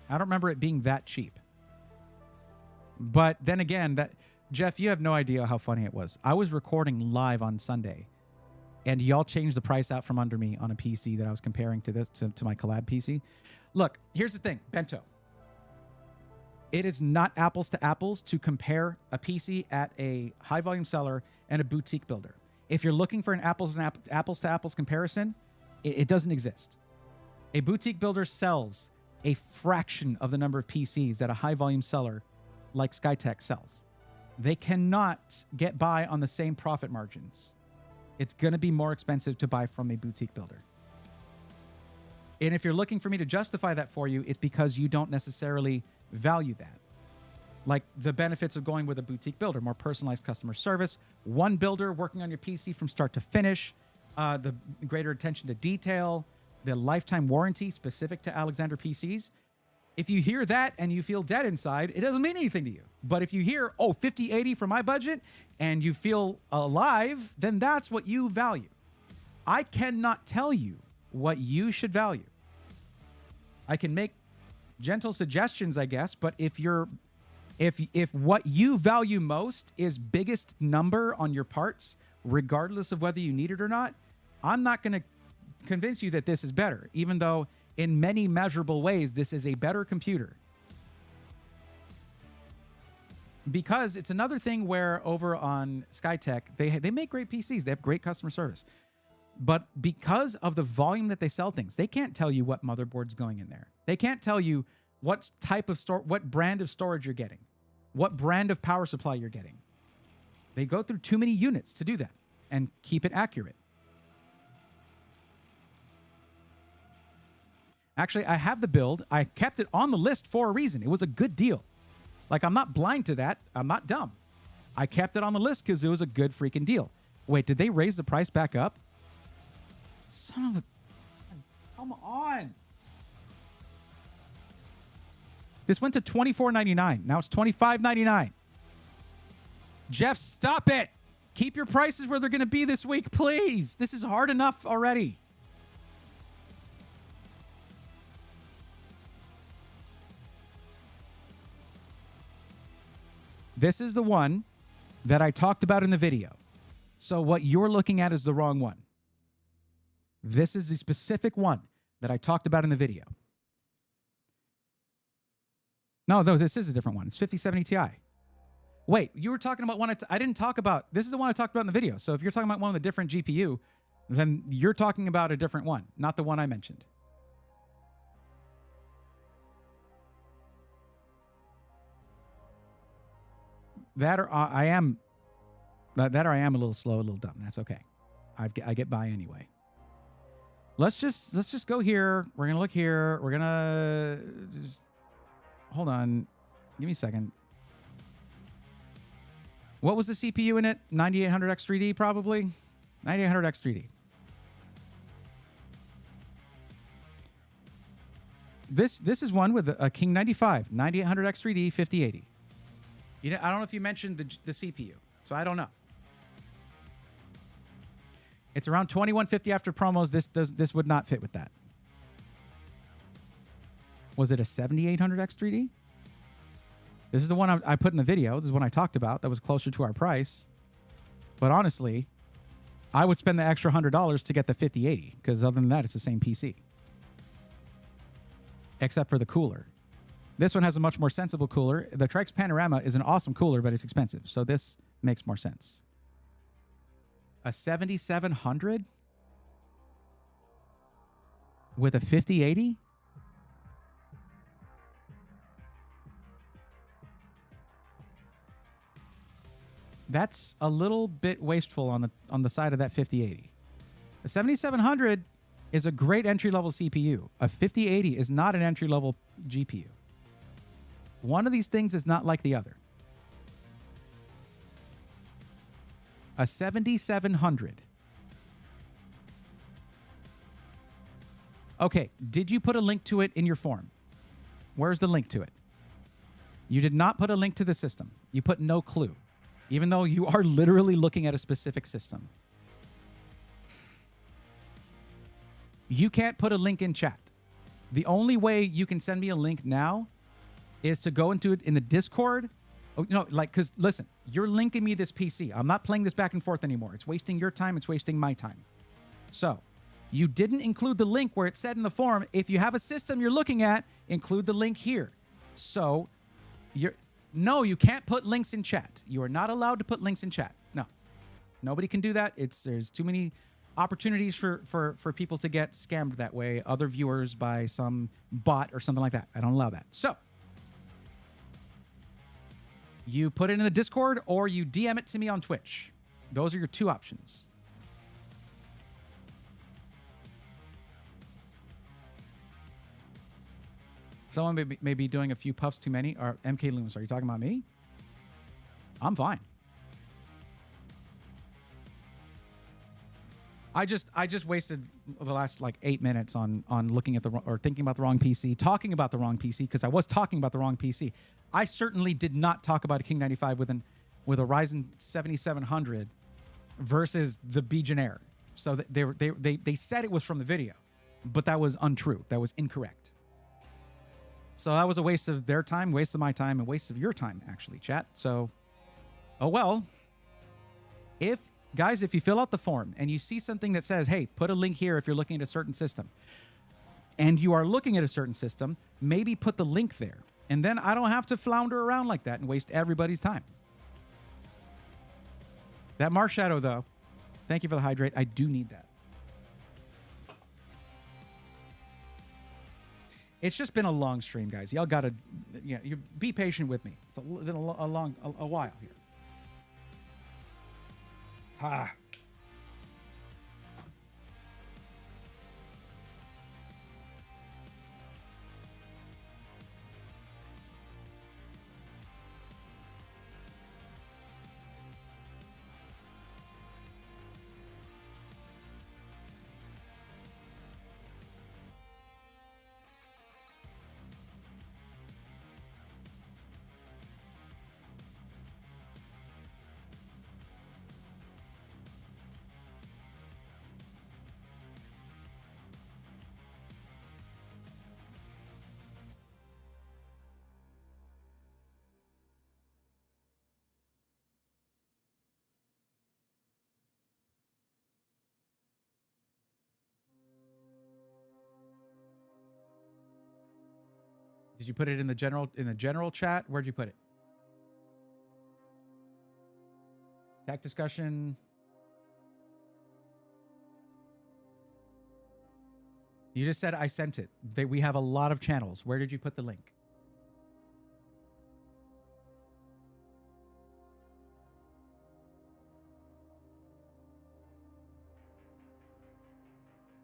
I don't remember it being that cheap. But then again, Jeff, you have no idea how funny it was. I was recording live on Sunday, and y'all changed the price out from under me on a PC that I was comparing to my collab PC. Look, here's the thing, Bento. It is not apples to apples to compare a PC at a high volume seller and a boutique builder. If you're looking for an apples to apples comparison, it doesn't exist. A boutique builder sells a fraction of the number of PCs that a high volume seller like Skytech sells. They cannot get by on the same profit margins. It's going to be more expensive to buy from a boutique builder. And if you're looking for me to justify that for you, it's because you don't necessarily value that. Like the benefits of going with a boutique builder, more personalized customer service, one builder working on your PC from start to finish, the greater attention to detail, the lifetime warranty specific to Alexander PCs. If you hear that and you feel dead inside, it doesn't mean anything to you. But if you hear, 5080 for my budget, and you feel alive, then that's what you value. I cannot tell you what you should value. I can make gentle suggestions, I guess, but if what you value most is biggest number on your parts, regardless of whether you need it or not, I'm not going to convince you that this is better, even though in many measurable ways, this is a better computer. Because it's another thing where over on Skytech, they make great PCs. They have great customer service. But because of the volume that they sell things, they can't tell you what motherboard's going in there. They can't tell you what type of what brand of storage you're getting, what brand of power supply you're getting. They go through too many units to do that and keep it accurate. Actually, I have the build. I kept it on the list for a reason. It was a good deal. Like, I'm not blind to that. I'm not dumb. I kept it on the list because it was a good freaking deal. Wait, did they raise the price back up? Son of a... Come on. This went to $24.99. Now it's $25.99. Jeff, stop it. Keep your prices where they're going to be this week, please. This is hard enough already. This is the one that I talked about in the video. So what you're looking at is the wrong one. This is the specific one that I talked about in the video. No, this is a different one. It's 5070 Ti. Wait, you were talking about one I didn't talk about. This is the one I talked about in the video. So if you're talking about one with a different GPU, then you're talking about a different one, not the one I mentioned. That or I am a little slow, a little dumb. That's okay. I get by anyway. Let's just go here. We're gonna look here. We're gonna just hold on. Give me a second. What was the CPU in it? 9800X3D probably. 9800X3D. This is one with a King 95, 9800X3D, 5080. I don't know if you mentioned the CPU, so I don't know. It's around $2150 after promos. This would not fit with that. Was it a 7800X3D? This is the one I put in the video. This is one I talked about that was closer to our price. But honestly, I would spend the extra $100 to get the 5080 because other than that, it's the same PC. Except for the cooler. This one has a much more sensible cooler. The Trike's Panorama is an awesome cooler, but it's expensive. So this makes more sense. A 7700 with a 5080? That's a little bit wasteful on the side of that 5080. The 7700 is a great entry-level CPU. A 5080 is not an entry-level GPU. One of these things is not like the other. A 7700. Okay, did you put a link to it in your form? Where's the link to it? You did not put a link to the system. You put no clue, even though you are literally looking at a specific system. You can't put a link in chat. The only way you can send me a link now is to go into it in the Discord. Oh, because listen, you're linking me this PC. I'm not playing this back and forth anymore. It's wasting your time. It's wasting my time. So you didn't include the link where it said in the forum, if you have a system you're looking at, include the link here. So no, you can't put links in chat. You are not allowed to put links in chat. No, nobody can do that. There's too many opportunities for people to get scammed that way. Other viewers by some bot or something like that. I don't allow that. So you put it in the Discord or you DM it to me on Twitch. Those are your two options. Someone may be doing a few puffs too many. Or MK Loomis, are you talking about me? I'm fine. I just wasted the last 8 minutes on looking at thinking about the wrong PC, talking about the wrong PC, because I was talking about the wrong PC. I certainly did not talk about a King 95 with a Ryzen 7700 versus the Bijan. So they said it was from the video, but that was untrue. That was incorrect. So that was a waste of their time, waste of my time, and waste of your time, actually, chat. So, oh well. Guys, if you fill out the form and you see something that says, hey, put a link here if you're looking at a certain system, and you are looking at a certain system, maybe put the link there. And then I don't have to flounder around like that and waste everybody's time. That Mars Shadow, though, thank you for the hydrate. I do need that. It's just been a long stream, guys. Y'all got to you be patient with me. It's been a while here. Ha. Did you put it in the general chat? Where'd you put it? Tech discussion. You just said I sent it. We have a lot of channels. Where did you put the link?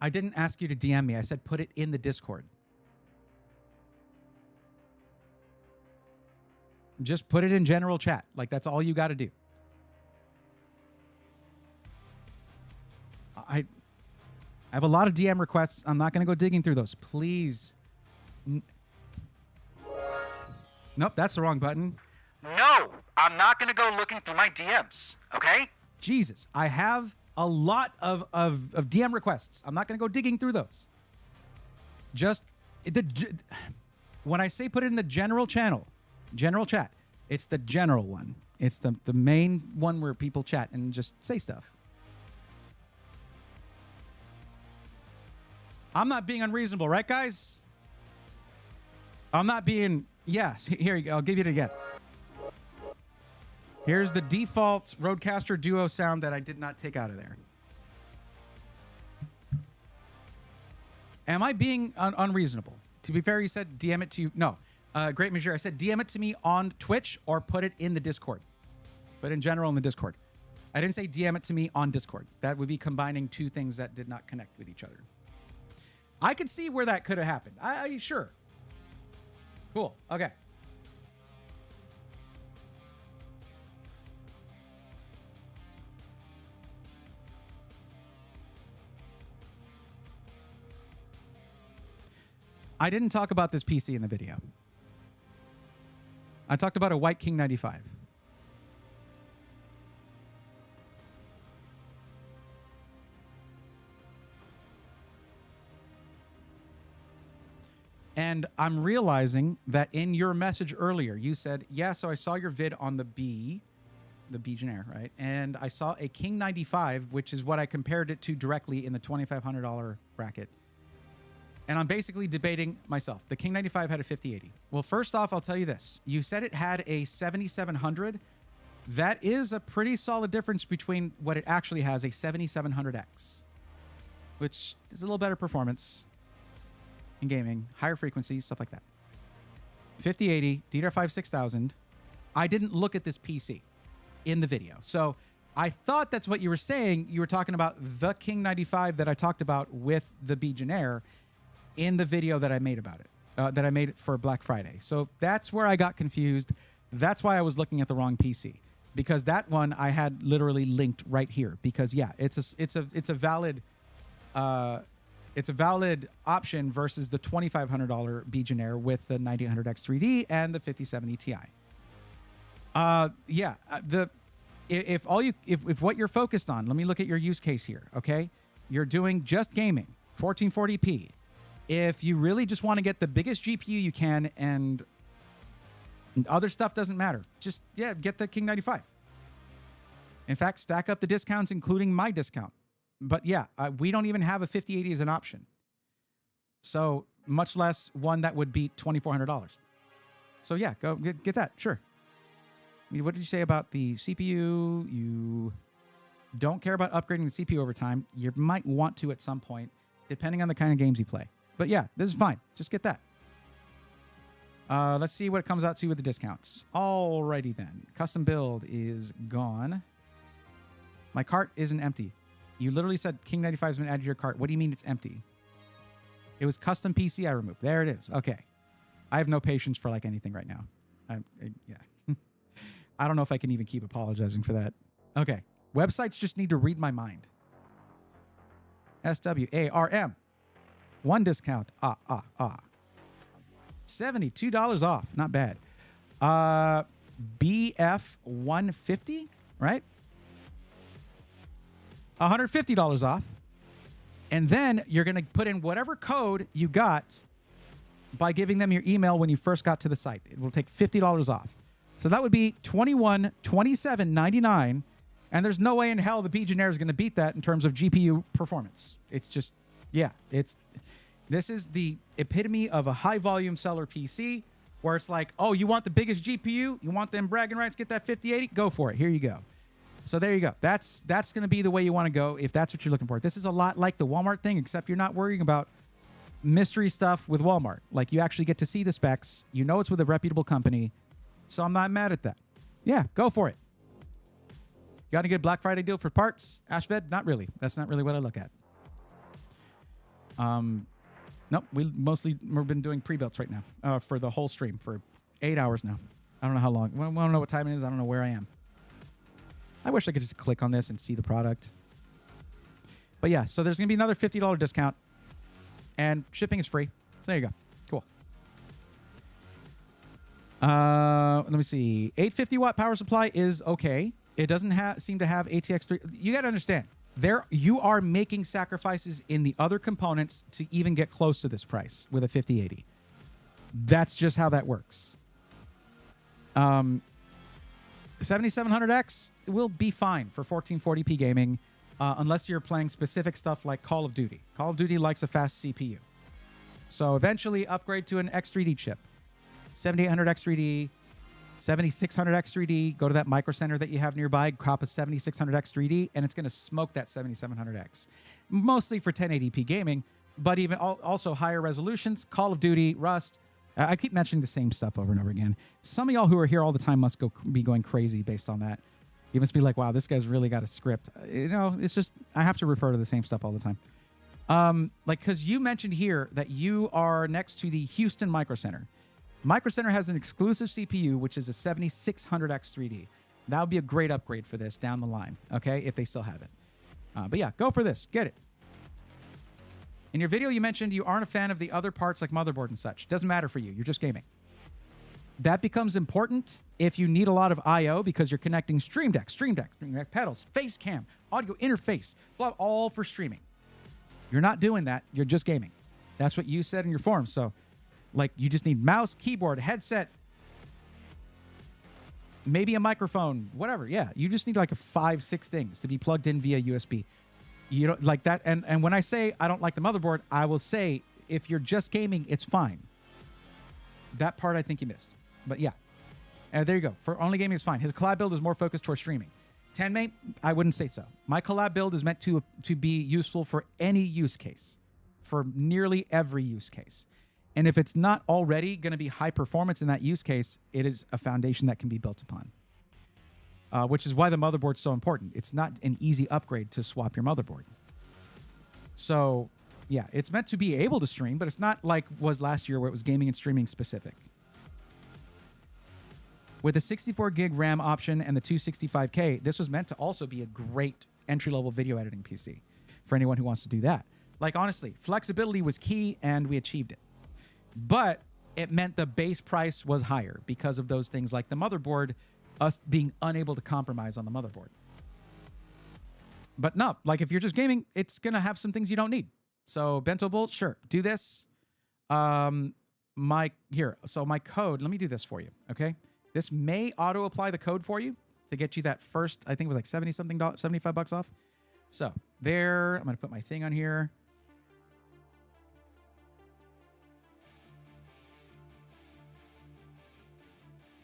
I didn't ask you to DM me. I said put it in the Discord. Just put it in general chat. Like, that's all you got to do. I have a lot of DM requests. I'm not going to go digging through those. Please. Nope, that's the wrong button. No, I'm not gonna go looking through my DMs, okay? Jesus, I have a lot of DM requests. I'm not going to go digging through those. Just when I say put it in the general channel, general chat, it's the general one. It's the main one where people chat and just say stuff. I'm not being unreasonable, right, guys? I'm not being... Yes, here you go. I'll give you it again. Here's the default Rodecaster Duo sound that I did not take out of there. Am I being unreasonable? To be fair, you said DM it to you. No. Great Measure, I said DM it to me on Twitch or put it in the Discord. But in general, in the Discord. I didn't say DM it to me on Discord. That would be combining two things that did not connect with each other. I could see where that could have happened. Sure. Cool. Okay. I didn't talk about this PC in the video. I talked about a white King 95. And I'm realizing that in your message earlier, you said, yeah, so I saw your vid on the B Legionnaire, right? And I saw a King 95, which is what I compared it to directly in the $2,500 bracket. And I'm basically debating myself. The King 95 had a 5080. Well, first off, I'll tell you this. You said it had a 7700. That is a pretty solid difference between what it actually has, a 7700X, which is a little better performance in gaming, higher frequencies, stuff like that. 5080, DDR5 6000. I didn't look at this PC in the video. So I thought that's what you were saying. You were talking about the King 95 that I talked about with the Legionnaire in the video that I made about it, that I made for Black Friday. So that's where I got confused. That's why I was looking at the wrong PC, because that one I had literally linked right here. Because yeah, it's a valid option versus the $2,500 Legionnaire with the 9800X 3D and the 5070 Ti. If what you're focused on, let me look at your use case here. Okay, you're doing just gaming, 1440p. If you really just want to get the biggest GPU you can and other stuff doesn't matter, just, yeah, get the King 95. In fact, stack up the discounts, including my discount. But yeah, we don't even have a 5080 as an option. So much less one that would beat $2,400. So yeah, go get that. Sure. I mean, what did you say about the CPU? You don't care about upgrading the CPU over time. You might want to at some point, depending on the kind of games you play. But yeah, this is fine. Just get that. Let's see what it comes out to with the discounts. Alrighty then. Custom build is gone. My cart isn't empty. You literally said King 95 has been added to your cart. What do you mean it's empty? It was custom PC I removed. There it is. Okay. I have no patience for like anything right now. Yeah. I don't know if I can even keep apologizing for that. Okay. Websites just need to read my mind. SWARM. One discount. $72 off. Not bad. BF 150, right? $150 off. And then you're going to put in whatever code you got by giving them your email when you first got to the site. It will take $50 off. So that would be $2127.99. And there's no way in hell the Legionnaire is going to beat that in terms of GPU performance. It's just, yeah, this is the epitome of a high volume seller PC. where it's like, oh, you want the biggest GPU? You want them bragging rights? Get that 5080? Go for it. Here you go. So there you go. That's going to be the way you want to go if that's what you're looking for. This is a lot like the Walmart thing, except you're not worrying about mystery stuff with Walmart. Like, you actually get to see the specs. You know it's with a reputable company. So I'm not mad at that. Yeah, go for it. Got a good Black Friday deal for parts? Ashved? Not really. That's not really what I look at. Nope. We've been doing pre-builts right now for the whole stream for 8 hours now. I don't know how long. I don't know what time it is. I don't know where I am. I wish I could just click on this and see the product. But yeah, so there's going to be another $50 discount. And shipping is free. So there you go. Cool. Let me see. 850 watt power supply is okay. It doesn't seem to have ATX 3. You got to understand, you are making sacrifices in the other components to even get close to this price with a 5080. That's just how that works. 7700X will be fine for 1440p gaming, unless you're playing specific stuff like Call of Duty. Call of Duty likes a fast CPU. So eventually upgrade to an X3D chip. 7800X3D, 7600X3D, go to that micro center that you have nearby, cop a 7600X3D, and it's going to smoke that 7700X. Mostly for 1080p gaming, but even also higher resolutions, Call of Duty, Rust. I keep mentioning the same stuff over and over again. Some of y'all who are here all the time must be going crazy based on that. You must be like, wow, this guy's really got a script. You know, it's just, I have to refer to the same stuff all the time. Like, because you mentioned here that you are next to the Houston Micro Center. Micro Center has an exclusive CPU, which is a 7600X3D. That would be a great upgrade for this down the line, okay, if they still have it. But yeah, go for this. Get it. In your video, you mentioned you aren't a fan of the other parts like motherboard and such. Doesn't matter for you. You're just gaming. That becomes important if you need a lot of I/O because you're connecting Stream Deck pedals, face cam, audio interface, blah, all for streaming. You're not doing that. You're just gaming. That's what you said in your forum. So, like, you just need mouse, keyboard, headset, maybe a microphone, whatever. Yeah, you just need like 5-6 things to be plugged in via USB. You don't like that. And when I say I don't like the motherboard, I will say if you're just gaming, it's fine. That part I think you missed. But yeah, there you go. For only gaming is fine. His collab build is more focused towards streaming. 10-mate, I wouldn't say so. My collab build is meant to be useful for any use case, for nearly every use case. And if it's not already going to be high performance in that use case, it is a foundation that can be built upon. Which is why the motherboard's so important. It's not an easy upgrade to swap your motherboard. So, yeah, it's meant to be able to stream, but it's not like was last year where it was gaming and streaming specific. With the 64 gig RAM option and the 265K, this was meant to also be a great entry-level video editing PC for anyone who wants to do that. Like, honestly, flexibility was key, and we achieved it. But it meant the base price was higher because of those things like the motherboard, us being unable to compromise on the motherboard. But no, like if you're just gaming, it's going to have some things you don't need. So Bento Bolt, sure, do this. So my code, let me do this for you, okay? This may auto apply the code for you to get you that first, I think it was like $75 off. So there, I'm going to put my thing on here.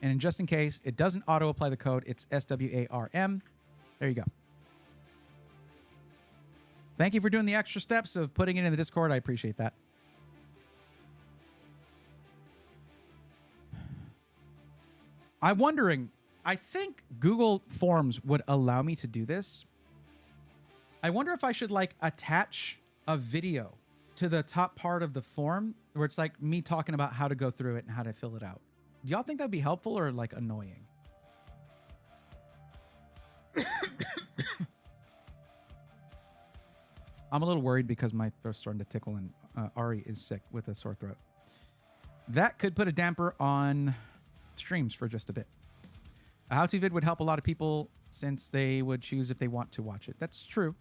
And just in case it doesn't auto apply the code, it's SWARM. There you go. Thank you for doing the extra steps of putting it in the Discord. I appreciate that. I'm wondering, I think Google Forms would allow me to do this. I wonder if I should like attach a video to the top part of the form where it's like me talking about how to go through it and how to fill it out. Do y'all think that'd be helpful or like annoying? I'm a little worried because my throat's starting to tickle and Ari is sick with a sore throat. That could put a damper on streams for just a bit. A how-to vid would help a lot of people since they would choose if they want to watch it. That's true.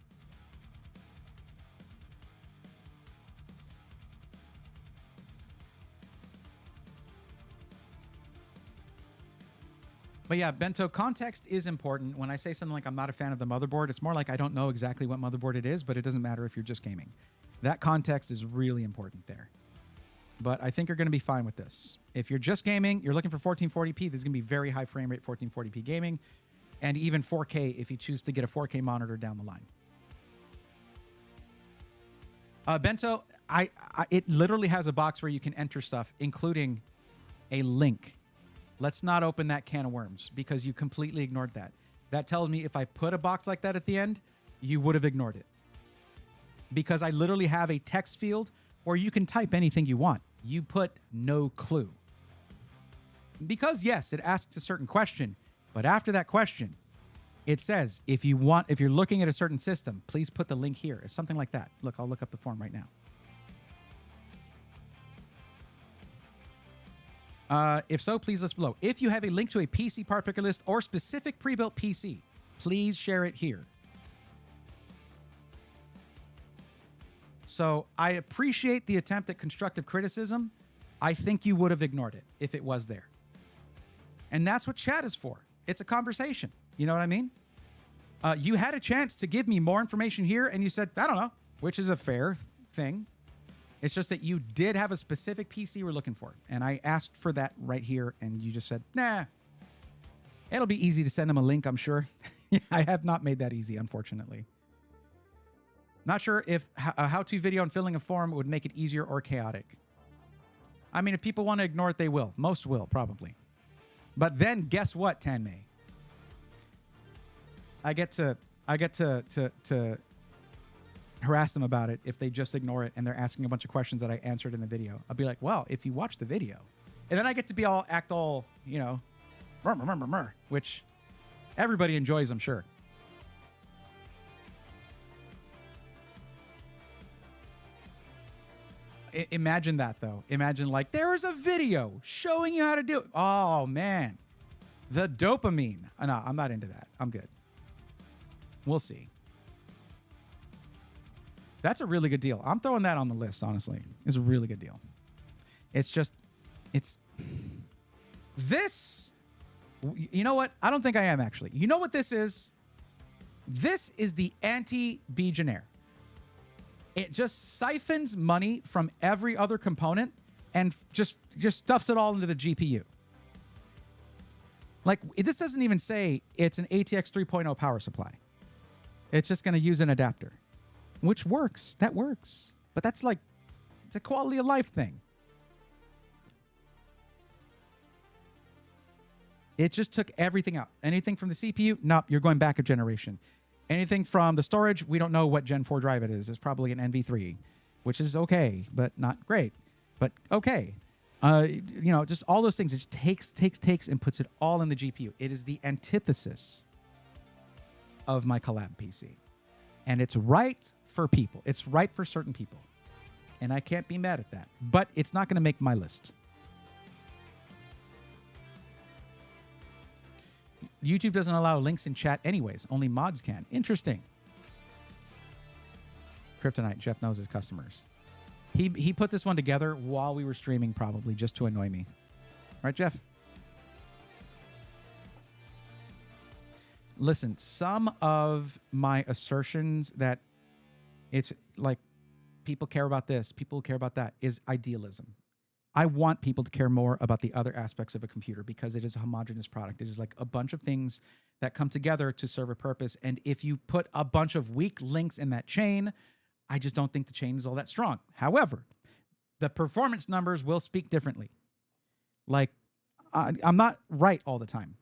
But yeah, Bento, context is important. When I say something like I'm not a fan of the motherboard, it's more like I don't know exactly what motherboard it is, but it doesn't matter if you're just gaming. That context is really important there. but I think you're going to be fine with this. If you're just gaming, you're looking for 1440p, there's going to be very high frame rate 1440p gaming, and even 4K if you choose to get a 4K monitor down the line. Bento, it literally has a box where you can enter stuff, including a link. Let's not open that can of worms because you completely ignored that. That tells me if I put a box like that at the end, you would have ignored it. Because I literally have a text field where you can type anything you want. You put no clue. Because yes, it asks a certain question, but after that question, it says, if you're looking at a certain system, please put the link here. It's something like that. Look, I'll look up the form right now. If so, please list below. If you have a link to a PC part picker list or specific pre-built PC, please share it here. So I appreciate the attempt at constructive criticism. I think you would have ignored it if it was there. And that's what chat is for. It's a conversation. You know what I mean? You had a chance to give me more information here, and you said, I don't know, which is a fair thing. It's just that you did have a specific PC we're looking for. And I asked for that right here, and you just said, nah. It'll be easy to send them a link, I'm sure. I have not made that easy, unfortunately. Not sure if a how-to video on filling a form would make it easier or chaotic. I mean, if people want to ignore it, they will. Most will, probably. But then, guess what, Tanmay? I get to harass them about it if they just ignore it and they're asking a bunch of questions that I answered in the video. I'll be like, well, if you watch the video. And then I get to act all, you know, which everybody enjoys, I'm sure. Imagine that, though. Imagine, like, there is a video showing you how to do it. Oh, man. The dopamine. No, I'm not into that. I'm good. We'll see. That's a really good deal. I'm throwing that on the list, honestly. It's a really good deal. It's just, this, you know what? I don't think I am, actually. You know what this is? This is the anti-Begenaire. It just siphons money from every other component and just stuffs it all into the GPU. Like, this doesn't even say it's an ATX 3.0 power supply. It's just going to use an adapter, which works. That works. But that's like, it's a quality of life thing. It just took everything out. Anything from the CPU? Nope, you're going back a generation. Anything from the storage? We don't know what Gen 4 drive it is. It's probably an NV3, which is okay, but not great. But okay. You know, just all those things. It just takes, and puts it all in the GPU. It is the antithesis of my collab PC. And it's right for people. It's right for certain people. And I can't be mad at that. But it's not going to make my list. YouTube doesn't allow links in chat anyways. Only mods can. Interesting. Kryptonite. Jeff knows his customers. He put this one together while we were streaming, probably, just to annoy me. Right, Jeff? Listen, some of my assertions that it's like people care about this, people care about that, is idealism. I want people to care more about the other aspects of a computer because it is a homogeneous product. It is like a bunch of things that come together to serve a purpose. And if you put a bunch of weak links in that chain, I just don't think the chain is all that strong. However, the performance numbers will speak differently. Like, I'm not right all the time.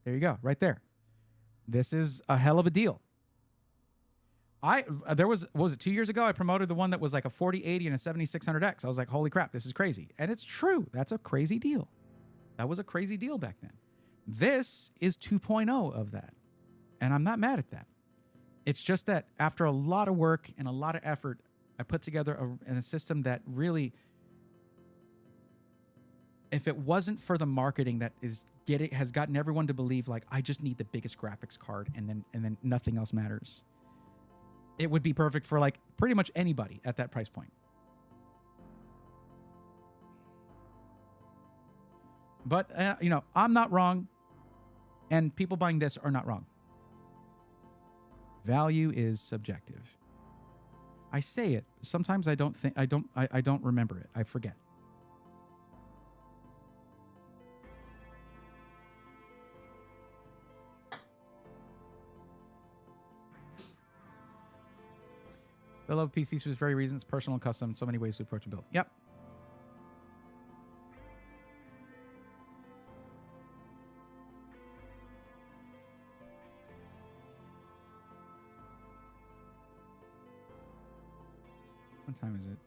There you go, right there. This is a hell of a deal. There was, what was it, 2 years ago? I promoted the one that was like a 4080 and a 7600X. I was like, holy crap, this is crazy. And it's true. That's a crazy deal. That was a crazy deal back then. This is 2.0 of that. And I'm not mad at that. It's just that after a lot of work and a lot of effort, I put together a system that really, if it wasn't for the marketing that has gotten everyone to believe, like, I just need the biggest graphics card and then nothing else matters, it would be perfect for like pretty much anybody at that price point. But, you know, I'm not wrong, and people buying this are not wrong. Value is subjective. I say it. Sometimes I don't think I don't remember it. I forget. I love PCs for this very reason. It's personal and custom. So many ways to approach a build. Yep. What time is it?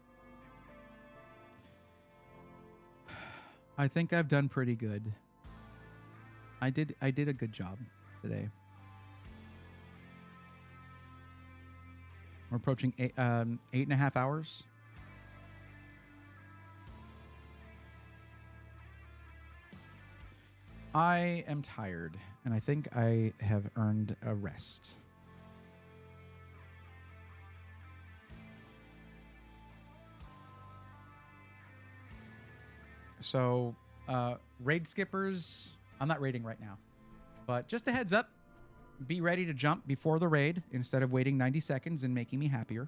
I think I've done pretty good. I did a good job today. We're approaching 8.5 hours. I am tired, and I think I have earned a rest. So, raid skippers, I'm not raiding right now, but just a heads up, be ready to jump before the raid instead of waiting 90 seconds and making me happier.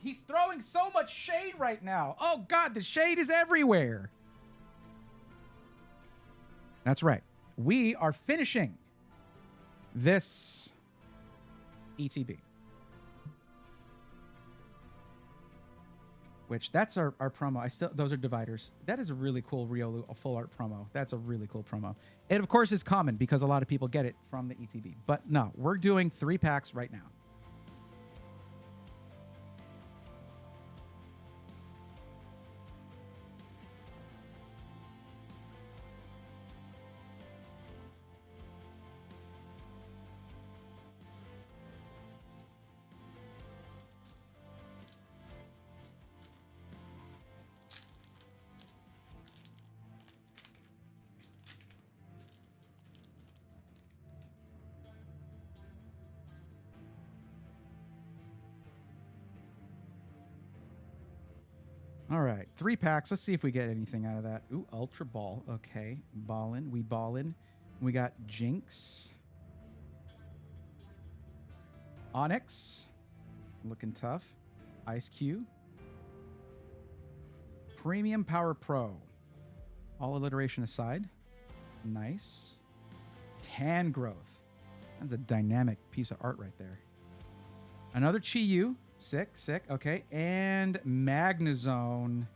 He's throwing so much shade right now. Oh God, the shade is everywhere. That's right. We are finishing this ETB. Which that's our promo. Those are dividers. That is a really cool Riolu, a full art promo. That's a really cool promo. It of course is common because a lot of people get it from the ETB. But no, we're doing 3 packs right now. All right, 3 packs. Let's see if we get anything out of that. Ooh, Ultra Ball. Okay, ballin'. We ballin'. We got Jinx. Onyx. Looking tough. Ice Cube. Premium Power Pro. All alliteration aside. Nice. Tan Growth. That's a dynamic piece of art right there. Another Chi-Yu. Sick, sick. Okay. And Magnezone.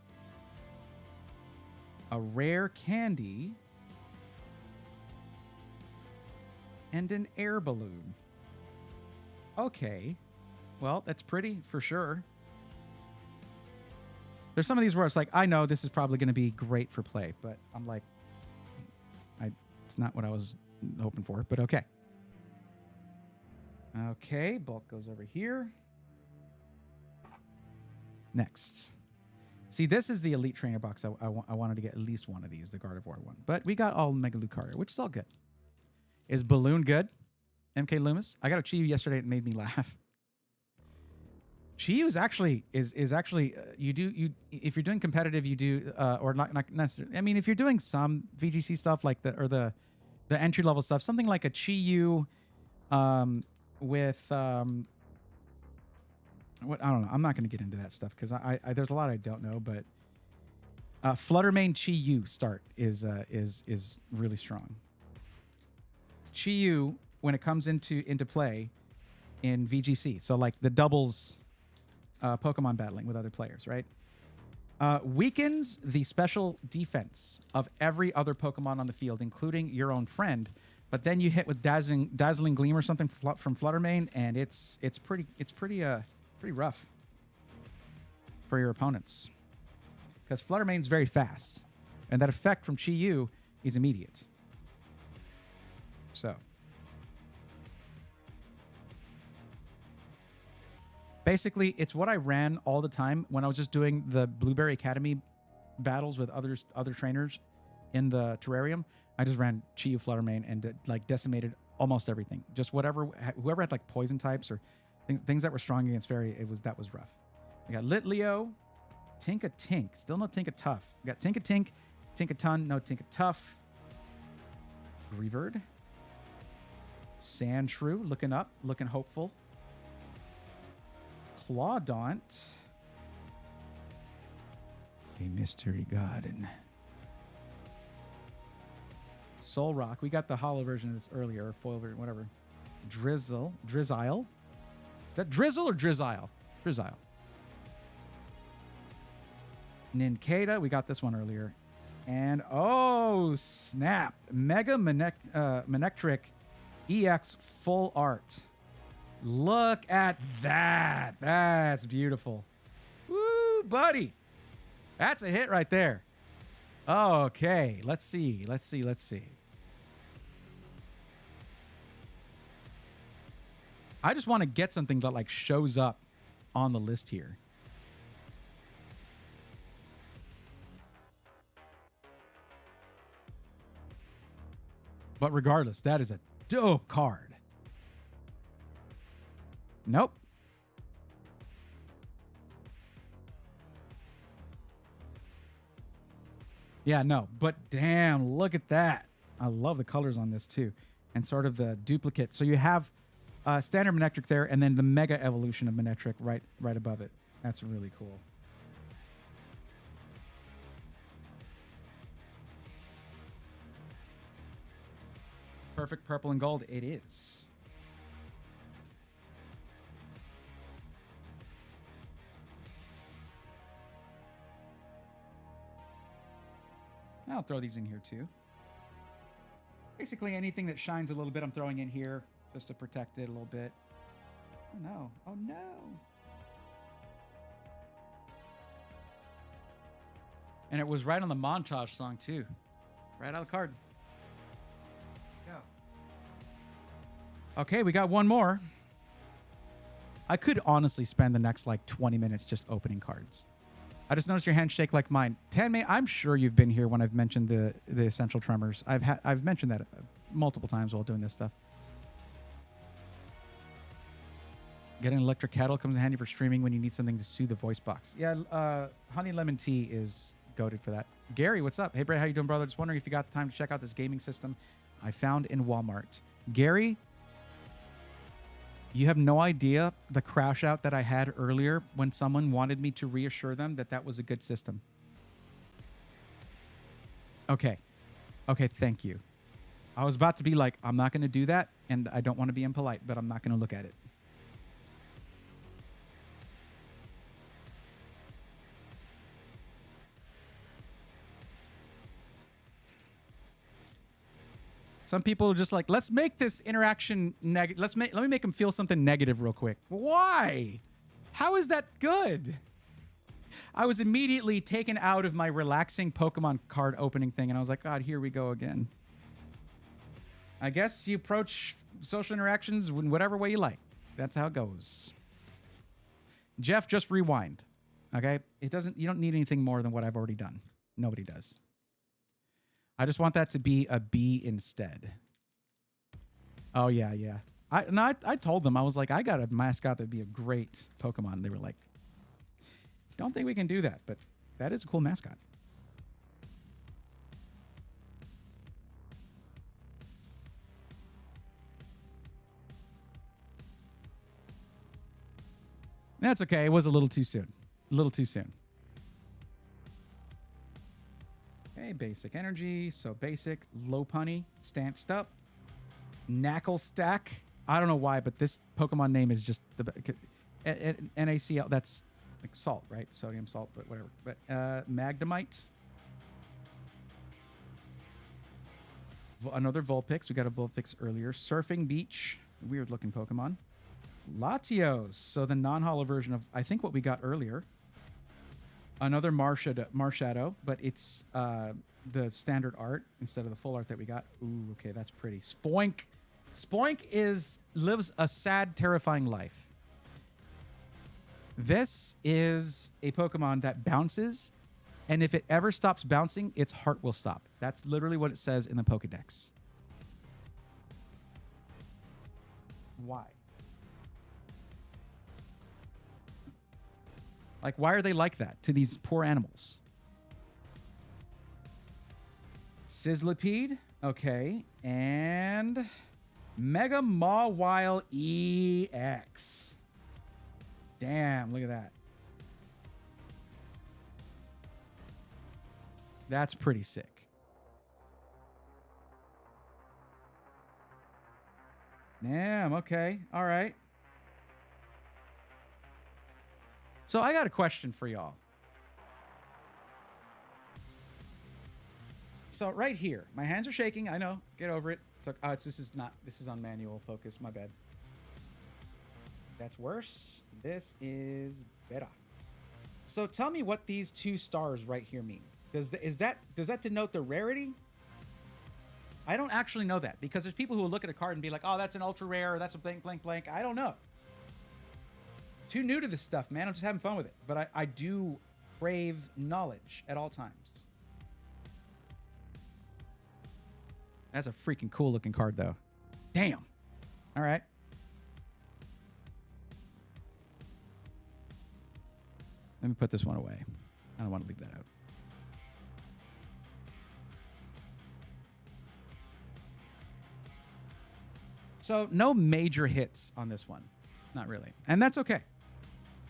A rare candy. And an air balloon. Okay. Well, that's pretty for sure. There's some of these where it's like, I know this is probably going to be great for play, but I'm like, it's not what I was hoping for, but okay. Okay. Bulk goes over here. Next. See, this is the Elite Trainer box. I wanted to get at least one of these, the Gardevoir one. But we got all Mega Lucario, which is all good. Is Balloon good? MK Loomis? I got a Chi-Yu yesterday. It made me laugh. Chi-Yu is actually, if you're doing competitive, you do, or not necessarily. I mean, if you're doing some VGC stuff like the entry level stuff, something like a Chi-Yu with, what I don't know. I'm not going to get into that stuff because I there's a lot I don't know, but Fluttermane Chi-Yu start is really strong. Chi-Yu when it comes into play in VGC, so like the doubles Pokemon battling with other players, right? Weakens the special defense of every other Pokemon on the field, including your own friend. But then you hit with dazzling gleam or something from Fluttermane, and it's pretty rough for your opponents because Fluttermane's very fast, and that effect from Chi-Yu is immediate. So basically, it's what I ran all the time when I was just doing the Blueberry Academy battles with other trainers in the terrarium. I just ran Chi-Yu Fluttermane and decimated almost everything. Just whoever had like poison types or things that were strong against fairy, that was rough. We got Litleo, Tinka-Tink, still no Tinka-Tough. We got Tinka-Tink, Tinka-Ton, no Tinka-Tough. Greavard, Sandshrew, looking up, looking hopeful. Clawdaunt. A mystery garden. Soul Rock. We got the hollow version of this earlier, or foil version, whatever. Drizzle. Drizzile. Is that Drizzle or Drizzile? Drizzile. Nincada. We got this one earlier. And oh, snap. Mega Manectric EX Full Art. Look at that. That's beautiful. Woo, buddy. That's a hit right there. Okay, let's see. I just want to get something that like shows up on the list here. But regardless, that is a dope card. Nope. Yeah, no, but damn, look at that. I love the colors on this too. And sort of the duplicate. So you have standard Manectric there, and then the mega evolution of Manectric right above it. That's really cool. Perfect purple and gold. It is. I'll throw these in here too. Basically anything that shines a little bit I'm throwing in here just to protect it a little bit. Oh no. Oh no. And it was right on the montage song too. Right out of the card. Go. Okay, we got one more. I could honestly spend the next like 20 minutes just opening cards. I just noticed your hand shake like mine. Tanmay, I'm sure you've been here when I've mentioned the essential tremors. I've mentioned that multiple times while doing this stuff. Getting an electric kettle comes in handy for streaming when you need something to soothe the voice box. Yeah, honey lemon tea is goated for that. Gary, what's up? Hey, Bray, how you doing, brother? Just wondering if you got the time to check out this gaming system I found in Walmart. Gary, you have no idea the crash out that I had earlier when someone wanted me to reassure them that that was a good system. Okay. Okay, thank you. I was about to be like, I'm not going to do that, and I don't want to be impolite, but I'm not going to look at it. Some people are just like, let's make this interaction negative. Let me make them feel something negative real quick. Why? How is that good? I was immediately taken out of my relaxing Pokemon card opening thing, and I was like, God, here we go again. I guess you approach social interactions in whatever way you like. That's how it goes. Jeff, just rewind. Okay? You don't need anything more than what I've already done. Nobody does. I just want that to be a B instead. Oh, yeah. I told them, I was like, I got a mascot that'd be a great Pokemon. They were like, don't think we can do that, but that is a cool mascot. That's okay. It was a little too soon. Okay, basic energy. So basic, low punny, stanced up. Knackle Stack. I don't know why, but this Pokemon name is just the NaCl. That's like salt, right? Sodium salt, but whatever. But Magnemite. Another Vulpix. We got a Vulpix earlier. Surfing Beach. Weird looking Pokemon. Latios. So the non-holo version of, I think, what we got earlier. Another Marshadow, but it's the standard art instead of the full art that we got. Ooh, okay, that's pretty. Spoink. Spoink lives a sad, terrifying life. This is a Pokemon that bounces, and if it ever stops bouncing, its heart will stop. That's literally what it says in the Pokedex. Why? Like, why are they like that to these poor animals? Sizzlipede. Okay. And Mega Mawile EX. Damn, look at that. That's pretty sick. Damn, okay. All right. So I got a question for y'all. So right here, my hands are shaking. I know. Get over it. This is on manual focus. My bad. That's worse. This is better. So tell me what these 2 stars right here mean. Does that denote the rarity? I don't actually know that, because there's people who will look at a card and be like, oh, that's an ultra rare, or that's a blank, blank, blank. I don't know. Too new to this stuff, man. I'm just having fun with it. But I do crave knowledge at all times. That's a freaking cool looking card, though. Damn. All right. Let me put this one away. I don't want to leave that out. So no major hits on this one. Not really. And that's okay.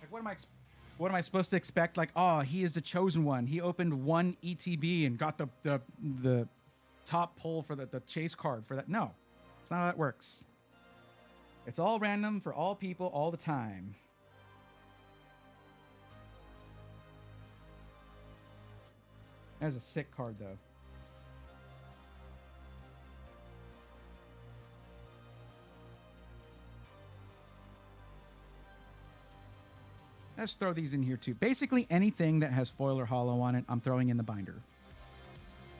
Like, what am I supposed to expect? Like, oh, he is the chosen one. He opened 1 ETB and got the top pull for the chase card for that. No, it's not how that works. It's all random for all people all the time. That's a sick card, though. Let's throw these in here too. Basically anything that has foil or hollow on it, I'm throwing in the binder.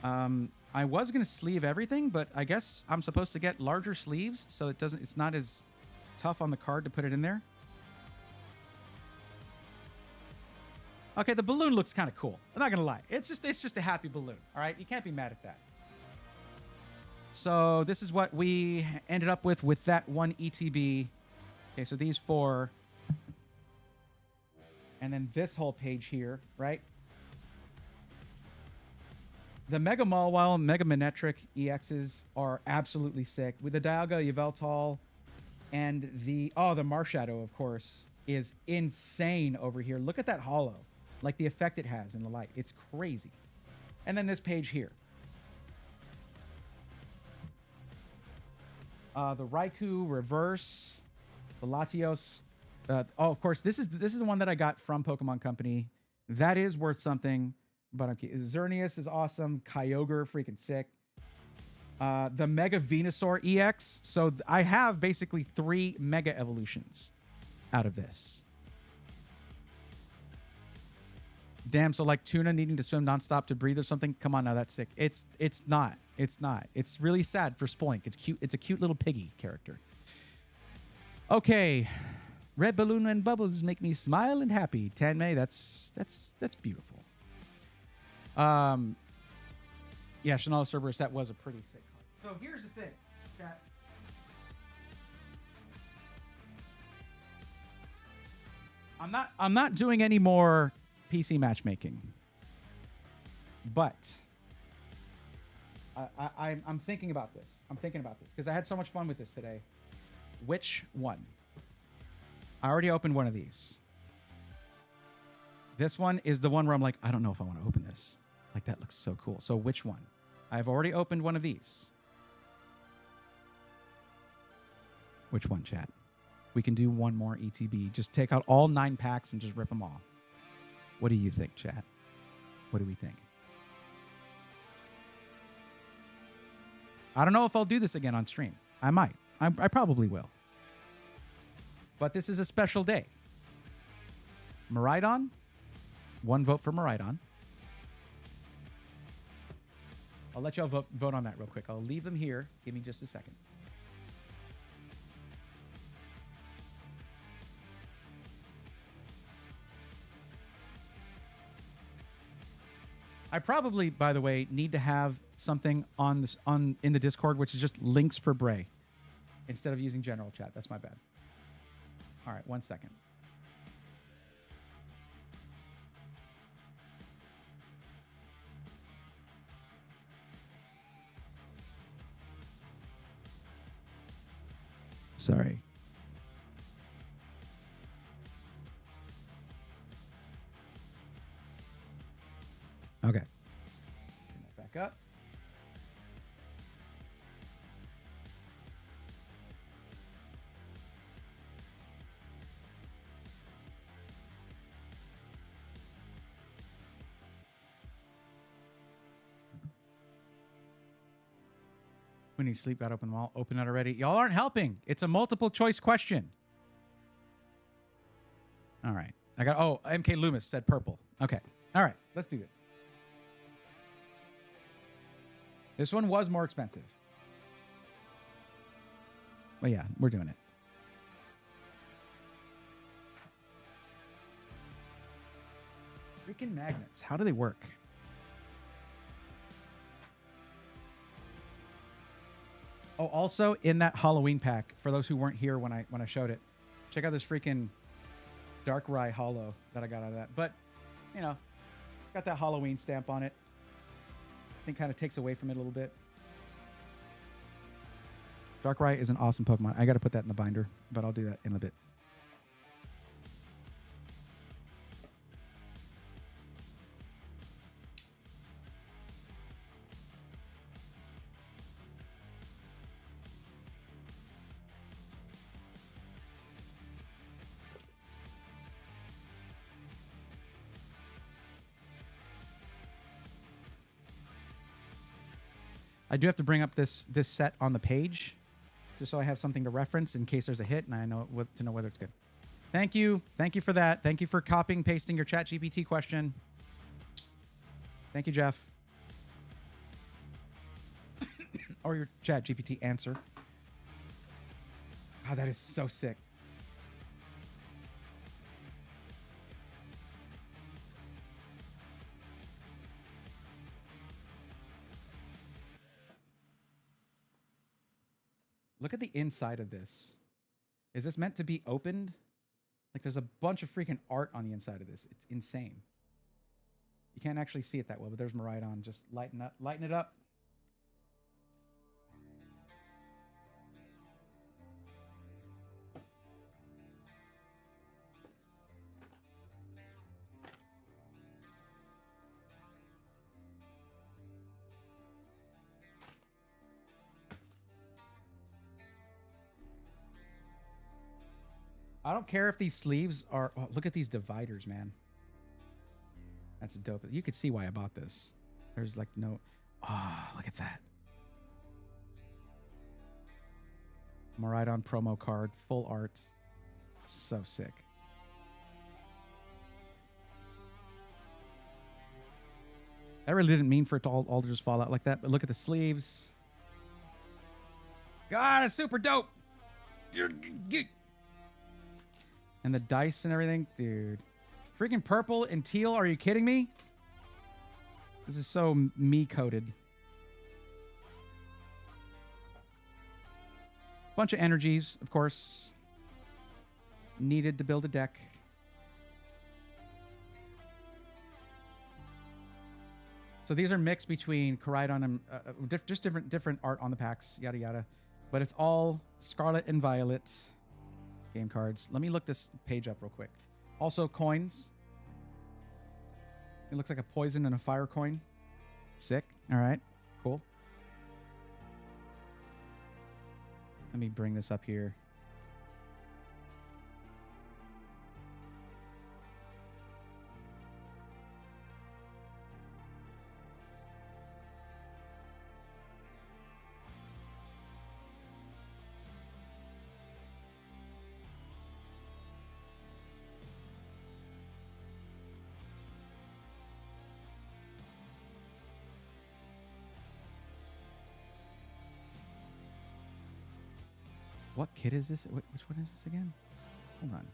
I was gonna sleeve everything, but I guess I'm supposed to get larger sleeves, so it's not as tough on the card to put it in there. Okay, the balloon looks kind of cool. I'm not gonna lie. It's just a happy balloon. All right, you can't be mad at that. So this is what we ended up with that 1 ETB. Okay, so these 4. And then this whole page here, right? The Mega Mawile, Mega Manetric EXs are absolutely sick. With the Dialga Yveltal and the Marshadow, of course, is insane over here. Look at that hollow. Like the effect it has in the light. It's crazy. And then this page here. The Raikou Reverse, the Latios. Of course, this is the one that I got from Pokemon Company. That is worth something. But okay, Xerneas is awesome. Kyogre, freaking sick. The Mega Venusaur EX. So I have basically 3 Mega Evolutions out of this. Damn, so like Tuna needing to swim nonstop to breathe or something? Come on now, that's sick. It's not. It's not. It's really sad for Spoink. It's cute. It's a cute little piggy character. Okay. Red balloon and bubbles make me smile and happy. Tanmay, that's beautiful. Yeah, Chanel Cerberus, that was a pretty sick card. So here's the thing, chat. I'm not doing any more PC matchmaking, but I'm thinking about this. I'm thinking about this because I had so much fun with this today. Which one? I already opened one of these. This one is the one where I'm like, I don't know if I want to open this. Like, that looks so cool. So which one? I've already opened one of these. Which one, chat? We can do one more ETB. Just take out all 9 packs and just rip them all. What do you think, chat? What do we think? I don't know if I'll do this again on stream. I might. I probably will. But this is a special day. Miraidon. 1 vote for Miraidon. I'll let y'all vote on that real quick. I'll leave them here. Give me just a second. I probably, by the way, need to have something on this in the Discord, which is just links for Bray instead of using general chat. That's my bad. All right, 1 second. Sorry. Okay. Bring that back up. We need sleep. Got open them all. Open it already. Y'all aren't helping. It's a multiple choice question. All right. I got. Oh, MK Loomis said purple. Okay. All right. Let's do it. This one was more expensive. But yeah, we're doing it. Freaking magnets. How do they work? Oh, also in that Halloween pack, for those who weren't here when I showed it, check out this freaking Dark Rye Hollow that I got out of that. But, you know, it's got that Halloween stamp on it. I think kind of takes away from it a little bit. Dark Rye is an awesome Pokemon. I got to put that in the binder, but I'll do that in a bit. I do have to bring up this set on the page, just so I have something to reference in case there's a hit, and I know to know whether it's good. Thank you for that. Thank you for copying pasting your ChatGPT question. Thank you, Jeff, or your ChatGPT answer. Oh, that is so sick. Look at the inside of this. Is this meant to be opened? Like there's a bunch of freaking art on the inside of this. It's insane. You can't actually see it that well, but there's Miraidon. Just lighten it up. I don't care if these sleeves are... Oh, look at these dividers, man. That's dope. You could see why I bought this. There's like no... Oh, look at that. Miraidon promo card. Full art. So sick. I really didn't mean for it to all to just fall out like that, but look at the sleeves. God, it's super dope. And the dice and everything. Dude. Freaking purple and teal. Are you kidding me? This is so me-coded. Bunch of energies, of course. Needed to build a deck. So these are mixed between Koraidon and just different art on the packs, yada yada. But it's all Scarlet and Violet game cards. Let me look this page up real quick. Also coins. It looks like a poison and a fire coin. Sick. All right. Cool. Let me bring this up here. What kit is this? Which one is this again? Hold on.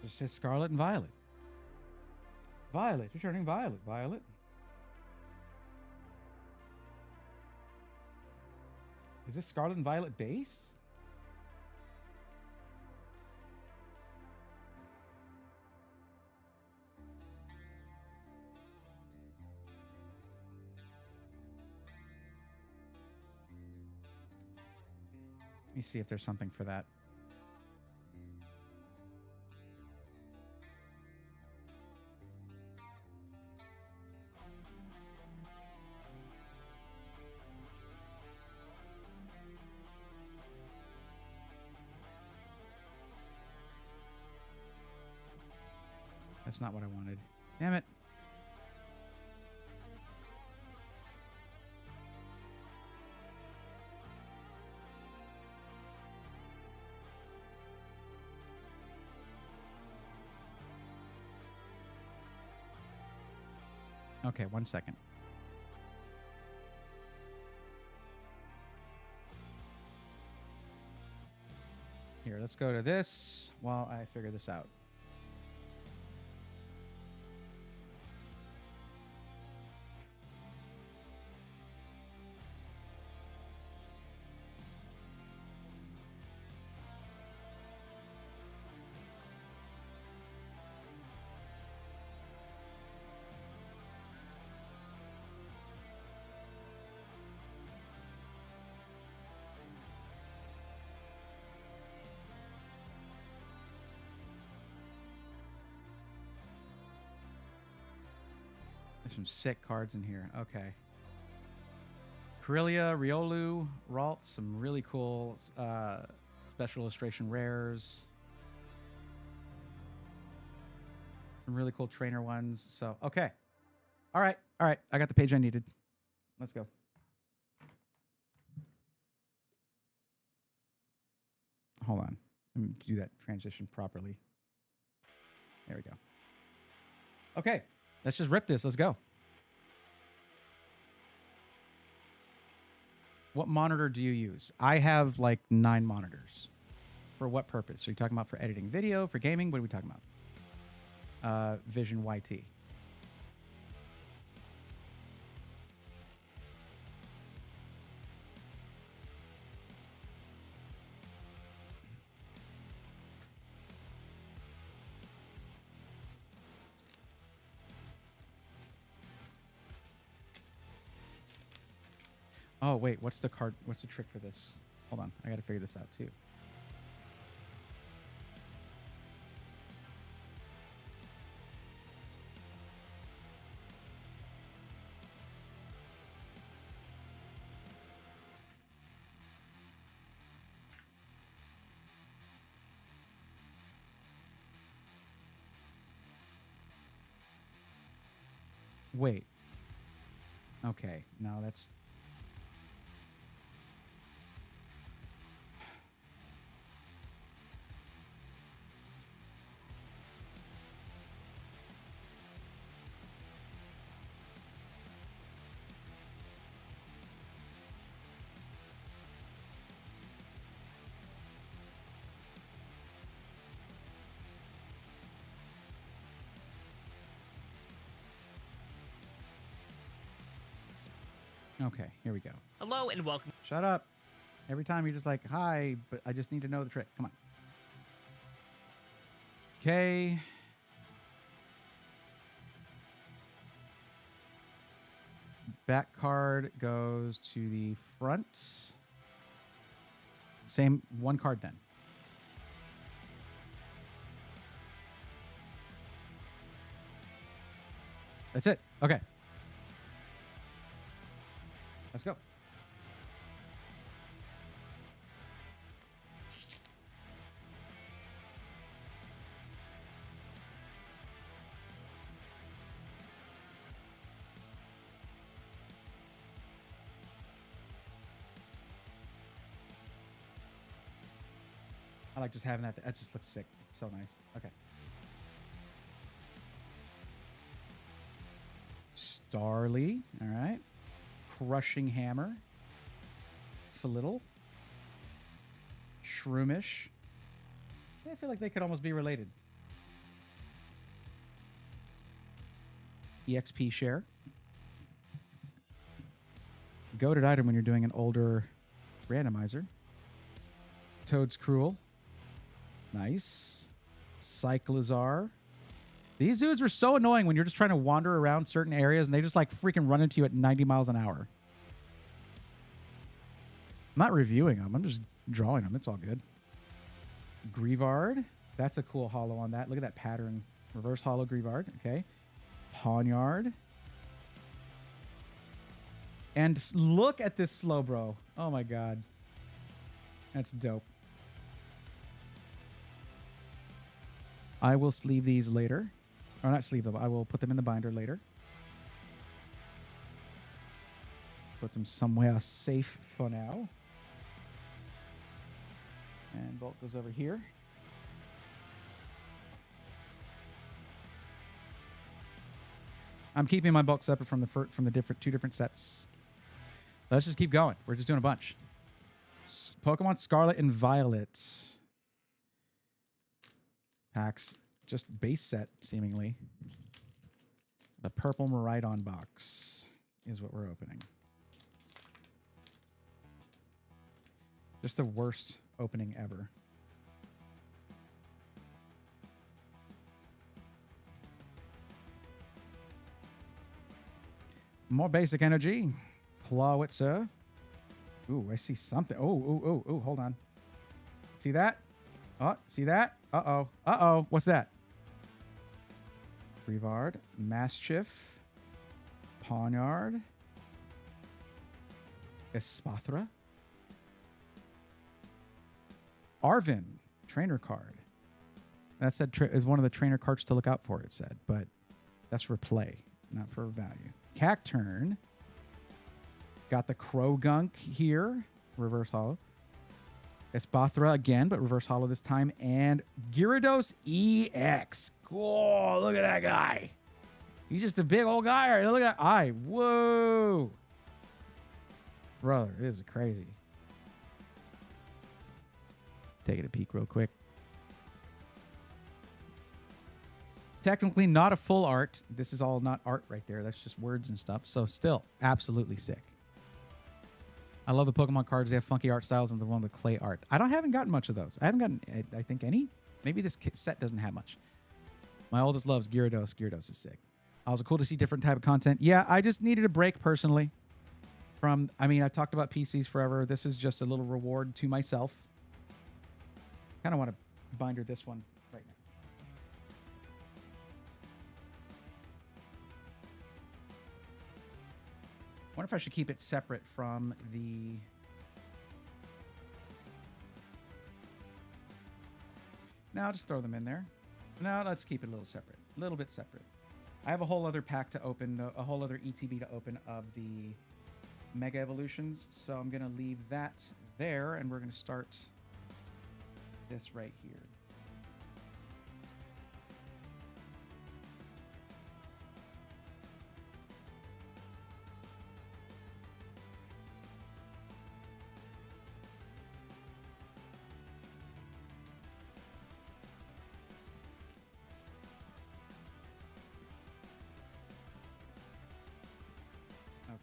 It says Scarlet and Violet. Violet, you're turning violet, Violet. Is this Scarlet and Violet base? Let me see if there's something for that. That's not what I wanted. Damn it. Okay, 1 second. Here, let's go to this while I figure this out. There's some sick cards in here. Okay. Corellia, Riolu, Ralt, some really cool special illustration rares. Some really cool trainer ones. So, okay. All right. All right. I got the page I needed. Let's go. Hold on. Let me do that transition properly. There we go. Okay. Let's just rip this. Let's go. What monitor do you use? I have like 9 monitors. For what purpose? Are you talking about for editing video, for gaming? What are we talking about? Vision YT. Oh, wait, what's the card? What's the trick for this? Hold on, I gotta figure this out too. Wait. Okay, no, that's... Okay, here we go. Hello and welcome. Shut up. Every time you're just like, hi, but I just need to know the trick. Come on. Okay. Back card goes to the front. Same 1 card then. That's it. Okay. Let's go. I like just having that. That just looks sick. It's so nice. Okay. Starly. All right. Crushing Hammer. Flittle. Shroomish. I feel like they could almost be related. EXP share. Goated item when you're doing an older Randomizer. Toad's Cruel. Nice. Cyclizar. These dudes are so annoying when you're just trying to wander around certain areas and they just like freaking run into you at 90 miles an hour. I'm not reviewing them. I'm just drawing them. It's all good. Grievard. That's a cool holo on that. Look at that pattern. Reverse holo Grievard. Okay. Pawnyard. And look at this Slowbro. Oh my god. That's dope. I will sleeve these later. Or not sleeve them. I will put them in the binder later. Put them somewhere safe for now. And bulk goes over here. I'm keeping my bulk separate from the two different sets. Let's just keep going. We're just doing a bunch. Pokemon Scarlet and Violet. Packs. Just base set, seemingly. The purple Maridon box is what we're opening. Just the worst opening ever. More basic energy. Plawitzer. Ooh, I see something. Oh, hold on. See that? Oh, see that? Uh-oh. Uh-oh. What's that? Grievard. Mastiff. Pawnyard. Espathra. Arvin. Trainer card. That said is one of the trainer cards to look out for, it said. But that's for play, not for value. Cacturn. Got the Krogunk here. Reverse holo. Espathra again, but reverse holo this time. And Gyarados EX. Cool. Look at that guy. He's just a big old guy. Right? Look at that eye. Whoa. Brother, this is crazy. Taking a peek real quick. Technically not a full art. This is all not art right there. That's just words and stuff. So still, absolutely sick. I love the Pokemon cards. They have funky art styles and the one with clay art. Haven't gotten much of those. I haven't gotten, I think, any. Maybe this set doesn't have much. My oldest loves Gyarados. Gyarados is sick. Also cool to see different type of content. Yeah, I just needed a break personally from, I mean, I've talked about PCs forever. This is just a little reward to myself. Kind of want to binder this one right now. I wonder if I should keep it separate from the... No, I'll just throw them in there. No, let's keep it a little separate. A little bit separate. I have a whole other pack to open, a whole other ETB to open of the Mega Evolutions. So I'm going to leave that there, and we're going to start this right here.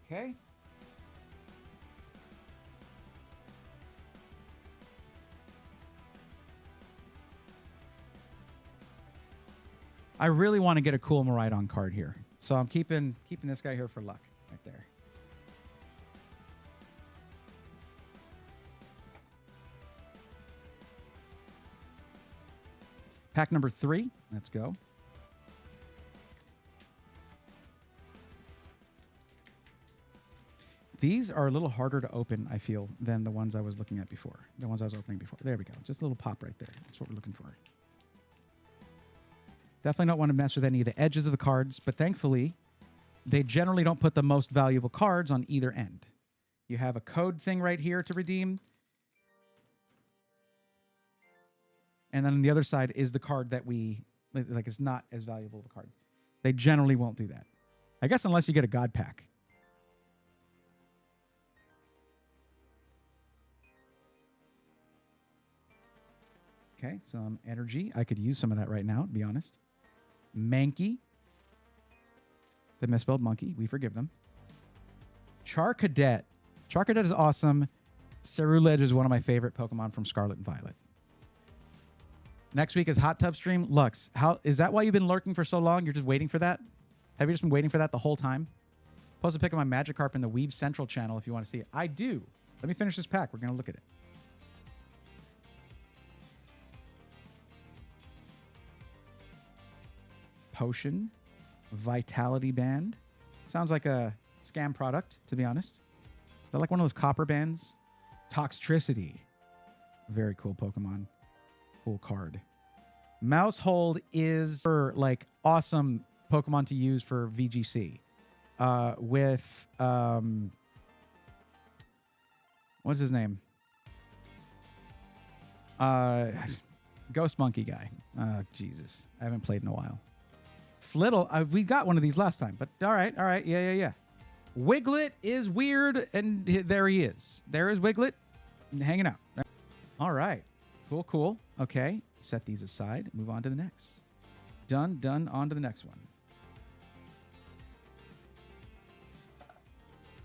Okay. I really want to get a cool Maridon card here. So I'm keeping this guy here for luck right there. Pack number 3. Let's go. These are a little harder to open, I feel, than the ones I was looking at before. The ones I was opening before. There we go. Just a little pop right there. That's what we're looking for. Definitely don't want to mess with any of the edges of the cards, but thankfully, they generally don't put the most valuable cards on either end. You have a code thing right here to redeem. And then on the other side is the card that like it's not as valuable of a card. They generally won't do that. I guess unless you get a God pack. Okay, some energy. I could use some of that right now, to be honest. Mankey. The misspelled monkey. We forgive them. Charcadet. Charcadet is awesome. Cerulege is one of my favorite Pokemon from Scarlet and Violet. Next week is Hot Tub Stream. Lux, how is that why you've been lurking for so long? You're just waiting for that? Have you just been waiting for that the whole time? Post a pic of my Magikarp in the Weeb Central channel if you want to see it. I do. Let me finish this pack. We're going to look at it. Potion. Vitality Band. Sounds like a scam product, to be honest. Is that like one of those copper bands? Toxtricity. Very cool Pokemon. Cool card. Mousehold is for like awesome Pokemon to use for VGC. With what's his name? Ghost Monkey guy. Jesus. I haven't played in a while. Flittle, we got one of these last time, but all right. Yeah. Wiglet is weird, and there he is. There is Wiglet hanging out. All right. Cool. Okay. Set these aside. Move on to the next. Done. On to the next one.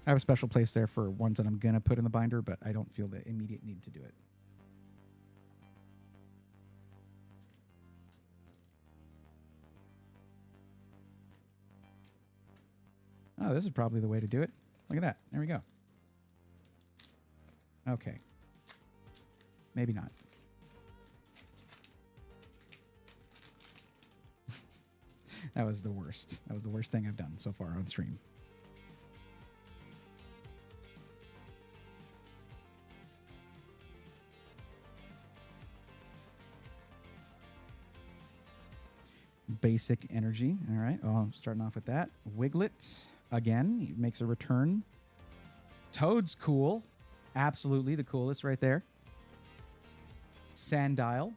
I have a special place there for ones that I'm going to put in the binder, but I don't feel the immediate need to do it. Oh, this is probably the way to do it. Look at that. There we go. Okay. Maybe not. That was the worst. That was the worst thing I've done so far on stream. Basic energy. All right. Oh, I'm starting off with that. Wiglet. Again, he makes a return. Toad's cool. Absolutely the coolest right there. Sandile.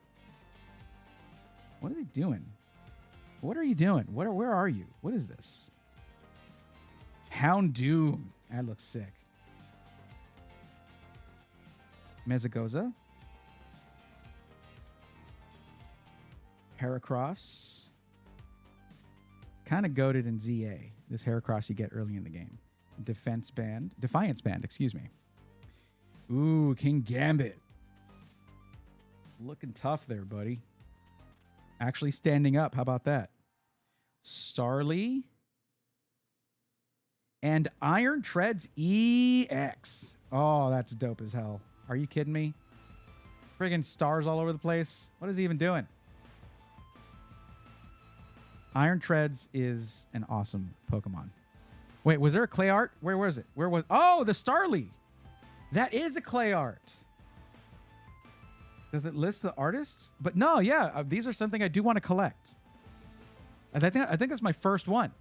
What is he doing? What are you doing? Where are you? What is this? Houndoom. That looks sick. Mezagoza. Heracross. Kind of goated in ZA. This Heracross you get early in the game. Defiance Band, excuse me. Ooh, King Gambit. Looking tough there, buddy. Actually standing up. How about that? Starly. And Iron Treads EX. Oh, that's dope as hell. Are you kidding me? Friggin' stars all over the place. What is he even doing? Iron Treads is an awesome Pokemon. Wait, was there a clay art? Where was it? Oh, the Starly. That is a clay art. Does it list the artists? But no, yeah, these are something I do want to collect. I think that's my first one.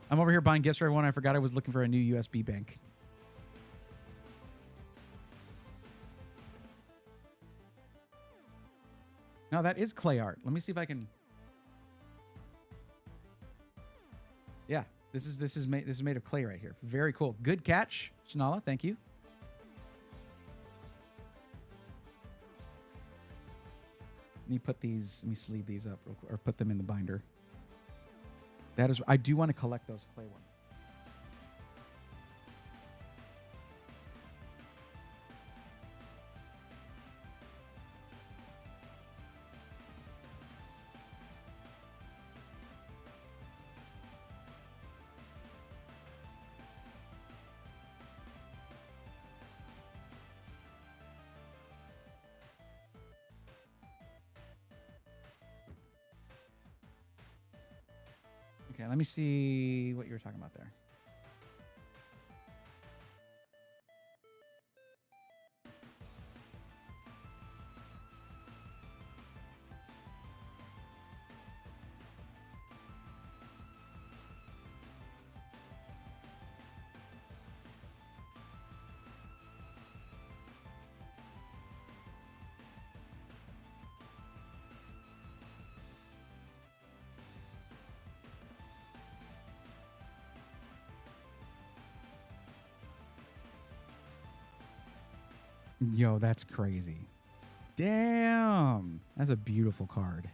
I'm over here buying gifts for everyone. I forgot I was looking for a new USB bank. No, that is clay art. Let me see if I can. Yeah, this is made of clay right here. Very cool. Good catch, Shanala. Thank you. Let me sleeve these up real quick, or put them in the binder. I do want to collect those clay ones. Okay, let me see what you were talking about there. Yo, that's crazy. Damn. That's a beautiful card.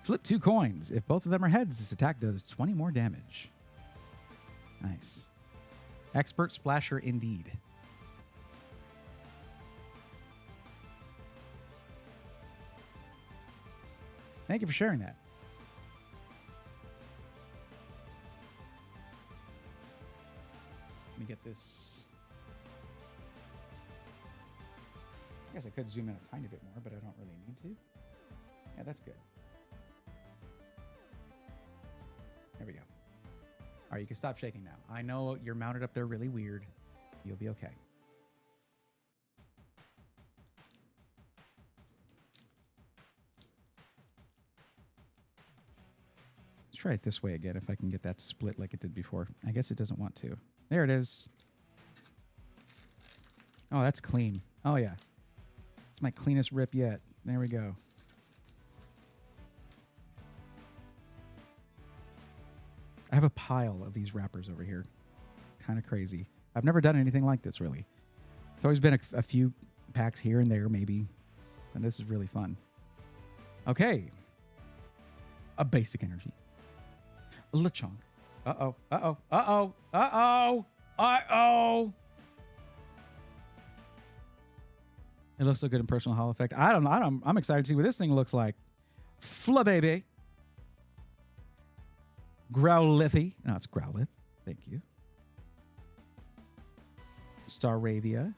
Flip 2 coins. If both of them are heads, this attack does 20 more damage. Nice. Expert splasher indeed. Thank you for sharing that. Let me get this. I guess I could zoom in a tiny bit more, but I don't really need to. Yeah, that's good. There we go. All right, you can stop shaking now. I know you're mounted up there really weird. You'll be okay. Let's try it this way again if I can get that to split like it did before. I guess it doesn't want to. There it is. Oh, that's clean. Oh, yeah. It's my cleanest rip yet. There we go. I have a pile of these wrappers over here. Kind of crazy. I've never done anything like this, really. It's always been a few packs here and there, maybe. And this is really fun. Okay. A basic energy. A Lechonk. Uh-oh. Uh-oh. Uh-oh. Uh-oh. Uh-oh. It looks so good in personal holo effect. I'm excited to see what this thing looks like. Flababy. Growlithy. No, it's Growlith. Thank you. Staravia.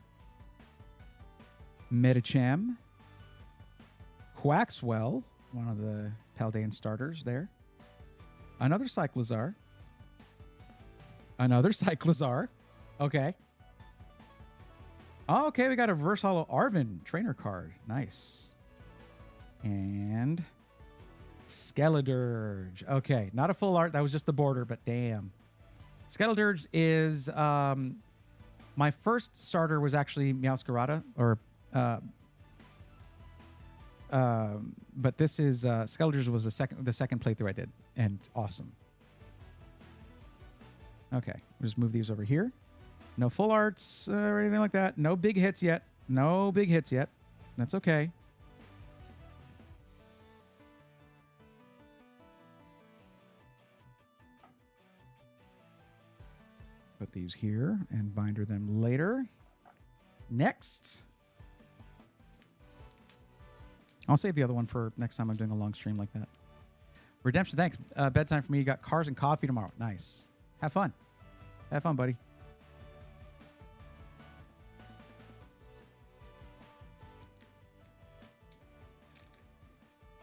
Medicham. Quaxwell. One of the Paldean starters there. Another Cyclizar. Another Cyclizar. Okay. Oh, okay, we got a reverse holo Arvin trainer card. Nice. And Skeledirge. Okay, not a full art. That was just the border, but damn. Skeledirge is my first starter was actually Meowscarada, or but this is Skeledirge was the second playthrough I did, and it's awesome. Okay, we'll just move these over here. No full arts or anything like that. No big hits yet. No big hits yet. That's okay. Put these here and binder them later. Next. I'll save the other one for next time I'm doing a long stream like that. Redemption, thanks. Bedtime for me. You got cars and coffee tomorrow. Nice. Have fun. Have fun, buddy.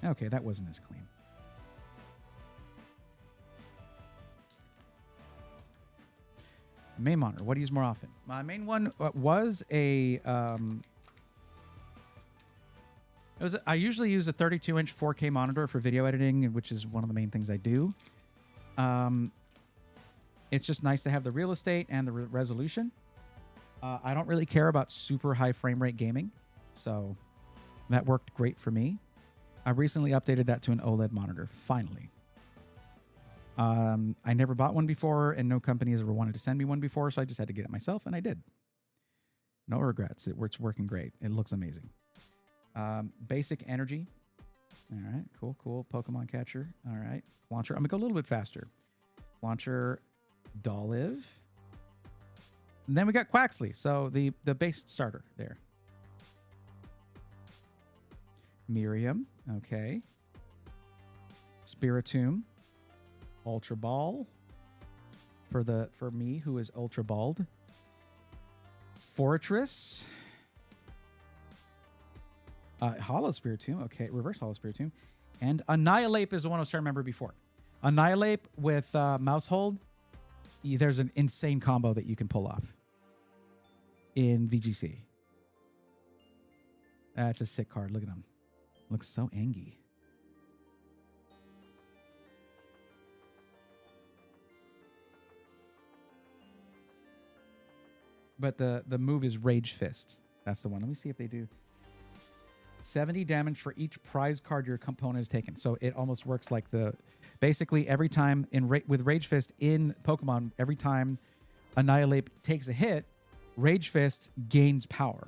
Okay, that wasn't as clean. Main monitor. What do you use more often? My main one was a. I usually use a 32-inch 4K monitor for video editing, which is one of the main things I do. It's just nice to have the real estate and the resolution. I don't really care about super high frame rate gaming, so that worked great for me. I recently updated that to an OLED monitor, finally. I never bought one before, and no company has ever wanted to send me one before, so I just had to get it myself, and I did. No regrets. It's working great. It looks amazing. Basic energy. All right, cool. Pokemon catcher. All right. Launcher. I'm going to go a little bit faster. Launcher, Dolive. And then we got Quaxley, so the base starter there. Miriam. Okay. Spiritomb. Ultra Ball for me who is ultra bald. Fortress. Hollow Spiritomb. Okay, reverse Hollow Spiritomb. And Annihilate is the one I was trying to remember before. Annihilate with mouse hold. There's an insane combo that you can pull off in VGC. That's a sick card. Look at him. Looks so angy. But the move is Rage Fist. That's the one. Let me see if they do. 70 damage for each prize card your opponent has taken. So it almost works like basically every time with Rage Fist in Pokemon, every time Annihilate takes a hit, Rage Fist gains power.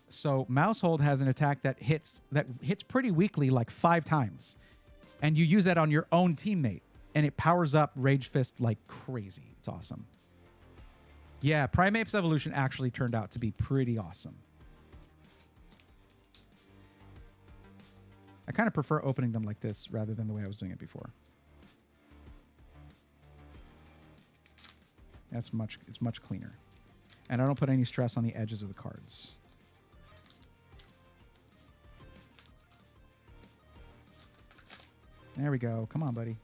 So Mouse Hold has an attack that hits pretty weakly, like 5 times. And you use that on your own teammate, and it powers up Rage Fist like crazy. It's awesome. Yeah, Primape's evolution actually turned out to be pretty awesome. I kind of prefer opening them like this rather than the way I was doing it before. It's much cleaner. And I don't put any stress on the edges of the cards. There we go. Come on, buddy.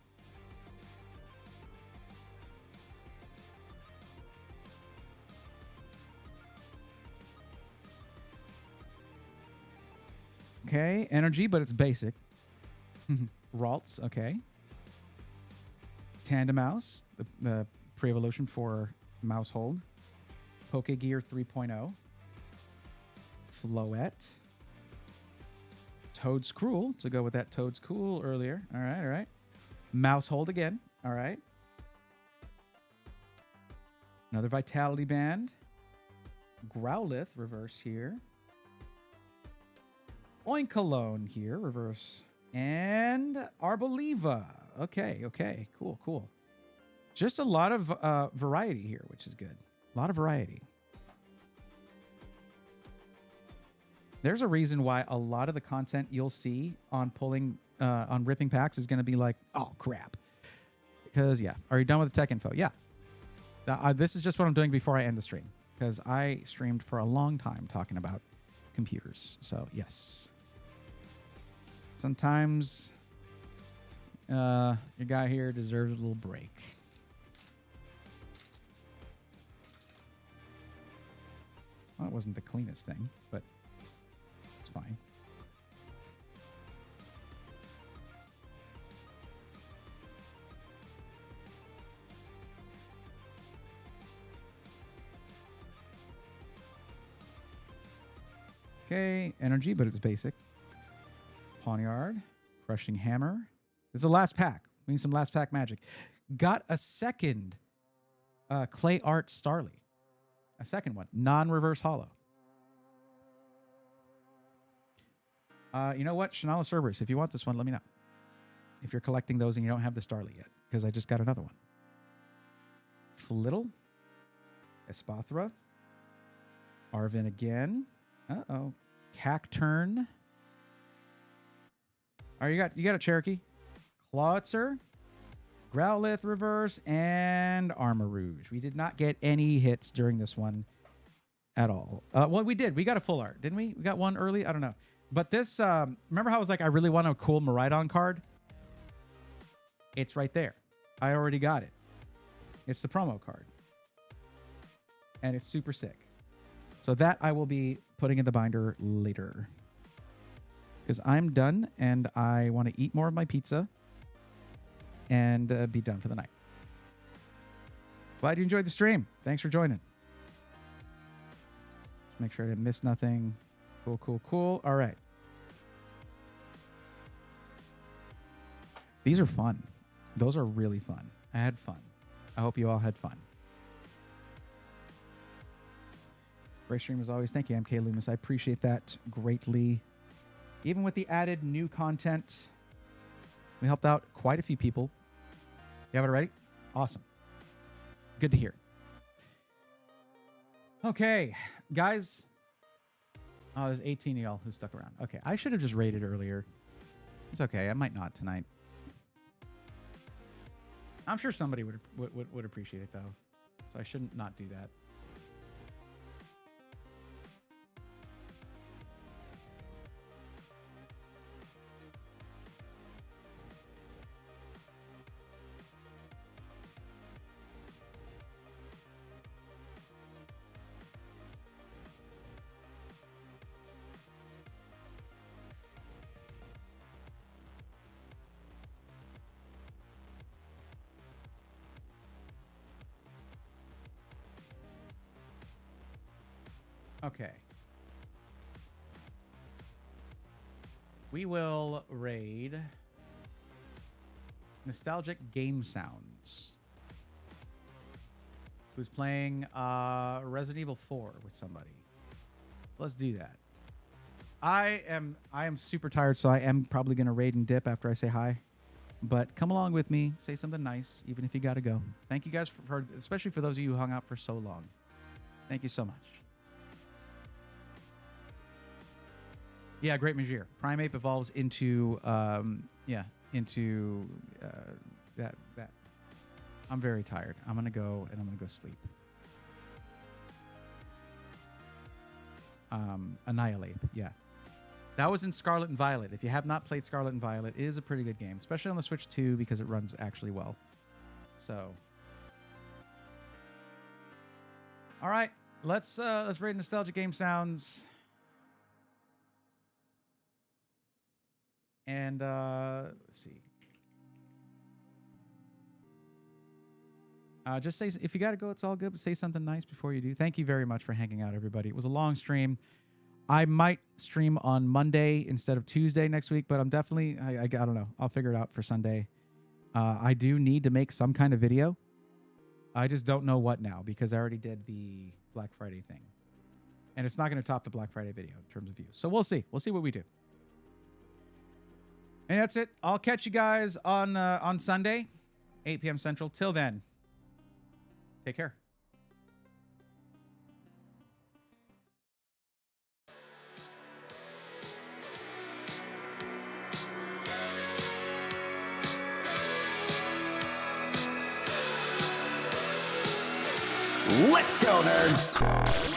Okay, energy, but it's basic. Ralts, okay. Tandem Mouse, the pre-evolution for Mousehold. Pokegear 3.0. Floette. Toad's Cruel, to go with that Toad's Cool earlier. All right, all right. Mousehold again. All right. Another Vitality Band. Growlithe, reverse here. Oinkologne here, reverse. And Arboliva. Okay, okay. Cool, cool. Just a lot of variety here, which is good. A lot of variety. There's a reason why a lot of the content you'll see on pulling, on ripping packs is going to be like, oh, crap. Because, yeah. Are you done with the tech info? Yeah. This is just what I'm doing before I end the stream. Because I streamed for a long time talking about computers. So, yes. Sometimes your guy here deserves a little break. Well, it wasn't the cleanest thing, but it's fine. Okay, energy, but it's basic. Pawniard, Crushing Hammer. This is the last pack. We need some last pack magic. Got a second Clay Art Starly. A second one. Non-reverse hollow. You know what? Shanala Cerberus, if you want this one, let me know. If you're collecting those and you don't have the Starly yet, because I just got another one. Flittle. Espathra. Arvin again. Uh-oh. Cacturn. Oh, you got a Cherokee. Clawitzer. Growlithe reverse, and Armor Rouge. We did not get any hits during this one at all. Well, we did. We got a full art, didn't we? We got one early? I don't know. But this, remember how I was like, I really want a cool Miraidon card? It's right there. I already got it. It's the promo card. And it's super sick. So that I will be putting in the binder later. Because I'm done, and I want to eat more of my pizza and be done for the night. Glad you enjoyed the stream. Thanks for joining. Make sure I didn't miss nothing. Cool, cool, cool. All right. These are fun. Those are really fun. I had fun. I hope you all had fun. Great stream as always. Thank you, MK Loomis. I appreciate that greatly. Even with the added new content, we helped out quite a few people. You have it already? Awesome. Good to hear. Okay, guys. Oh, there's 18 of y'all who stuck around. Okay, I should have just raided earlier. It's okay. I might not tonight. I'm sure somebody would appreciate it, though. So I shouldn't not do that. Okay. We will raid Nostalgic Game Sounds, who's playing Resident Evil 4 with somebody. So let's do that. I am super tired, so I am probably going to raid and dip after I say hi. But come along with me. Say something nice, even if you got to go. Thank you guys for, especially for those of you who hung out for so long. Thank you so much. Yeah, Great Magir. Primeape evolves into, that. I'm very tired. I'm going to go and I'm going to go sleep. Annihilate. Yeah. That was in Scarlet and Violet. If you have not played Scarlet and Violet, it is a pretty good game, especially on the Switch 2 because it runs actually well. So, all right, let's rate nostalgia game sounds. And let's see. Just say, if you got to go, it's all good, but say something nice before you do. Thank you very much for hanging out, everybody. It was a long stream. I might stream on Monday instead of Tuesday next week, but I'm definitely, I don't know. I'll figure it out for Sunday. I do need to make some kind of video. I just don't know what now because I already did the Black Friday thing. And it's not going to top the Black Friday video in terms of views. So we'll see. We'll see what we do. And that's it. I'll catch you guys on Sunday, 8 p.m. Central. Till then, take care. Let's go, nerds!